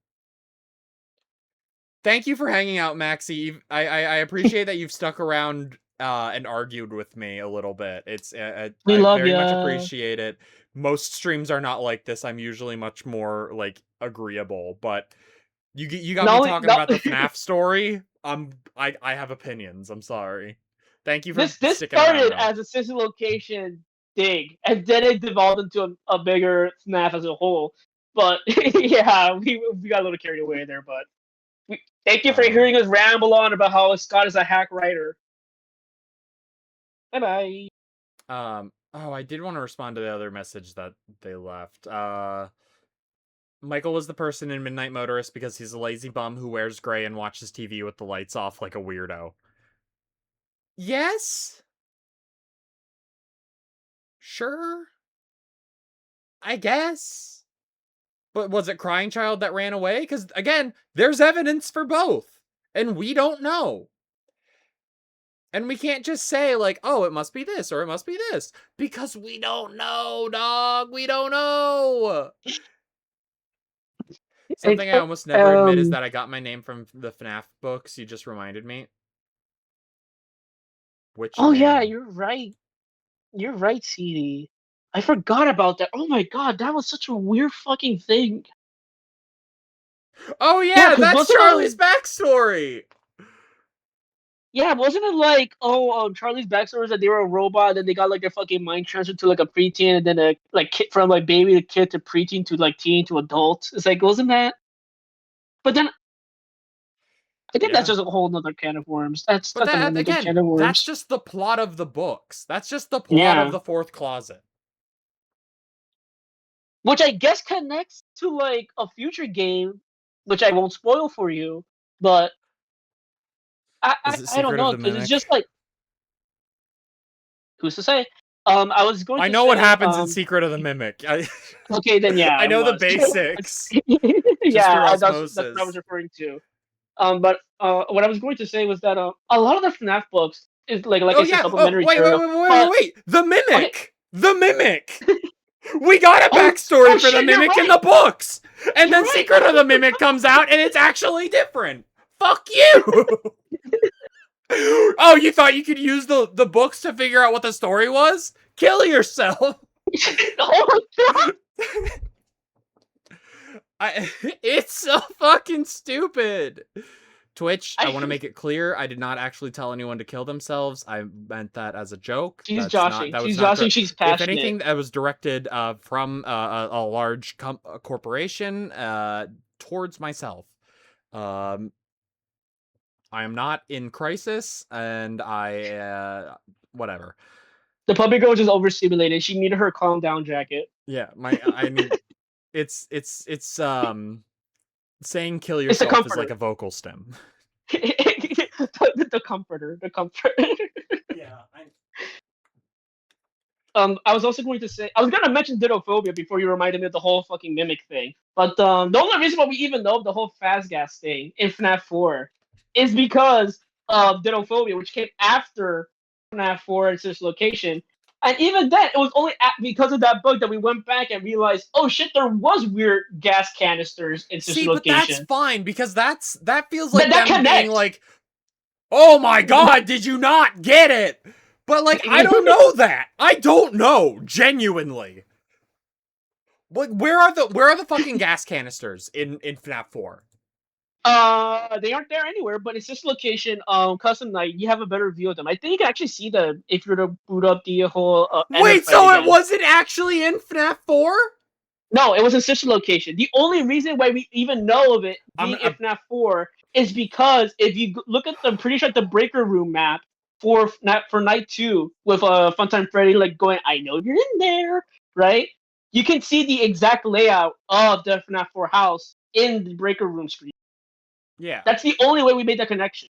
Thank you for hanging out, Maxie. I appreciate that you've stuck around and argued with me a little bit. I very much appreciate it. Most streams are not like this. I'm usually much more like agreeable, but you got me talking about the Fnaf story. I have opinions. I'm sorry. Thank you for this sticking around. This started as a Sister Location dig, and then it devolved into a bigger FNAF as a whole. But yeah, we got a little carried away there. But thank you for hearing us ramble on about how Scott is a hack writer. Bye bye. Oh, I did want to respond to the other message that they left. Michael was the person in Midnight Motorist because he's a lazy bum who wears gray and watches TV with the lights off like a weirdo. Yes? Sure? I guess. But was it Crying Child that ran away? Because, again, there's evidence for both. And we don't know. And we can't just say, like, oh, it must be this or it must be this. Because we don't know, dog. We don't know. Something I almost never admit is that I got my name from the Fnaf books. You just reminded me. Which name? Yeah, you're right. You're right, CD. I forgot about that. Oh my god, that was such a weird fucking thing. Oh yeah, that's Charlie's backstory. Yeah, wasn't it like, Charlie's backstory is that they were a robot, then they got like their fucking mind transferred to like a preteen, and then from like baby to kid to preteen to like teen to adult. It's like, wasn't that? But then I think that's just a whole nother can of worms. That's another can of worms. That's just the plot of the books. That's just the plot of the Fourth Closet. Which I guess connects to like a future game, which I won't spoil for you, but I don't know, because it's just like, who's to say? I was going. I know what happens in Secret of the Mimic. Okay, then yeah, I know the basics. Yeah, that's what I was referring to. But what I was going to say was that a lot of the FNAF books is like I said, supplementary. Wait! The Mimic, okay. The Mimic. We got a backstory for the Mimic in the books, and then Secret of the Mimic comes out, and it's actually different. Fuck you! Oh, you thought you could use the books to figure out what the story was? Kill yourself! It's so fucking stupid. Twitch, I want to make it clear, I did not actually tell anyone to kill themselves. I meant that as a joke. She's joshing. She's passionate. If anything, that was directed from a large corporation towards myself. I am not in crisis, and I whatever. The puppy girl was just overstimulated. She needed her calm down jacket. Yeah, I mean, it's saying kill yourself is like a vocal stem. the comforter. Yeah. I was also going to say, I was going to mention Dittophobia before you reminded me of the whole fucking Mimic thing. But the only reason why we even know of the whole Fazgas thing in FNAF 4 is because of Dittophobia, which came after FNAF 4 and its location. And even then, it was only because of that bug that we went back and realized, oh shit, there was weird gas canisters in this location. But that's fine, because that feels like them being like, oh my god, did you not get it? But like, I don't know that. I don't know, genuinely. Like, where are the fucking gas canisters in FNAF 4? They aren't there anywhere, but it's this location, custom night, you have a better view of them. I think you can actually see them if you were to boot up the whole Wait, so it wasn't actually in FNAF 4? No, it was a sister location. The only reason why we even know of it being in FNAF 4 is because if you look at I'm pretty sure the breaker room map for night 2 with Funtime Freddy like going, I know you're in there, right? You can see the exact layout of the FNAF 4 house in the breaker room screen. Yeah. That's the only way we made that connection.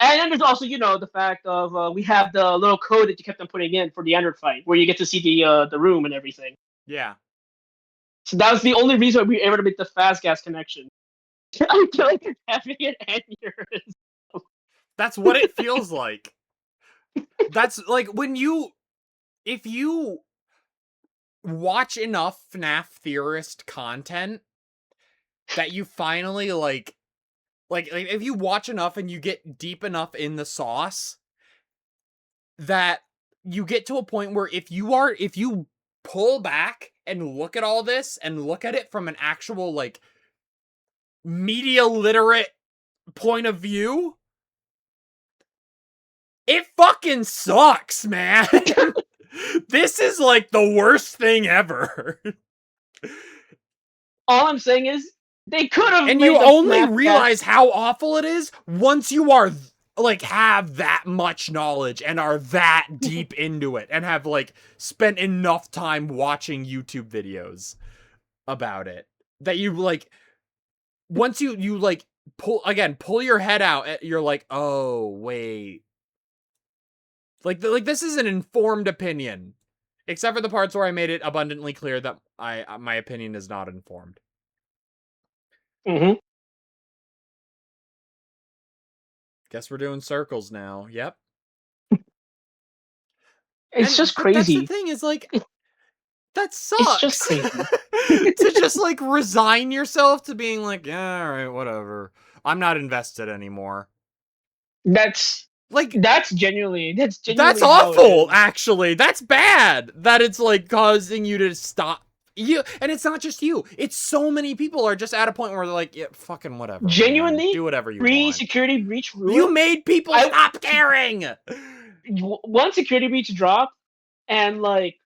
And then there's also, the fact of we have the little code that you kept on putting in for the Android fight, where you get to see the room and everything. Yeah. So that was the only reason we were able to make the Fazgas connection. I feel like you're having an aneurysm. That's what it feels like. That's like if you watch enough FNAF theorist content that you finally like if you watch enough and you get deep enough in the sauce that you get to a point where if you pull back and look at all this and look at it from an actual like media literate point of view, it fucking sucks, man. This is like the worst thing ever. All I'm saying is they could have. And made you the only Fnaf realize how awful it is once you are like have that much knowledge and are that deep into it and have like spent enough time watching YouTube videos about it that you like once you like pull your head out, you're like, oh wait, like this is an informed opinion, except for the parts where I made it abundantly clear that my opinion is not informed. Mm-hmm. Guess we're doing circles now. Yep. It's just crazy. That's the thing, is like, that sucks. It's just crazy. To just like resign yourself to being like, yeah, all right, whatever. I'm not invested anymore. That's genuinely that's awful, actually. That's bad that it's like causing you to stop. And it's not just you. It's so many people are just at a point where they're like, yeah, fucking whatever. Genuinely, man. Do whatever you want. Security breach rule. You made people stop caring. One security breach dropped, and like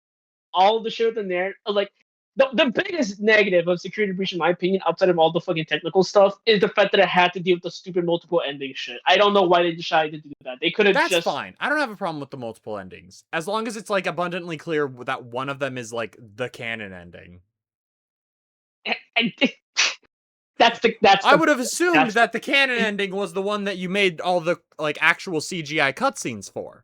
all the shit in there, like the biggest negative of security breach, in my opinion, outside of all the fucking technical stuff, is the fact that it had to deal with the stupid multiple ending shit. I don't know why they decided to do that. They could have just. That's fine. I don't have a problem with the multiple endings, as long as it's like abundantly clear that one of them is like the canon ending. I would have assumed that the canon ending was the one that you made all the like actual CGI cutscenes for.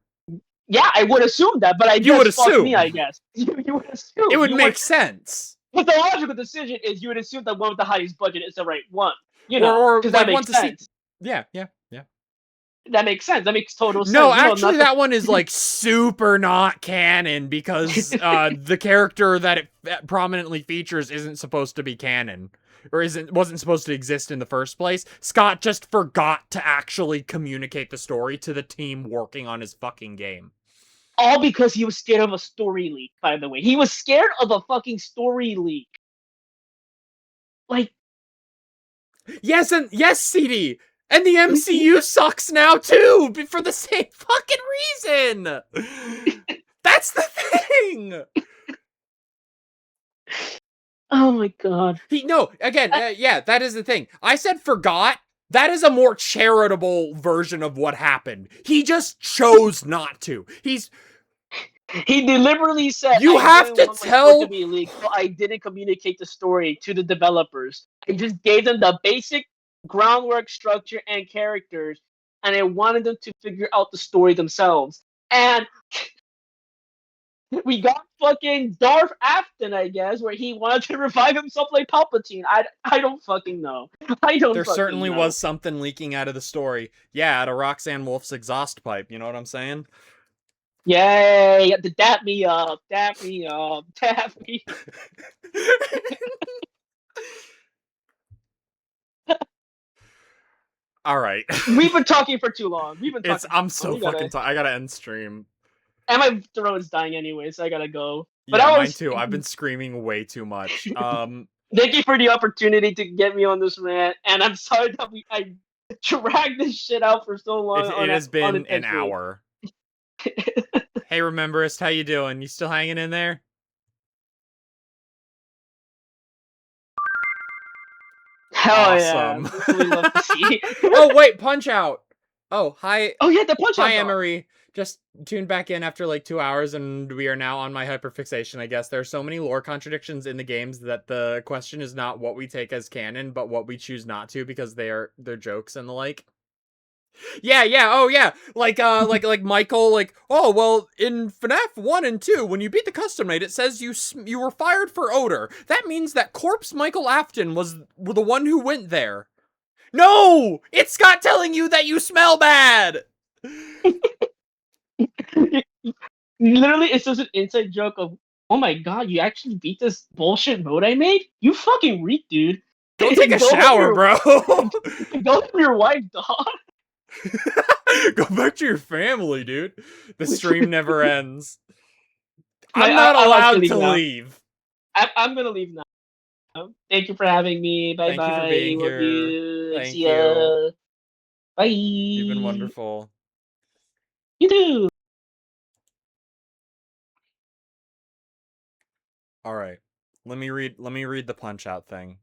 Yeah, I would assume that, but you would assume. Me, I guess. You would assume. It would make sense. But the logical decision is you would assume that one with the highest budget is the right one. You know, because that makes sense. Yeah. That makes sense. That makes total sense. No, actually, that one is like super not canon because the character that it prominently features isn't supposed to be canon. Or wasn't supposed to exist in the first place. Scott just forgot to actually communicate the story to the team working on his fucking game. All because he was scared of a story leak, by the way. He was scared of a fucking story leak. Like... Yes, CD! And the MCU sucks now, too! For the same fucking reason! That's the thing! Oh my god. Yeah, that is the thing. I said forgot. That is a more charitable version of what happened. He just chose not to. He deliberately said, "You have to tell." To be leaked, so I didn't communicate the story to the developers. I just gave them the basic groundwork, structure, and characters, and I wanted them to figure out the story themselves. And we got fucking Darth Afton, I guess, where he wanted to revive himself like Palpatine. I don't fucking know. There certainly was something leaking out of the story. Yeah, out of Roxanne Wolf's exhaust pipe. You know what I'm saying? Yay! Dap me up. All right. We've been talking for too long. I'm so fucking tired. I gotta end stream. And my throat is dying anyway, so I gotta go. But yeah, mine too. I've been screaming way too much. Thank you for the opportunity to get me on this rant, and I'm sorry that I dragged this shit out for so long. It has been an hour. Hey, Rememberist, how you doing? You still hanging in there? Hell awesome. Yeah! Really love to see. Oh wait, Punch Out. Oh hi. Oh yeah, the Punch Out. Hi Emery. Just tuned back in after like 2 hours, and we are now on my hyperfixation. I guess there are so many lore contradictions in the games that the question is not what we take as canon, but what we choose not to because they're jokes and the like. Yeah, oh yeah, like Michael, like, oh well, in Fnaf 1 and 2, when you beat the custom night, it says you were fired for odor. That means that Corpse Michael Afton was the one who went there. No, it's Scott telling you that you smell bad. Literally, it's just an inside joke of, oh my god, you actually beat this bullshit mode I made? You fucking reek, dude. Go take a shower, bro. Go to your wife, dog. Go back to your family, dude. The stream never ends. I'm not allowed to leave. I'm gonna leave now. Thank you for having me. Bye bye. Thank you for being here. Thank See ya. Bye. You've been wonderful. You too. All right. Let me read the Punch-Out thing.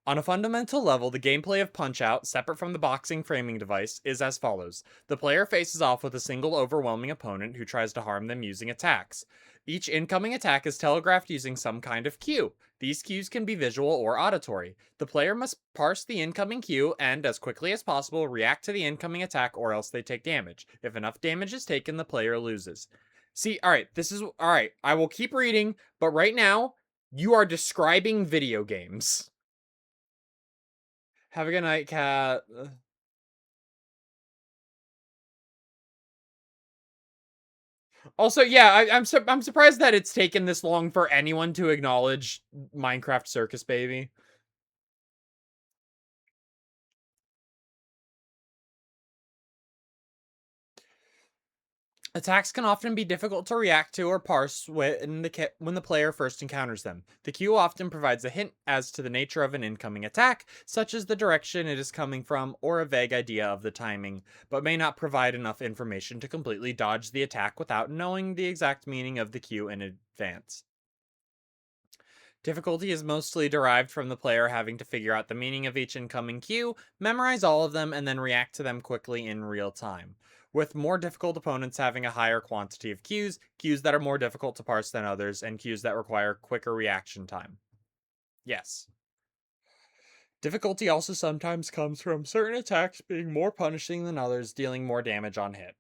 On a fundamental level, the gameplay of Punch-Out, separate from the boxing framing device, is as follows. The player faces off with a single overwhelming opponent who tries to harm them using attacks. Each incoming attack is telegraphed using some kind of cue. These cues can be visual or auditory. The player must parse the incoming cue and, as quickly as possible, react to the incoming attack or else they take damage. If enough damage is taken, the player loses. See, alright, alright, I will keep reading, but right now, you are describing video games. Have a good night, cat. Also, yeah, I'm surprised that it's taken this long for anyone to acknowledge Minecraft Circus Baby. Attacks can often be difficult to react to or parse when the player first encounters them. The cue often provides a hint as to the nature of an incoming attack, such as the direction it is coming from or a vague idea of the timing, but may not provide enough information to completely dodge the attack without knowing the exact meaning of the cue in advance. Difficulty is mostly derived from the player having to figure out the meaning of each incoming cue, memorize all of them, and then react to them quickly in real time. With more difficult opponents having a higher quantity of cues, cues that are more difficult to parse than others, and cues that require quicker reaction time. Yes. Difficulty also sometimes comes from certain attacks being more punishing than others, dealing more damage on hit.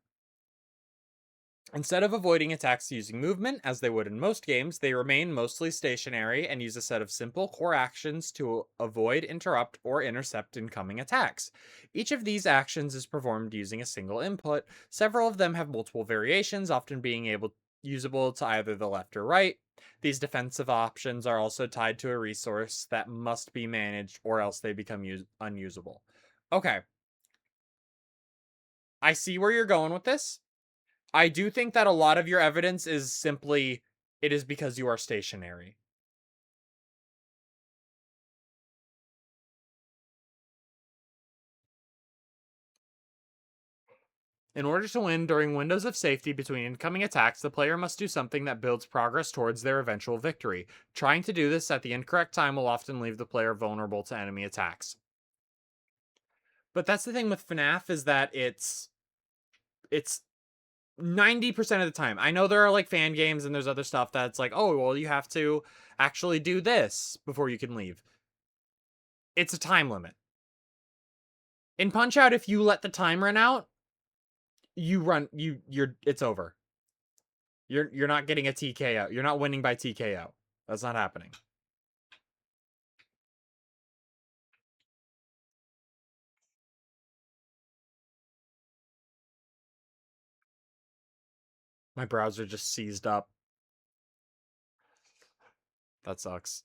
Instead of avoiding attacks using movement, as they would in most games, they remain mostly stationary and use a set of simple core actions to avoid, interrupt, or intercept incoming attacks. Each of these actions is performed using a single input. Several of them have multiple variations, often being usable to either the left or right. These defensive options are also tied to a resource that must be managed or else they become unusable. Okay. I see where you're going with this. I do think that a lot of your evidence is simply, it is because you are stationary. In order to win during windows of safety between incoming attacks, the player must do something that builds progress towards their eventual victory. Trying to do this at the incorrect time will often leave the player vulnerable to enemy attacks. But that's the thing with FNAF, is that it's 90% of the time. I know there are like fan games and there's other stuff that's like, oh, well, you have to actually do this before you can leave. It's a time limit. In Punch-Out, if you let the time run out, it's over. You're not getting a TKO. You're not winning by TKO. That's not happening. My browser just seized up. That sucks.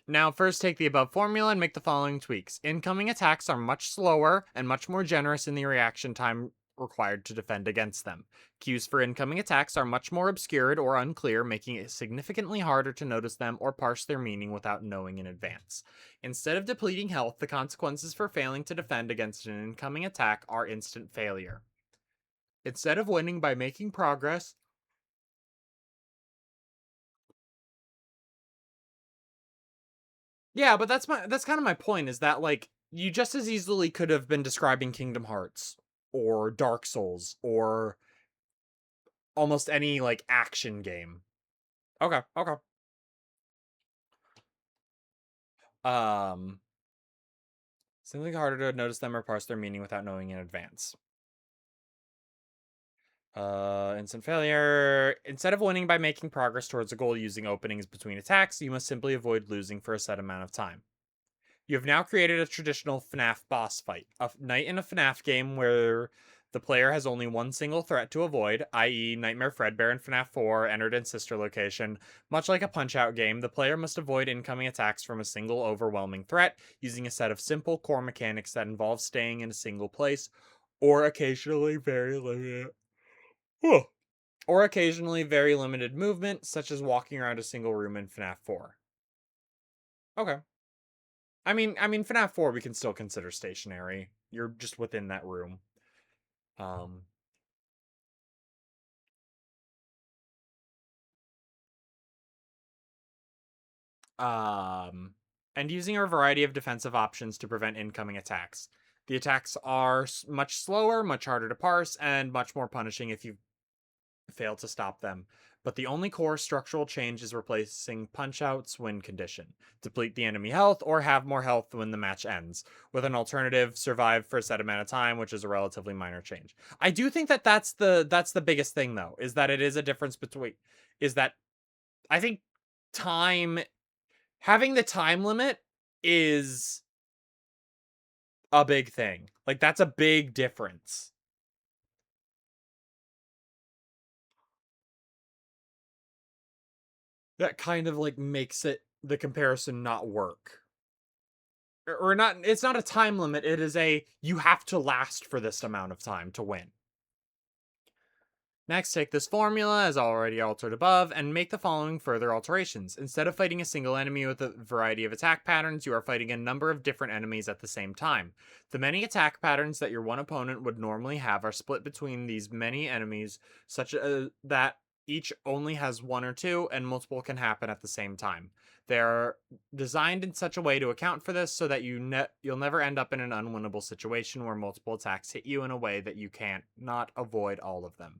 Now, first take the above formula and make the following tweaks. Incoming attacks are much slower and much more generous in the reaction time required to defend against them. Cues for incoming attacks are much more obscured or unclear, making it significantly harder to notice them or parse their meaning without knowing in advance. Instead of depleting health, the consequences for failing to defend against an incoming attack are instant failure. Instead of winning by making progress, yeah, but that's kind of my point, is that like you just as easily could have been describing Kingdom Hearts or Dark Souls or almost any like action game. Okay. Simply harder to notice them or parse their meaning without knowing in advance. Instant failure. Instead of winning by making progress towards a goal using openings between attacks, you must simply avoid losing for a set amount of time. You have now created a traditional FNAF boss fight, a night in a FNAF game where the player has only one single threat to avoid, i.e. Nightmare Fredbear in FNAF 4, entered in Sister Location. Much like a Punch-Out game, the player must avoid incoming attacks from a single overwhelming threat, using a set of simple core mechanics that involve staying in a single place, or occasionally very limited movement, such as walking around a single room in FNAF 4. Okay. I mean, FNAF 4 we can still consider stationary. You're just within that room. And using a variety of defensive options to prevent incoming attacks. The attacks are much slower, much harder to parse, and much more punishing if you fail to stop them. But the only core structural change is replacing Punch-Out's win condition. Deplete the enemy health or have more health when the match ends. With an alternative, survive for a set amount of time, which is a relatively minor change. I do think that that's the biggest thing, though, is that it is a difference between... Is that... I think time... Having the time limit is a big thing. Like, that's a big difference. That kind of, like, makes it, the comparison not work. Or not, it's not a time limit, it is a, you have to last for this amount of time to win. Next, take this formula, as already altered above, and make the following further alterations. Instead of fighting a single enemy with a variety of attack patterns, you are fighting a number of different enemies at the same time. The many attack patterns that your one opponent would normally have are split between these many enemies, such that each only has one or two, and multiple can happen at the same time. They're designed in such a way to account for this so that you'll never end up in an unwinnable situation where multiple attacks hit you in a way that you can't not avoid all of them.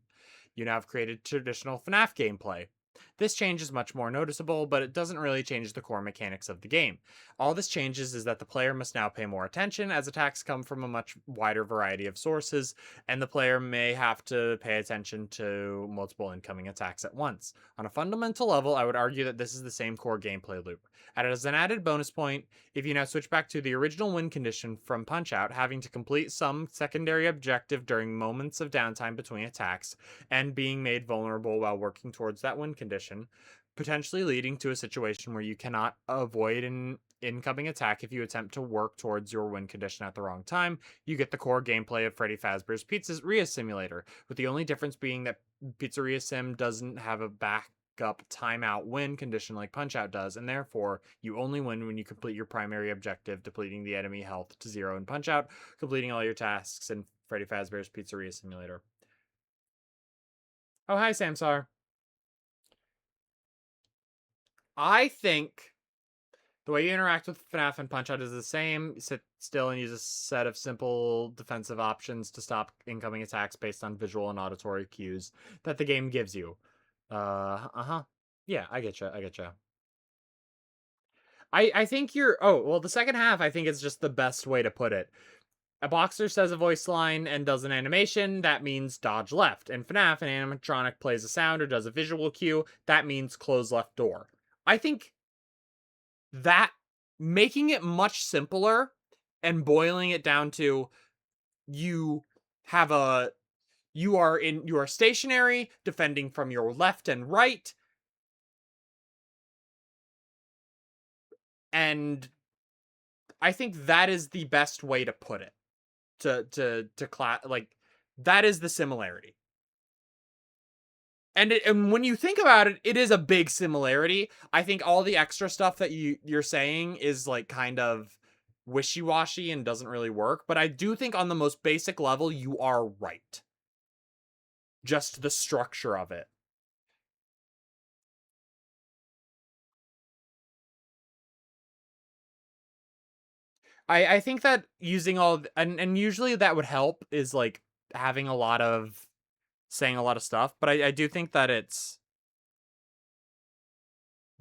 You now have created traditional Fnaf gameplay. This change is much more noticeable, but it doesn't really change the core mechanics of the game. All this changes is that the player must now pay more attention, as attacks come from a much wider variety of sources, and the player may have to pay attention to multiple incoming attacks at once. On a fundamental level, I would argue that this is the same core gameplay loop. And as an added bonus point, if you now switch back to the original win condition from Punch-Out, having to complete some secondary objective during moments of downtime between attacks, and being made vulnerable while working towards that win condition, potentially leading to a situation where you cannot avoid an incoming attack if you attempt to work towards your win condition at the wrong time, you get the core gameplay of Freddy Fazbear's Pizzeria Simulator, with the only difference being that Pizzeria Sim doesn't have a backup timeout win condition like Punch-Out does, and therefore you only win when you complete your primary objective, depleting the enemy health to 0 in Punch-Out, completing all your tasks in Freddy Fazbear's Pizzeria Simulator. Oh, hi, Samsar. I think the way you interact with FNAF and Punch-Out is the same. Sit still and use a set of simple defensive options to stop incoming attacks based on visual and auditory cues that the game gives you. Yeah, I get you. I think you're... Oh, well, the second half, I think, is just the best way to put it. A boxer says a voice line and does an animation, that means dodge left. In FNAF, an animatronic plays a sound or does a visual cue, that means close left door. I think that making it much simpler and boiling it down to you are stationary, defending from your left and right, and I think that is the best way to put it. Like, that is the similarity. And when you think about it, it is a big similarity. I think all the extra stuff that you're saying is, like, kind of wishy-washy and doesn't really work, but I do think on the most basic level, you are right. Just the structure of it. I think that using all... And usually that would help, is, like, having a lot of... saying a lot of stuff, but I do think that it's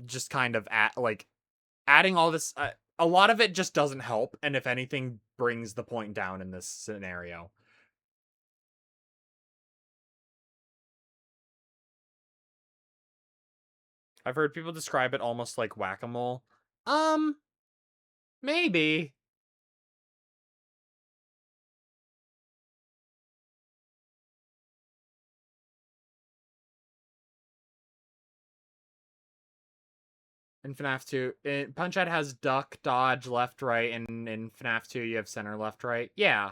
just kind of adding all this... a lot of it just doesn't help, and if anything, brings the point down in this scenario. I've heard people describe it almost like whack-a-mole. Maybe. In FNAF 2, Punch-Out has duck, dodge, left, right, and in FNAF 2 you have center, left, right. Yeah.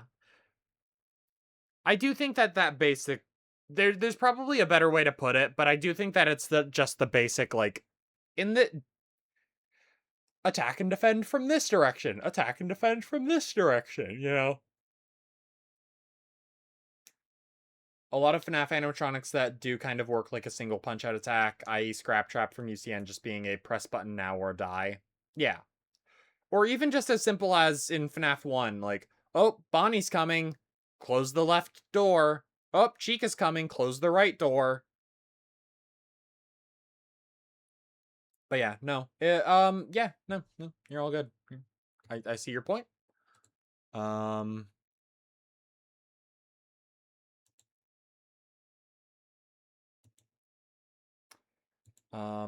I do think that basic... There's probably a better way to put it, but I do think that it's just the basic, like, in the... attack and defend from this direction, attack and defend from this direction, you know? a lot of FNAF animatronics that do kind of work like a single punch-out attack, i.e. Scrap Trap from UCN just being a press button now or die. Yeah. Or even just as simple as in FNAF 1, like, oh, Bonnie's coming, close the left door. Oh, Chica's coming, close the right door. But yeah, no. Yeah, no, you're all good. I see your point.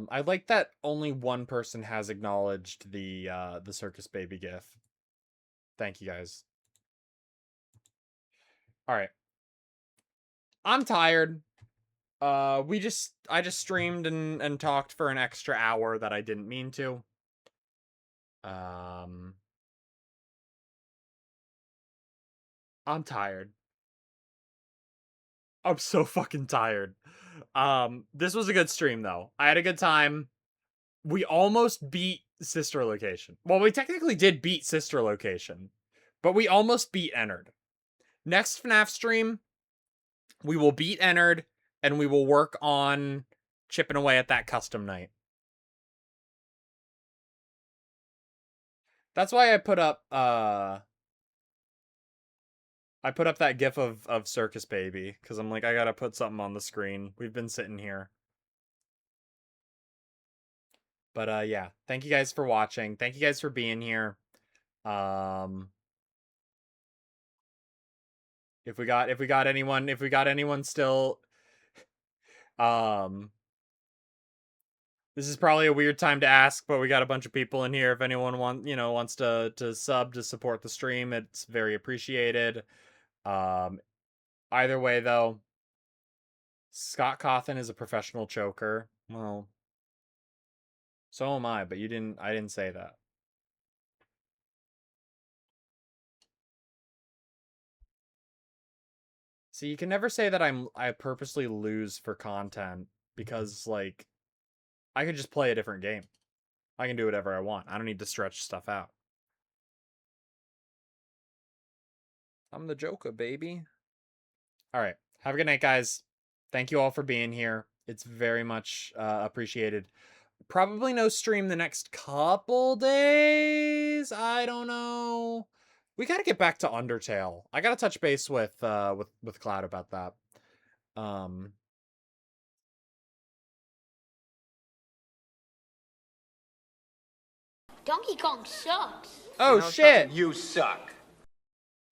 I like that only one person has acknowledged the Circus Baby gif. Thank you guys. All right. I'm tired. I just streamed and talked for an extra hour that I didn't mean to. I'm tired. I'm so fucking tired. This was a good stream though. I had a good time. We almost beat Sister Location. Well, we technically did beat Sister Location, but we almost beat Ennard. Next FNAF stream, we will beat Ennard, and we will work on chipping away at that custom night. That's why I put up that gif of Circus Baby, because I'm like, I gotta put something on the screen. We've been sitting here. But yeah, thank you guys for watching. Thank you guys for being here. If we got anyone still, this is probably a weird time to ask, but we got a bunch of people in here. If anyone wants to sub to support the stream, it's very appreciated. Either way though, Scott Cawthon is a professional choker. Well, so am I, but I didn't say that. See, you can never say that I purposely lose for content, because like I could just play a different game. I can do whatever I want. I don't need to stretch stuff out. I'm the Joker, baby. All right. Have a good night, guys. Thank you all for being here. It's very much appreciated. Probably no stream the next couple days. I don't know. We got to get back to Undertale. I got to touch base with Cloud about that. Donkey Kong sucks. Oh, shit. You suck.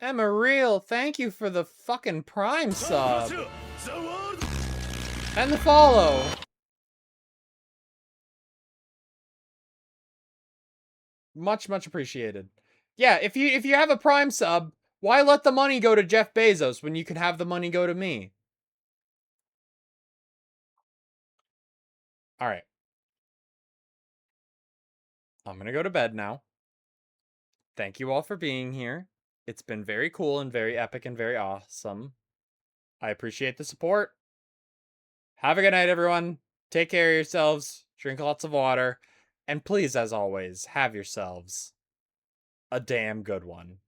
Emma Real, thank you for the fucking Prime sub. And the follow. Much appreciated. Yeah, if you have a Prime sub, why let the money go to Jeff Bezos when you can have the money go to me? All right. I'm going to go to bed now. Thank you all for being here. It's been very cool and very epic and very awesome. I appreciate the support. Have a good night, everyone. Take care of yourselves. Drink lots of water. And please, as always, have yourselves a damn good one.